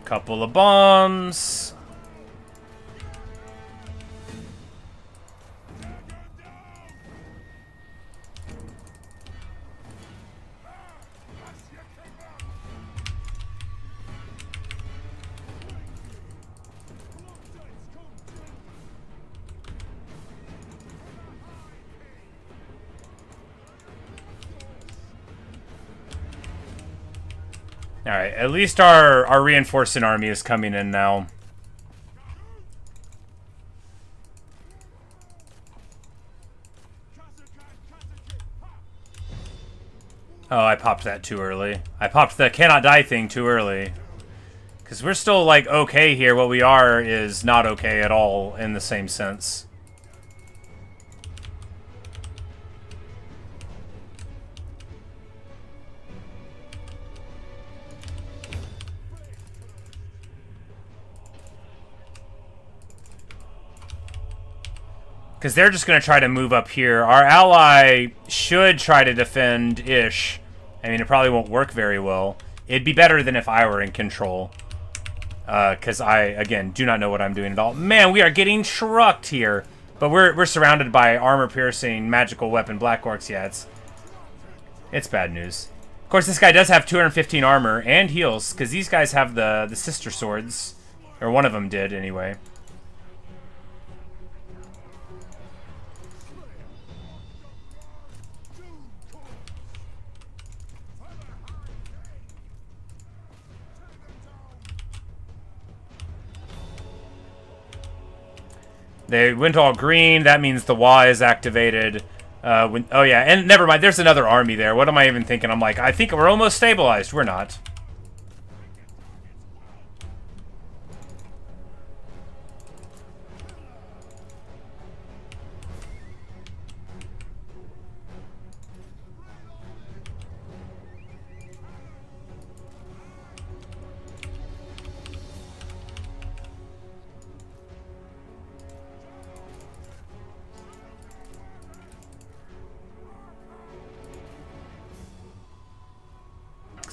Couple of bombs. Alright, at least our reinforcing army is coming in now. Oh, I popped that too early. I popped the cannot die thing too early. Because we're still, like, okay here. What we are is not okay at all in the same sense. Because they're just going to try to move up here. Our ally should try to defend-ish. I mean, it probably won't work very well. It'd be better than if I were in control. Because I, again, do not know what I'm doing at all. Man, we are getting trucked here. But we're surrounded by armor-piercing, magical weapon Black Orcs. Yeah, it's bad news. Of course, this guy does have 215 armor and heals. Because these guys have the sister swords. Or one of them did, anyway. They went all green. That means the Y is activated. Oh, yeah. And never mind. There's another army there. What am I even thinking? I'm like, I think we're almost stabilized. We're not.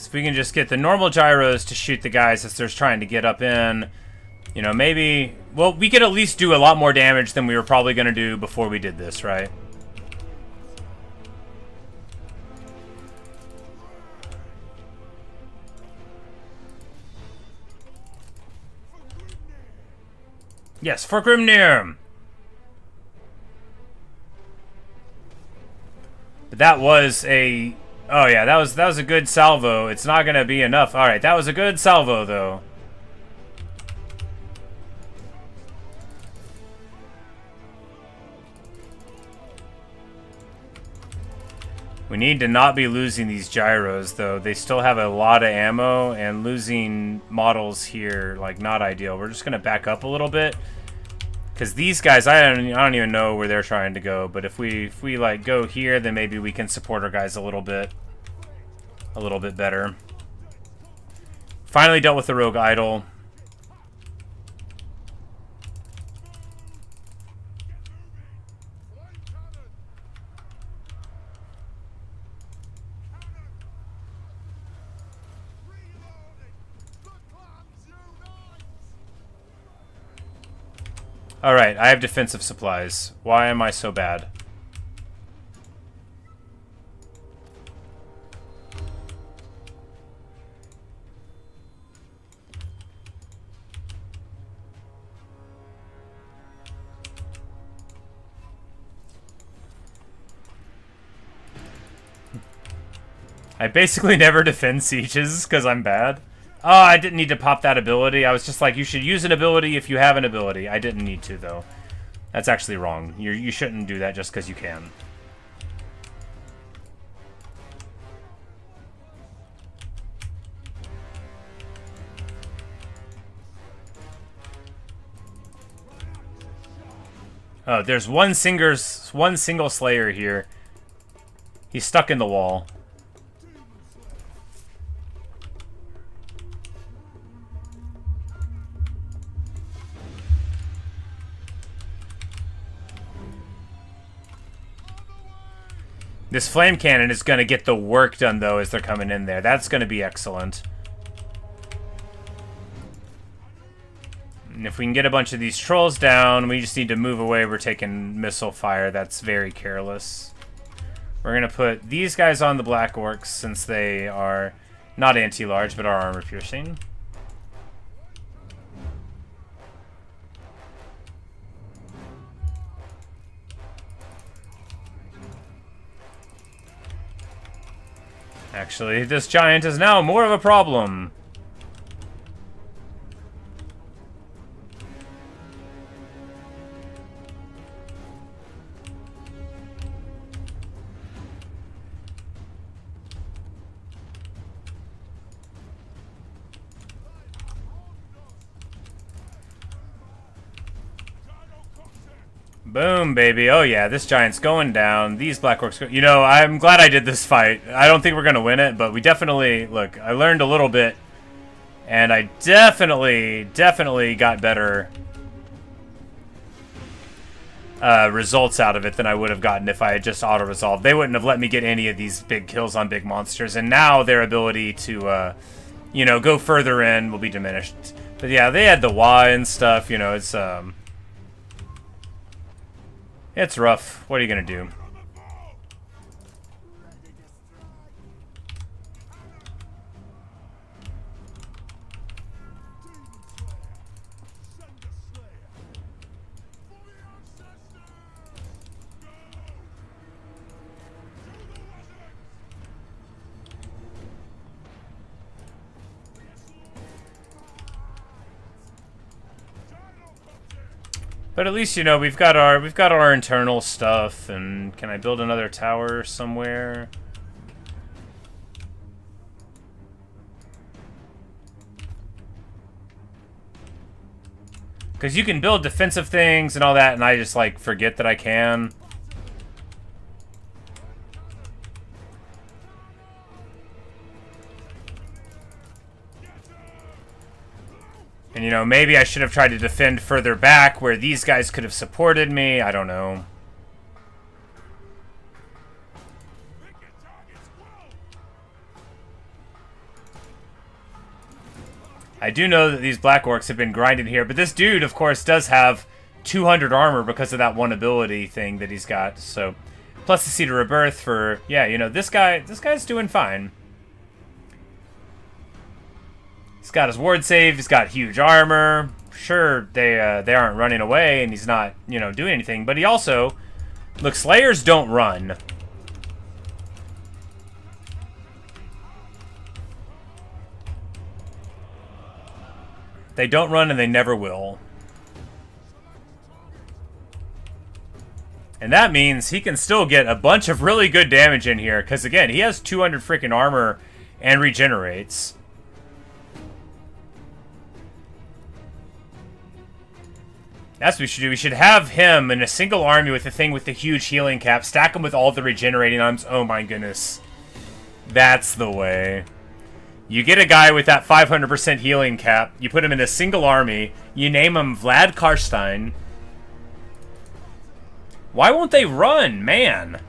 If we can just get the normal gyros to shoot the guys as they're trying to get up in, you know, maybe... Well, we could at least do a lot more damage than we were probably going to do before we did this, right? Yes, for Grimnir! But that was a... Oh yeah, that was a good salvo. It's not gonna be enough. Alright, that was a good salvo though. We need to not be losing these gyros though. They still have a lot of ammo, and losing models here, like, not ideal. We're just gonna back up a little bit. Because these guys, I don't even know where they're trying to go. But if we like go here, then maybe we can support our guys a little bit better. Finally dealt with the rogue idol. Alright, I have defensive supplies. Why am I so bad? I basically never defend sieges because I'm bad. Oh, I didn't need to pop that ability. I was just like, you should use an ability if you have an ability. I didn't need to, though. That's actually wrong. You shouldn't do that just because you can. Oh, there's one single Slayer here. He's stuck in the wall. This flame cannon is going to get the work done, though, as they're coming in there. That's going to be excellent. And if we can get a bunch of these trolls down, we just need to move away. We're taking missile fire. That's very careless. We're going to put these guys on the Black Orcs, since they are not anti-large, but are armor-piercing. Actually, this giant is now more of a problem. Boom, baby. Oh, yeah, this giant's going down. These Black Orcs go... You know, I'm glad I did this fight. I don't think we're going to win it, but we definitely... Look, I learned a little bit, and I definitely got better. results out of it than I would have gotten if I had just auto-resolved. They wouldn't have let me get any of these big kills on big monsters, and now their ability to, you know, go further in will be diminished. But yeah, they had the Y and stuff, you know, it's rough. What are you gonna do? But at least, you know, we've got our internal stuff. And can I build another tower somewhere? Because you can build defensive things and all that, and I just like forget that I can. And, you know, maybe I should have tried to defend further back where these guys could have supported me. I don't know. I do know that these Black Orcs have been grinding here, but this dude, of course, does have 200 armor because of that one ability thing that he's got. So, plus the Seed of Rebirth for, yeah, you know, this guy's doing fine. He's got his ward save. He's got huge armor. Sure, they aren't running away, and he's not, you know, doing anything. But he also, look, Slayers don't run. They don't run, and they never will. And that means he can still get a bunch of really good damage in here, because again, he has 200 freaking armor and regenerates. That's what we should do. We should have him in a single army with the thing with the huge healing cap. Stack him with all the regenerating arms. Oh my goodness. That's the way. You get a guy with that 500% healing cap. You put him in a single army. You name him Vlad Karstein. Why won't they run, man?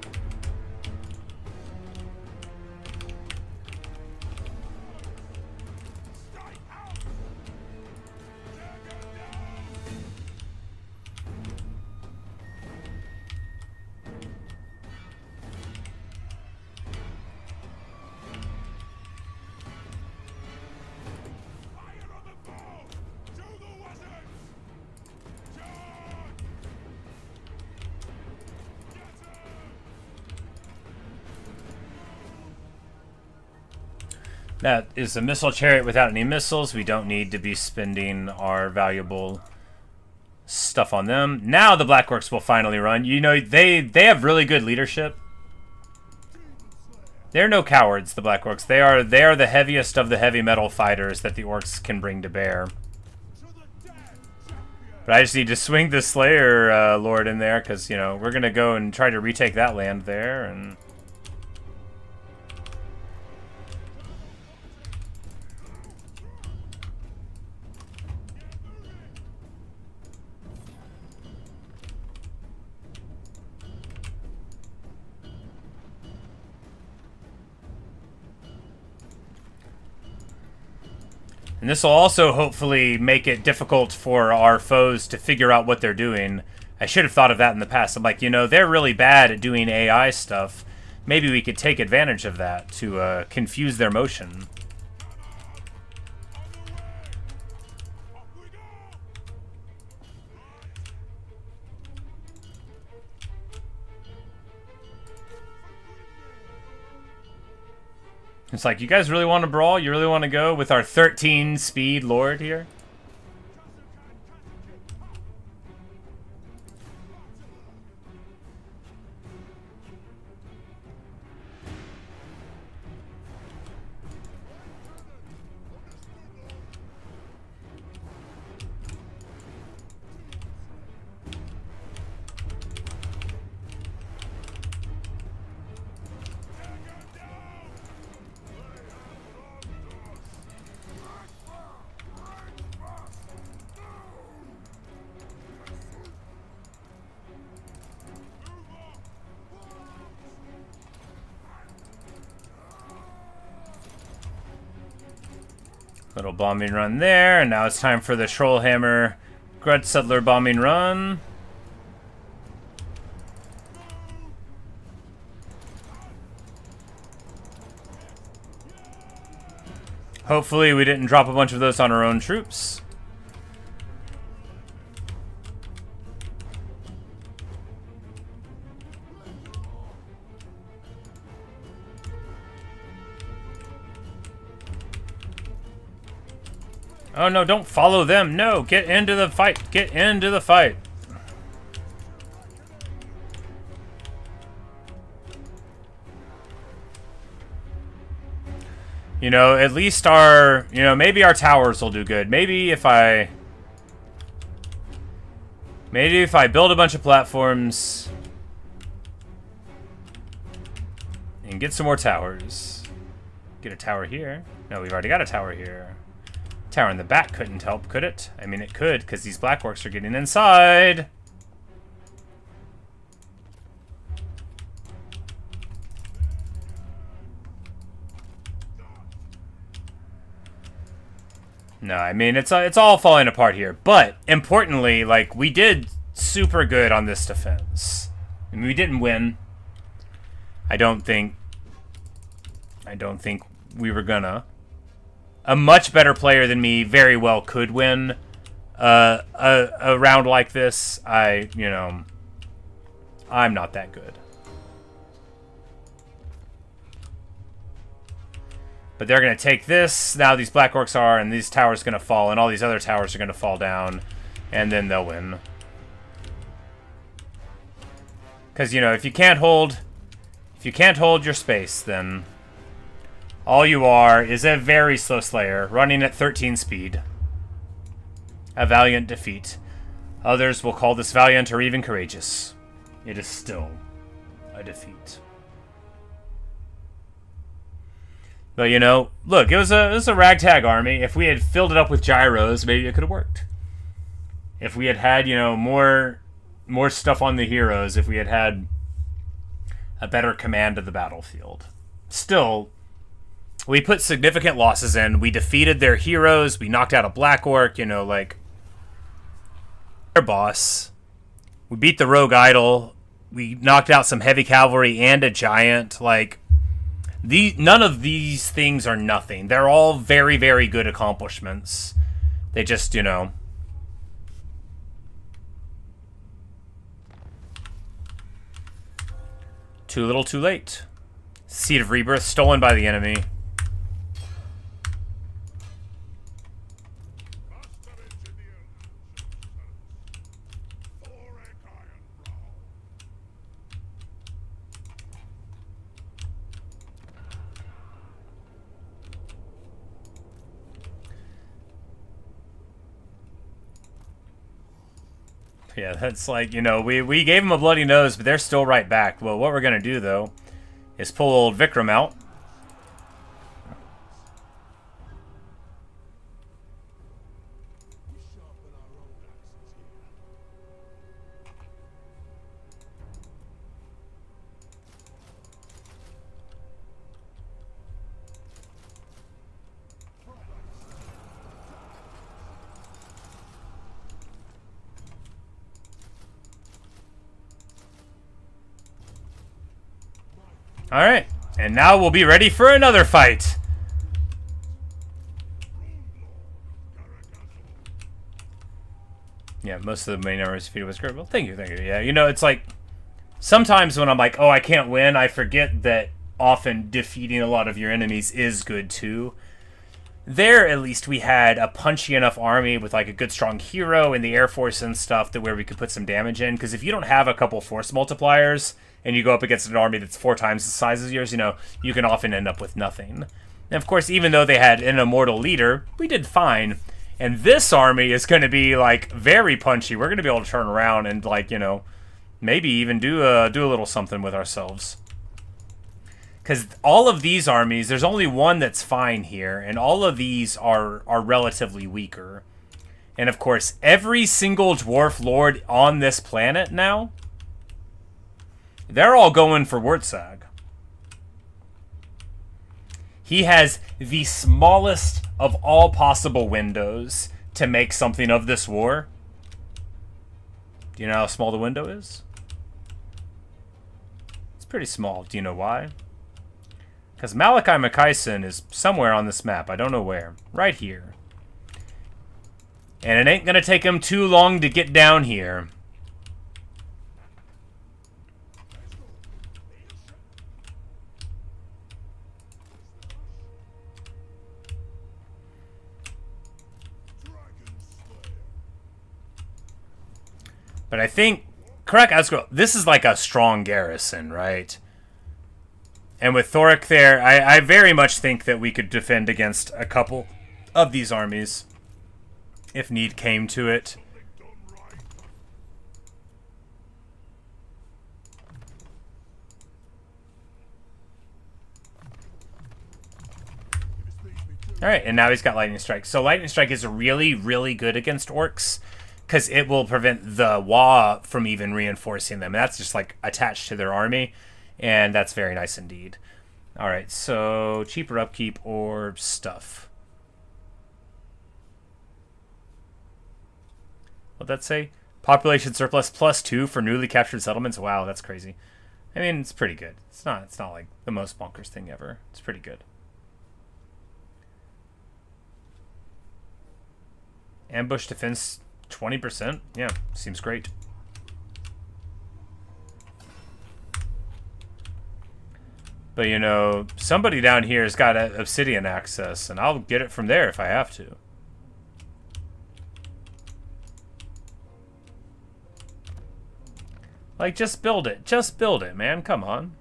That is a missile chariot without any missiles. We don't need to be spending our valuable stuff on them. Now the Black Orcs will finally run. You know, they have really good leadership. They're no cowards, the Black Orcs. They are the heaviest of the heavy metal fighters that the Orcs can bring to bear. But I just need to swing the Slayer Lord in there, because, you know, we're going to go and try to retake that land there, and... And this will also hopefully make it difficult for our foes to figure out what they're doing. I should have thought of that in the past. I'm like, you know, they're really bad at doing AI stuff. Maybe we could take advantage of that to confuse their motion. It's like, you guys really want to brawl? You really want to go with our 13 speed lord here? Little bombing run there, and now it's time for the Trollhammer Grud Settler bombing run. Hopefully we didn't drop a bunch of those on our own troops. Oh no, don't follow them. No, get into the fight. Get into the fight. You know, at least our, you know, maybe our towers will do good. Maybe if I build a bunch of platforms and get some more towers. Get a tower here. No, we've already got a tower here. Tower in the back couldn't help, could it? I mean, it could, because these black orcs are getting inside. No, I mean, it's all falling apart here. But, importantly, like, we did super good on this defense. I mean, we didn't win. I don't think we were gonna. A much better player than me very well could win a round like this. I'm not that good. But they're going to take this. Now these black orcs are, and these towers are going to fall, and all these other towers are going to fall down, and then they'll win. Because, you know, if you can't hold your space, then all you are is a very slow Slayer, running at 13 speed. A valiant defeat. Others will call this valiant or even courageous. It is still a defeat. But, you know, look, it was a ragtag army. If we had filled it up with gyros, maybe it could have worked. If we had, you know, more stuff on the heroes, if we had a better command of the battlefield. Still, we put significant losses in. We defeated their heroes. We knocked out a black orc, you know, like their boss. We beat the rogue idol. We knocked out some heavy cavalry and a giant. Like, none of these things are nothing. They're all very, very good accomplishments. They just, you know, too little, too late. Seed of Rebirth stolen by the enemy. Yeah, that's like, you know, we gave them a bloody nose, but they're still right back. Well, what we're going to do, though, is pull old Vikram out. Alright, and now we'll be ready for another fight. Yeah, most of the main armor's defeated was great. Well, thank you. Yeah, you know, it's like, sometimes when I'm like, oh, I can't win, I forget that often defeating a lot of your enemies is good too. There, at least, we had a punchy enough army with like a good strong hero in the Air Force and stuff that where we could put some damage in. Because if you don't have a couple force multipliers and you go up against an army that's 4 times the size as yours, you know, you can often end up with nothing. And of course, even though they had an immortal leader, we did fine. And this army is going to be like very punchy. We're going to be able to turn around and like, you know, maybe even do a little something with ourselves. Because all of these armies, there's only one that's fine here, and all of these are relatively weaker. And of course, every single dwarf lord on this planet now, they're all going for Wurtzag. He has the smallest of all possible windows to make something of this war. Do you know how small the window is? It's pretty small. Do you know why? Because Malakai Makaisen is somewhere on this map. I don't know where. Right here. And it ain't gonna take him too long to get down here. But I think Karak Ankor, this is like a strong garrison, right? And with Thoric there, I very much think that we could defend against a couple of these armies if need came to it. Alright, and now he's got Lightning Strike. So Lightning Strike is really, really good against orcs, because it will prevent the Wa from even reinforcing them. And that's just like attached to their army, and that's very nice indeed. Alright, so cheaper upkeep or stuff. What'd that say? Population surplus +2 for newly captured settlements. Wow, that's crazy. I mean, it's pretty good. It's not like the most bonkers thing ever. It's pretty good. Ambush defense 20%? Yeah, seems great. But, you know, somebody down here has got obsidian access, and I'll get it from there if I have to. Like, just build it. Just build it, man. Come on.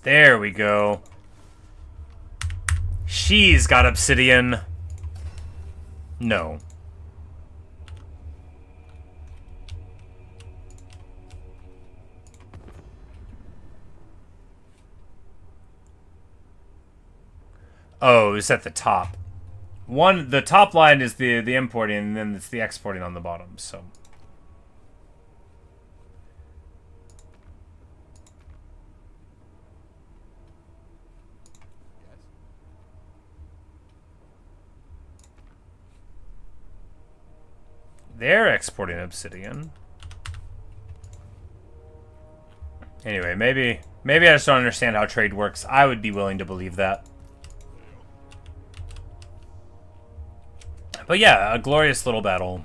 There we go. She's got obsidian. No. Oh, it's at the top. The top line is the importing, and then it's the exporting on the bottom, so. They're exporting obsidian. Anyway, maybe I just don't understand how trade works. I would be willing to believe that. But yeah, a glorious little battle.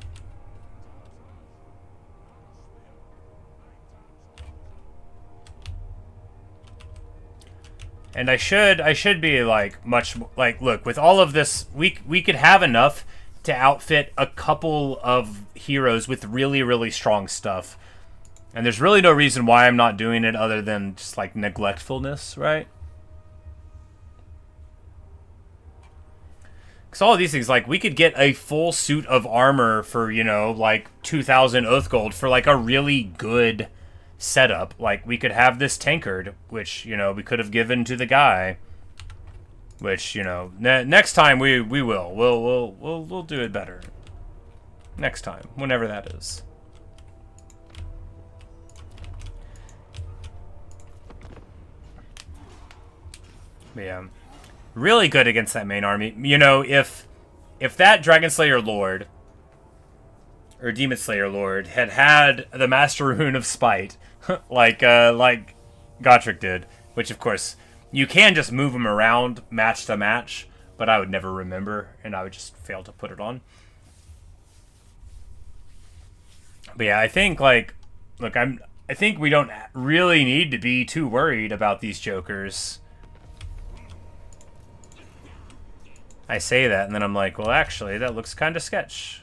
And I should be like look, with all of this, we could have enough to outfit a couple of heroes with really, really strong stuff. And there's really no reason why I'm not doing it other than just like neglectfulness, right? Because all of these things, like, we could get a full suit of armor for, you know, like 2,000 Oath Gold for like a really good setup. Like, we could have this tankard, which, you know, we could have given to the guy. Which, you know, next time we will. We'll do it better. Next time, whenever that is. But yeah, really good against that main army. You know, if that Dragon Slayer Lord or Demon Slayer Lord had the Master Rune of Spite, like Gotrek did, which of course you can just move them around match to match, but I would never remember, and I would just fail to put it on. But yeah, I think, like, look, I think we don't really need to be too worried about these jokers. I say that, and then I'm like, well, actually, that looks kind of sketch.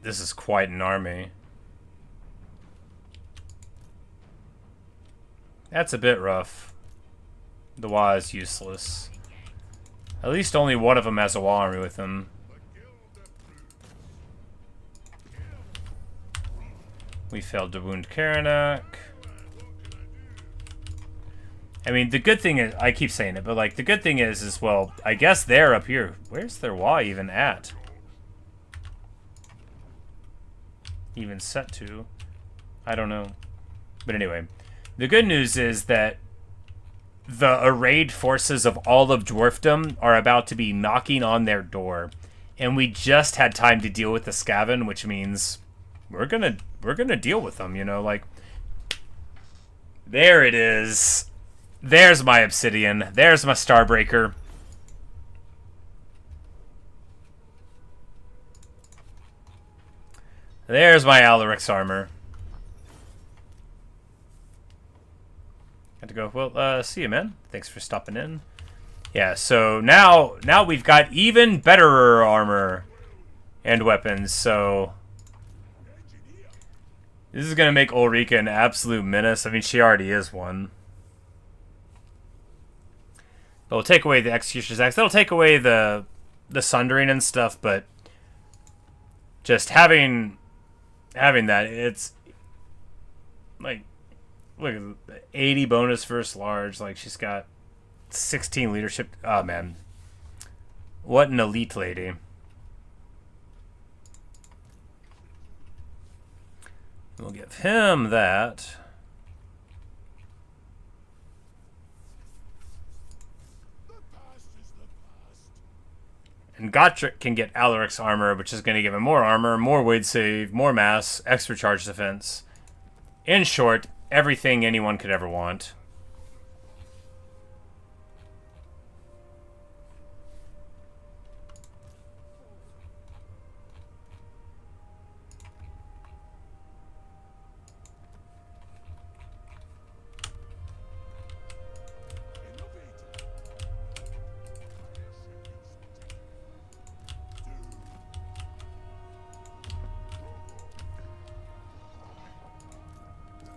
This is quite an army. That's a bit rough. The Wa is useless. At least only one of them has a Wa army with them. We failed to wound Karak. I mean, the good thing is, I keep saying it, but like the good thing is well, I guess they're up here. Where's their Y even at? Even set to? I don't know. But anyway, the good news is that the arrayed forces of all of dwarfdom are about to be knocking on their door, and we just had time to deal with the Skaven, which means we're gonna deal with them. You know, like there it is. There's my obsidian. There's my Starbreaker. There's my Alaric's armor. Had to go. Well, see you, man. Thanks for stopping in. Yeah, so now we've got even better armor and weapons, so this is gonna make Ulrika an absolute menace. I mean, she already is one. But we'll take away the Executioner's Axe. That'll take away the Sundering and stuff, but just having that, it's like, look at 80 bonus versus large. Like, she's got 16 leadership. Oh, man. What an elite lady. We'll give him that. And Gotrek can get Alaric's armor, which is going to give him more armor, more weight save, more mass, extra charge defense. In short, everything anyone could ever want.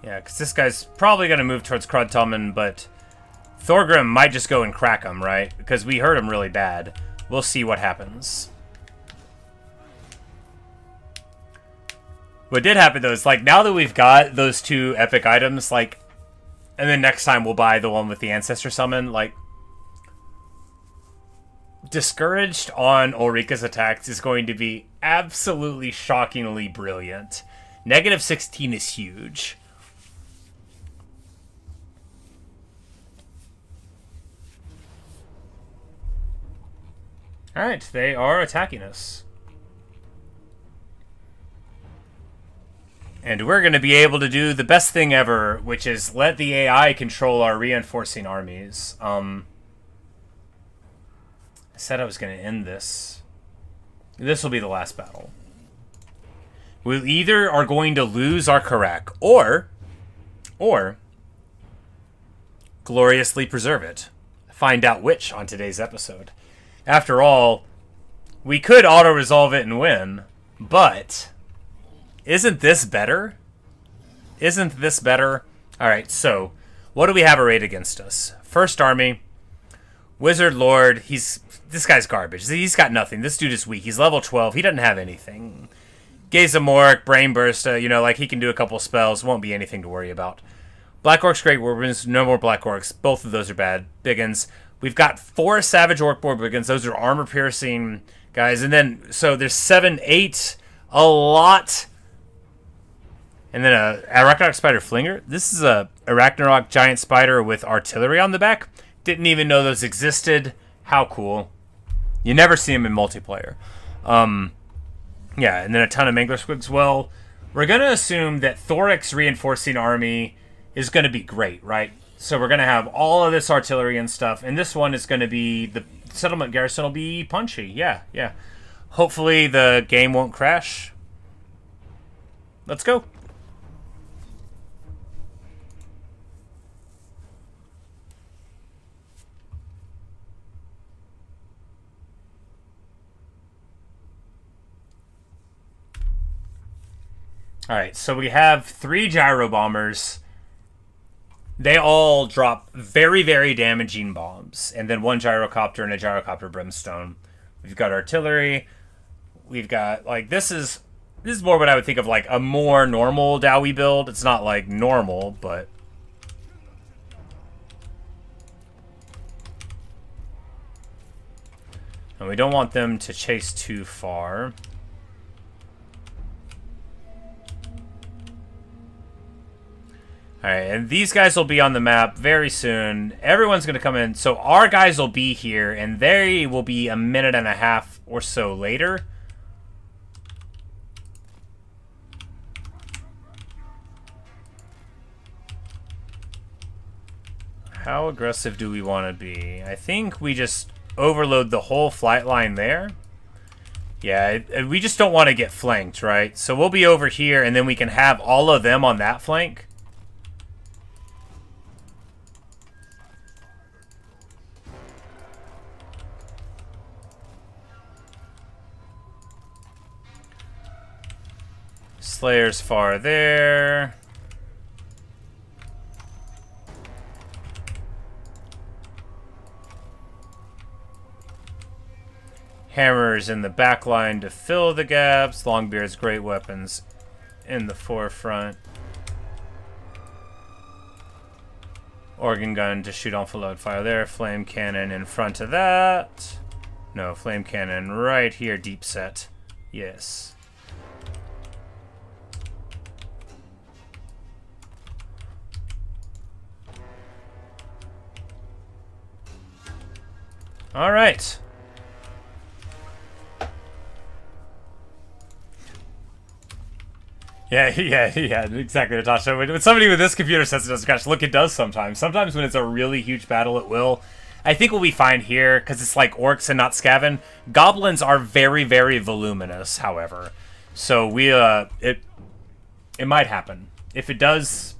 Yeah, because this guy's probably going to move towards Crudtummen, but Thorgrim might just go and crack him, right? Because we hurt him really bad. We'll see what happens. What did happen, though, is, like, now that we've got those two epic items, like, and then next time we'll buy the one with the Ancestor Summon, like, Discouraged on Ulrika's attacks is going to be absolutely shockingly brilliant. Negative 16 is huge. Alright, they are attacking us. And we're going to be able to do the best thing ever, which is let the AI control our reinforcing armies. I said I was going to end this. This will be the last battle. We either are going to lose our Karak, or gloriously preserve it. Find out which on today's episode. After all, we could auto-resolve it and win, but isn't this better? Isn't this better? Alright, so, what do we have arrayed against us? First army, Wizard Lord, this guy's garbage. He's got nothing. This dude is weak. He's level 12. He doesn't have anything. Gaze of Mork, Brain Burst, you know, like he can do a couple spells. Won't be anything to worry about. Black Orcs, Great Warbriggans, no more Black Orcs. Both of those are bad. Biggins. We've got 4 Savage Orc Warbriggans. Those are armor-piercing guys. And then, so there's 7, 8, a lot. And then a Arachnarok Spider Flinger. This is a Arachnarok Giant Spider with artillery on the back. Didn't even know those existed. How cool. You never see them in multiplayer. Yeah, and then a ton of Mangler Squigs. Well, we're going to assume that Thoric's reinforcing army is going to be great, right? So we're going to have all of this artillery and stuff, and this one is going to be, the settlement garrison will be punchy. Yeah, yeah. Hopefully the game won't crash. Let's go. Alright, so we have 3 gyro bombers. They all drop very, very damaging bombs. And then 1 gyrocopter and a gyrocopter brimstone. We've got artillery. We've got, like, this is This is more what I would think of like a more normal Dawi build. It's not like normal, but... And we don't want them to chase too far. Alright, and these guys will be on the map very soon. Everyone's going to come in. So our guys will be here, and they will be a minute and a half or so later. How aggressive do we want to be? I think we just overload the whole flight line there. Yeah, we just don't want to get flanked, right? So we'll be over here, and then we can have all of them on that flank. Slayer's far there. Hammers in the back line to fill the gaps. Longbeard's great weapons in the forefront. Organ gun to shoot enfilade fire there. Flame cannon in front of that. No, flame cannon right here, deep set. Yes. All right. Yeah, exactly, Natasha. When somebody with this computer says it doesn't crash, look, it does sometimes. Sometimes when it's a really huge battle, it will. I think what we find here, because it's like orcs and not Skaven, goblins are very, very voluminous, however. So we, it might happen. If it does,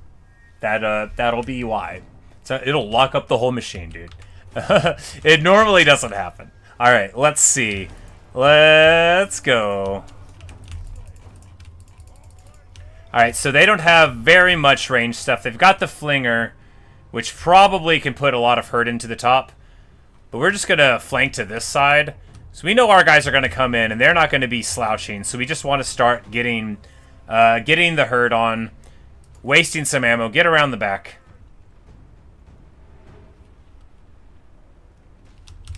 that'll be why. So it'll lock up the whole machine, dude. It normally doesn't happen. All right, let's see. Let's go. Alright, so they don't have very much range stuff. They've got the Flinger, which probably can put a lot of hurt into the top. But we're just going to flank to this side. So we know our guys are going to come in, and they're not going to be slouching. So we just want to start getting the hurt on, wasting some ammo, get around the back.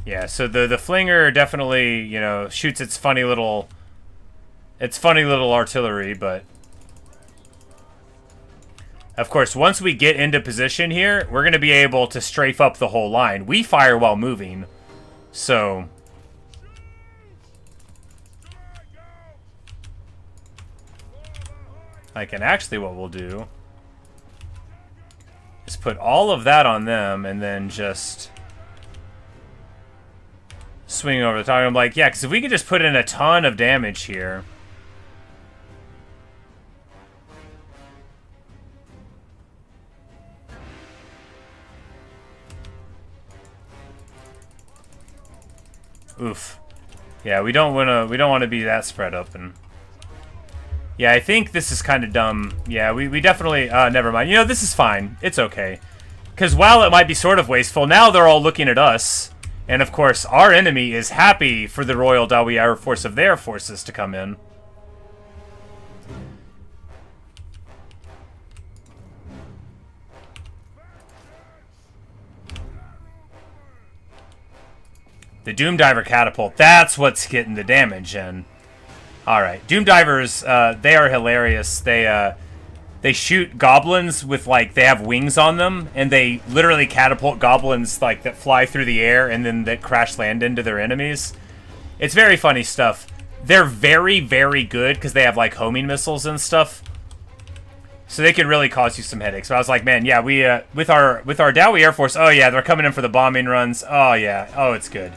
Yeah, so the Flinger definitely, you know, shoots its funny little artillery, but... Of course, once we get into position here, we're going to be able to strafe up the whole line. We fire while moving, so... Like, and actually what we'll do is put all of that on them and then just swing over the top. I'm like, yeah, because if we could just put in a ton of damage here... Oof. Yeah, we don't want to be that spread open. Yeah, I think this is kind of dumb. Yeah, we definitely never mind. You know, this is fine. It's okay. Cuz while it might be sort of wasteful, now they're all looking at us. And of course, our enemy is happy for the Royal Dawi Air Force of their forces to come in. The Doom Diver catapult, that's what's getting the damage in. Alright, Doom Divers, they are hilarious. They shoot goblins with, like, they have wings on them, and they literally catapult goblins, like, that fly through the air and then that crash land into their enemies. It's very funny stuff. They're very, very good because they have, like, homing missiles and stuff. So they can really cause you some headaches. But I was like, man, yeah, we, with our Dawi Air Force, oh yeah, they're coming in for the bombing runs. Oh yeah, oh, it's good.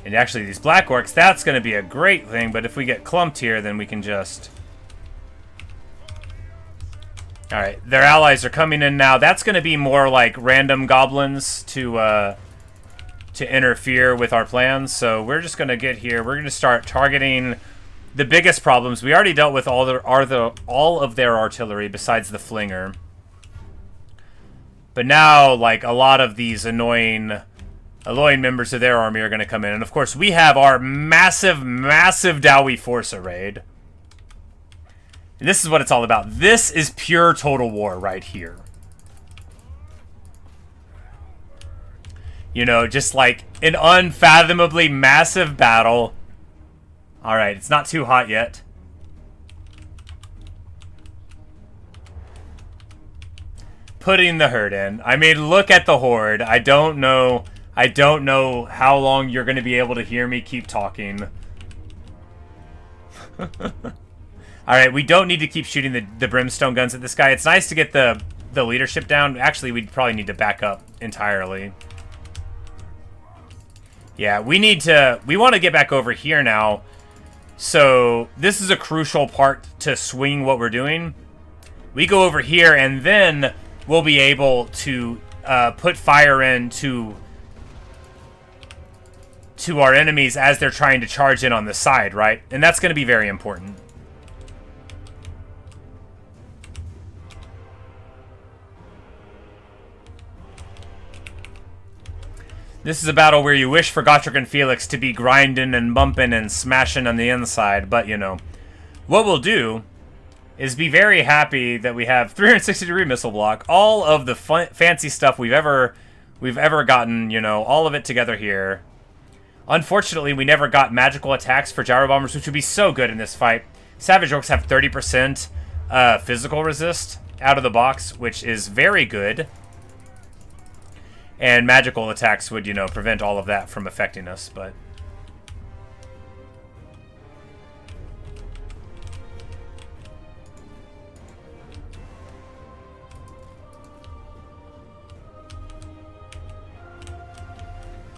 And actually, these Black Orcs, that's going to be a great thing, but if we get clumped here, then we can just... Alright, their allies are coming in now. That's going to be more like random goblins to to interfere with our plans. So we're just going to get here. We're going to start targeting the biggest problems. We already dealt with all of their artillery besides the flinger. But now, like, a lot of these annoying members of their army are going to come in. And, of course, we have our massive Dawi force arrayed. And this is what it's all about. This is pure Total War right here. You know, just like an unfathomably massive battle. Alright, it's not too hot yet. Putting the herd in. I mean, look at the horde. I don't know how long you're going to be able to hear me keep talking. Alright, we don't need to keep shooting the brimstone guns at this guy. It's nice to get the leadership down. Actually, we'd probably need to back up entirely. Yeah, we want to get back over here now. So, this is a crucial part to swing what we're doing. We go over here, and then we'll be able to put fire into our enemies as they're trying to charge in on the side, right? And that's going to be very important. This is a battle where you wish for Gotrek and Felix to be grinding and bumping and smashing on the inside, but, you know, what we'll do is be very happy that we have 360-degree missile block, all of the fancy stuff we've ever gotten, you know, all of it together here. Unfortunately, we never got magical attacks for gyro bombers, which would be so good in this fight. Savage Orcs have 30% physical resist out of the box, which is very good. And magical attacks would, you know, prevent all of that from affecting us, but...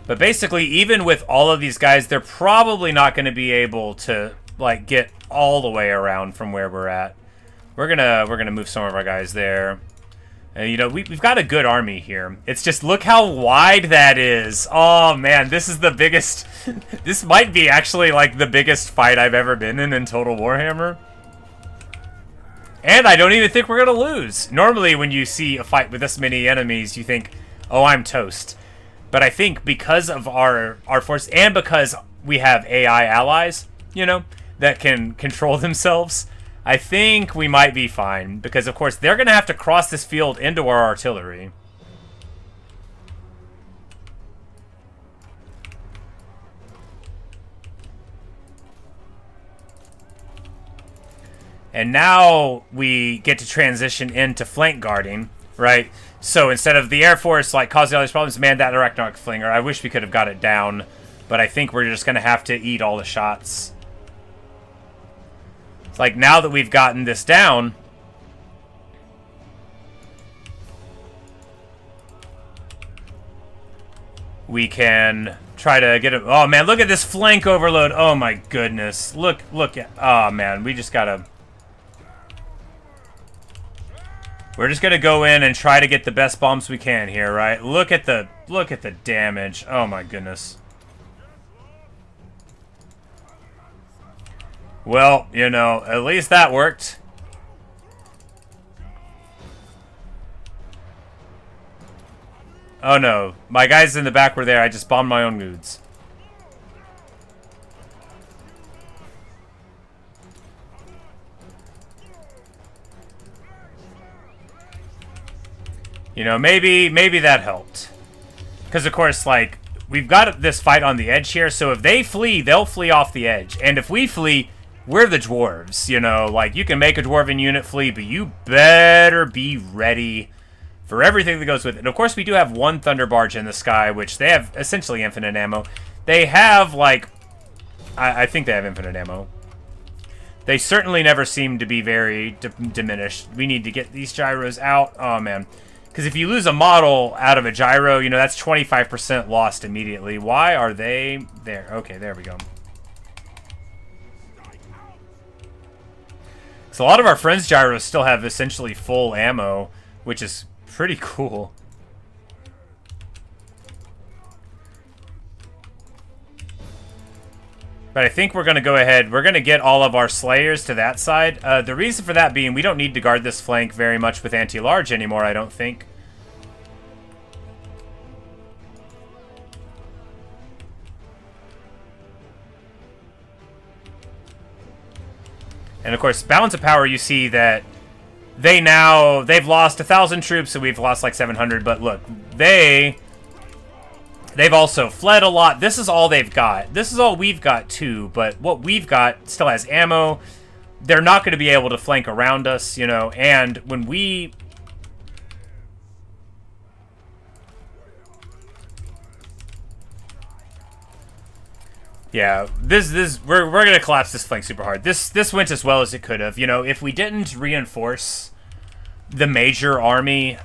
But basically, even with all of these guys, they're probably not going to be able to, like, get all the way around from where we're at. We're gonna move some of our guys there. You know, we've got a good army here. It's just, look how wide that is. Oh, man, this is the biggest... This might be actually, like, the biggest fight I've ever been in Total Warhammer. And I don't even think we're going to lose. Normally, when you see a fight with this many enemies, you think, oh, I'm toast. But I think because of our force, and because we have AI allies, you know, that can control themselves... I think we might be fine, because of course they're going to have to cross this field into our artillery. And now we get to transition into flank guarding, right? So instead of the Air Force like causing all these problems, man, that direct arc flinger, I wish we could have got it down, but I think we're just going to have to eat all the shots. Like, now that we've gotten this down, we can try to get it. Oh, man, look at this flank overload. Oh, my goodness. Look at... Oh, man, we just gotta... We're just gonna go in and try to get the best bombs we can here, right? Look at the damage. Oh, my goodness. Well, you know, at least that worked. Oh no, my guys in the back were there. I just bombed my own moods. You know, maybe that helped. Because of course, like, we've got this fight on the edge here, so if they flee, they'll flee off the edge. And if we flee... We're the dwarves, you know, like, you can make a dwarven unit flee, but you better be ready for everything that goes with it. And of course, we do have one Thunder Barge in the sky, which they have essentially infinite ammo. They have, like, I think they have infinite ammo. They certainly never seem to be very diminished. We need to get these gyros out. Oh, man. Because if you lose a model out of a gyro, you know, that's 25% lost immediately. Why are they there? Okay, there we go. So a lot of our friends' gyros still have essentially full ammo, which is pretty cool. But I think we're going to go ahead. We're going to get all of our Slayers to that side. The reason for that being we don't need to guard this flank very much with anti-large anymore, I don't think. And of course, balance of power, you see that they've lost 1,000 troops, so we've lost like 700. But look, they've also fled a lot. This is all they've got. This is all we've got too. But what we've got still has ammo. They're not going to be able to flank around us, you know. And when we... Yeah, we're gonna collapse this flank super hard. This went as well as it could have. You know, if we didn't reinforce the major army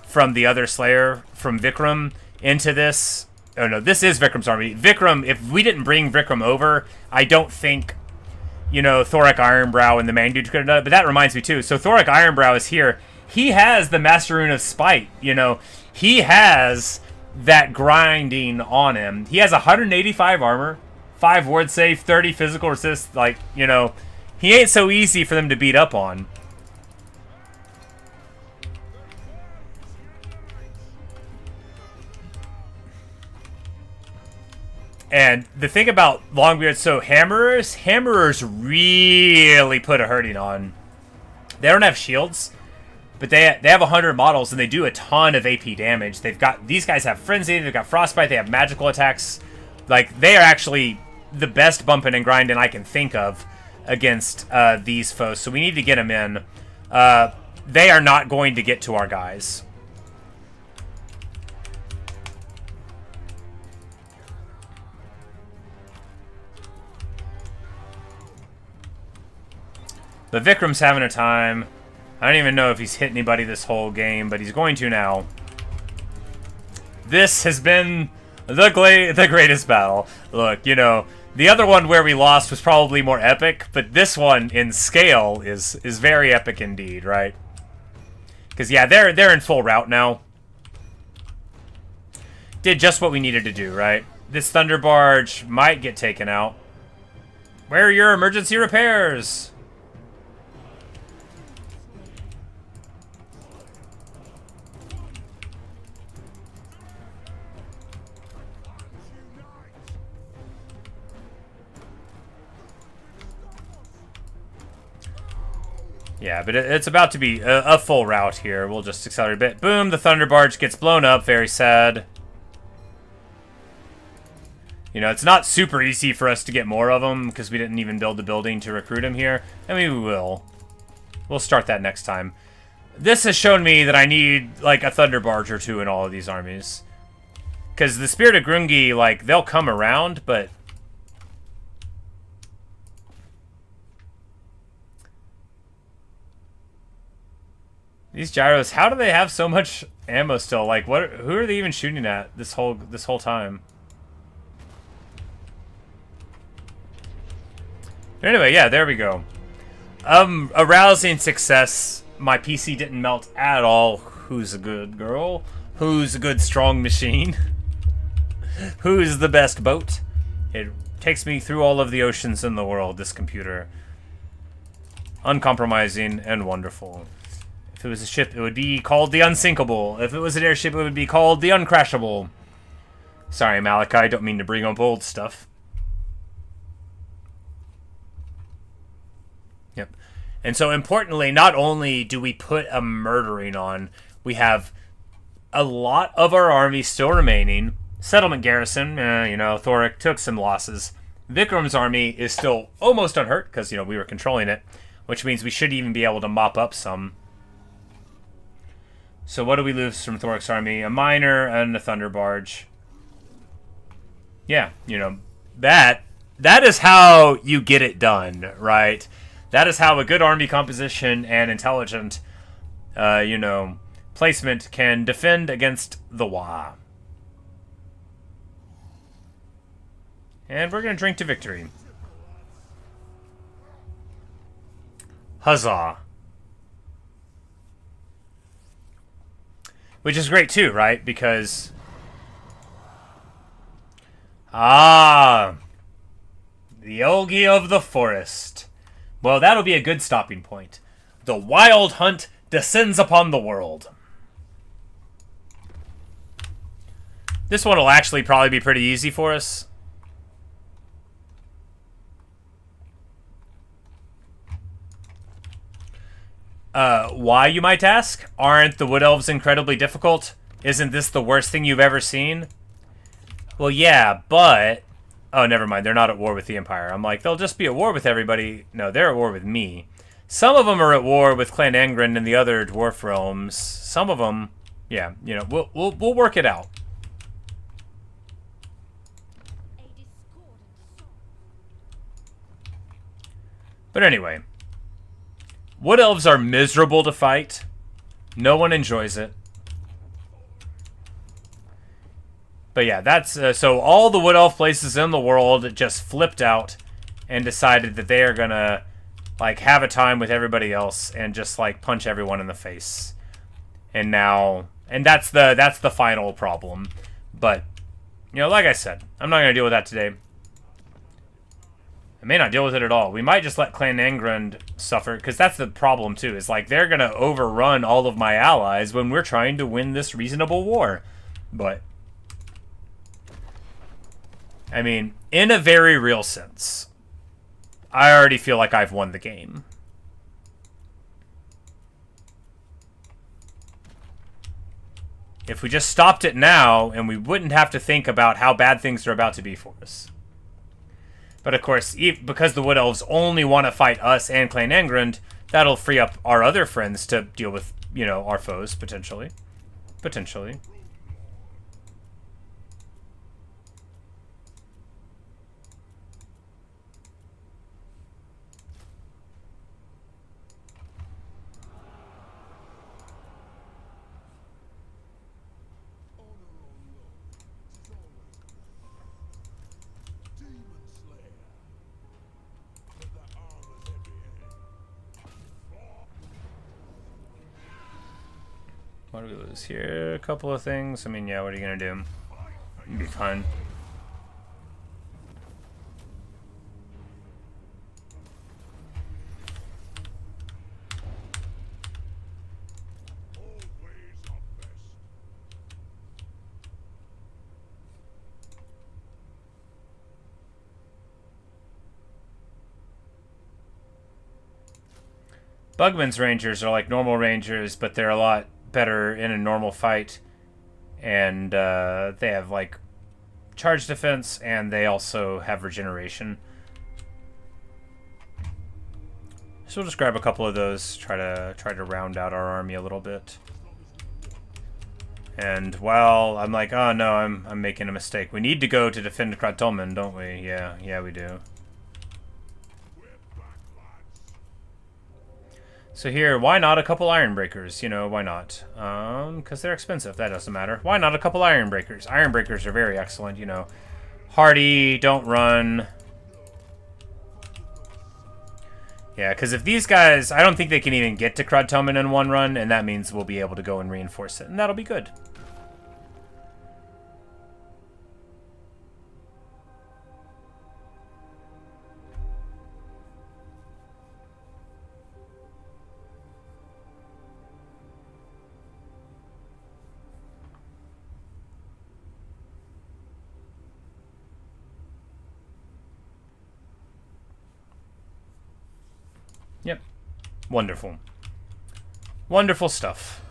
from the other Slayer, from Vikram, into this... Oh no, this is Vikram's army. Vikram, if we didn't bring Vikram over, I don't think, you know, Thorak Ironbrow and the main dude could have done it. But that reminds me too. So Thorak Ironbrow is here. He has the Master Rune of Spite, you know. He has that grinding on him. He has 185 armor, 5 ward save, 30 physical resist. Like, you know, he ain't so easy for them to beat up on. And the thing about Longbeard, so Hammerers really put a hurting on. They don't have shields, but they have 100 models, and they do a ton of AP damage. These guys have Frenzy, they've got Frostbite, they have magical attacks. Like, they are actually the best bumping and grinding I can think of against these foes, so we need to get them in. They are not going to get to our guys. But Vikram's having a time. I don't even know if he's hit anybody this whole game, but he's going to now. This has been the greatest battle. Look, you know, the other one where we lost was probably more epic, but this one in scale is very epic indeed, right? Because yeah, they're in full route now. Did just what we needed to do, right? This Thunder Barge might get taken out. Where are your emergency repairs? Yeah, but it's about to be a full rout here. We'll just accelerate a bit. Boom, the Thunder Barge gets blown up. Very sad. You know, it's not super easy for us to get more of them because we didn't even build the building to recruit them here. I mean, we will. We'll start that next time. This has shown me that I need, like, a Thunder Barge or two in all of these armies. Because the Spirit of Grungi, like, they'll come around, but... These gyros, how do they have so much ammo still? Like, who are they even shooting at this whole time? Anyway, yeah, there we go. A rousing success. My PC didn't melt at all. Who's a good girl? Who's a good strong machine? Who's the best boat? It takes me through all of the oceans in the world, this computer. Uncompromising and wonderful. If it was a ship, it would be called the Unsinkable. If it was an airship, it would be called the Uncrashable. Sorry, Malakai, I don't mean to bring up old stuff. Yep. And so, importantly, not only do we put a murdering on, we have a lot of our army still remaining. Settlement garrison, you know, Thorak took some losses. Vikram's army is still almost unhurt, because, you know, we were controlling it, which means we should even be able to mop up some. So what do we lose from Thorak's army? A miner and a Thunder Barge. Yeah, you know, that is how you get it done, right? That is how a good army composition and intelligent, you know, placement can defend against the Wa. And we're going to drink to victory. Huzzah. Which is great too, right? Because... The Ogi of the Forest. Well, that'll be a good stopping point. The wild hunt descends upon the world. This one will actually probably be pretty easy for us. Why, you might ask? Aren't the Wood Elves incredibly difficult? Isn't this the worst thing you've ever seen? Well, yeah, but... Oh, never mind. They're not at war with the Empire. I'm like, they'll just be at war with everybody. No, they're at war with me. Some of them are at war with Clan Angren and the other dwarf realms. Some of them, yeah, you know, we'll work it out. But anyway, Wood Elves are miserable to fight. No one enjoys it. But yeah, that's so all the Wood Elf places in the world just flipped out and decided that they are gonna like have a time with everybody else and just like punch everyone in the face. And now, and that's the final problem. But you know, like I said, I'm not gonna deal with that today. I may not deal with it at all. We might just let Clan Angren suffer, because that's the problem too. Is like they're gonna overrun all of my allies when we're trying to win this reasonable war. But I mean, in a very real sense, I already feel like I've won the game. If we just stopped it now, and we wouldn't have to think about how bad things are about to be for us. But of course, because the Wood Elves only want to fight us and Clan Angren, that'll free up our other friends to deal with, you know, our foes, potentially. Potentially. What do we lose here? A couple of things. I mean, yeah, what are you gonna do? It'd be fine. Bugman's Rangers are like normal Rangers, but they're a lot better in a normal fight, and they have like charge defense, and they also have regeneration. So we'll just grab a couple of those, try to round out our army a little bit. And while I'm like, oh no, I'm making a mistake. We need to go to defend Kratomen, don't we? Yeah, we do. So here, why not a couple Iron Breakers? You know, why not? Because they're expensive. That doesn't matter. Why not a couple Iron Breakers? Iron Breakers are very excellent, you know. Hardy, don't run. Yeah, because if these guys... I don't think they can even get to Kratomen in one run, and that means we'll be able to go and reinforce it. And that'll be good. Yep. Wonderful. Wonderful stuff.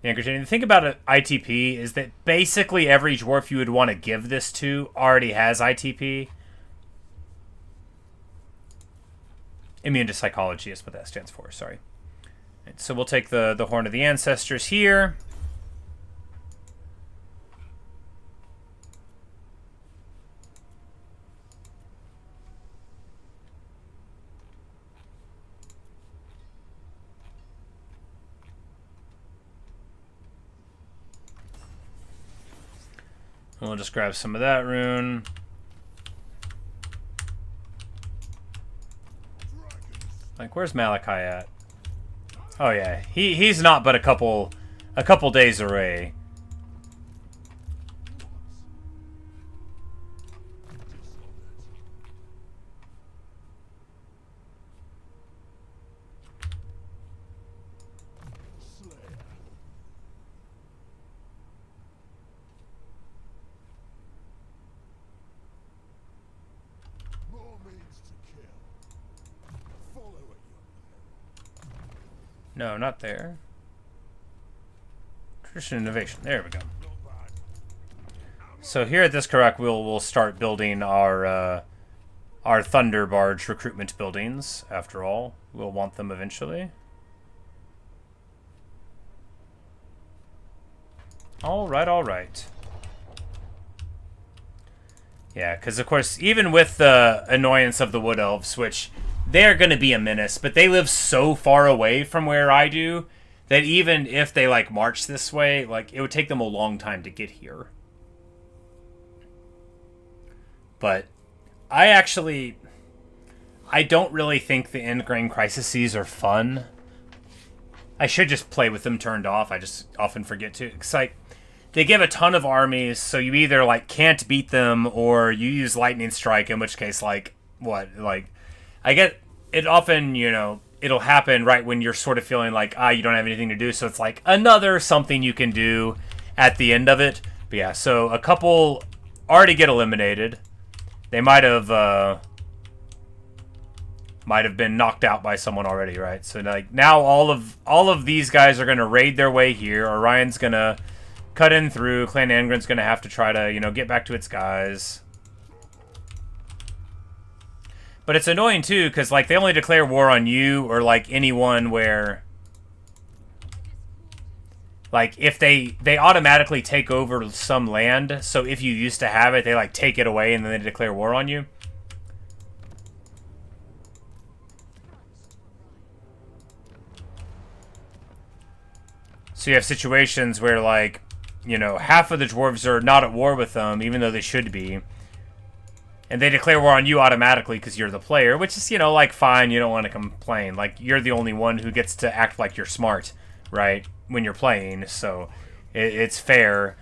Yeah, the thing about an ITP is that basically every dwarf you would want to give this to already has ITP. Immune to Psychology is what that stands for, sorry. Right, so we'll take the Horn of the Ancestors here. We'll just grab some of that rune. Like, where's Malakai at? Oh yeah, he's not but a couple a couple days away. No, not there. Tradition innovation. There we go. So here at this Karak, we'll start building our Thunder Barge recruitment buildings. After all, we'll want them eventually. All right, all right. Yeah, because of course, even with the annoyance of the Wood Elves, which they're going to be a menace, but they live so far away from where I do that even if they, like, march this way, like, it would take them a long time to get here. But I don't really think the endgrain crises are fun. I should just play with them turned off. I just often forget to. It's like, they give a ton of armies, so you either, like, can't beat them, or you use Lightning Strike, in which case, like, what? Like, I get it often, you know, it'll happen right when you're sort of feeling like, you don't have anything to do, so it's like another something you can do at the end of it. But yeah, so a couple already get eliminated. They might have been knocked out by someone already, right? So, like, now all of these guys are going to raid their way here. Orion's going to cut in through. Clan Angren's going to have to try to, you know, get back to its guys. But it's annoying, too, because, like, they only declare war on you or, like, anyone where, like, if they automatically take over some land. So if you used to have it, they, like, take it away and then they declare war on you. So you have situations where, like, you know, half of the dwarves are not at war with them, even though they should be. And they declare war on you automatically because you're the player, which is, you know, like, fine, you don't want to complain. Like, you're the only one who gets to act like you're smart, right, when you're playing, so it's fair.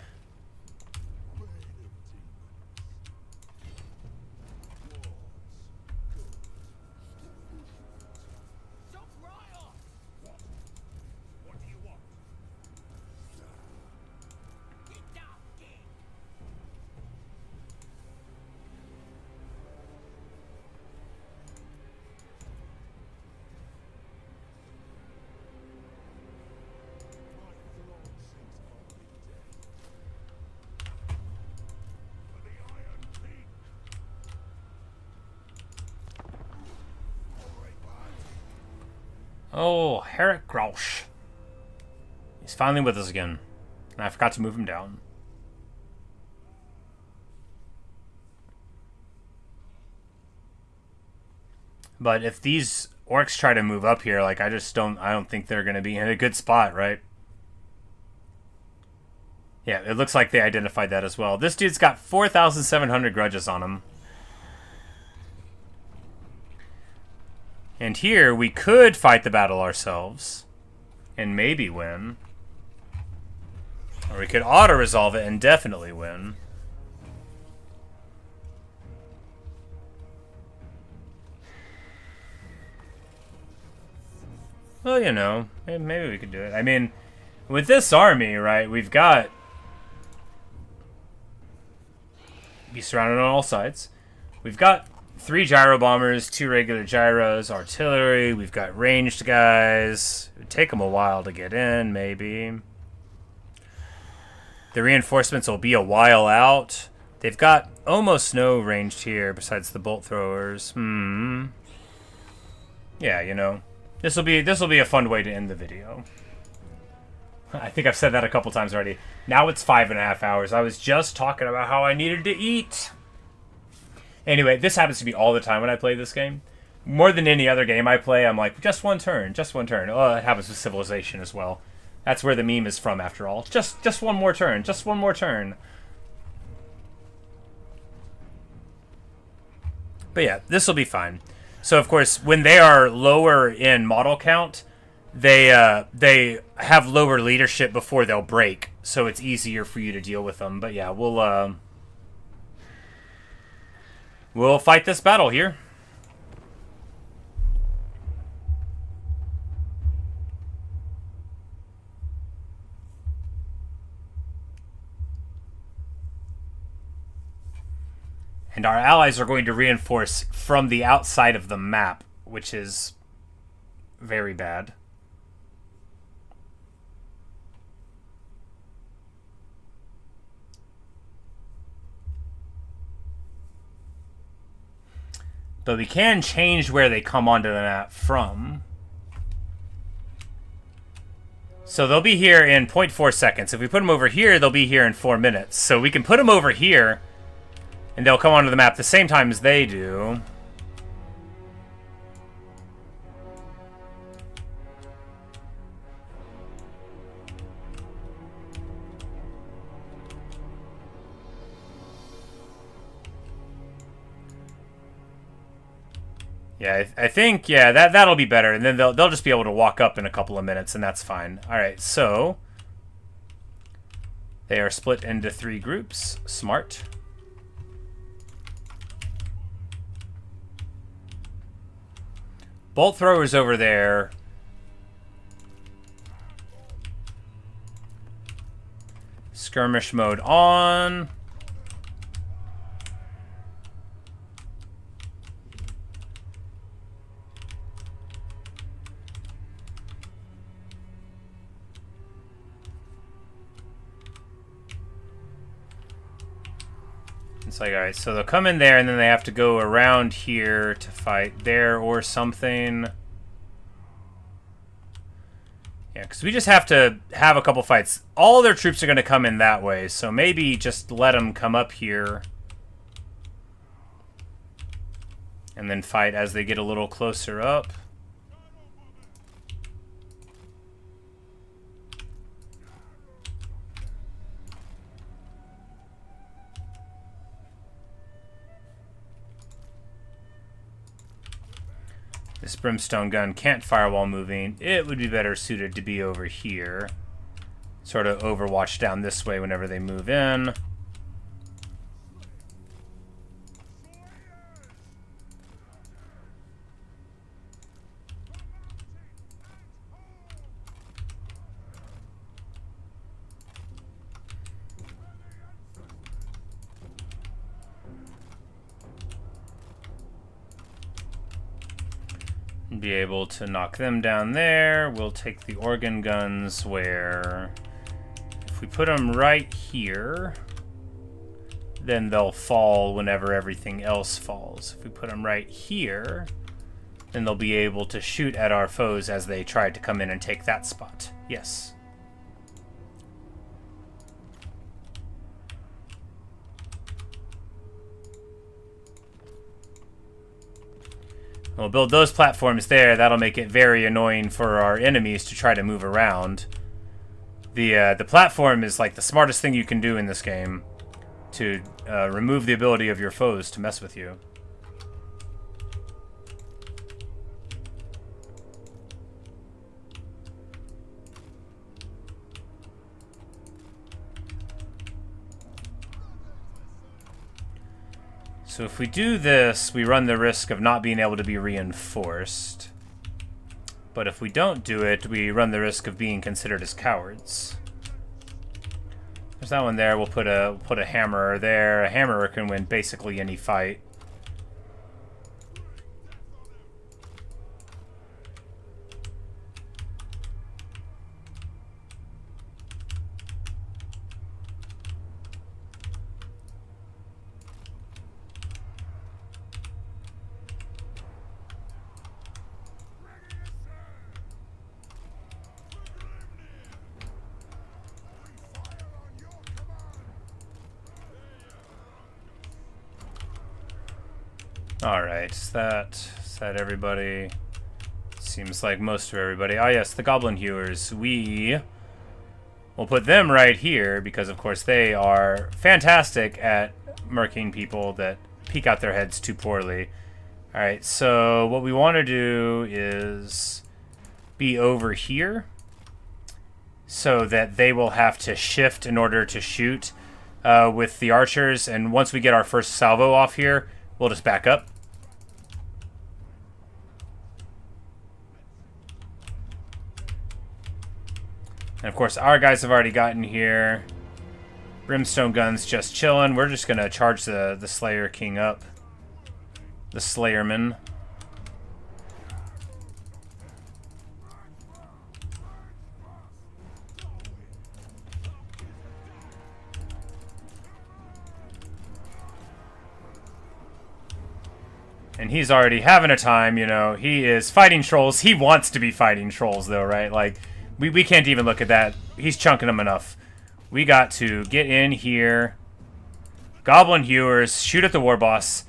Oh, Herrick Grausch. He's finally with us again. And I forgot to move him down. But if these orcs try to move up here, like, I don't think they're going to be in a good spot, right? Yeah, it looks like they identified that as well. This dude's got 4,700 grudges on him. And here, we could fight the battle ourselves. And maybe win. Or we could auto-resolve it and definitely win. Well, you know, maybe we could do it. I mean, with this army, right, we've got... be surrounded on all sides. We've got 3 gyro bombers, 2 regular gyros, artillery. We've got ranged guys. It would take them a while to get in, maybe. The reinforcements will be a while out. They've got almost no ranged here besides the bolt throwers. Yeah, you know, this will be a fun way to end the video. I think I've said that a couple times already. Now it's 5.5 hours. I was just talking about how I needed to eat. Anyway, this happens to be all the time when I play this game. More than any other game I play, I'm like, just one turn, just one turn. Oh, it happens with Civilization as well. That's where the meme is from, after all. Just one more turn, just one more turn. But yeah, this will be fine. So, of course, when they are lower in model count, they have lower leadership before they'll break, so it's easier for you to deal with them. But yeah, we'll fight this battle here. And our allies are going to reinforce from the outside of the map, which is very bad. But we can change where they come onto the map from. So they'll be here in 0.4 seconds. If we put them over here, they'll be here in 4 minutes. So we can put them over here, and they'll come onto the map the same time as they do. Yeah, I think, yeah, that'll be better. And then they'll just be able to walk up in a couple of minutes, and that's fine. All right, so they are split into 3 groups. Smart. Bolt throwers over there. Skirmish mode on. It's like, alright, so they'll come in there and then they have to go around here to fight there or something. Yeah, because we just have to have a couple fights. All their troops are going to come in that way, so maybe just let them come up here. And then fight as they get a little closer up. This brimstone gun can't fire while moving. It would be better suited to be over here. Sort of overwatch down this way whenever they move in. Be able to knock them down there. We'll take the organ guns where if we put them right here, then they'll fall whenever everything else falls. If we put them right here, then they'll be able to shoot at our foes as they try to come in and take that spot. Yes. We'll build those platforms there. That'll make it very annoying for our enemies to try to move around. The platform is like the smartest thing you can do in this game to remove the ability of your foes to mess with you. So if we do this, we run the risk of not being able to be reinforced. But if we don't do it, we run the risk of being considered as cowards. There's that one there. We'll put a hammerer there. A hammerer can win basically any fight. Alright, is that everybody? Seems like most of everybody. Ah, yes, the Goblin Hewers. We will put them right here because, of course, they are fantastic at murking people that peek out their heads too poorly. Alright, so what we want to do is be over here, so that they will have to shift in order to shoot with the archers. And once we get our first salvo off here, we'll just back up. And of course, our guys have already gotten here. Brimstone guns just chilling. We're just gonna charge the Slayer King up. The Slayerman. And he's already having a time, you know. He is fighting trolls. He wants to be fighting trolls, though, right? Like, we can't even look at that. He's chunking them enough. We got to get in here. Goblin Hewers, shoot at the war boss.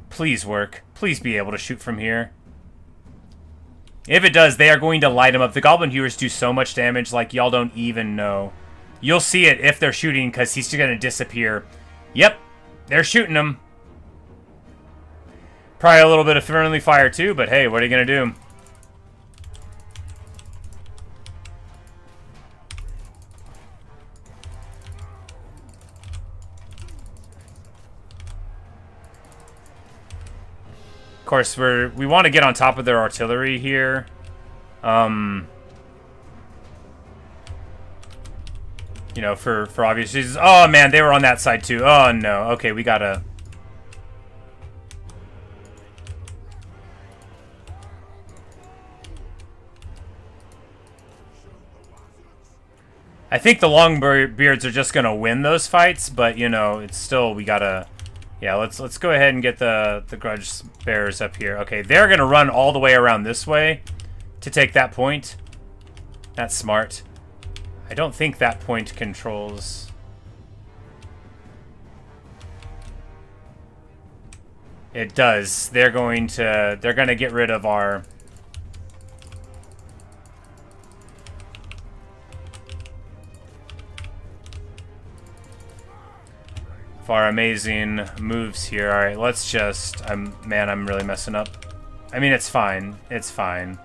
Please work. Please be able to shoot from here. If it does, they are going to light him up. The Goblin Hewers do so much damage, like y'all don't even know. You'll see it if they're shooting, because he's going to disappear. Yep, they're shooting him. Probably a little bit of friendly fire too, but hey, what are you going to do? Of course, we want to get on top of their artillery here. You know, for obvious reasons. Oh man, they were on that side too. Oh no. Okay, we gotta. I think the Longbeards are just gonna win those fights, but you know, it's still, we gotta. Yeah, let's go ahead and get the Grudge Bearers up here. Okay, they're gonna run all the way around this way to take that point. That's smart. I don't think that point controls. It does. They're gonna get rid of our. Of our amazing moves here. All right, let's just. Man, I'm really messing up. I mean, it's fine. It's fine.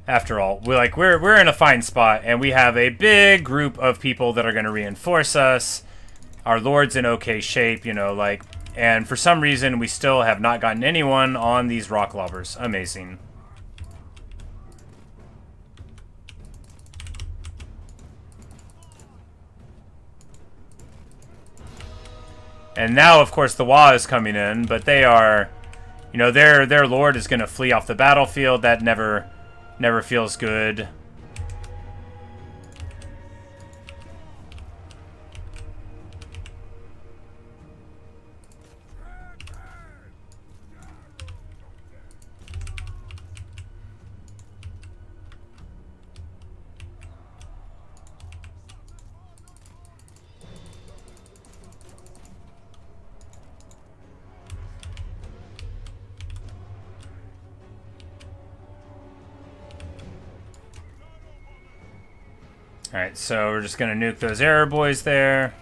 After all, we're in a fine spot, and we have a big group of people that are going to reinforce us. Our lord's in okay shape, you know, like, and for some reason we still have not gotten anyone on these rock lobbers. Amazing. And now, of course, the Wa is coming in, but they are, you know, their lord is going to flee off the battlefield. That never feels good. Alright, so we're just gonna nuke those arrow boys there.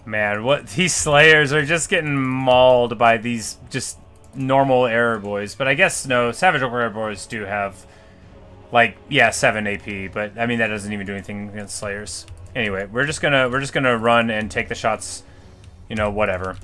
Man, what these Slayers are just getting mauled by these just normal arrow boys. But I guess no, Savage Orc arrow boys do have, like, yeah, 7 AP, but I mean that doesn't even do anything against Slayers. Anyway, we're just gonna run and take the shots, you know, whatever.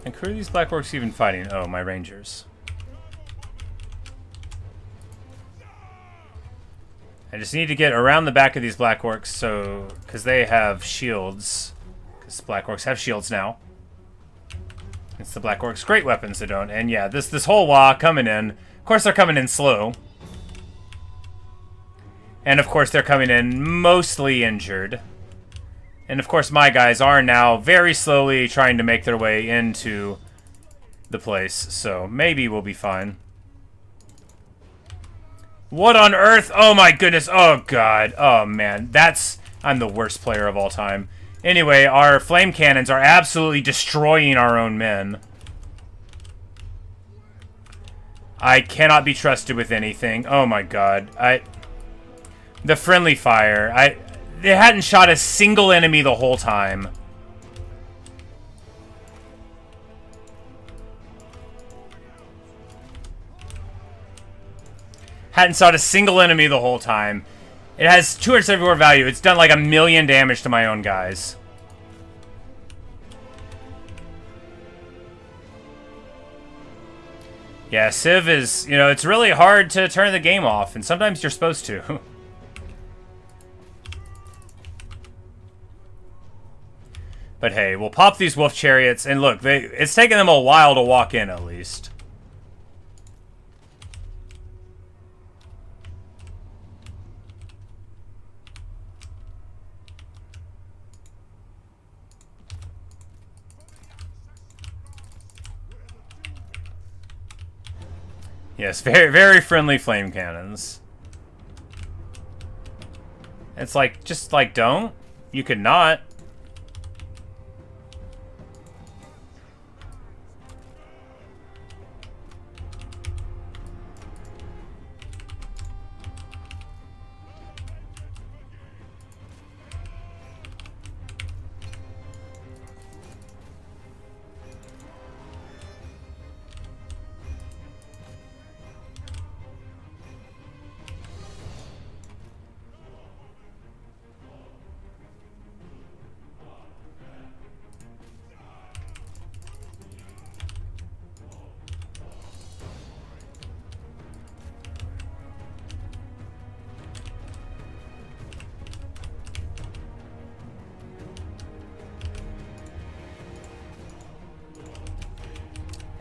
And who are these Black Orcs even fighting? Oh, my Rangers. I just need to get around the back of these Black Orcs, so because they have shields. Because Black Orcs have shields now. It's the Black Orcs' great weapons that don't. And yeah, this whole wah coming in. Of course, they're coming in slow. And of course, they're coming in mostly injured. And of course, my guys are now very slowly trying to make their way into the place. So maybe we'll be fine. What on earth? Oh my goodness. Oh god. Oh man. I'm the worst player of all time. Anyway, our flame cannons are absolutely destroying our own men. I cannot be trusted with anything. Oh my god. The friendly fire. They hadn't shot a single enemy the whole time. Hadn't shot a single enemy the whole time. It has 274 value. It's done like 1,000,000 damage to my own guys. Yeah, Civ is, it's really hard to turn the game off, and sometimes you're supposed to. But hey, we'll pop these wolf chariots, and look, it's taken them a while to walk in, at least. Yes, very, very friendly flame cannons. It's like, just like, don't. You could not.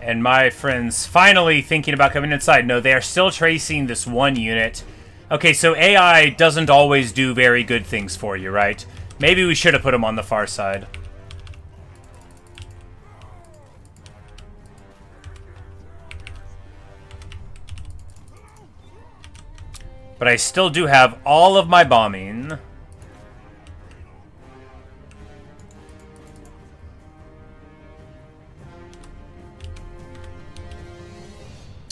And my friends finally thinking about coming inside. No, they are still tracing this one unit. Okay, so AI doesn't always do very good things for you, right? Maybe we should have put them on the far side. But I still do have all of my bombing.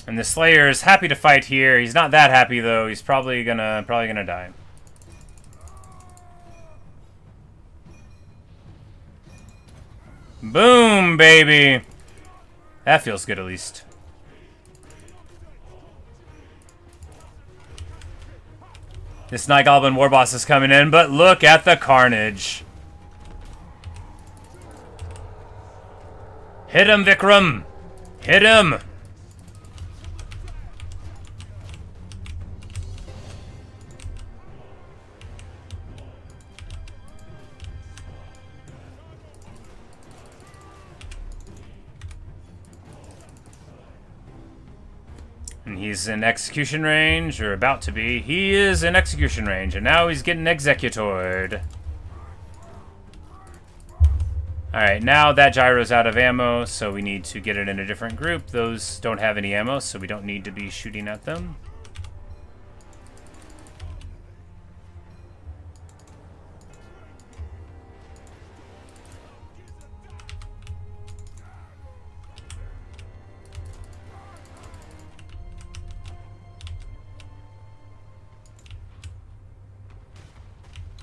And the Slayer is happy to fight here. He's not that happy though. He's probably gonna die. Boom, baby. That feels good at least. This Night Goblin War Boss is coming in, but look at the carnage. Hit him, Vikram. Hit him. And he's in execution range, or about to be. He is in execution range, and now he's getting executored. Alright, now that gyro's out of ammo, so we need to get it in a different group. Those don't have any ammo, so we don't need to be shooting at them.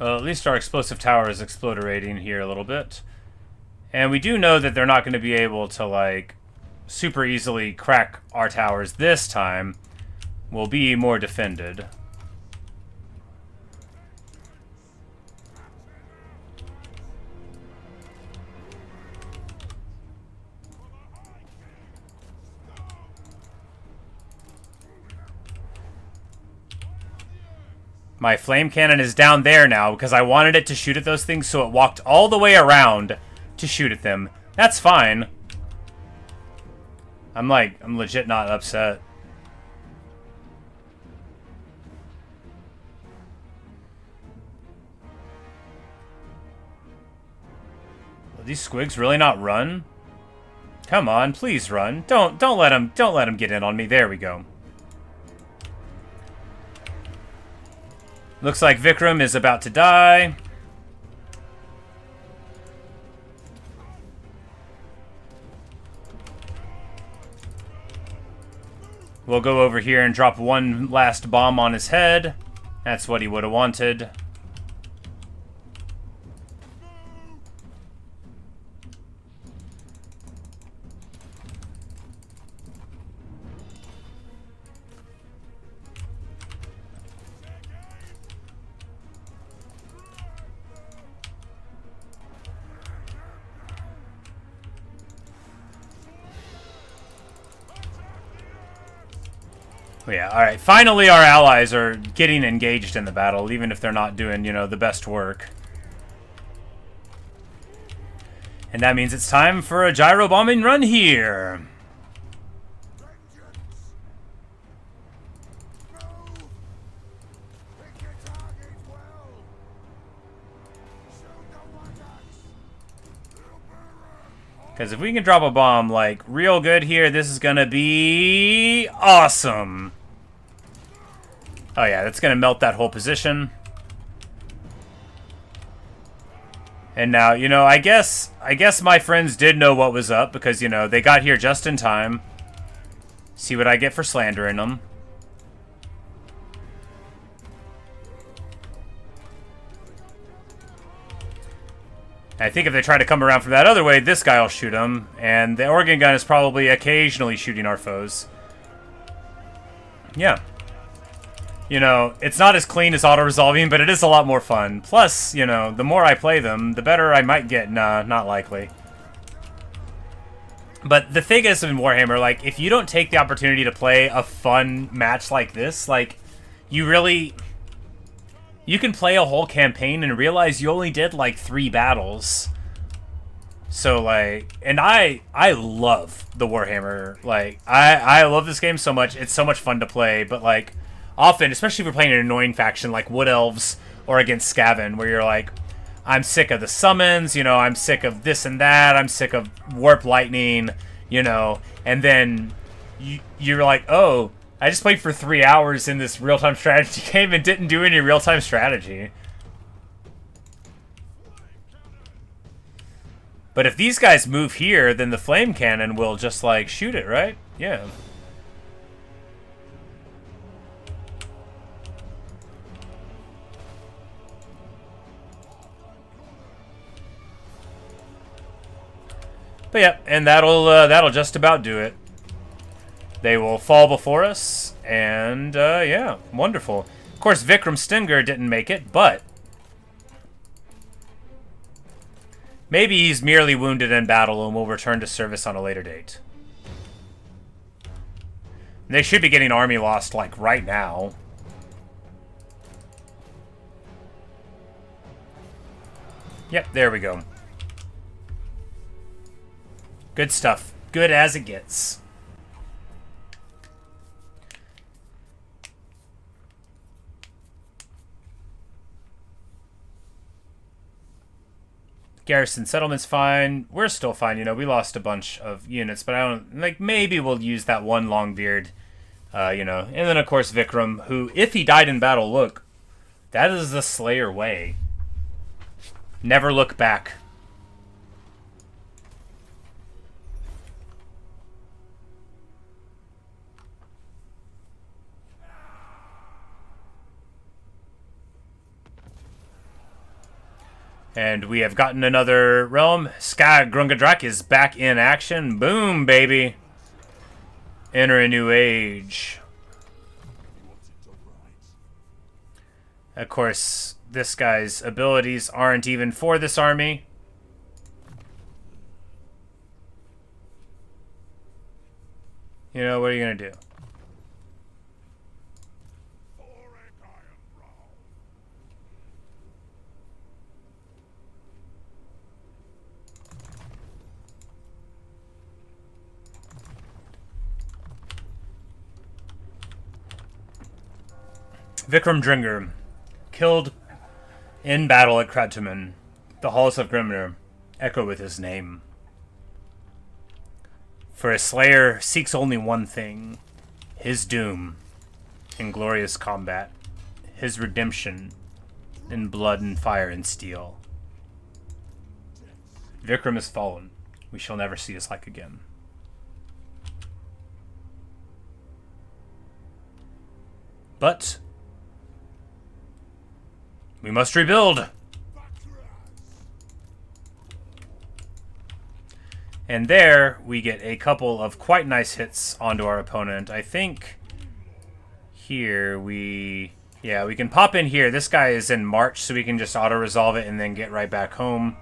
Well, at least our explosive tower is exploderating here a little bit. And we do know that they're not going to be able to, like, super easily crack our towers this time. We'll be more defended. My flame cannon is down there now because I wanted it to shoot at those things, so it walked all the way around to shoot at them. That's fine. I'm legit not upset. Will these squigs really not run? Come on, please run. Don't let him get in on me. There we go. Looks like Vikram is about to die. We'll go over here and drop one last bomb on his head. That's what he would have wanted. Yeah, alright. Finally, our allies are getting engaged in the battle, even if they're not doing, you know, the best work. And that means it's time for a gyro bombing run here. Because if we can drop a bomb, like, real good here, this is going to be awesome. Oh, yeah, that's going to melt that whole position. And now, you know, I guess my friends did know what was up because, you know, they got here just in time. See what I get for slandering them. I think if they try to come around from that other way, this guy will shoot them. And the organ gun is probably occasionally shooting our foes. Yeah. You know, it's not as clean as auto-resolving, but it is a lot more fun. Plus, you know, the more I play them, the better I might get. Nah, not likely. But the thing is in Warhammer, like, if you don't take the opportunity to play a fun match like this, like, you really... You can play a whole campaign and realize you only did, like, 3 battles. So, like... And I love the Warhammer. Like, I love this game so much. It's so much fun to play. But, like, often, especially if you're playing an annoying faction like Wood Elves or against Skaven, where you're like, I'm sick of the summons, you know, I'm sick of this and that, I'm sick of Warp Lightning, you know. And then you're like, oh... I just played for 3 hours in this real-time strategy game and didn't do any real-time strategy. But if these guys move here, then the flame cannon will just, like, shoot it, right? Yeah. But yeah, and that'll just about do it. They will fall before us, and, yeah, wonderful. Of course, Vikram Stinger didn't make it, but... maybe he's merely wounded in battle and will return to service on a later date. They should be getting army lost, like, right now. Yep, there we go. Good stuff. Good as it gets. Garrison settlement's fine. We're still fine, you know. We lost a bunch of units, but I don't... like, maybe we'll use that one Longbeard, you know. And then, of course, Vikram, who, if he died in battle, look, that is the Slayer way. Never look back. And we have gotten another realm. Sky Grungadrak is back in action. Boom, baby. Enter a new age. Of course, this guy's abilities aren't even for this army. You know, what are you going to do? Vikram Dringer, killed in battle at Kratumen. The halls of Grimnir echo with his name. For a slayer seeks only one thing, his doom in glorious combat, his redemption in blood and fire and steel. Vikram is fallen. We shall never see his like again. But we must rebuild. And there we get a couple of quite nice hits onto our opponent. I think here we can pop in here. This guy is in March, so we can just auto-resolve it and then get right back home.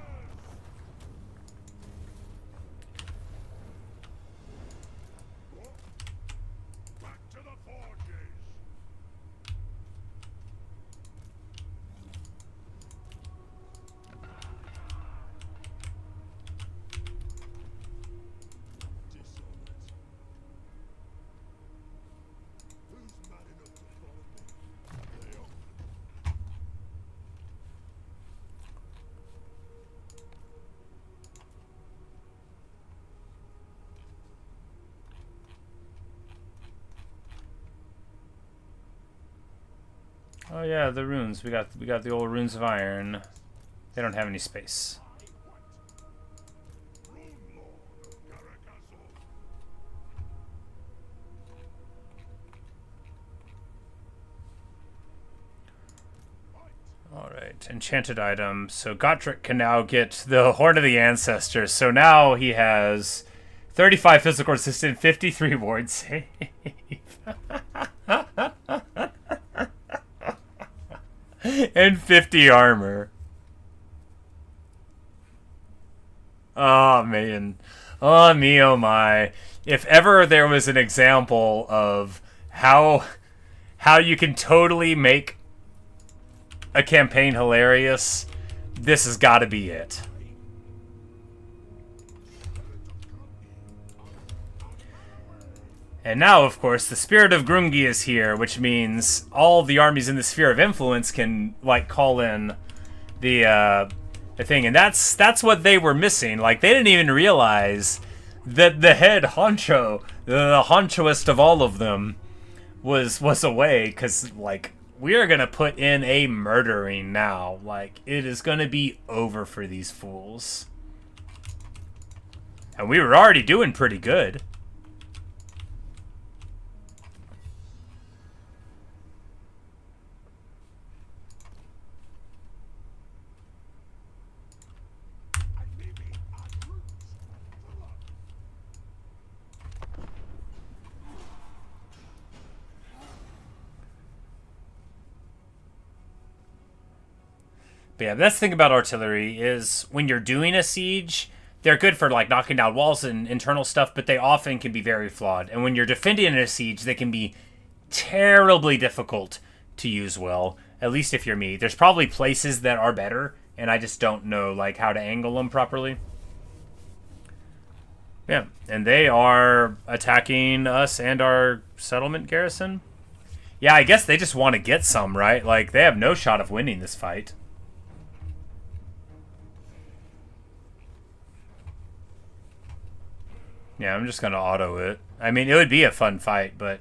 Oh yeah, the runes. We got the old runes of iron. They don't have any space. Alright, enchanted item. So Gotrek can now get the Horn of the Ancestors. So now he has 35 physical resistance, 53 ward save. And 50 armor. Oh, man. Oh, me, oh, my. If ever there was an example of how you can totally make a campaign hilarious, this has got to be it. And now, of course, the Spirit of Grungi is here, which means all the armies in the Sphere of Influence can, like, call in the thing. And that's what they were missing. Like, they didn't even realize that the head honcho, the honchoest of all of them, was away. Because, like, we are going to put in a murdering now. Like, it is going to be over for these fools. And we were already doing pretty good. But yeah, that's the thing about artillery is when you're doing a siege, they're good for like knocking down walls and internal stuff, but they often can be very flawed. And when you're defending in a siege, they can be terribly difficult to use well, at least if you're me. There's probably places that are better, and I just don't know like how to angle them properly. Yeah, and they are attacking us and our settlement garrison. Yeah, I guess they just want to get some, right? Like, they have no shot of winning this fight. Yeah, I'm just going to auto it. I mean, it would be a fun fight, but...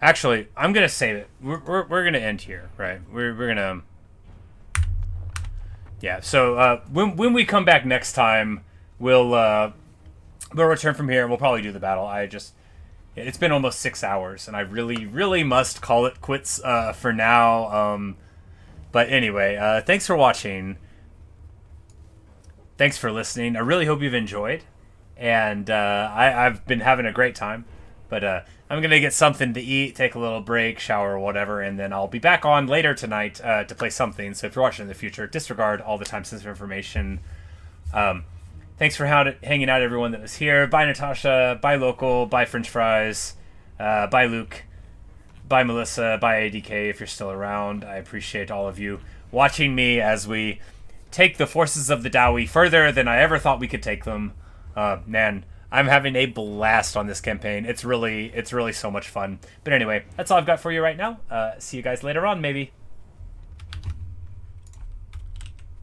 Actually, I'm going to save it. We're going to end here, right? We're going to... Yeah, so when we come back next time, we'll return from here and we'll probably do the battle. It's been almost 6 hours, and I really must call it quits for now. But anyway, thanks for watching. Thanks for listening. I really hope you've enjoyed. And I've been having a great time. But I'm going to get something to eat, take a little break, shower, or whatever, and then I'll be back on later tonight to play something. So if you're watching in the future, disregard all the time-sensitive information. Thanks for hanging out, everyone that was here. Bye, Natasha. Bye, Local. Bye, French Fries. Bye, Luke. Bye, Melissa. Bye, ADK, if you're still around. I appreciate all of you watching me as we take the forces of the Dawi further than I ever thought we could take them. Man, I'm having a blast on this campaign. It's really so much fun. But anyway, that's all I've got for you right now. See you guys later on, maybe.